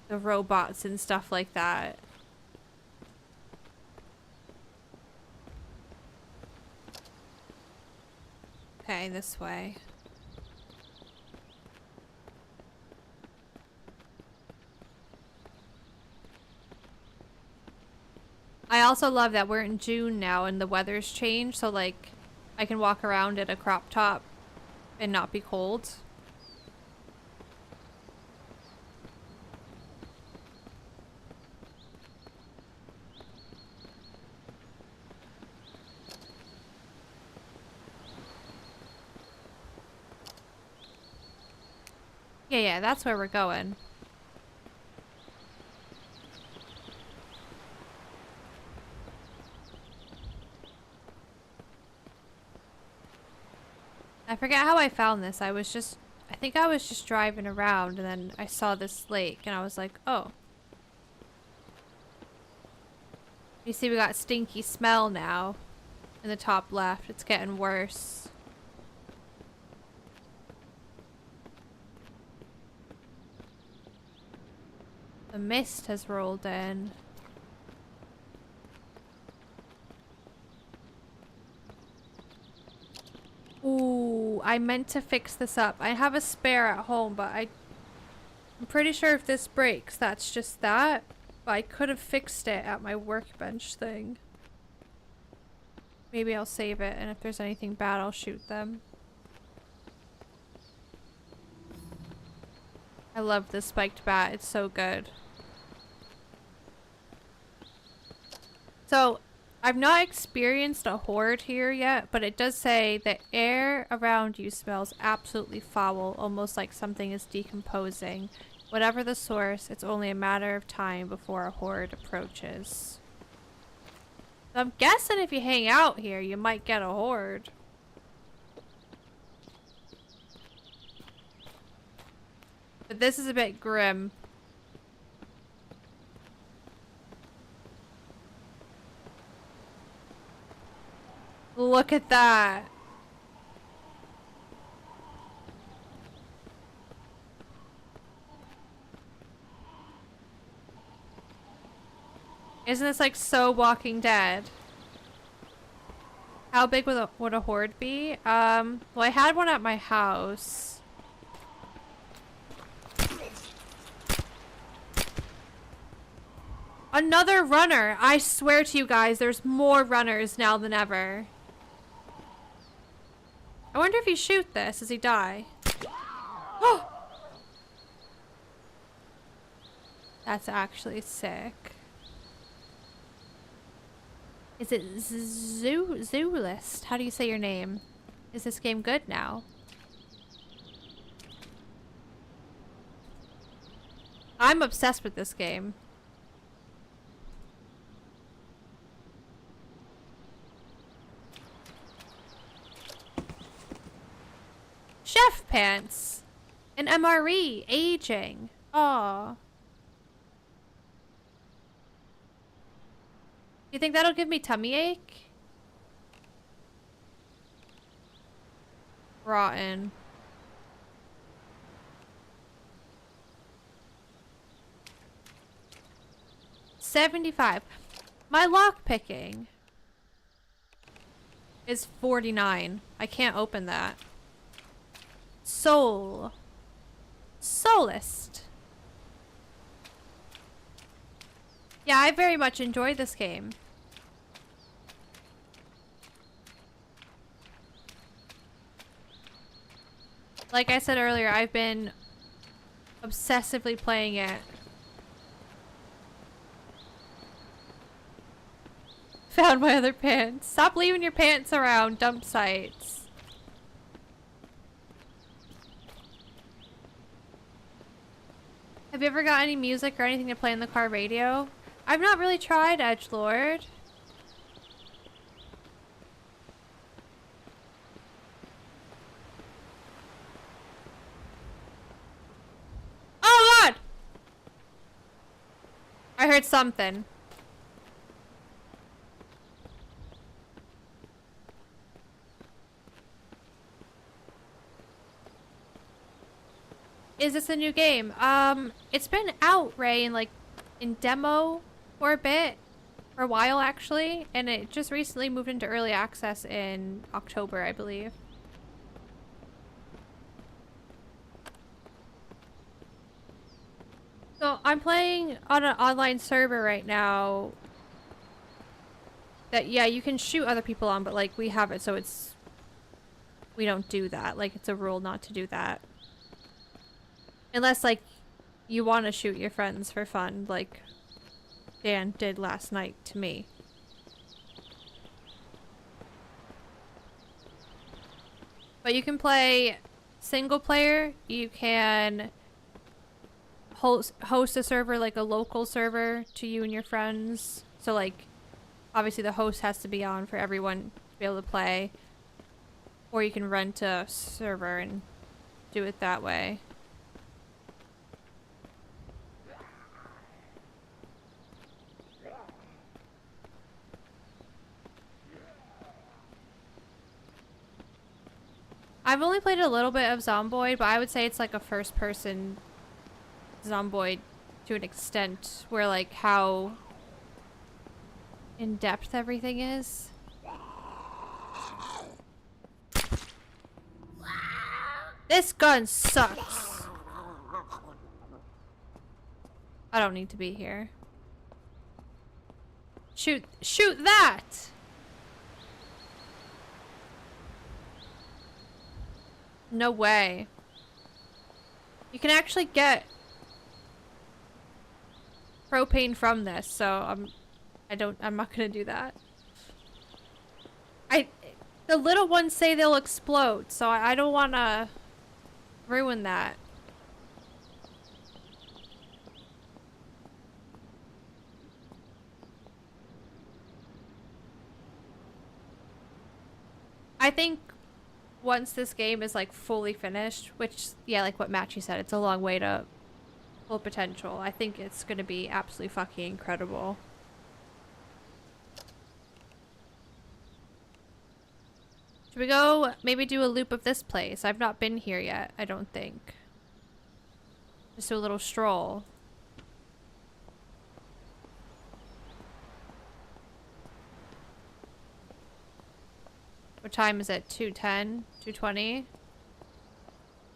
the robots and stuff like that. Okay, this way. I also love that we're in June now and the weather's changed, so like I can walk around in a crop top and not be cold. Yeah, that's where we're going. I forget how I found this. I think I was just driving around and then I saw this lake and I was like, oh. You see we got stinky smell now in the top left. It's getting worse. The mist has rolled in. Ooh, I meant to fix this up. I have a spare at home, but I'm pretty sure if this breaks, that's just that. But I could have fixed it at my workbench thing. Maybe I'll save it, and if there's anything bad, I'll shoot them. I love this spiked bat. It's so good. So, I've not experienced a horde here yet, but it does say the air around you smells absolutely foul, almost like something is decomposing. Whatever the source, it's only a matter of time before a horde approaches. So I'm guessing if you hang out here, you might get a horde. But this is a bit grim. Look at that. Isn't this like so Walking Dead? How big would a horde be? Well, I had one at my house. Another runner! I swear to you guys, there's more runners now than ever. I wonder if you shoot this, does he die? Oh! That's actually sick. Is it Zoolist? How do you say your name? Is this game good now? I'm obsessed with this game. Chef pants! An MRE! Aging! Aw. You think that'll give me tummy ache? Rotten. $75. My lock picking is 49. I can't open that. Soul. Soulist. Yeah, I very much enjoy this game. Like I said earlier, I've been obsessively playing it. Found my other pants. Stop leaving your pants around dump sites. Have you ever got any music or anything to play in the car radio? I've not really tried Edgelord. Oh God! I heard something. Is this a new game? It's been out, Ray, in demo for a bit, for a while actually, and it just recently moved into early access in October, I believe. So I'm playing on an online server right now that, yeah, you can shoot other people on, but like we have it so we don't do that. Like it's a rule not to do that. Unless like you want to shoot your friends for fun, like Dan did last night to me. But you can play single player, you can host a server, like a local server to you and your friends. So like obviously the host has to be on for everyone to be able to play, or you can rent a server and do it that way. I've only played a little bit of Zomboid, but I would say it's like a first person Zomboid to an extent, where like how in depth everything is. This gun sucks. I don't need to be here. Shoot that! No way. You can actually get propane from this, so I'm not gonna do that. The little ones say they'll explode, so I don't wanna ruin that. I think once this game is like fully finished, which, yeah, like what Matchy said, it's a long way to full potential. I think it's gonna be absolutely fucking incredible. Should we go maybe do a loop of this place? I've not been here yet, I don't think. Just do a little stroll. What time is it? 2:10? 2:20?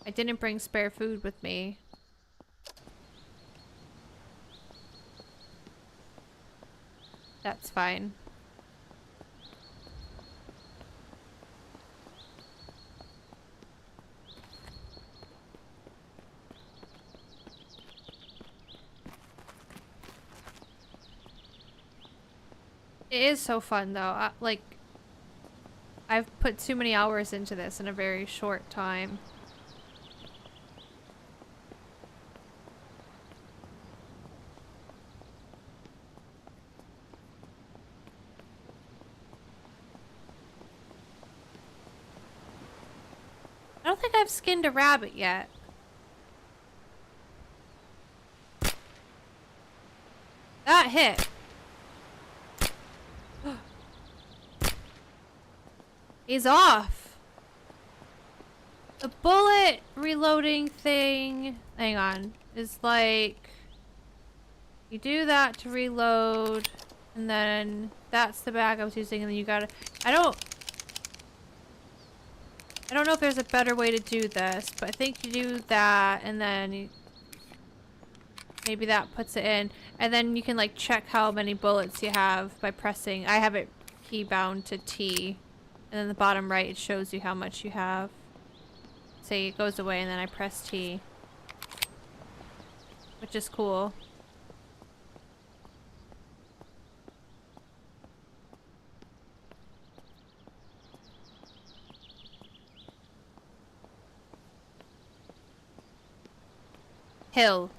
I didn't bring spare food with me. That's fine. It is so fun though. Like, I've put too many hours into this in a very short time. I don't think I've skinned a rabbit yet. That hit. He's off. The bullet reloading thing, hang on, is like, you do that to reload, and then that's the bag I was using, and then you gotta, I don't know if there's a better way to do this, but I think you do that, and then maybe that puts it in, and then you can like check how many bullets you have by pressing, I have it key bound to T, and then the bottom right it shows you how much you have. Say it goes away and then I press T, which is cool. Hill.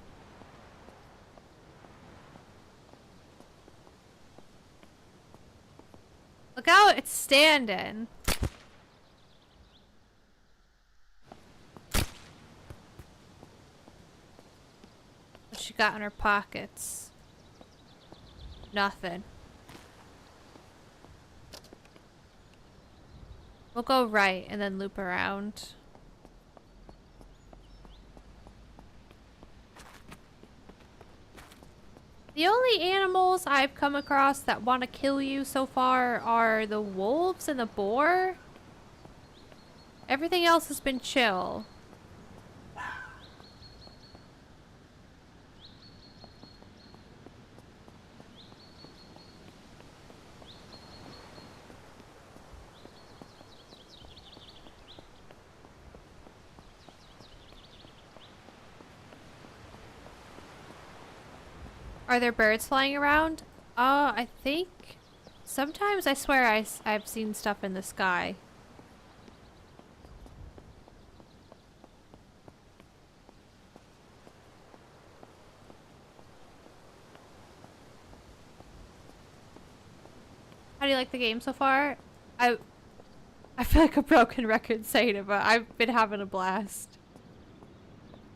Look how it's standing. What she got in her pockets? Nothing. We'll go right and then loop around. The only animals I've come across that want to kill you so far are the wolves and the boar. Everything else has been chill. Are there birds flying around? I think sometimes I swear I've seen stuff in the sky. How do you like the game so far? I feel like a broken record saying it, but I've been having a blast.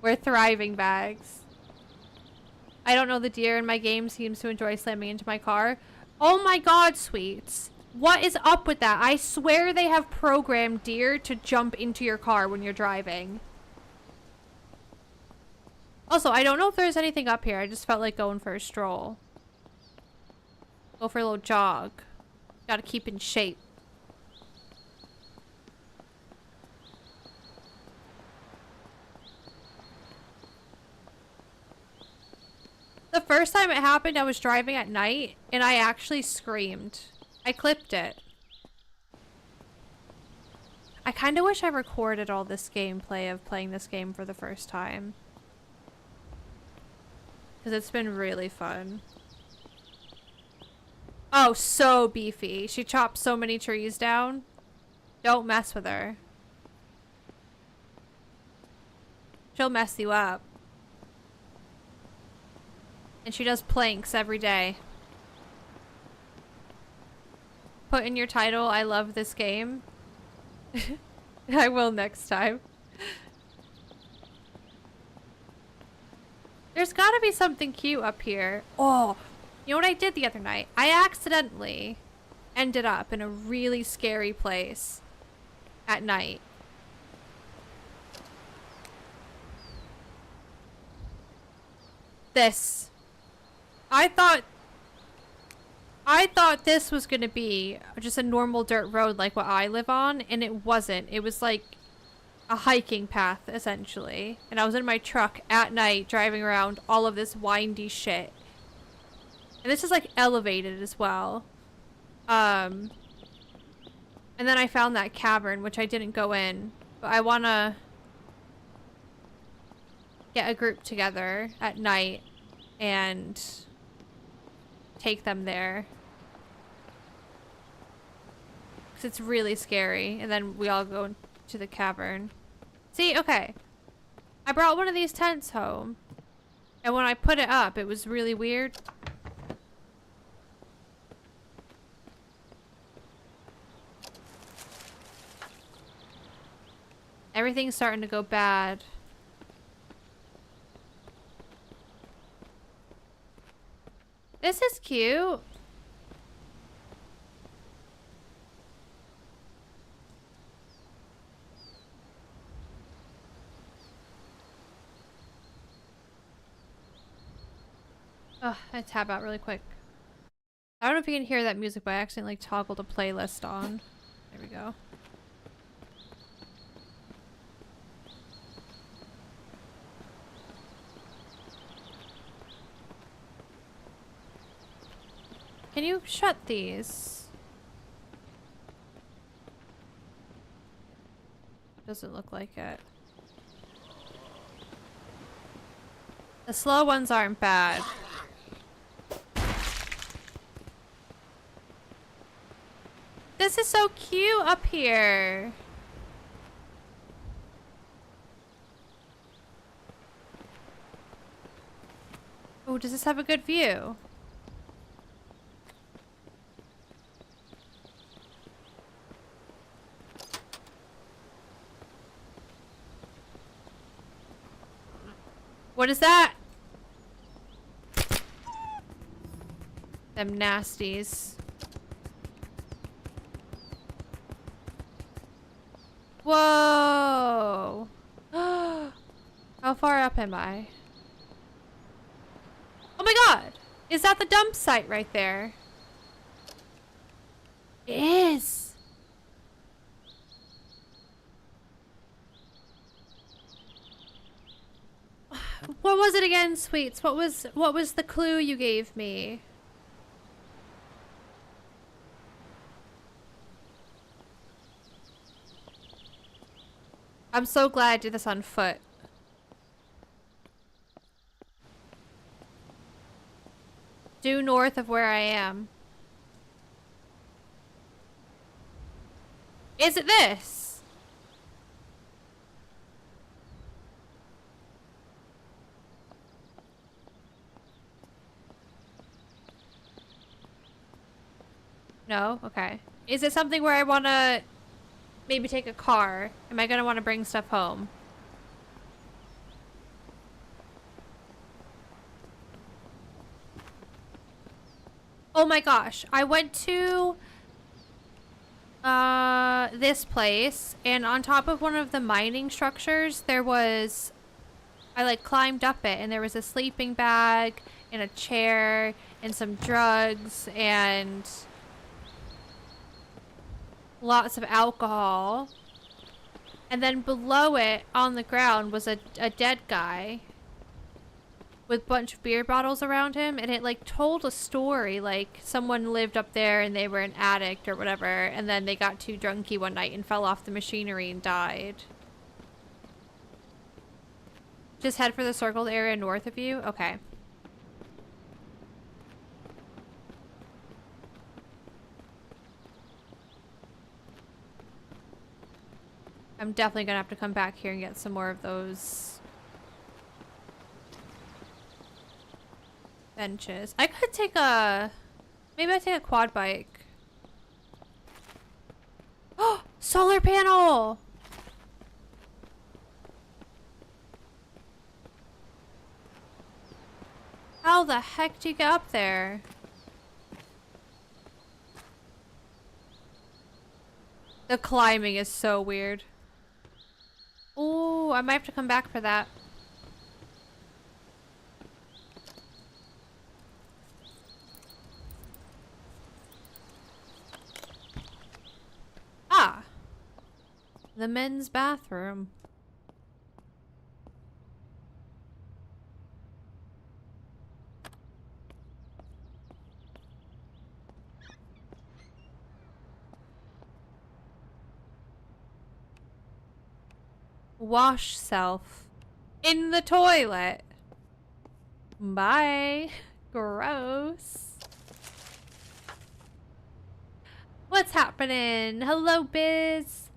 We're thriving, bags. I don't know, the deer in my game seems to enjoy slamming into my car. Oh my god, sweets. What is up with that? I swear they have programmed deer to jump into your car when you're driving. Also, I don't know if there's anything up here. I just felt like going for a stroll. Go for a little jog. Gotta keep in shape. The first time it happened, I was driving at night, and I actually screamed. I clipped it. I kind of wish I recorded all this gameplay of playing this game for the first time. Because it's been really fun. Oh, so beefy. She chopped so many trees down. Don't mess with her. She'll mess you up. And she does planks every day. Put in your title, I love this game. I will next time. There's gotta be something cute up here. Oh, you know what I did the other night? I accidentally ended up in a really scary place at night. This. I thought this was gonna be just a normal dirt road like what I live on, and it wasn't. It was like a hiking path, essentially. And I was in my truck at night driving around all of this windy shit. And this is like elevated as well. And then I found that cavern, which I didn't go in. But I wanna get a group together at night and take them there. Because it's really scary. And then we all go to the cavern. See, okay. I brought one of these tents home. And when I put it up, it was really weird. Everything's starting to go bad. This is cute. Ugh, I tab out really quick. I don't know if you can hear that music, but I accidentally toggled a playlist on. There we go. Can you shut these? Doesn't look like it. The slow ones aren't bad. This is so cute up here. Oh, does this have a good view? What is that? Them nasties. Whoa! How far up am I? Oh my god! Is that the dump site right there? It is. What was it again, Sweets? What was the clue you gave me? I'm so glad I did this on foot. Due north of where I am. Is it this? No? Okay. Is it something where I want to maybe take a car? Am I going to want to bring stuff home? Oh my gosh. I went to this place, and on top of one of the mining structures there was, I like climbed up it, and there was a sleeping bag and a chair and some drugs and lots of alcohol, and then below it on the ground was a dead guy with a bunch of beer bottles around him, and it like told a story like someone lived up there and they were an addict or whatever, and then they got too drunky one night and fell off the machinery and died. Just head for the circled area north of you? Okay. I'm definitely gonna have to come back here and get some more of those benches. I could take a... Maybe I take a quad bike. Oh! Solar panel! How the heck do you get up there? The climbing is so weird. Ooh, I might have to come back for that. Ah! The men's bathroom. Wash self in the toilet. Bye. Gross. What's happening? Hello, Biz.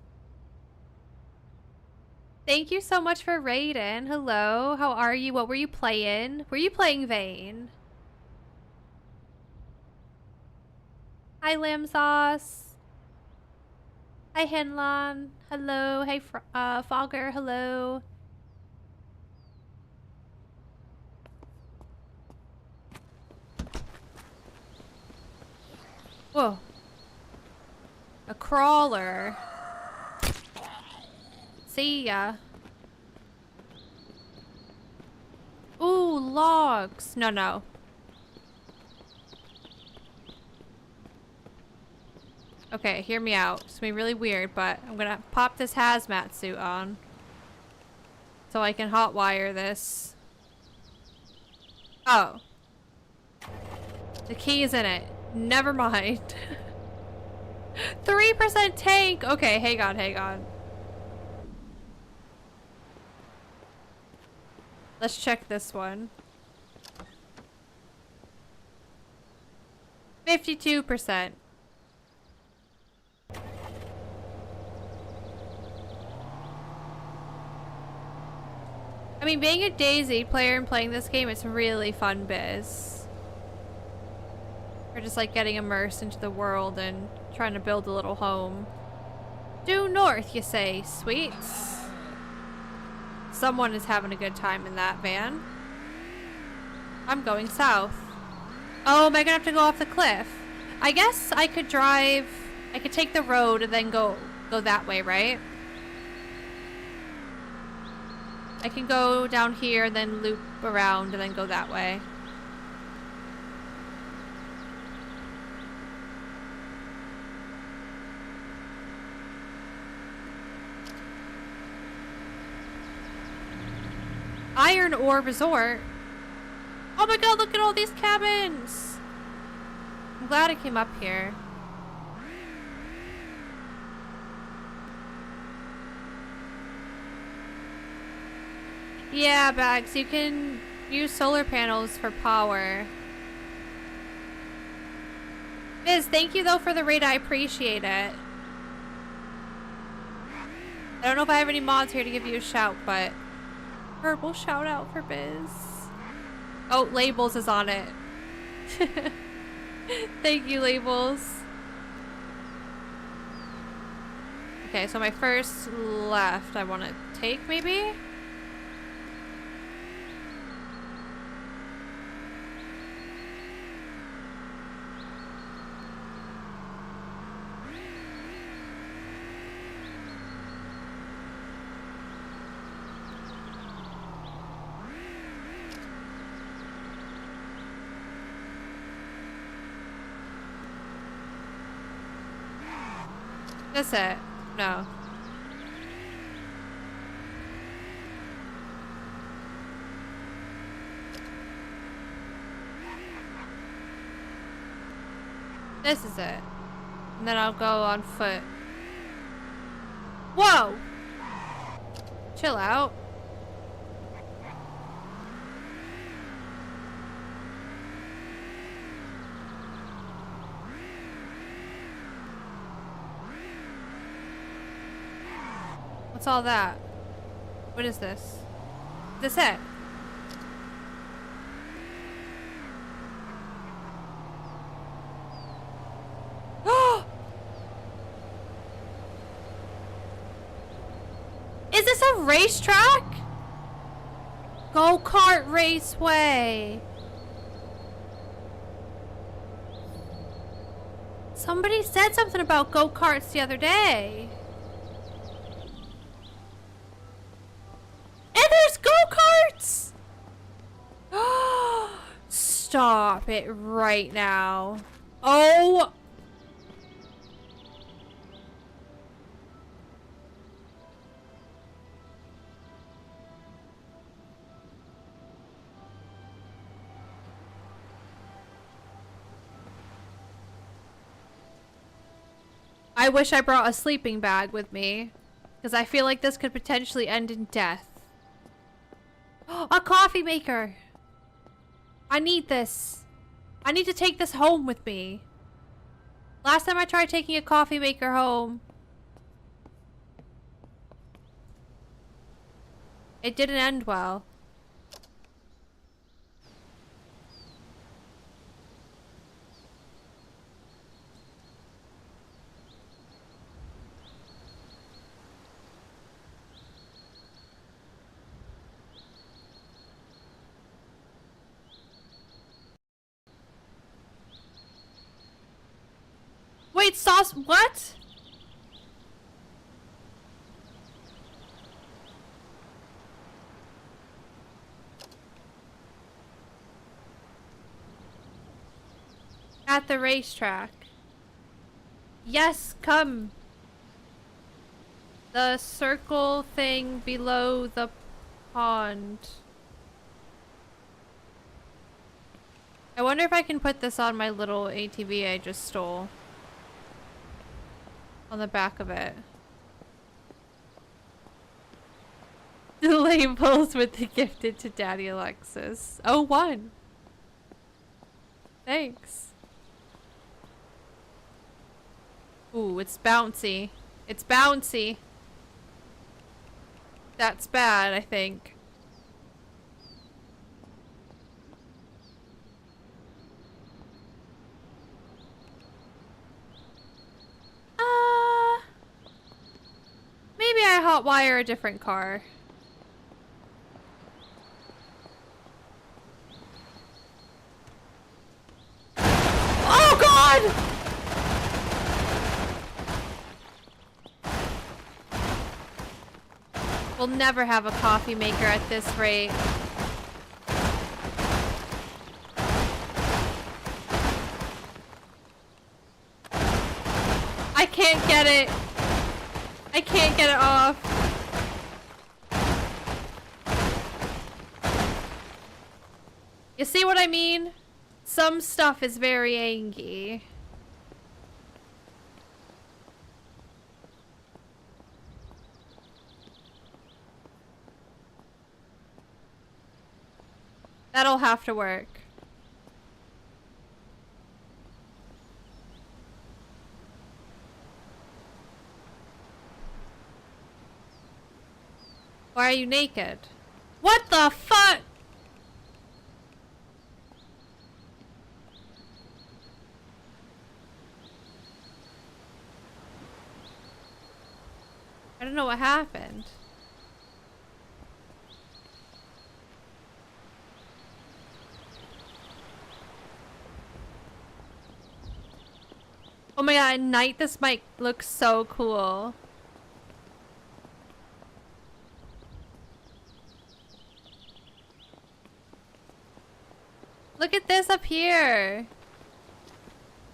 Thank you so much for raiding. Hello. How are you? What were you playing? Were you playing Vayne? Hi, Lamb Sauce. Hi, Henlon. Hello. Hey, Fogger. Hello. Whoa. A crawler. See ya. Ooh, logs. No, no. Okay, hear me out. It's gonna be really weird, but I'm gonna pop this hazmat suit on so I can hotwire this. Oh. The key is in it. Never mind. 3% tank! Okay, hang on, hang on. Let's check this one. 52%. I mean, being a DayZ player and playing this game, it's really fun biz. We're just like getting immersed into the world and trying to build a little home. Due north, you say, Sweets. Someone is having a good time in that van. I'm going south. Oh, am I gonna have to go off the cliff? I guess I could drive, I could take the road and then go that way, right? I can go down here and then loop around and then go that way. Iron Ore Resort. Oh my god, look at all these cabins. I'm glad I came up here. Yeah, Bags, you can use solar panels for power. Biz, thank you though for the raid, I appreciate it. I don't know if I have any mods here to give you a shout, but verbal shout out for Biz. Oh, Labels is on it. Thank you, Labels. Okay, so my first left I want to take, maybe? That's it. No. This is it. And then I'll go on foot. Whoa! Chill out. What's all that? What is this? Is this it? Is this a racetrack? Go-kart raceway. Somebody said something about go-karts the other day. And there's go-karts! Stop it right now. Oh! I wish I brought a sleeping bag with me, because I feel like this could potentially end in death. A coffee maker! I need this. I need to take this home with me. Last time I tried taking a coffee maker home, it didn't end well. Wait, sauce, what? At the racetrack. Yes, come. The circle thing below the pond. I wonder if I can put this on my little ATV I just stole. On the back of it. The labels with the gifted to Daddy Alexis. Oh, one. Thanks. Ooh, it's bouncy. It's bouncy. That's bad, I think. Maybe I hotwire a different car. Oh God! We'll never have a coffee maker at this rate. I can't get it. I can't get it off. You see what I mean? Some stuff is very angy. That'll have to work. Why are you naked? What the fuck? I don't know what happened. Oh my god, at night this mic looks so cool. Look at this up here.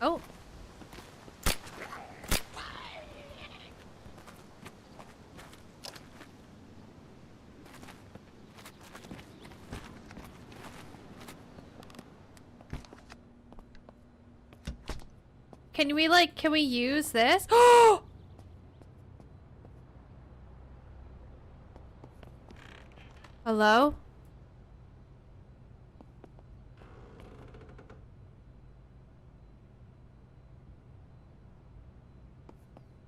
Oh. Can we use this? Oh! Hello?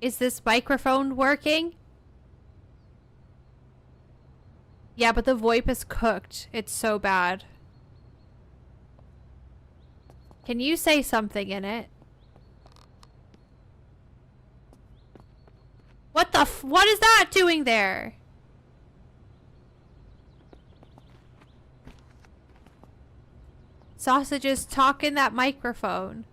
Is this microphone working? Yeah, but the VoIP is cooked. It's so bad. Can you say something in it? What the what is that doing there? Sausages, talk in that microphone.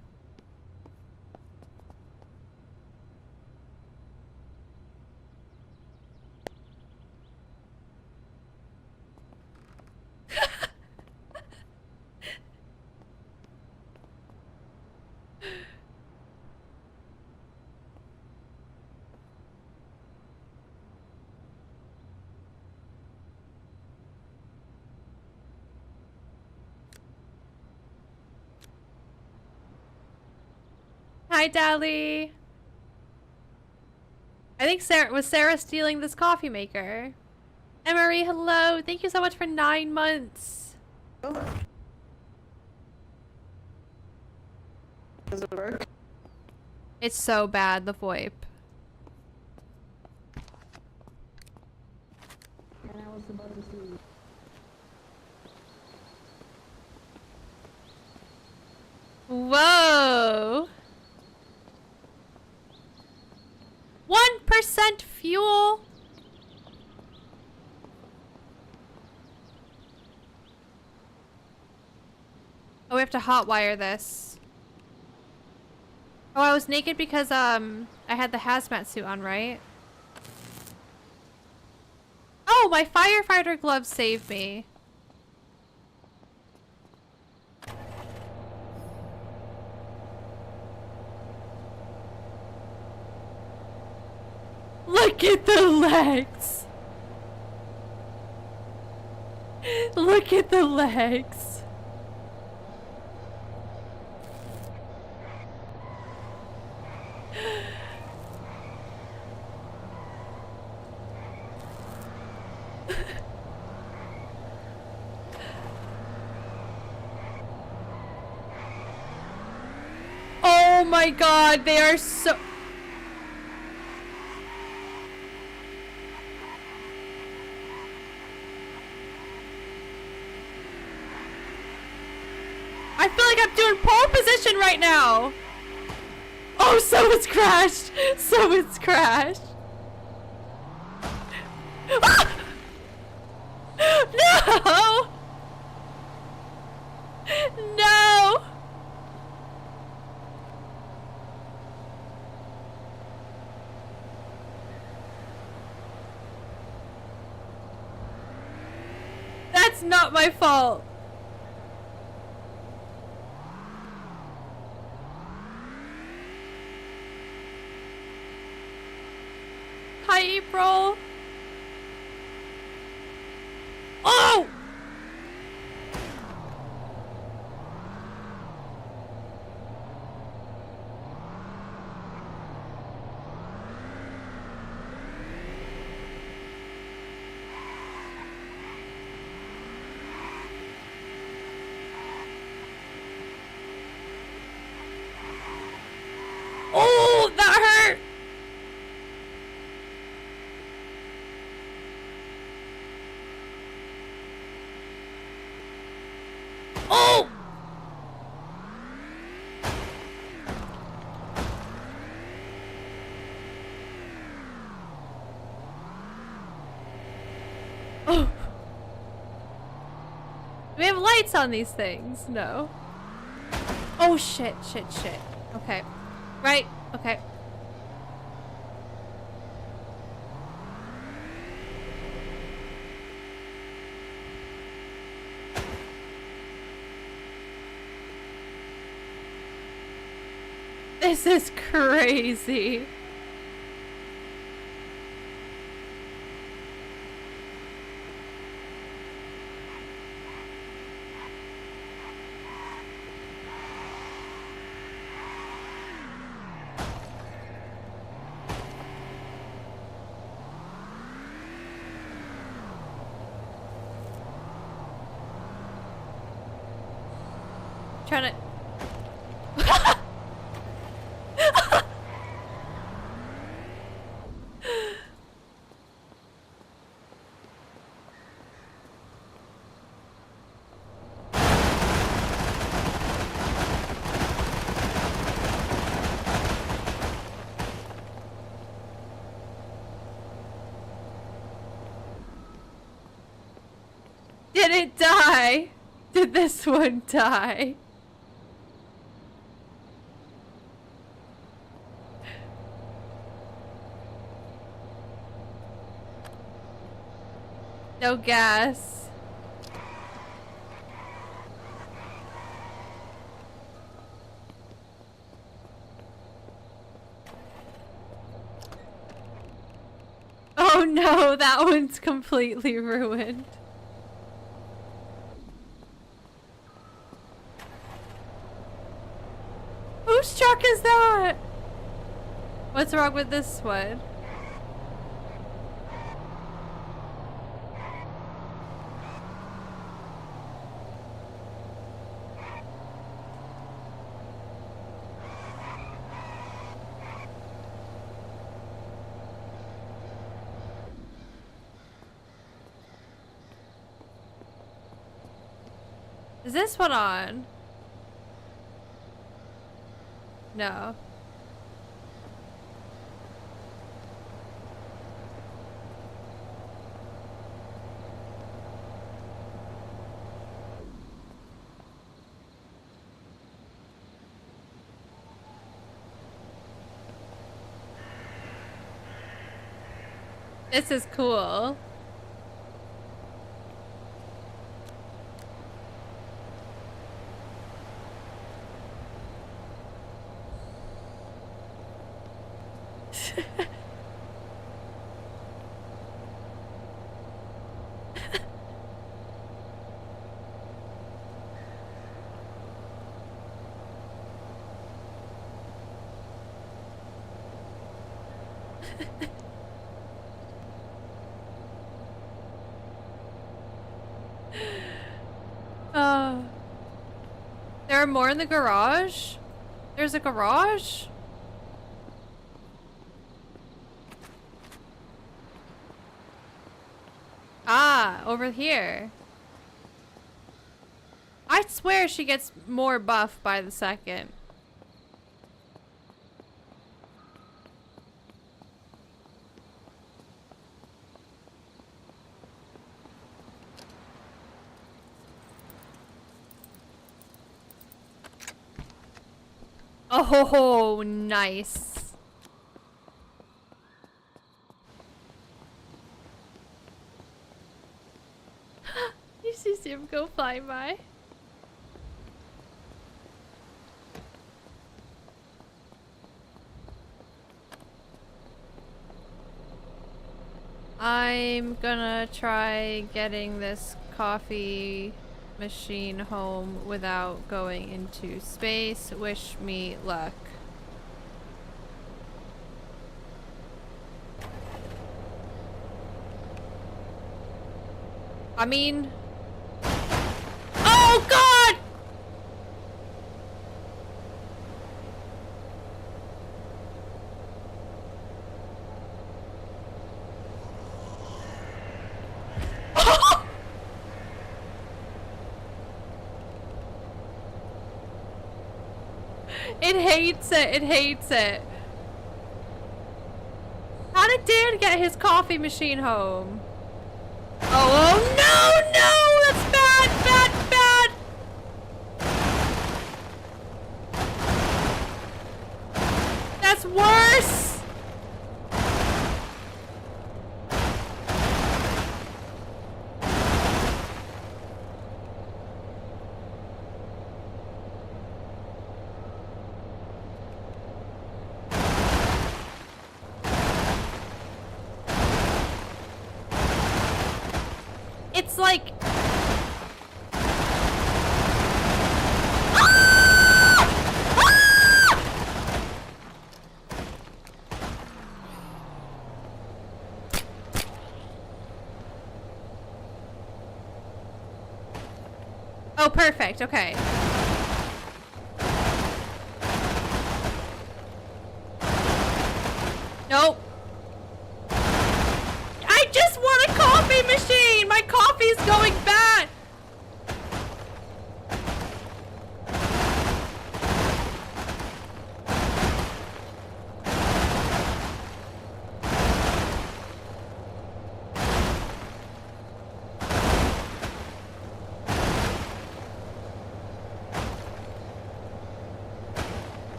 Hi, Dally. I think Sarah stealing this coffee maker. Emery, hello. Thank you so much for 9 months. Does it work? It's so bad, the VoIP. And I was about to sleep. Whoa. 1% fuel. Oh, we have to hotwire this. Oh, I was naked because I had the hazmat suit on, right? Oh, my firefighter gloves saved me. Look at the legs. Look at the legs. Oh my god, they are so... I feel like I'm doing pole position right now. Oh, someone's crashed. Someone's crashed. Ah! No! No! That's not my fault. Hi, April. Oh! lights on these things? No. Oh shit, shit, shit. Okay. Right, okay. This is crazy. Trying to... Did it die? Did this one die? No gas. Oh no, that one's completely ruined. Whose truck is that? What's wrong with this one? Is this one on? No. This is cool. Oh. There are more in the garage? There's a garage? Ah, over here. I swear she gets more buff by the second. Oh, nice. You see him go fly by. I'm gonna try getting this coffee machine home without going into space. Wish me luck. I mean... Oh God! It hates it. It hates it. How did Dan get his coffee machine home? Oh, oh no, no! That's bad, bad, bad! gets worse! It's like... Oh, perfect. Okay. Nope. I just want a coffee machine! My coffee's going bad!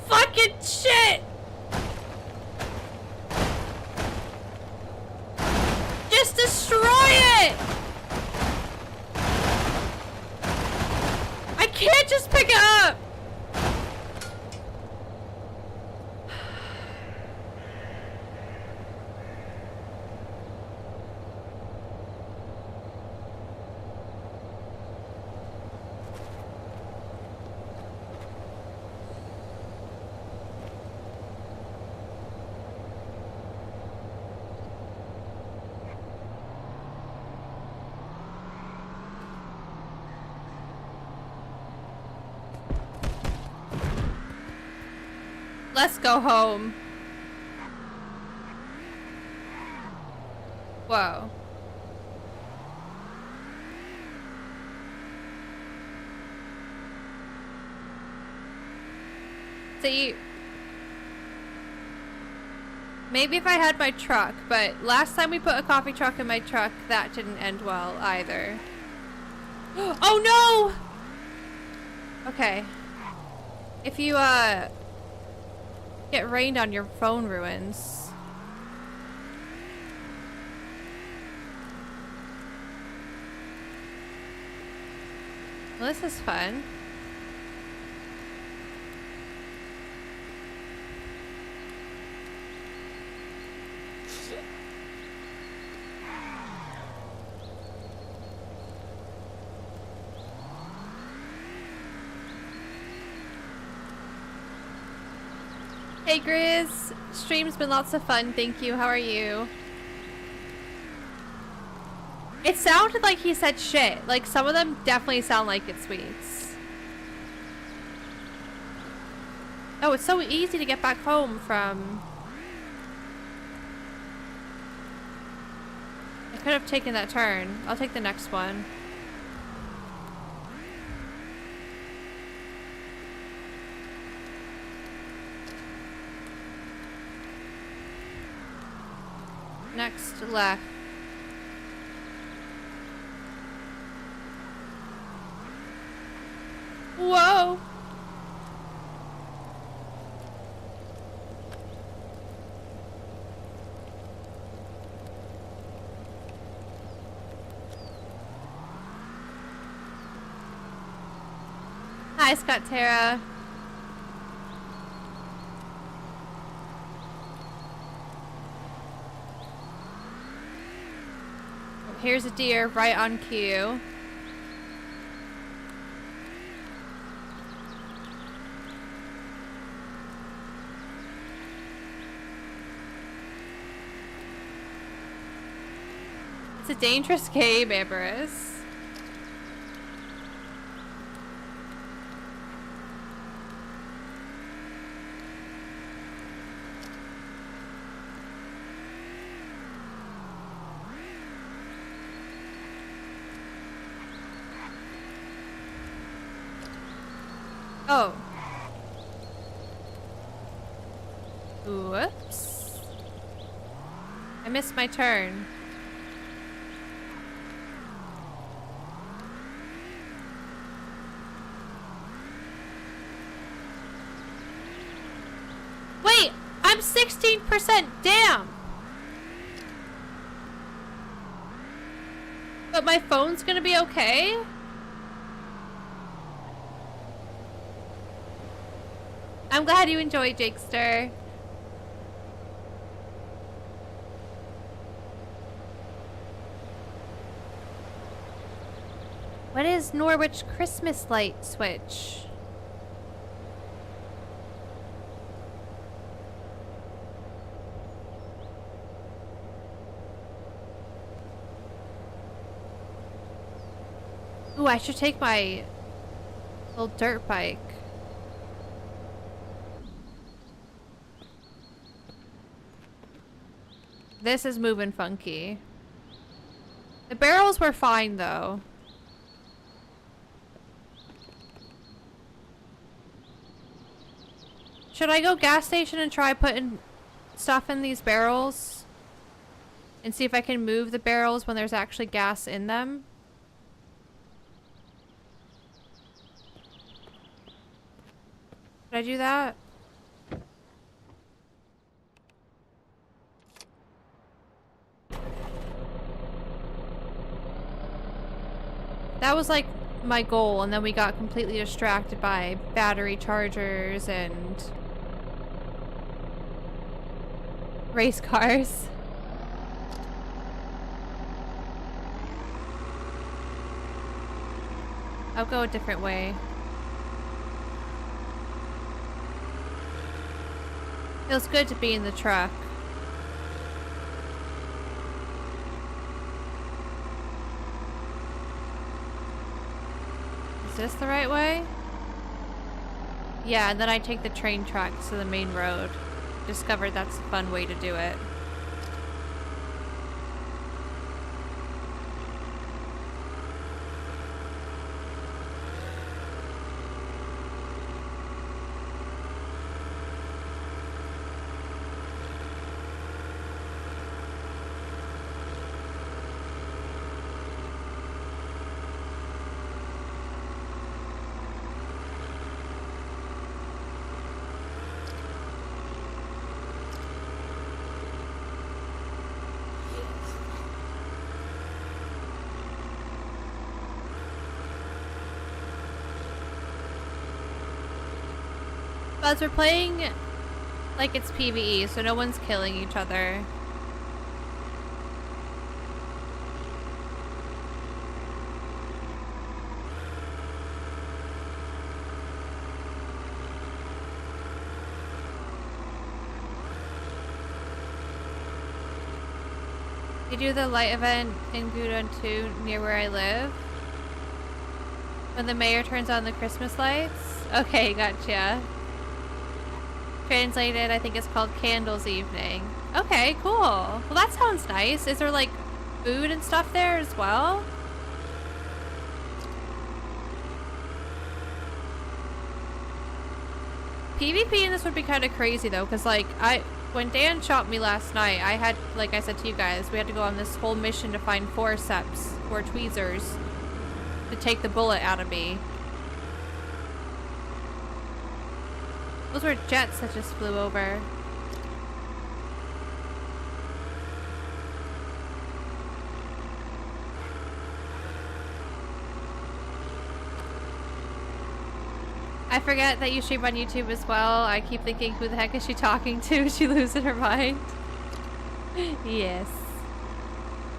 Fucking shit! Just destroy it! I can't just pick it up! Let's go home. Whoa. See, maybe if I had my truck, but last time we put a coffee truck in my truck, that didn't end well either. Oh no! Okay. If you, get rained on, your phone ruins. Well, this is fun. Hey Grizz, stream's been lots of fun, thank you. How are you? It sounded like he said shit. Like some of them definitely sound like it's sweets. Oh, it's so easy to get back home from... I could have taken that turn. I'll take the next one. Next left. Whoa! Hi, Scott Tara. Here's a deer right on cue. It's a dangerous game, Amberus. Oh. Whoops. I missed my turn. 16% damn! But my phone's gonna be okay? I'm glad you enjoyed, Jakester. What is Norwich Christmas light switch? Ooh, I should take my little dirt bike. This is moving funky. The barrels were fine though. Should I go gas station and try putting stuff in these barrels? And see if I can move the barrels when there's actually gas in them? Should I do that? That was like my goal, and then we got completely distracted by battery chargers and race cars. I'll go a different way. Feels good to be in the truck. Is this the right way? Yeah, and then I take the train tracks to the main road. Discovered that's a fun way to do it. As we're playing like it's PvE, so no one's killing each other. They do the light event in Gudon 2 near where I live. When the mayor turns on the Christmas lights? Okay, gotcha. Translated, I think it's called Candles Evening. Okay, cool. Well, that sounds nice. Is there like food and stuff there as well? PvP in this would be kind of crazy though, because like when Dan shot me last night, I had, like I said to you guys, we had to go on this whole mission to find forceps or tweezers to take the bullet out of me. Those were jets that just flew over. I forget that you stream on YouTube as well. I keep thinking, who the heck is she talking to? Is she losing her mind? Yes.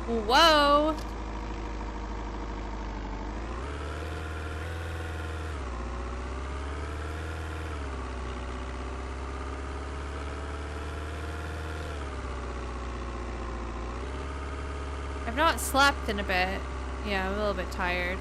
Whoa! I've not slept in a bit. Yeah, I'm a little bit tired.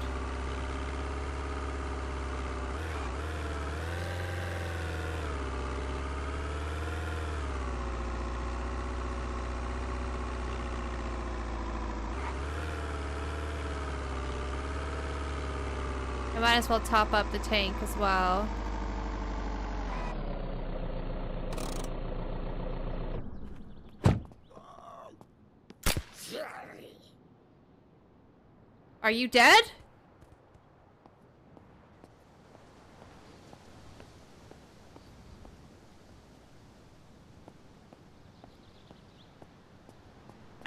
I might as well top up the tank as well. Are you dead?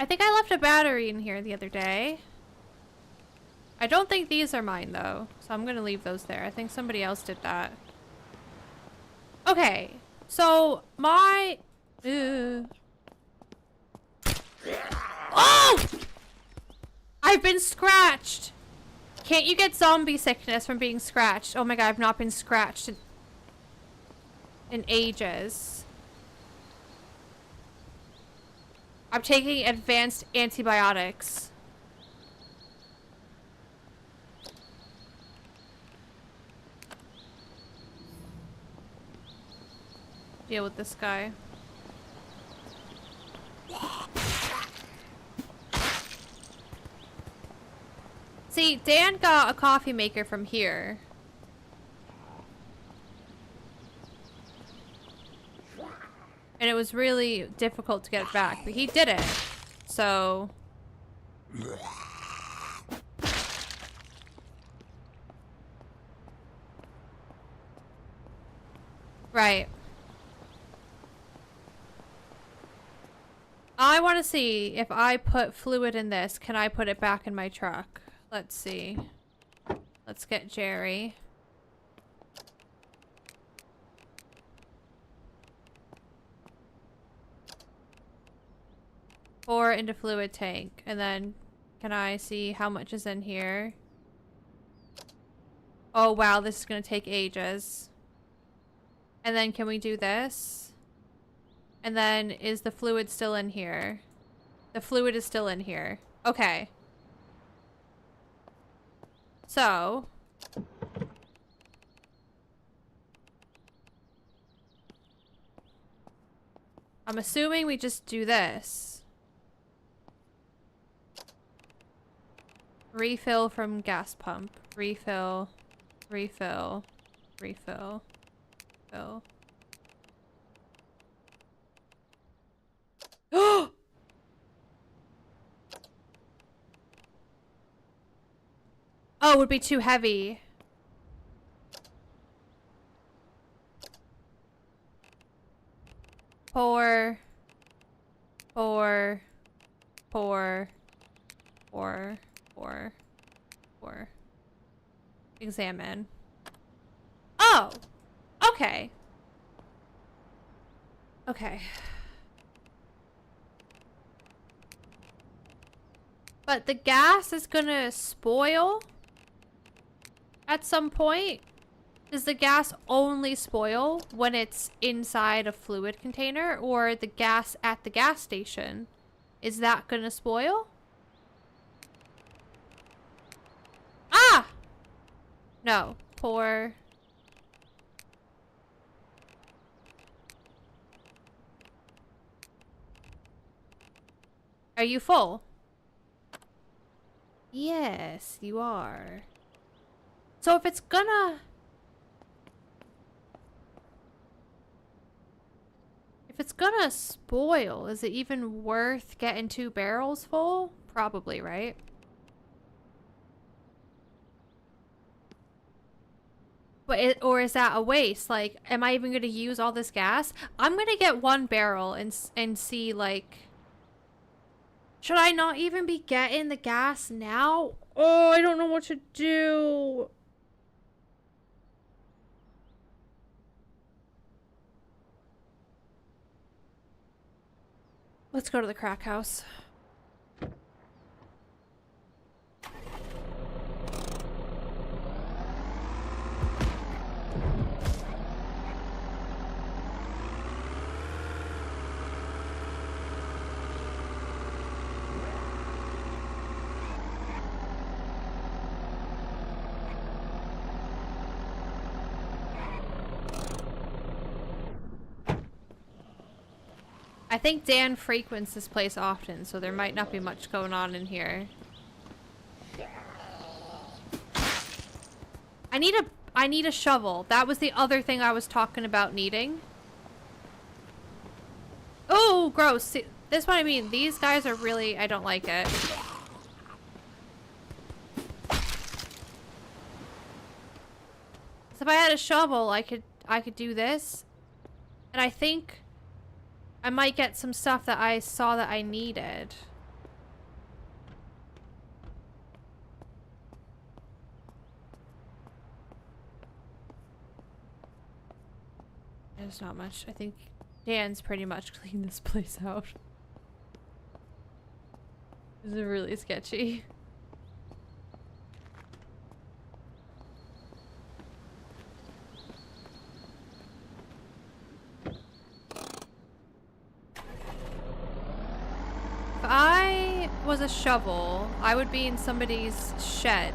I think I left a battery in here the other day. I don't think these are mine though, so I'm gonna leave those there. I think somebody else did that. Okay, so my... Oh! I've been scratched! Can't you get zombie sickness from being scratched? Oh my god, I've not been scratched in ages. I'm taking advanced antibiotics. Deal with this guy. See, Dan got a coffee maker from here. And it was really difficult to get it back, but he did it. So... Right. I want to see if I put fluid in this, can I put it back in my truck? Let's see. Let's get Jerry. Pour into fluid tank, and then can I see how much is in here? Oh wow, this is gonna take ages. And then can we do this? And then is the fluid still in here? The fluid is still in here. Okay. So. I'm assuming we just do this. Refill from gas pump. Refill. Refill. Refill. Fill. Oh! Oh, it would be too heavy. Pour. Pour. Pour. Pour. Pour. Pour. Examine. Oh! Okay. Okay. But the gas is gonna spoil at some point. Does the gas only spoil when it's inside a fluid container, or the gas at the gas station? Is that gonna spoil? Ah! No. Pour. Are you full? Yes, you are. So if it's gonna... If it's gonna spoil, is it even worth getting 2 barrels full? Probably, right? But or is that a waste? Like, am I even gonna use all this gas? I'm gonna get 1 barrel and see, like... Should I not even be getting the gas now? Oh, I don't know what to do. Let's go to the crack house. I think Dan frequents this place often, so there might not be much going on in here. I need a shovel. That was the other thing I was talking about needing. Oh, gross. See, this is what I mean. These guys are really... I don't like it. So if I had a shovel, I could do this. And I think I might get some stuff that I saw that I needed. There's not much. I think Dan's pretty much cleaned this place out. This is really sketchy. If I was a shovel, I would be in somebody's shed.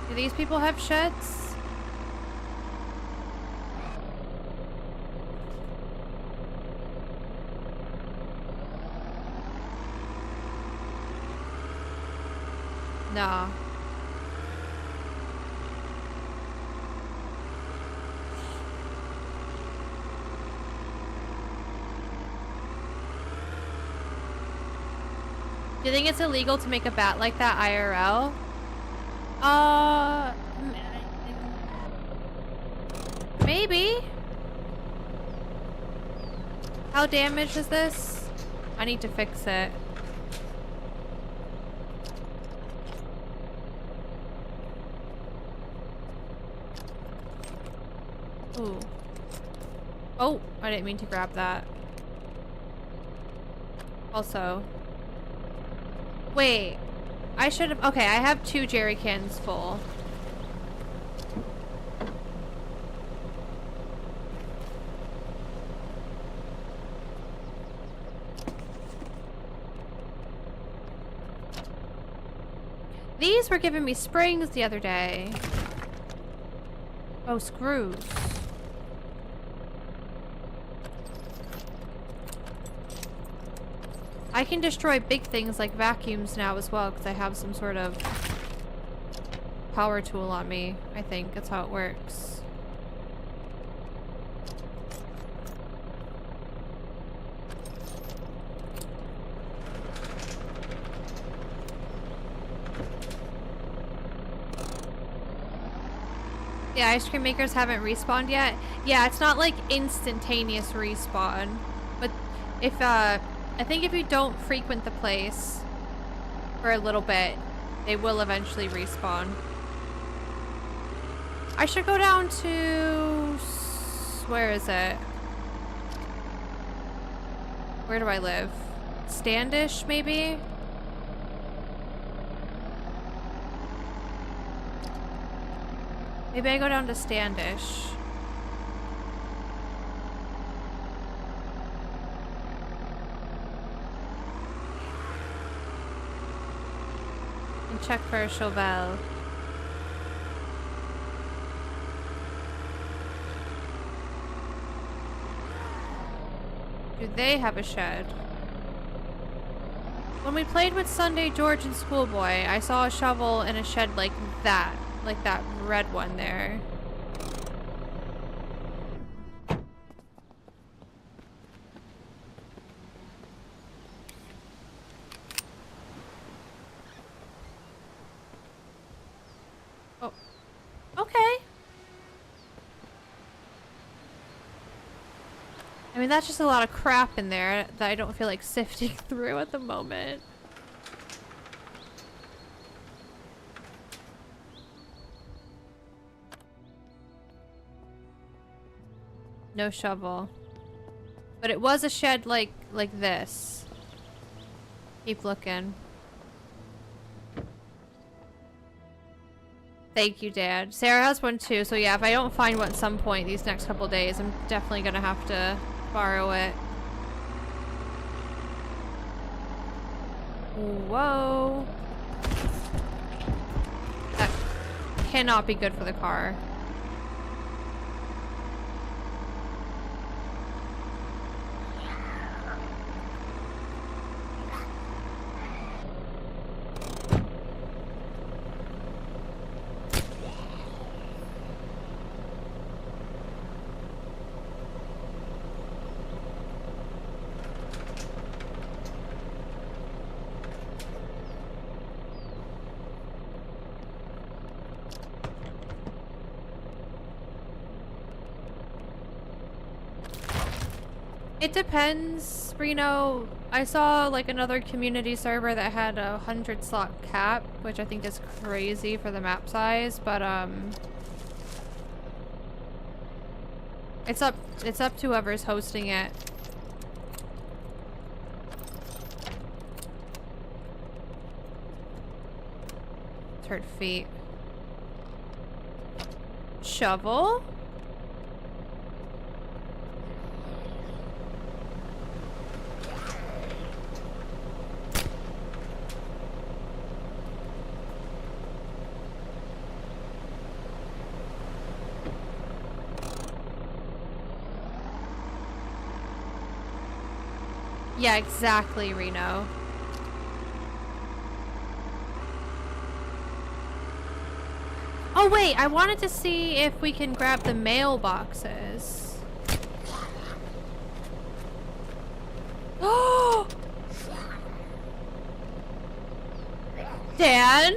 Do these people have sheds? Nah. Do you think it's illegal to make a bat like that IRL? Maybe. How damaged is this? I need to fix it. Ooh. Oh, I didn't mean to grab that. Also. Wait. I should have. Okay, I have 2 jerry cans full. These were giving me springs the other day. Oh, screws. I can destroy big things like vacuums now as well because I have some sort of power tool on me. I think that's how it works. The ice cream makers haven't respawned yet. Yeah, it's not like instantaneous respawn. But if, I think if you don't frequent the place for a little bit, they will eventually respawn. I should go down to... Where is it? Where do I live? Standish, maybe? Maybe I go down to Standish. And check for a Chauvel. Do they have a shed? When we played with Sunday George and Schoolboy, I saw a shovel in a shed like that. Like that red one there. Oh. Okay. I mean, that's just a lot of crap in there that I don't feel like sifting through at the moment. No shovel. But it was a shed like this. Keep looking. Thank you, Dad. Sarah has one too, so yeah, if I don't find one at some point these next couple days, I'm definitely gonna have to borrow it. Whoa. That cannot be good for the car. It depends, Reno. I saw like another community server that had a 100 slot cap, which I think is crazy for the map size, but it's up to whoever's hosting it. It's hurt feet. Shovel? Yeah, exactly, Reno. Oh wait, I wanted to see if we can grab the mailboxes. Oh! Dan?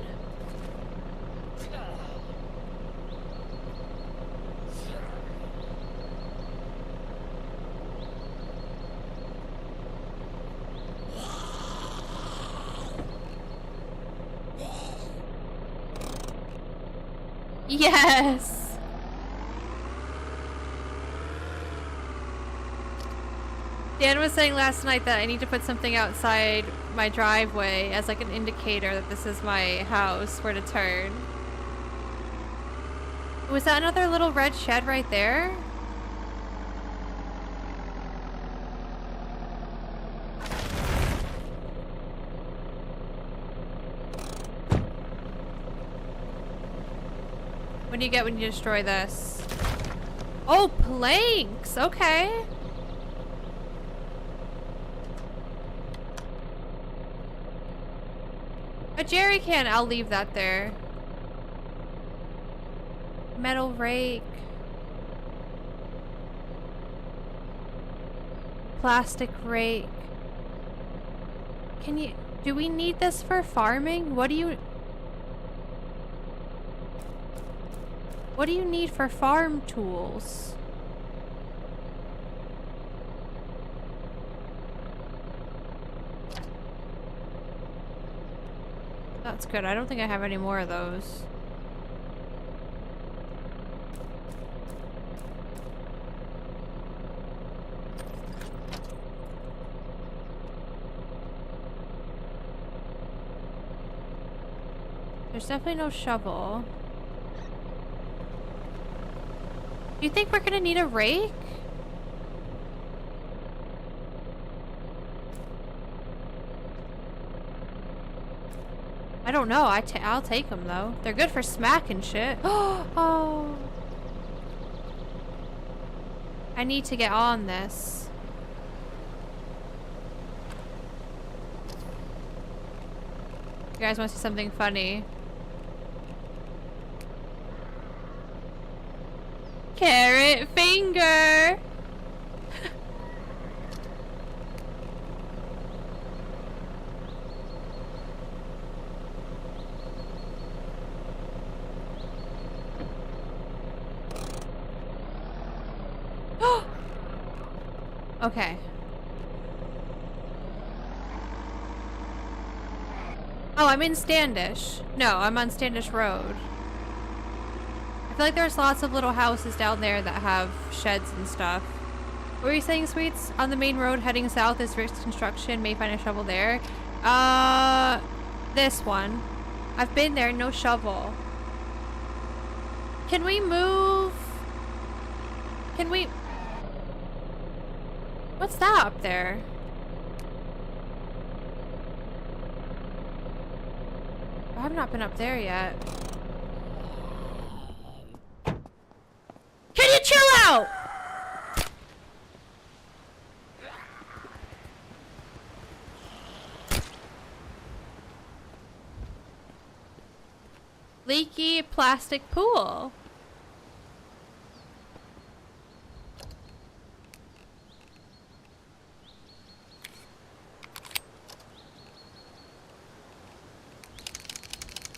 Yes! Dan was saying last night that I need to put something outside my driveway as like an indicator that this is my house, where to turn. Was that another little red shed right there? What do you get when you destroy this? Oh, planks! Okay. A jerry can, I'll leave that there. Metal rake. Plastic rake. Can you... Do we need this for farming? What do you need for farm tools? That's good. I don't think I have any more of those. There's definitely no shovel. Do you think we're gonna need a rake? I don't know. I'll take them though. They're good for smacking shit. Oh. I need to get on this. You guys want to see something funny? Carrot finger! Okay. Oh, I'm in Standish. No, I'm on Standish Road. I feel like there's lots of little houses down there that have sheds and stuff. What were you saying, Sweets? On the main road heading south is Rick's Construction. May find a shovel there. This one. I've been there, no shovel. Can we move? Can we... What's that up there? I have not been up there yet. Can you chill out? Leaky plastic pool.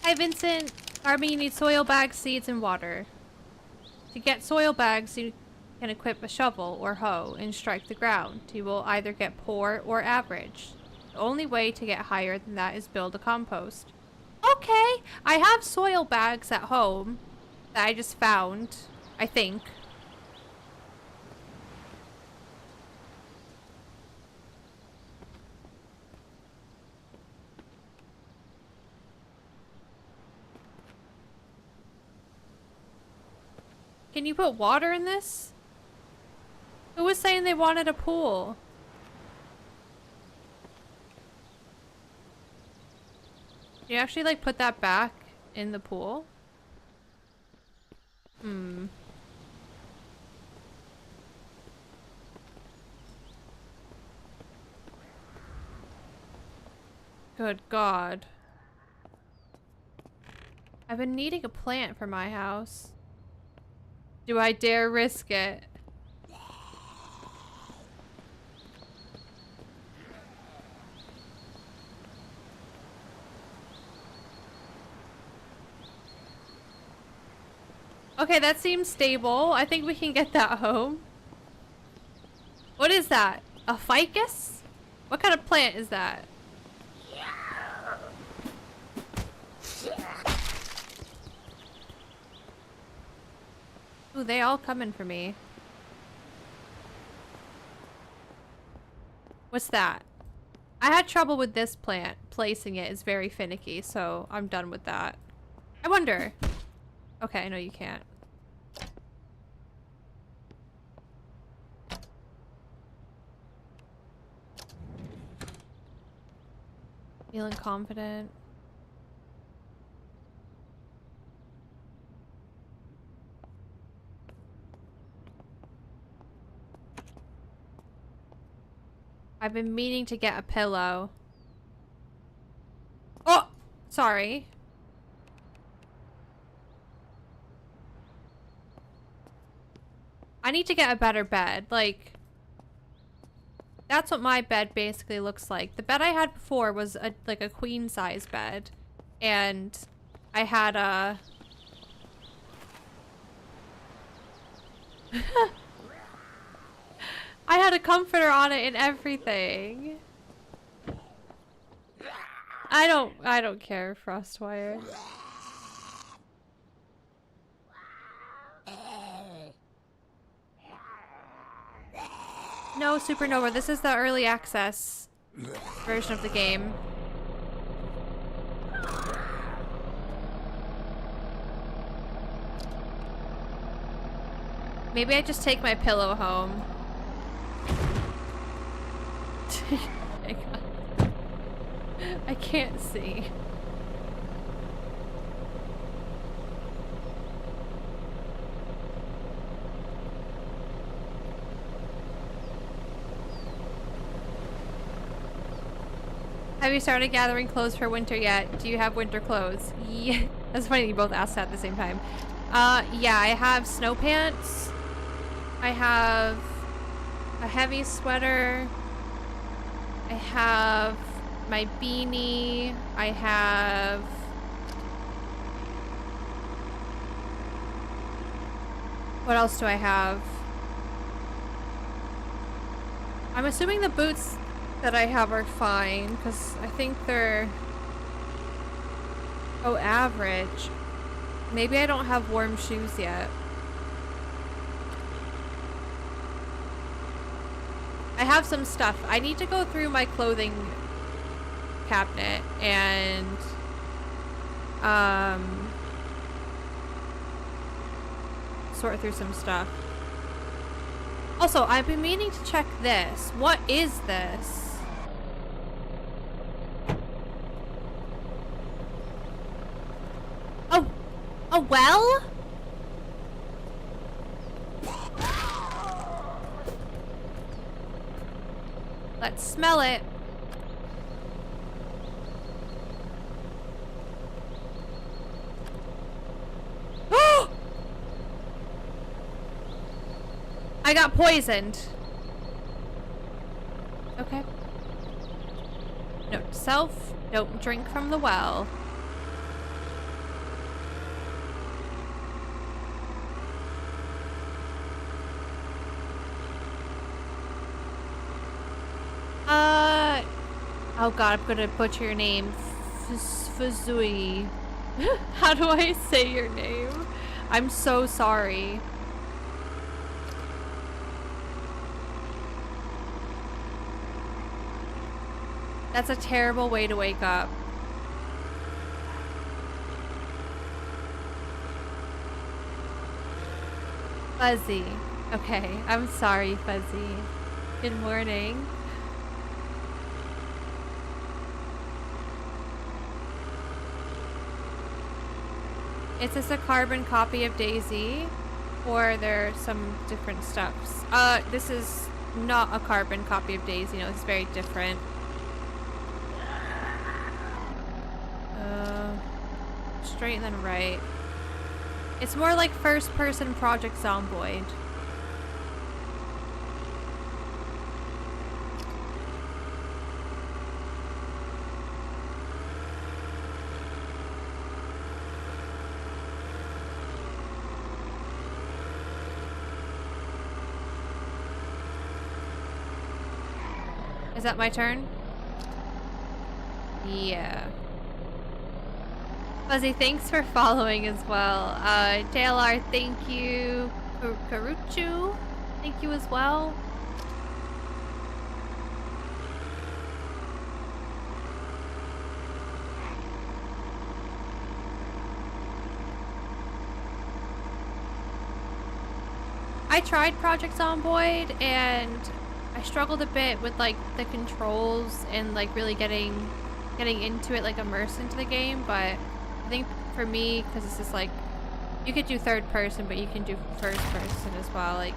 Hi Vincent, farming you need soil bags, seeds, and water. To get soil bags, you can equip a shovel or hoe and strike the ground. You will either get poor or average. The only way to get higher than that is build a compost. Okay, I have soil bags at home that I just found, I think. Can you put water in this? Who was saying they wanted a pool? You actually like put that back in the pool? Hmm. Good God. I've been needing a plant for my house. Do I dare risk it? Okay, that seems stable. I think we can get that home. What is that? A ficus? What kind of plant is that? Ooh, they all coming for me. What's that? I had trouble with this plant. Placing it is very finicky, so I'm done with that. I wonder. Okay, no, you can't. Feeling confident. I've been meaning to get a pillow. Oh! Sorry. I need to get a better bed. Like, that's what my bed basically looks like. The bed I had before was like a queen size bed. And I had a... I had a comforter on it and everything. I don't care, Frostwire. No, Supernova, this is the early access version of the game. Maybe I just take my pillow home. I can't see. Have you started gathering clothes for winter yet? Do you have winter clothes? Yeah. That's funny that you both asked that at the same time. Yeah, I have snow pants. I have a heavy sweater. I have my beanie. I have... What else do I have? I'm assuming the boots that I have are fine, because I think they're... Oh, average. Maybe I don't have warm shoes yet. I have some stuff. I need to go through my clothing cabinet and sort through some stuff. Also, I've been meaning to check this. What is this? Oh, a well? Let's smell it. I got poisoned. Okay. Note to self, don't drink from the well. Oh god, I'm gonna butcher your name. Fuzui. How do I say your name? I'm so sorry. That's a terrible way to wake up. Fuzzy. Okay, I'm sorry, Fuzzy. Good morning. Is this a carbon copy of DayZ? Or are there some different stuffs? This is not a carbon copy of DayZ, you know, it's very different. Straight and then right. It's more like first-person Project Zomboid. Is that my turn? Yeah. Fuzzy, thanks for following as well. JLR, thank you. Karuchu, thank you as well. I tried Project Zomboid and I struggled a bit with like the controls and like really getting into it, like immersed into the game, but I think for me, because it's just like, you could do third person, but you can do first person as well. Like,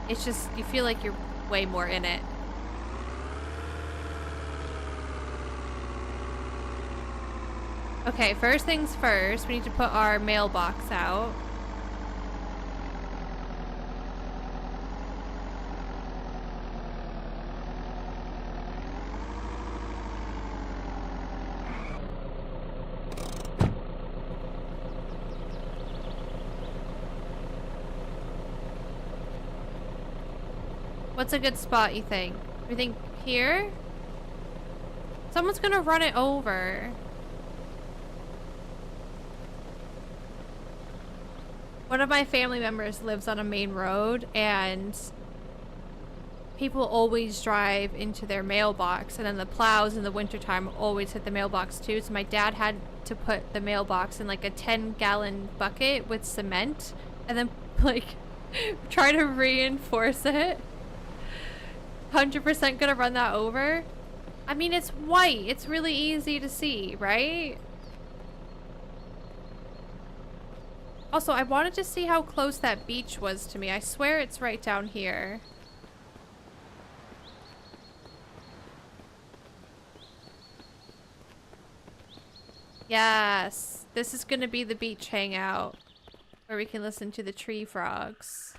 it's just, you feel like you're way more in it. Okay, first things first, we need to put our mailbox out. What's a good spot, you think? You think here? Someone's gonna run it over. One of my family members lives on a main road and people always drive into their mailbox, and then the plows in the wintertime always hit the mailbox too, so my dad had to put the mailbox in like a 10-gallon bucket with cement and then like try to reinforce it. 100% gonna run that over. I mean, it's white. It's really easy to see, right? Also, I wanted to see how close that beach was to me. I swear it's right down here. Yes. This is gonna be the beach hangout where we can listen to the tree frogs.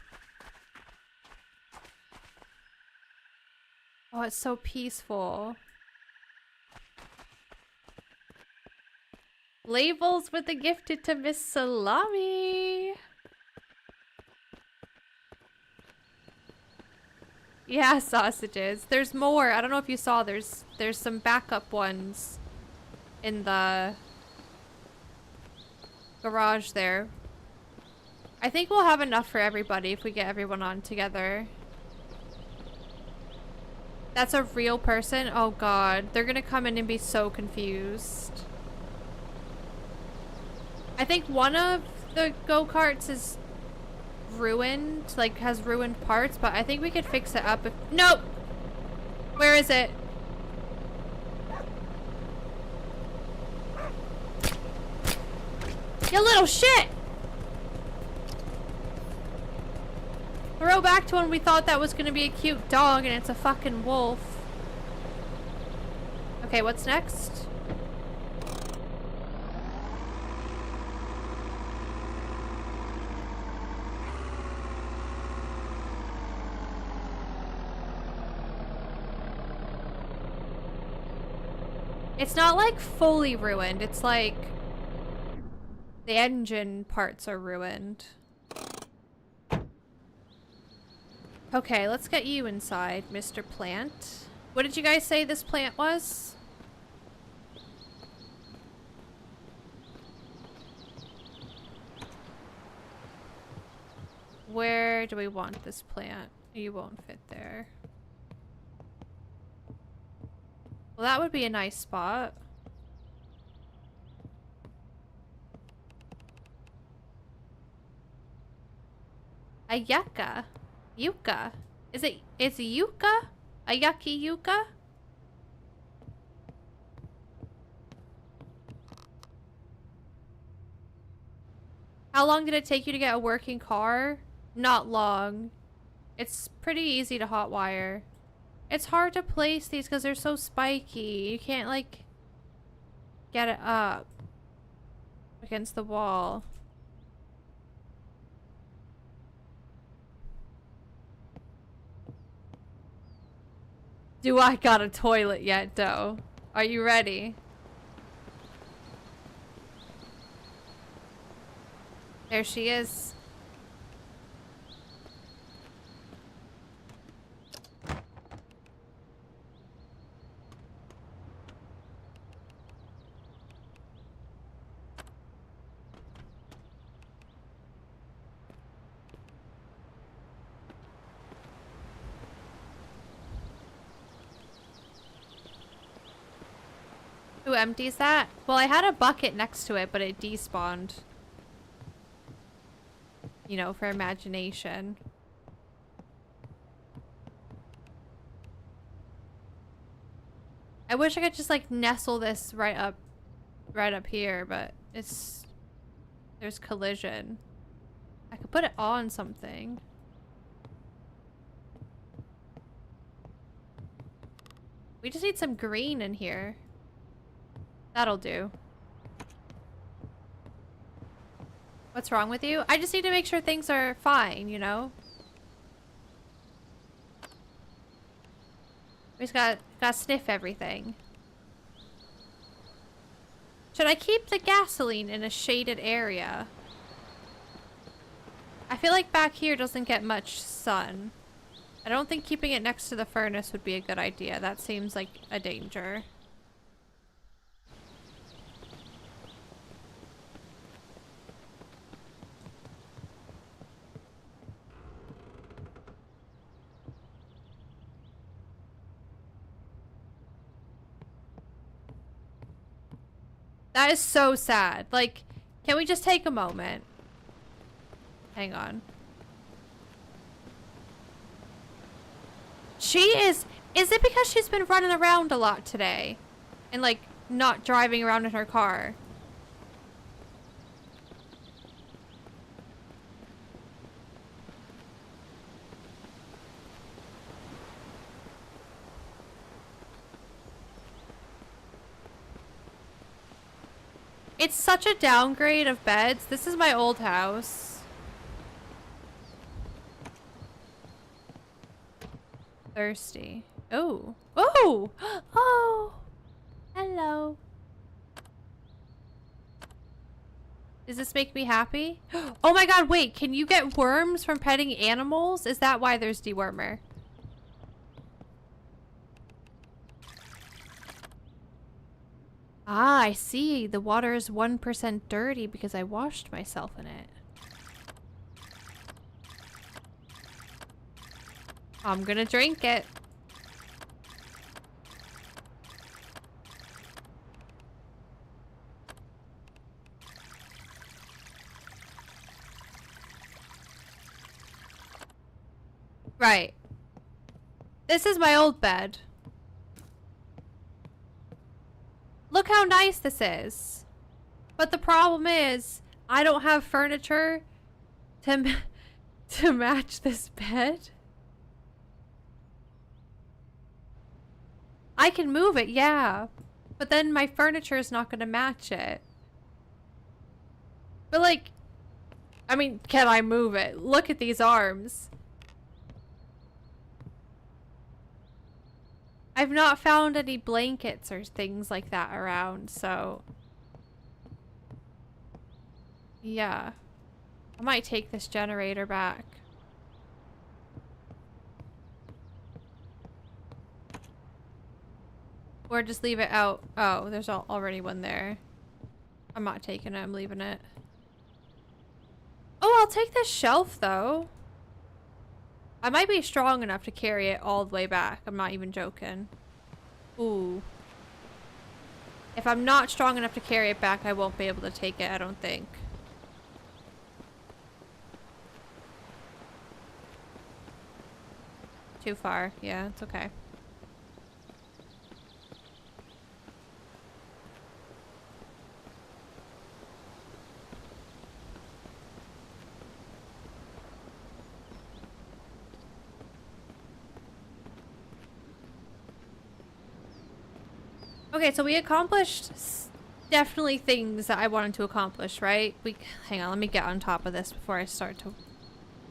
Oh, it's so peaceful. Labels with the gifted to Miss Salami. Yeah, sausages. There's more. I don't know if you saw. There's some backup ones in the garage there. I think we'll have enough for everybody if we get everyone on together. That's a real person? Oh god. They're gonna come in and be so confused. I think one of the go-karts is ruined, like has ruined parts, but I think we could fix it up if— Nope! Where is it? You little shit! Throw back to when we thought that was gonna be a cute dog and it's a fucking wolf. Okay, what's next? It's not like fully ruined, it's like the engine parts are ruined. Okay, let's get you inside, Mr. Plant. What did you guys say this plant was? Where do we want this plant? You won't fit there. Well, that would be a nice spot. A yucca. Yucca. It's yucca? A yucky yucca? How long did it take you to get a working car? Not long. It's pretty easy to hotwire. It's hard to place these because they're so spiky. You can't, like, get it up against the wall. Do I got a toilet yet, though? Are you ready? There she is. Who empties that? Well, I had a bucket next to it, but it despawned. You know, for imagination. I wish I could just like nestle this right up here, but there's collision. I could put it on something. We just need some green in here. That'll do. What's wrong with you? I just need to make sure things are fine, you know? We just gotta sniff everything. Should I keep the gasoline in a shaded area? I feel like back here doesn't get much sun. I don't think keeping it next to the furnace would be a good idea. That seems like a danger. That is so sad. Like, can we just take a moment? Hang on. Is it because she's been running around a lot today? And like, not driving around in her car? It's such a downgrade of beds. This is my old house. Thirsty. Oh. Oh! Oh! Hello. Does this make me happy? Oh my god, wait. Can you get worms from petting animals? Is that why there's dewormer? Ah, I see. The water is 1% dirty because I washed myself in it. I'm gonna drink it. Right. This is my old bed. Look how nice this is. But the problem is, I don't have furniture to match this bed. I can move it, yeah. But then my furniture is not going to match it. But like, I mean, can I move it? Look at these arms. I've not found any blankets or things like that around, so... yeah. I might take this generator back. Or just leave it out. Oh, there's already one there. I'm not taking it, I'm leaving it. Oh, I'll take this shelf, though. I might be strong enough to carry it all the way back. I'm not even joking. Ooh. If I'm not strong enough to carry it back, I won't be able to take it, I don't think. Too far. Yeah, it's okay. Okay, so we accomplished definitely things that I wanted to accomplish, right? Hang on, let me get on top of this before I start to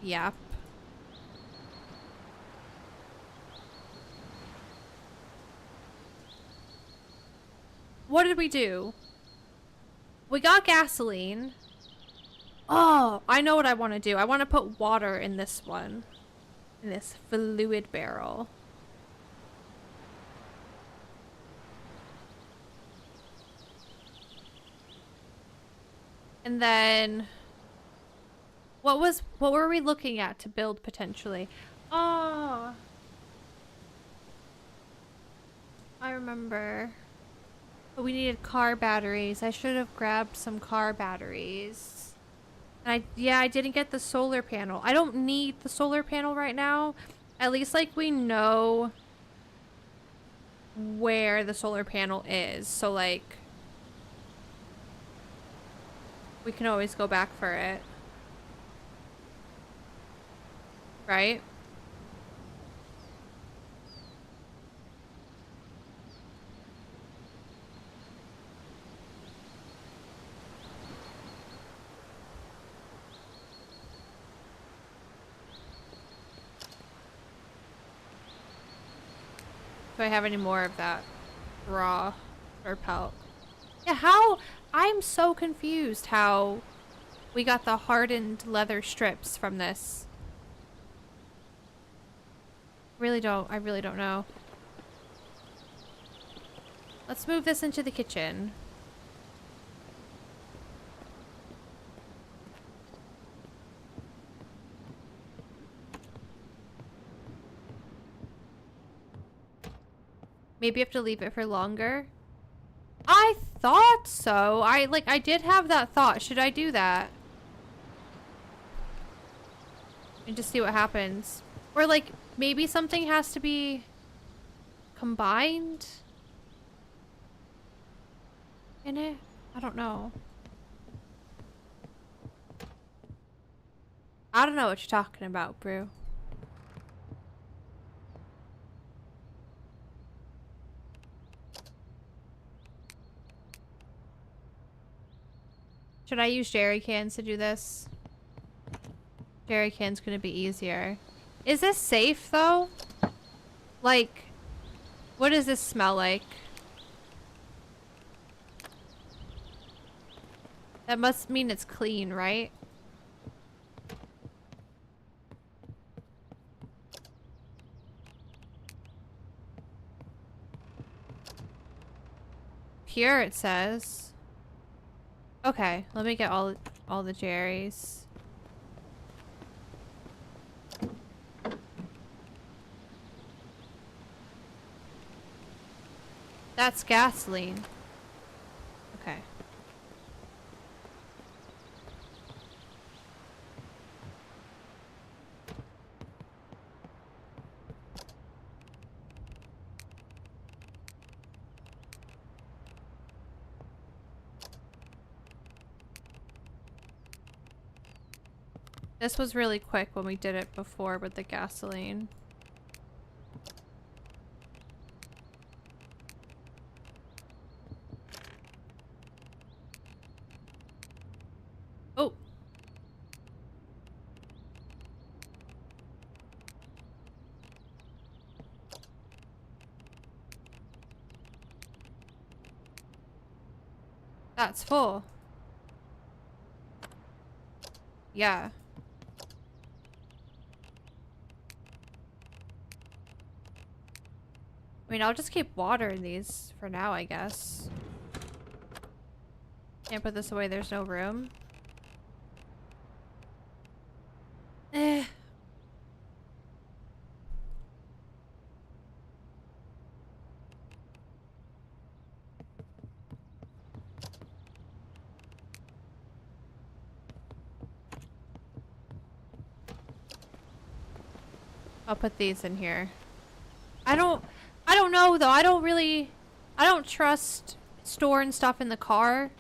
yap. What did we do? We got gasoline. Oh, I know what I want to do. I want to put water in this one. In this fluid barrel. And then what were we looking at to build potentially? Oh, I remember. But we needed car batteries. I should have grabbed some car batteries. And I didn't get the solar panel. I don't need the solar panel right now. At least like we know where the solar panel is. So like we can always go back for it. Right? Do I have any more of that raw or pelt? Yeah, how? I'm so confused how we got the hardened leather strips from this. I really don't know. Let's move this into the kitchen. Maybe you have to leave it for longer. I thought so. I did have that thought. Should I do that? And just see what happens. Or like maybe something has to be combined in it? I don't know. I don't know what you're talking about, Brew. Should I use jerry cans to do this? Jerry can's gonna be easier. Is this safe though? Like, what does this smell like? That must mean it's clean, right? Pure, it says. Okay, let me get all the jerrys. That's gasoline. Okay. This was really quick when we did it before with the gasoline. Oh. That's full. Yeah. I mean, I'll just keep water in these for now, I guess. Can't put this away, there's no room. Eh. I'll put these in here. I don't know though. I don't trust storing stuff in the car.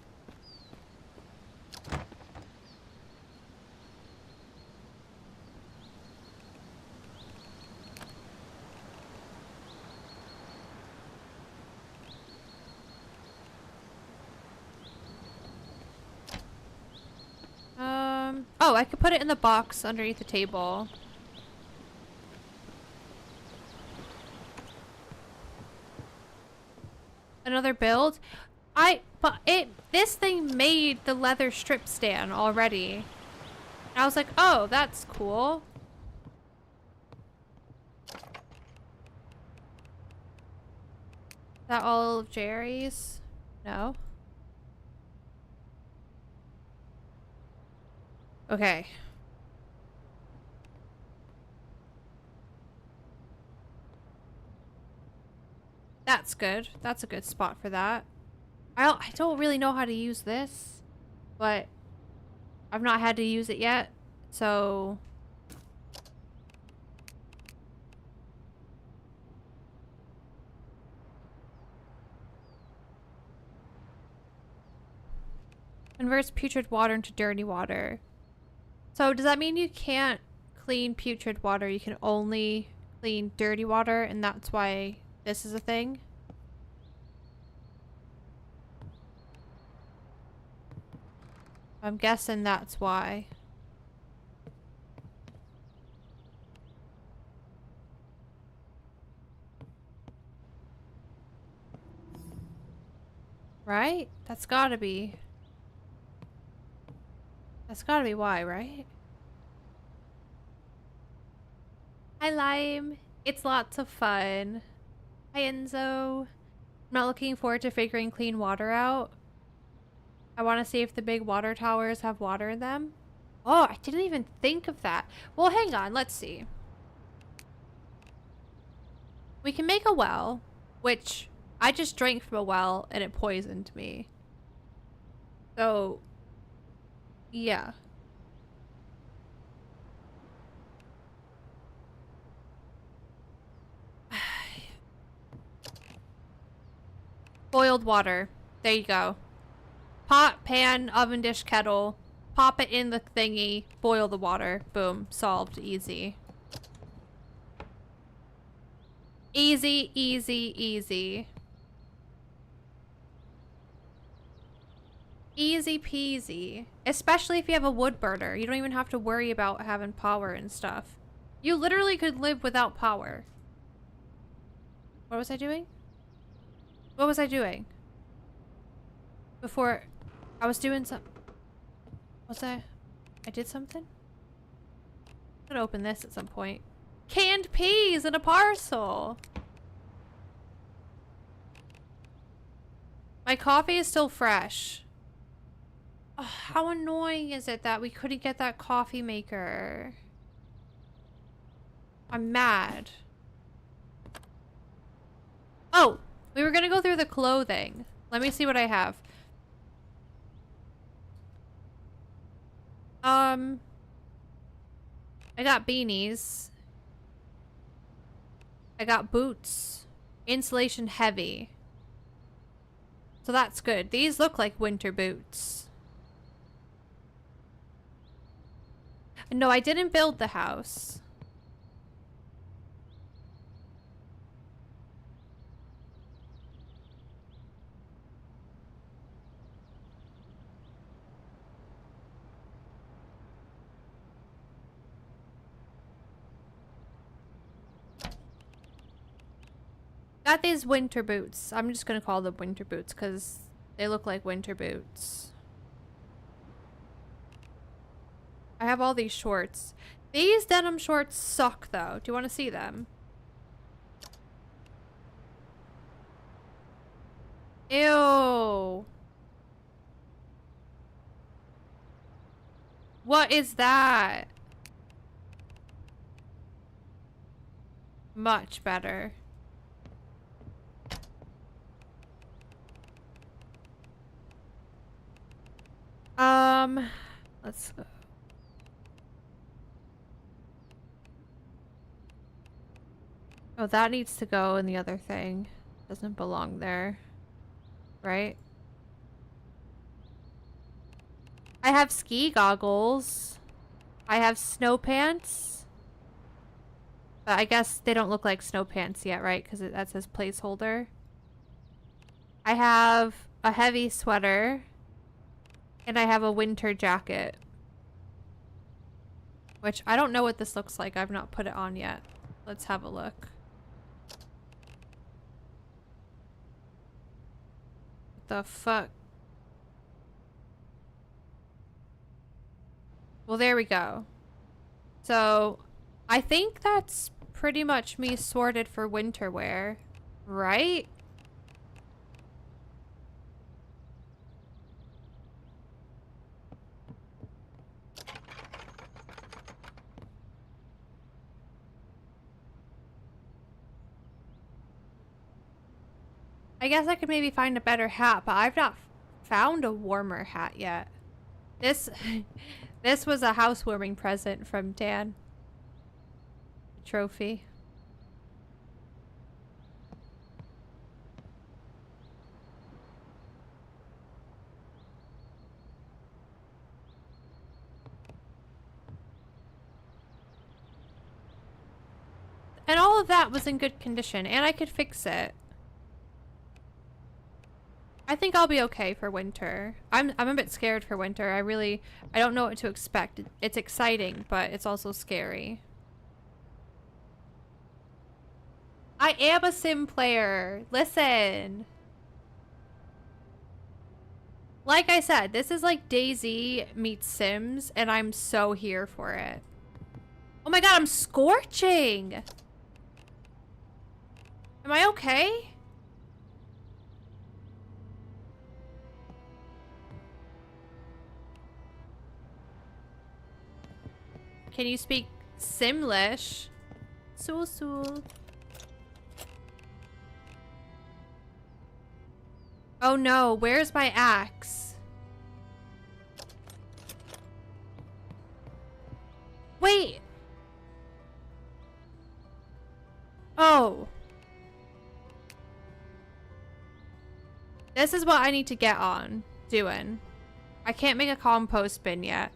Oh, I could put it in the box underneath the table. Another build? This thing made the leather strip stand already. And I was like, oh, that's cool. Is that all of Jerry's? No. Okay. That's good. That's a good spot for that. I don't really know how to use this, but I've not had to use it yet, so... Converts putrid water into dirty water. So does that mean you can't clean putrid water? You can only clean dirty water, and that's why this is a thing? I'm guessing that's why. Right? That's gotta be. That's gotta be why, right? Hi, Lime. It's lots of fun. Hi, Enzo. I'm not looking forward to figuring clean water out. I want to see if the big water towers have water in them. Oh, I didn't even think of that. Well, hang on. Let's see. We can make a well, which I just drank from a well and it poisoned me. So, yeah. Boiled water. There you go. Pot, pan, oven dish, kettle. Pop it in the thingy. Boil the water. Boom. Solved. Easy. Easy, easy, easy. Easy peasy. Especially if you have a wood burner. You don't even have to worry about having power and stuff. You literally could live without power. What was I doing? What was I doing? Before... I was doing some... Was I did something? I'm gonna open this at some point. Canned peas in a parcel! My coffee is still fresh. Oh, how annoying is it that we couldn't get that coffee maker? I'm mad. Oh! We were gonna go through the clothing. Let me see what I have. I got beanies. I got boots. Insulation heavy. So that's good. These look like winter boots. No, I didn't build the house. Got these winter boots. I'm just gonna call them winter boots because they look like winter boots. I have all these shorts. These denim shorts suck though. Do you want to see them? Ew. What is that? Much better. Let's go. Oh, that needs to go in the other thing. Doesn't belong there. Right? I have ski goggles. I have snow pants. But I guess they don't look like snow pants yet, right? Because that says placeholder. I have a heavy sweater. And I have a winter jacket. Which I don't know what this looks like. I've not put it on yet. Let's have a look. What the fuck? Well, there we go. So, I think that's pretty much me sorted for winter wear, right? I guess I could maybe find a better hat, but I've not found a warmer hat yet. This this was a housewarming present from Dan. Trophy. And all of that was in good condition, and I could fix it. I think I'll be okay for winter. I'm a bit scared for winter. I don't know what to expect. It's exciting, but it's also scary. I am a sim player. Listen. Like I said, this is like DayZ meets Sims, and I'm so here for it. Oh my god, I'm scorching! Am I okay? Can you speak Simlish? Sul sul. Oh no, where's my axe? Wait! Oh. This is what I need to get on doing. I can't make a compost bin yet.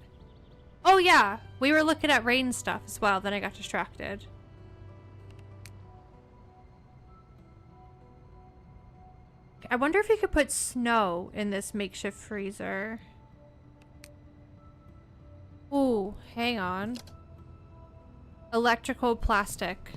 Oh yeah, we were looking at rain stuff as well, then I got distracted. I wonder if you could put snow in this makeshift freezer. Ooh, hang on. Electrical plastic.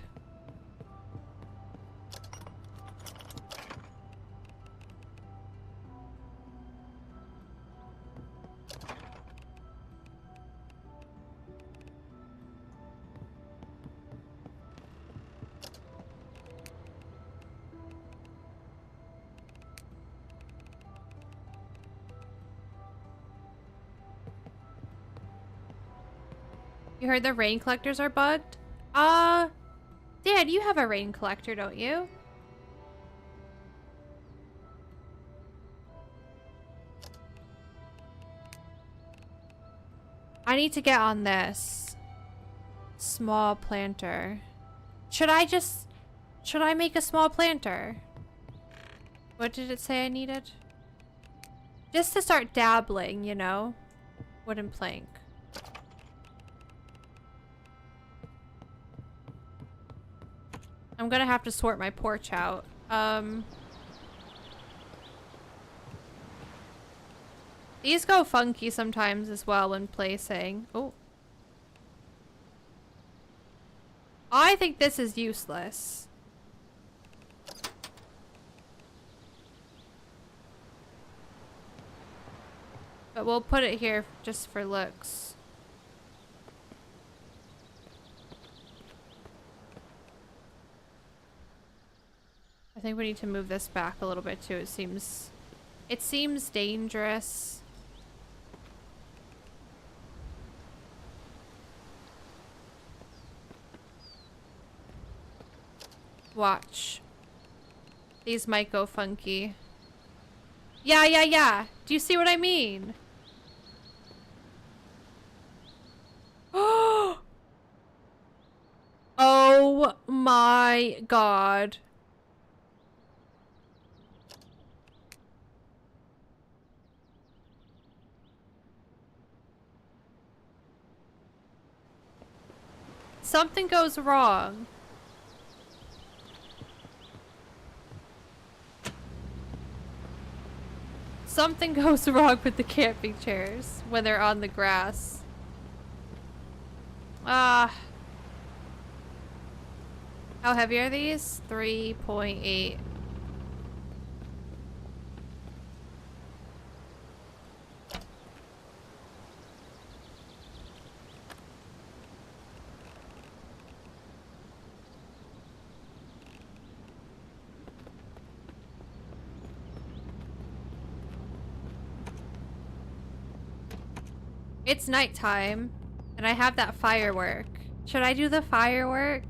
You heard the rain collectors are bugged? Dad, you have a rain collector, don't you? I need to get on this. Small planter. Should I make a small planter? What did it say I needed? Just to start dabbling, you know? Wooden plank. I'm gonna have to sort my porch out. These go funky sometimes as well when placing. Oh. I think this is useless. But we'll put it here just for looks. I think we need to move this back a little bit too. It seems dangerous. Watch. These might go funky. Yeah. Do you see what I mean? Oh my my god. Something goes wrong. Something goes wrong with the camping chairs when they're on the grass. Ah. How heavy are these? 3.8. It's nighttime, and I have that firework. Should I do the firework?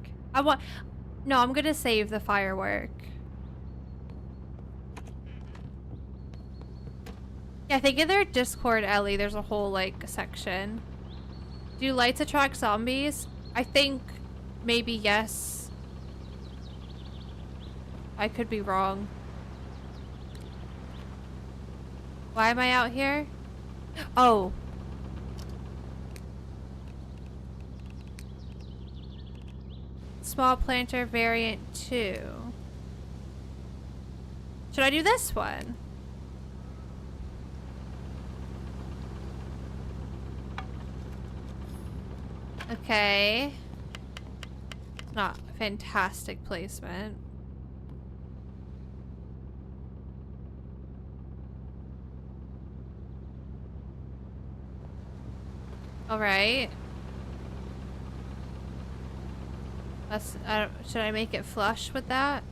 No, I'm gonna save the firework. Yeah, I think in their Discord, Ellie, there's a whole, like, section. Do lights attract zombies? I think maybe yes. I could be wrong. Why am I out here? Oh. Small planter variant 2. Should I do this one? Okay. It's not fantastic placement. Alright. Should I make it flush with that?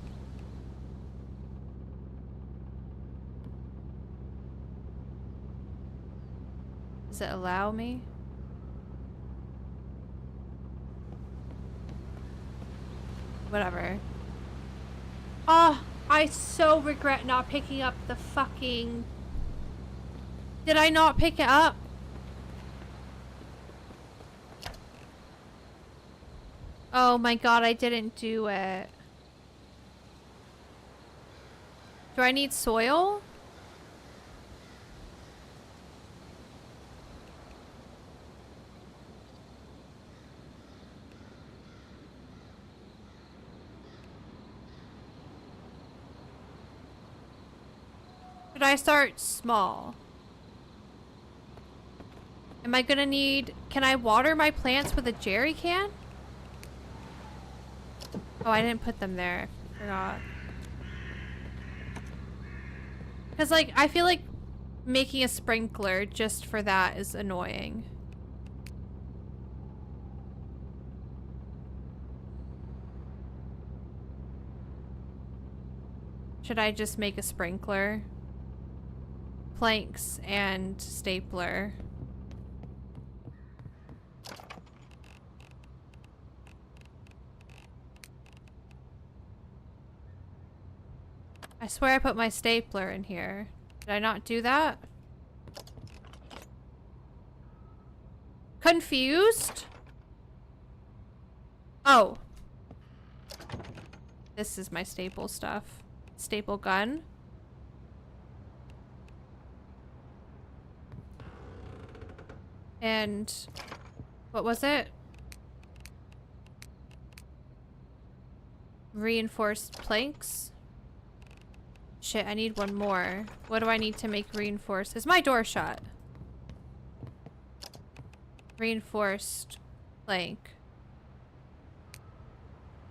Does it allow me? Whatever. Oh, I so regret not picking up the fucking... Did I not pick it up? Oh my god, I didn't do it. Do I need soil? Should I start small? Am I gonna need... Can I water my plants with a jerry can? Oh, I didn't put them there. I forgot. Because, like, I feel like making a sprinkler just for that is annoying. Should I just make a sprinkler? Planks and stapler. I swear I put my stapler in here. Did I not do that? Confused? Oh. This is my staple stuff. Staple gun. And what was it? Reinforced planks. Shit, I need one more. What do I need to make reinforced? Is my door shut? Reinforced plank.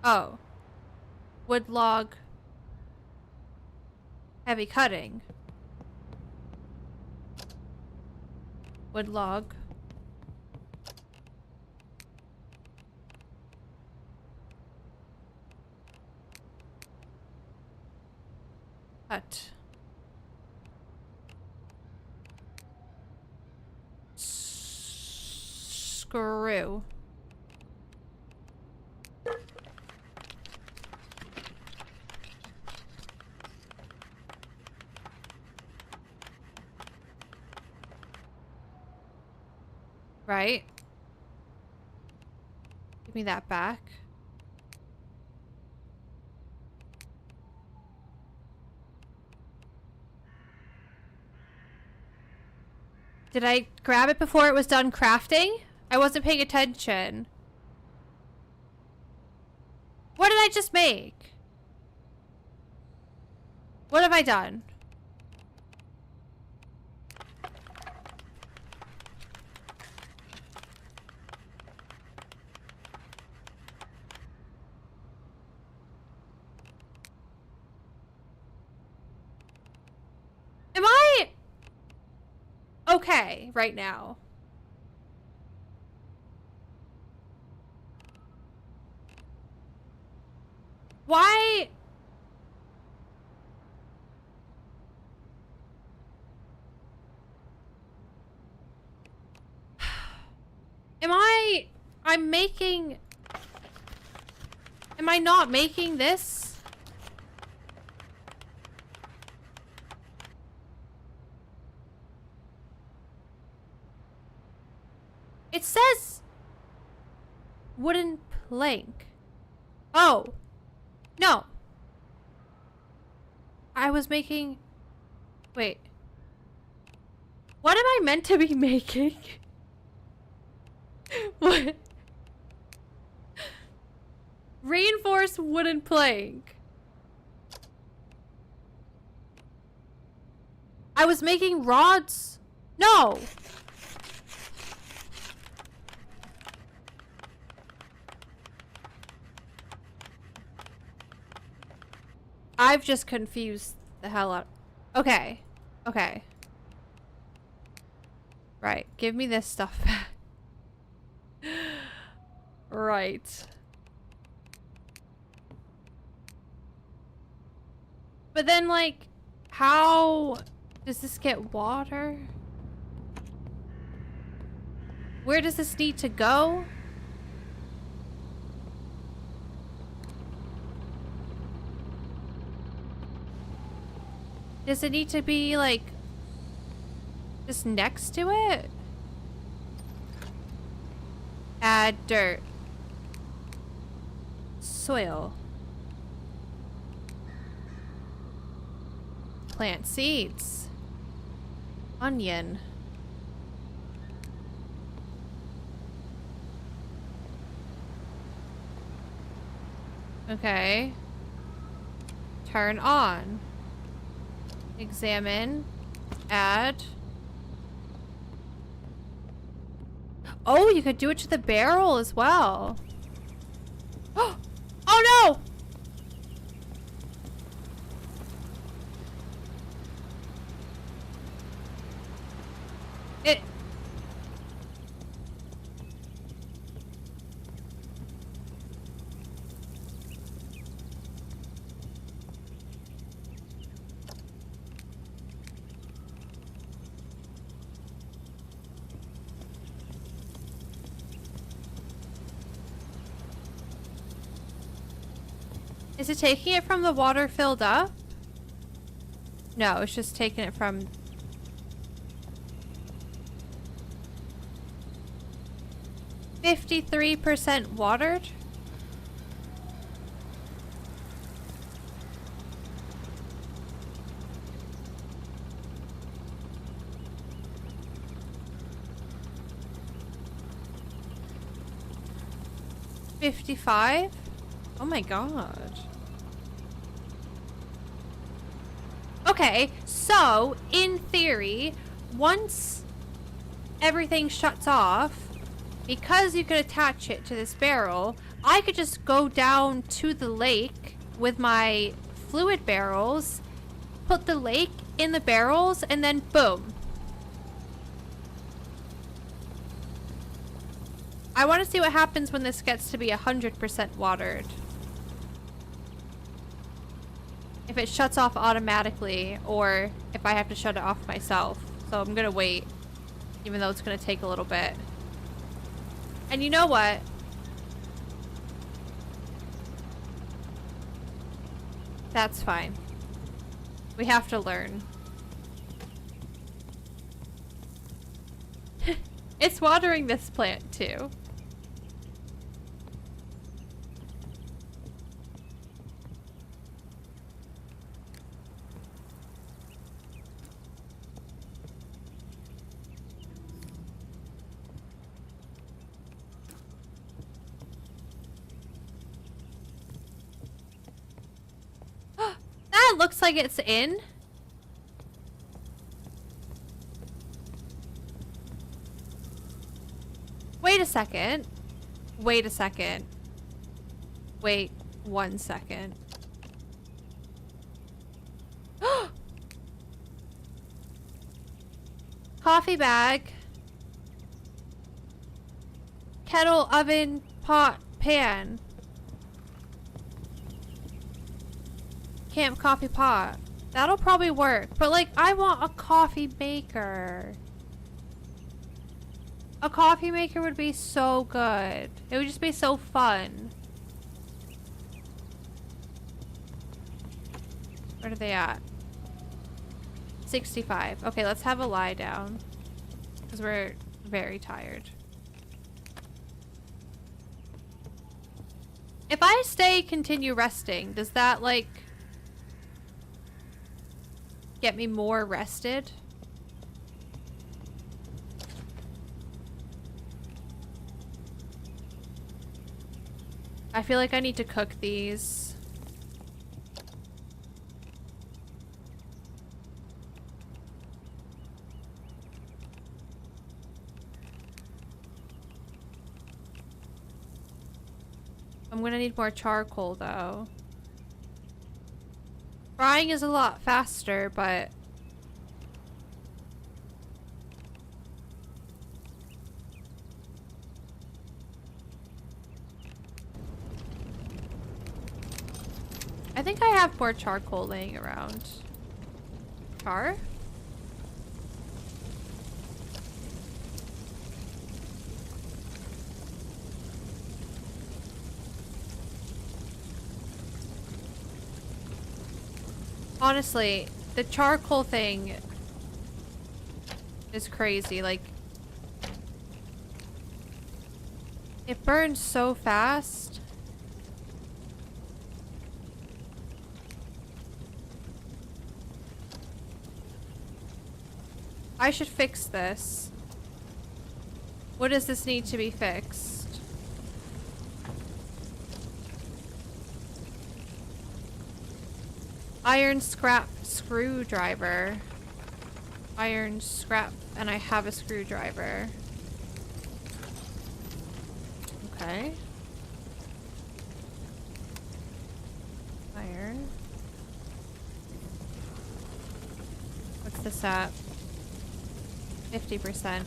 Oh. Wood log. Heavy cutting. Wood log. Cut. Screw. Right? Give me that back. Did I grab it before it was done crafting? I wasn't paying attention. What did I just make? What have I done? Am I okay right now? Why? I'm making... Am I not making this? It says wooden plank. Oh. No. I was making... Wait. What am I meant to be making? What? Reinforced wooden plank. I was making rods. No. I've just confused the hell out. Okay. Okay. Right. Give me this stuff back. Right. But then, like, how does this get water? Where does this need to go? Does it need to be, like, just next to it? Add dirt. Soil. Plant seeds. Onion. Okay. Turn on. Examine. Add. Oh, you could do it to the barrel as well. Oh no! It... Is it taking it from the water filled up? No, it's just taking it from... 53% watered? $55? Oh my god. Okay, so, in theory, once everything shuts off, because you could attach it to this barrel, I could just go down to the lake with my fluid barrels, put the lake in the barrels, and then boom. I want to see what happens when this gets to be 100% watered. If it shuts off automatically, or if I have to shut it off myself. So I'm gonna wait, even though it's gonna take a little bit. And you know what? That's fine. We have to learn. It's watering this plant too. it looks like it's in. Wait a second. Wait a second. Wait 1 second. Coffee bag. Kettle, oven, pot, pan. Camp coffee pot. That'll probably work. But like, I want a coffee maker. A coffee maker would be so good. It would just be so fun. Where are they at? 65. Okay, let's have a lie down. Because we're very tired. If I continue resting, does that like get me more rested? I feel like I need to cook these. I'm gonna need more charcoal though. Frying is a lot faster, but I think I have more charcoal laying around. Char? Honestly, the charcoal thing is crazy. Like, it burns so fast. I should fix this. What does this need to be fixed? Iron scrap screwdriver. Iron scrap, and I have a screwdriver. Okay. Iron. What's this at? 50%.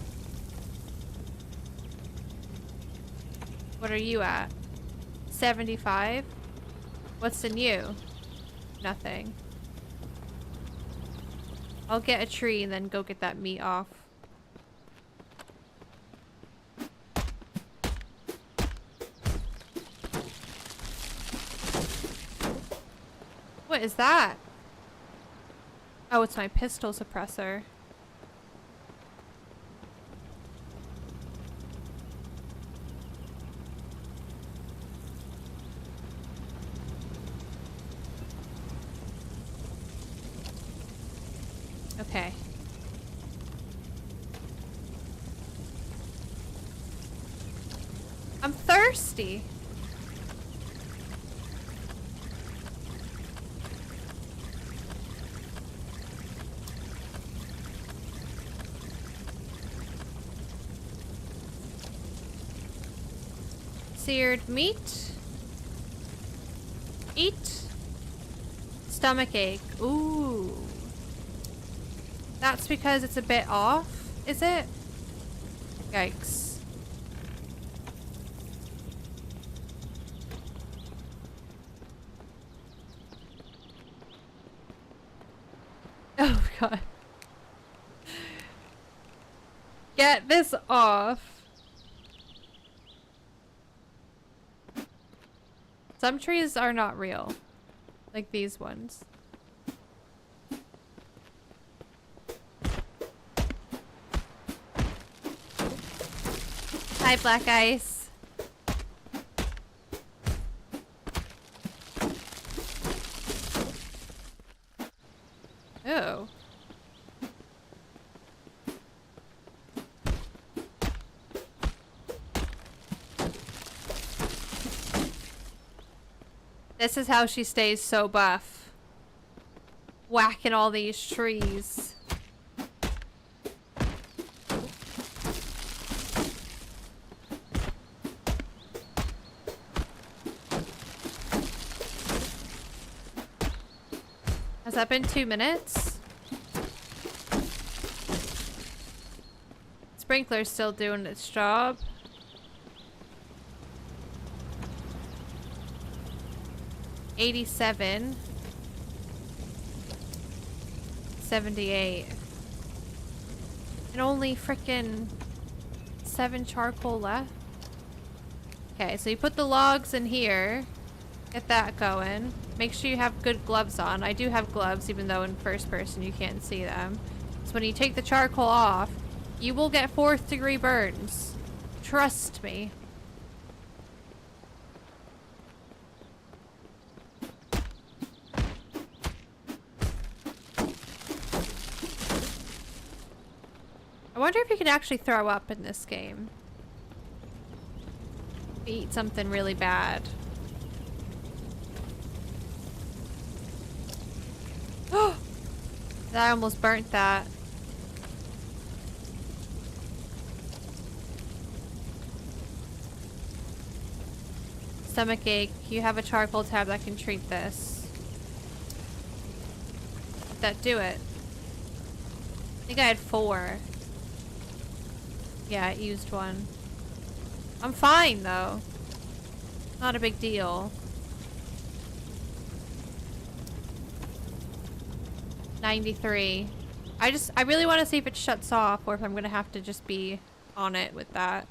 What are you at? 75? What's in you? Nothing. I'll get a tree and then go get that meat off. What is that? Oh, it's my pistol suppressor. Okay. I'm thirsty. Seared meat. Eat. Stomach ache. Ooh. That's because it's a bit off, is it? Yikes. Oh god. Get this off. Some trees are not real. Like these ones. Hi, Black Ice. Oh. This is how she stays so buff. whacking all these trees. Has that been 2 minutes? Sprinkler's still doing its job. $87. 78. And only frickin' 7 charcoal left. Okay, so you put the logs in here. Get that going. Make sure you have good gloves on. I do have gloves, even though in first person you can't see them. So when you take the charcoal off, you will get 4th degree burns. Trust me. I wonder if you can actually throw up in this game. Eat something really bad. Oh! I almost burnt that. Stomach ache. You have a charcoal tab that can treat this. Did that do it? I think I had 4. Yeah, I used 1. I'm fine though. Not a big deal. 93. I really want to see if it shuts off or if I'm gonna have to just be on it with that.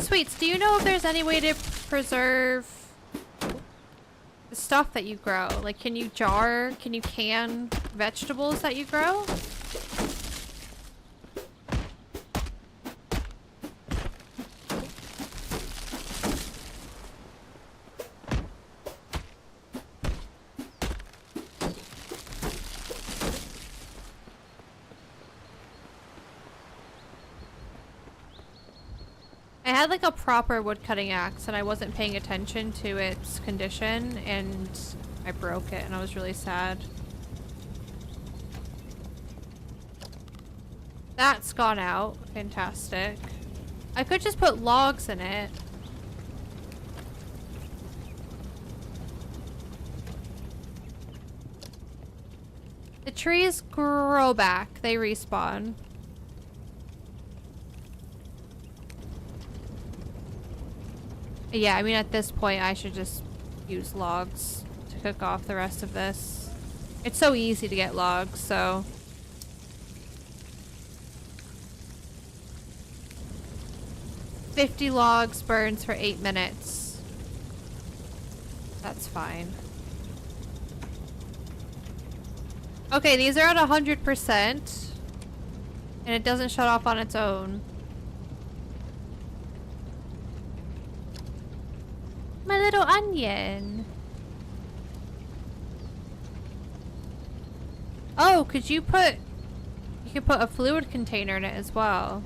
Sweets, do you know if there's any way to preserve the stuff that you grow? Like, can you can vegetables that you grow? I had like a proper wood cutting axe and I wasn't paying attention to its condition and I broke it and I was really sad. That's gone out. Fantastic. I could just put logs in it. The trees grow back. They respawn. Yeah, I mean at this point I should just use logs to cook off the rest of this. It's so easy to get logs, so... $50 logs burns for 8 minutes. That's fine. Okay, these are at 100%. And it doesn't shut off on its own. My little onion. Oh, could you put... You could put a fluid container in it as well.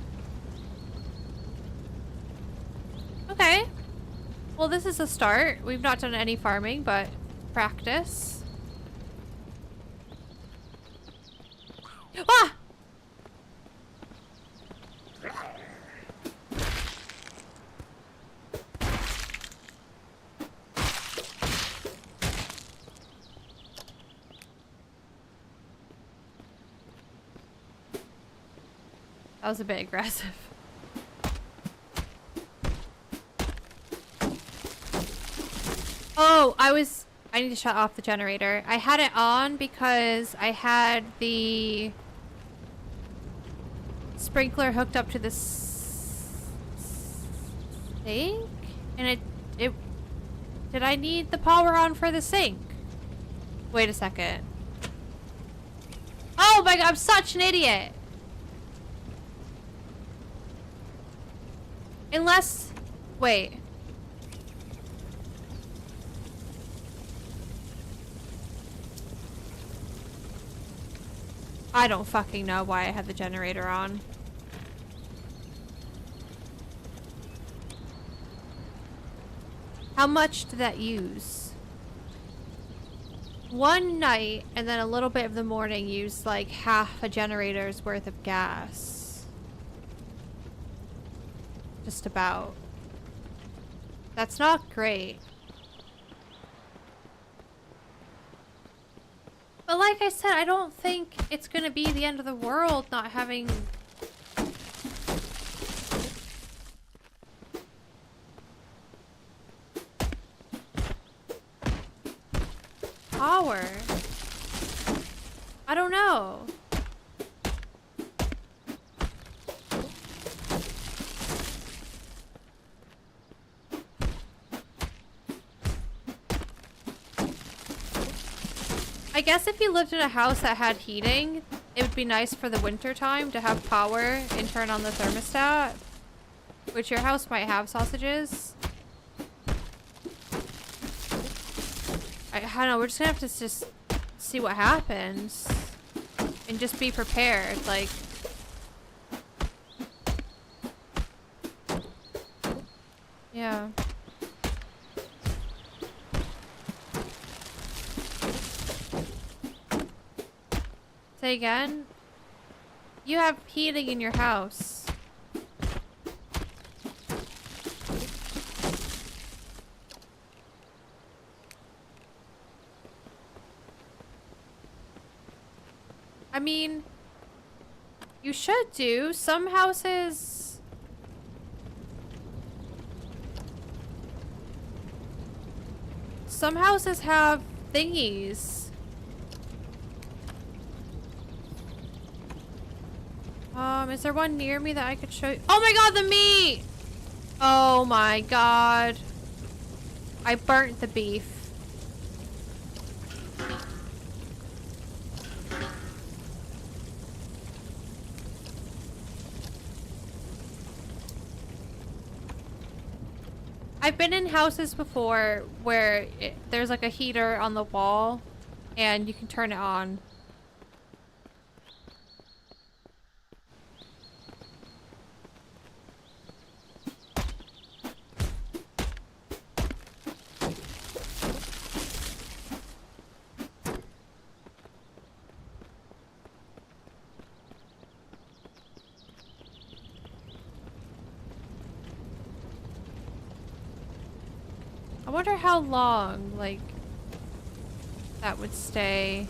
Okay. Well, this is a start. We've not done any farming, but practice. Ah! That was a bit aggressive. Oh, I need to shut off the generator. I had it on because I had the sprinkler hooked up to the sink? And it did I need the power on for the sink? Wait a second. Oh my god, I'm such an idiot. Unless, wait. I don't fucking know why I had the generator on. How much did that use? One night and then a little bit of the morning used like half a generator's worth of gas. Just about. That's not great. But like I said, I don't think it's gonna be the end of the world not having power. I don't know. I guess if you lived in a house that had heating, it would be nice for the winter time to have power and turn on the thermostat. Which your house might have, sausages. I don't know, we're just gonna have to just see what happens. And just be prepared, like... Yeah. Say again? You have heating in your house. I mean, you should do. Some houses... Some houses have thingies. Is there one near me that I could show you? Oh my god, the meat! Oh my god. I burnt the beef. I've been in houses before where there's like a heater on the wall and you can turn it on. I wonder how long, like, that would stay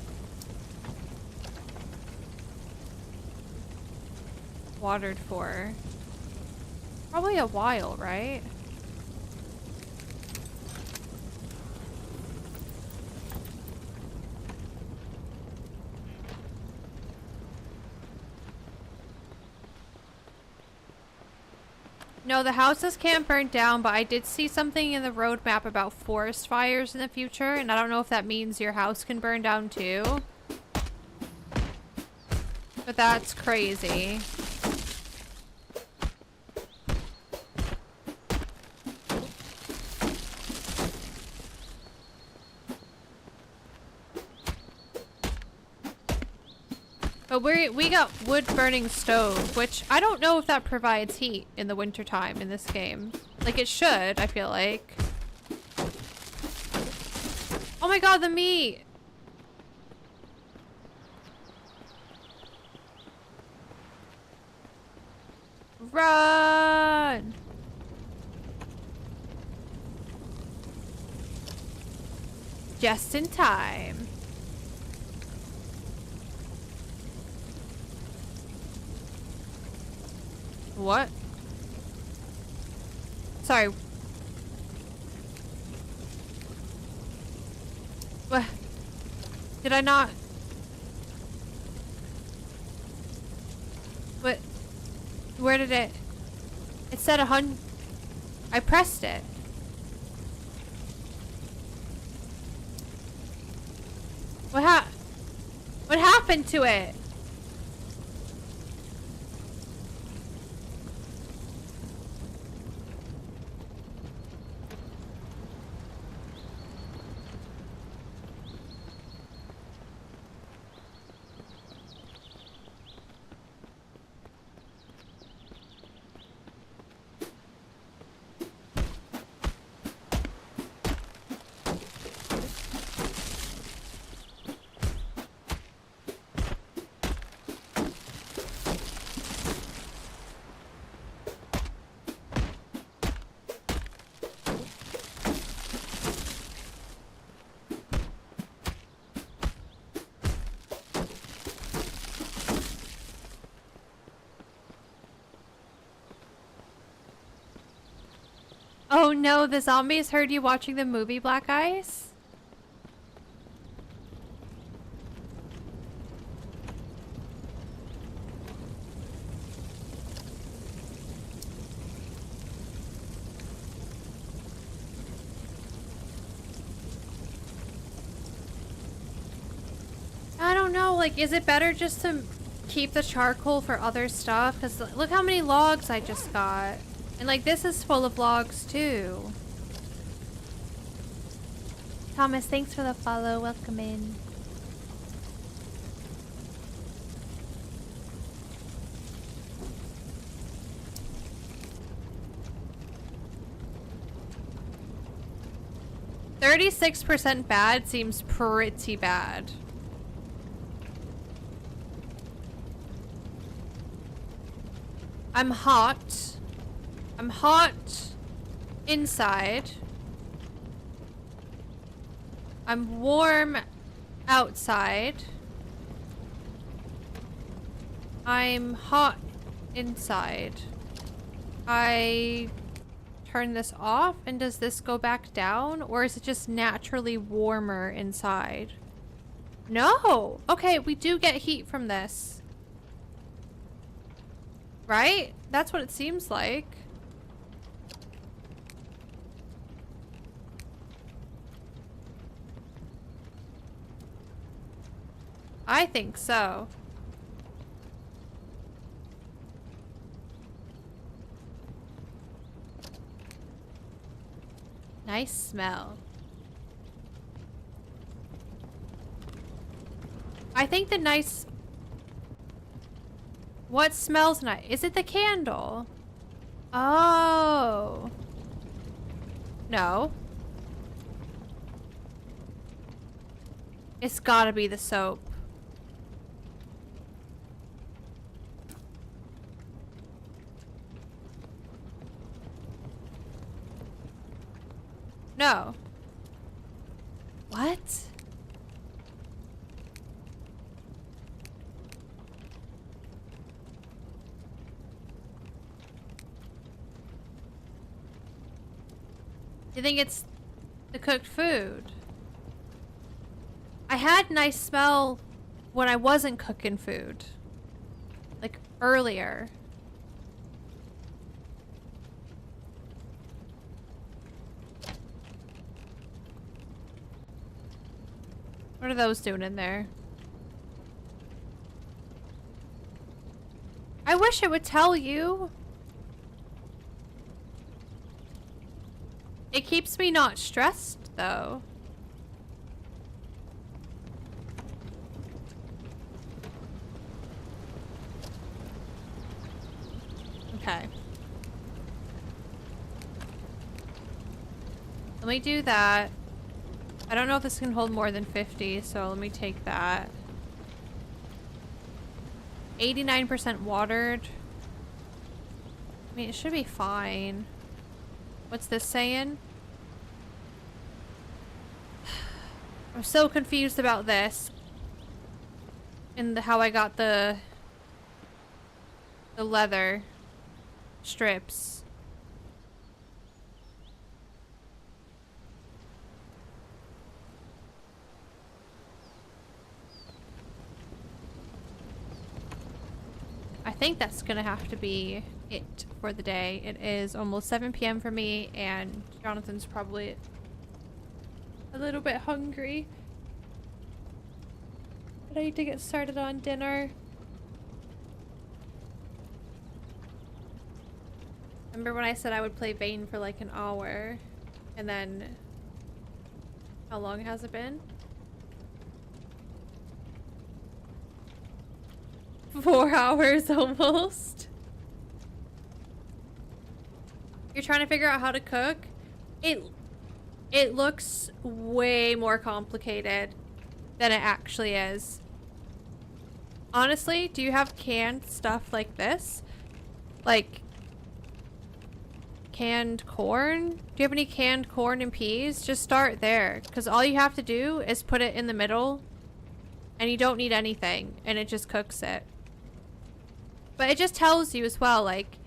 watered for. Probably a while, right? No, the houses can't burn down, but I did see something in the roadmap about forest fires in the future, and I don't know if that means your house can burn down too. But that's crazy. But we got wood burning stove, which I don't know if that provides heat in the wintertime in this game. Like it should, I feel like. Oh my god, the meat! Run! Just in time. What? Sorry. What? Did I not? What? Where did it? It said 100. I pressed it. What happened to it? Oh no, the zombies heard you watching the movie Black Ice? I don't know, like, is it better just to keep the charcoal for other stuff? Because look how many logs I just got. And, like, this is full of logs, too. Thomas, thanks for the follow. Welcome in. "36% bad" seems pretty bad. I'm hot. I'm hot inside. I'm warm outside. I'm hot inside. I turn this off, and does this go back down? Or is it just naturally warmer inside? No! Okay, we do get heat from this. Right? That's what it seems like. I think so. Nice smell. I think the nice... What smells nice? Is it the candle? Oh. No. It's gotta be the soap. No. What? You think it's the cooked food? I had nice smell when I wasn't cooking food. Like earlier. What are those doing in there? I wish it would tell you. It keeps me not stressed, though. Okay. Let me do that. I don't know if this can hold more than 50, so let me take that. 89% watered. I mean, it should be fine. What's this saying? I'm so confused about this. And how I got the leather strips. I think that's gonna have to be it for the day. It is almost 7 p.m. for me, and Jonathan's probably a little bit hungry. But I need to get started on dinner. Remember when I said I would play Vane for like an hour? And then... How long has it been? 4 hours almost. You're trying to figure out how to cook? It looks way more complicated than it actually is. Honestly, do you have canned stuff like this? Like canned corn? Do you have any canned corn and peas? Just start there, because all you have to do is put it in the middle and you don't need anything, and it just cooks it. But it just tells you as well, like,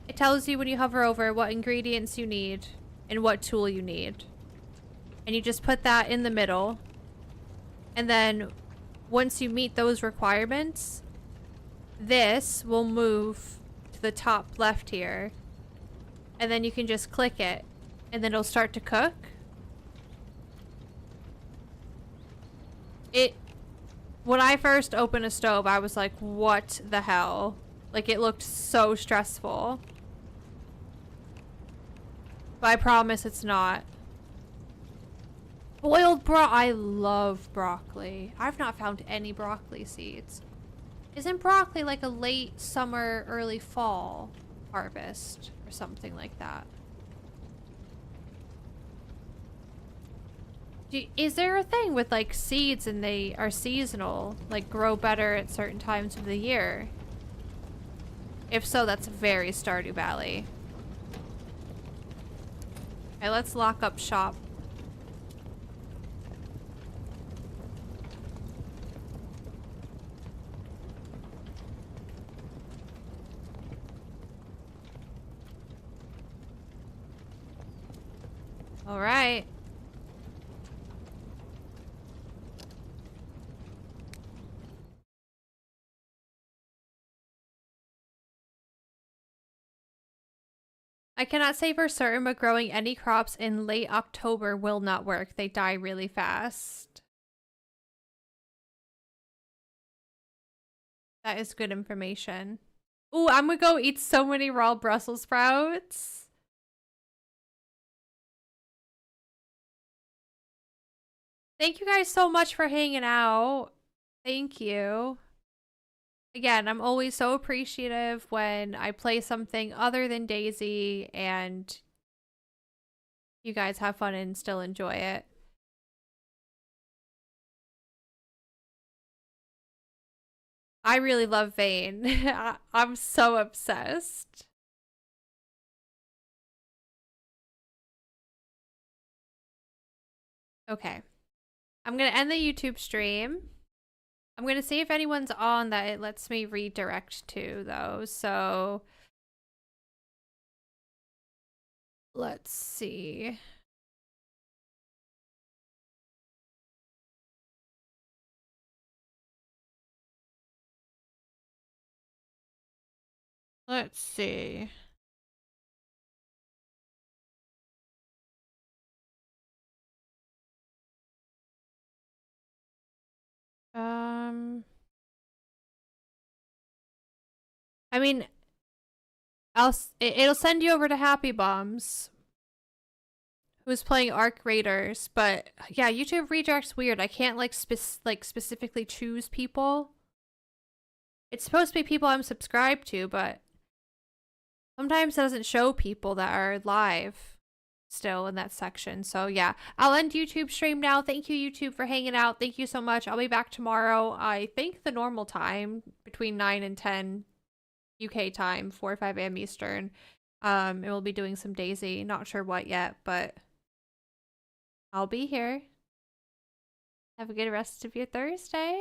It tells you when you hover over what ingredients you need and what tool you need. And you just put that in the middle. And then once you meet those requirements, this will move to the top left here. And then you can just click it and then it'll start to cook. When I first opened a stove, I was like, what the hell? Like, it looked so stressful. But I promise it's not. Boiled I love broccoli. I've not found any broccoli seeds. Isn't broccoli like a late summer, early fall harvest or something like that? Is there a thing with like seeds and they are seasonal, like grow better at certain times of the year? If so, that's very Stardew Valley. Okay, let's lock up shop. All right. I cannot say for certain, but growing any crops in late October will not work. They die really fast. That is good information. Ooh, I'm gonna go eat so many raw Brussels sprouts. Thank you guys so much for hanging out. Thank you. Again, I'm always so appreciative when I play something other than DayZ and you guys have fun and still enjoy it. I really love Vane. I'm so obsessed. Okay. I'm gonna end the YouTube stream. I'm gonna see if anyone's on that it lets me redirect to, though, so... Let's see. Let's see. I mean, it'll send you over to Happy Bombs, who's playing Arc Raiders, but yeah, YouTube redirect's weird. I can't like specifically choose people. It's supposed to be people I'm subscribed to, but sometimes it doesn't show people that are live still in that section. So yeah, I'll end YouTube stream now. Thank you, YouTube, for hanging out. Thank you so much. I'll be back tomorrow. I think the normal time, between 9 and 10 UK time, 4 or 5 a.m. Eastern. And we'll be doing some DayZ. Not sure what yet, but I'll be here. Have a good rest of your Thursday.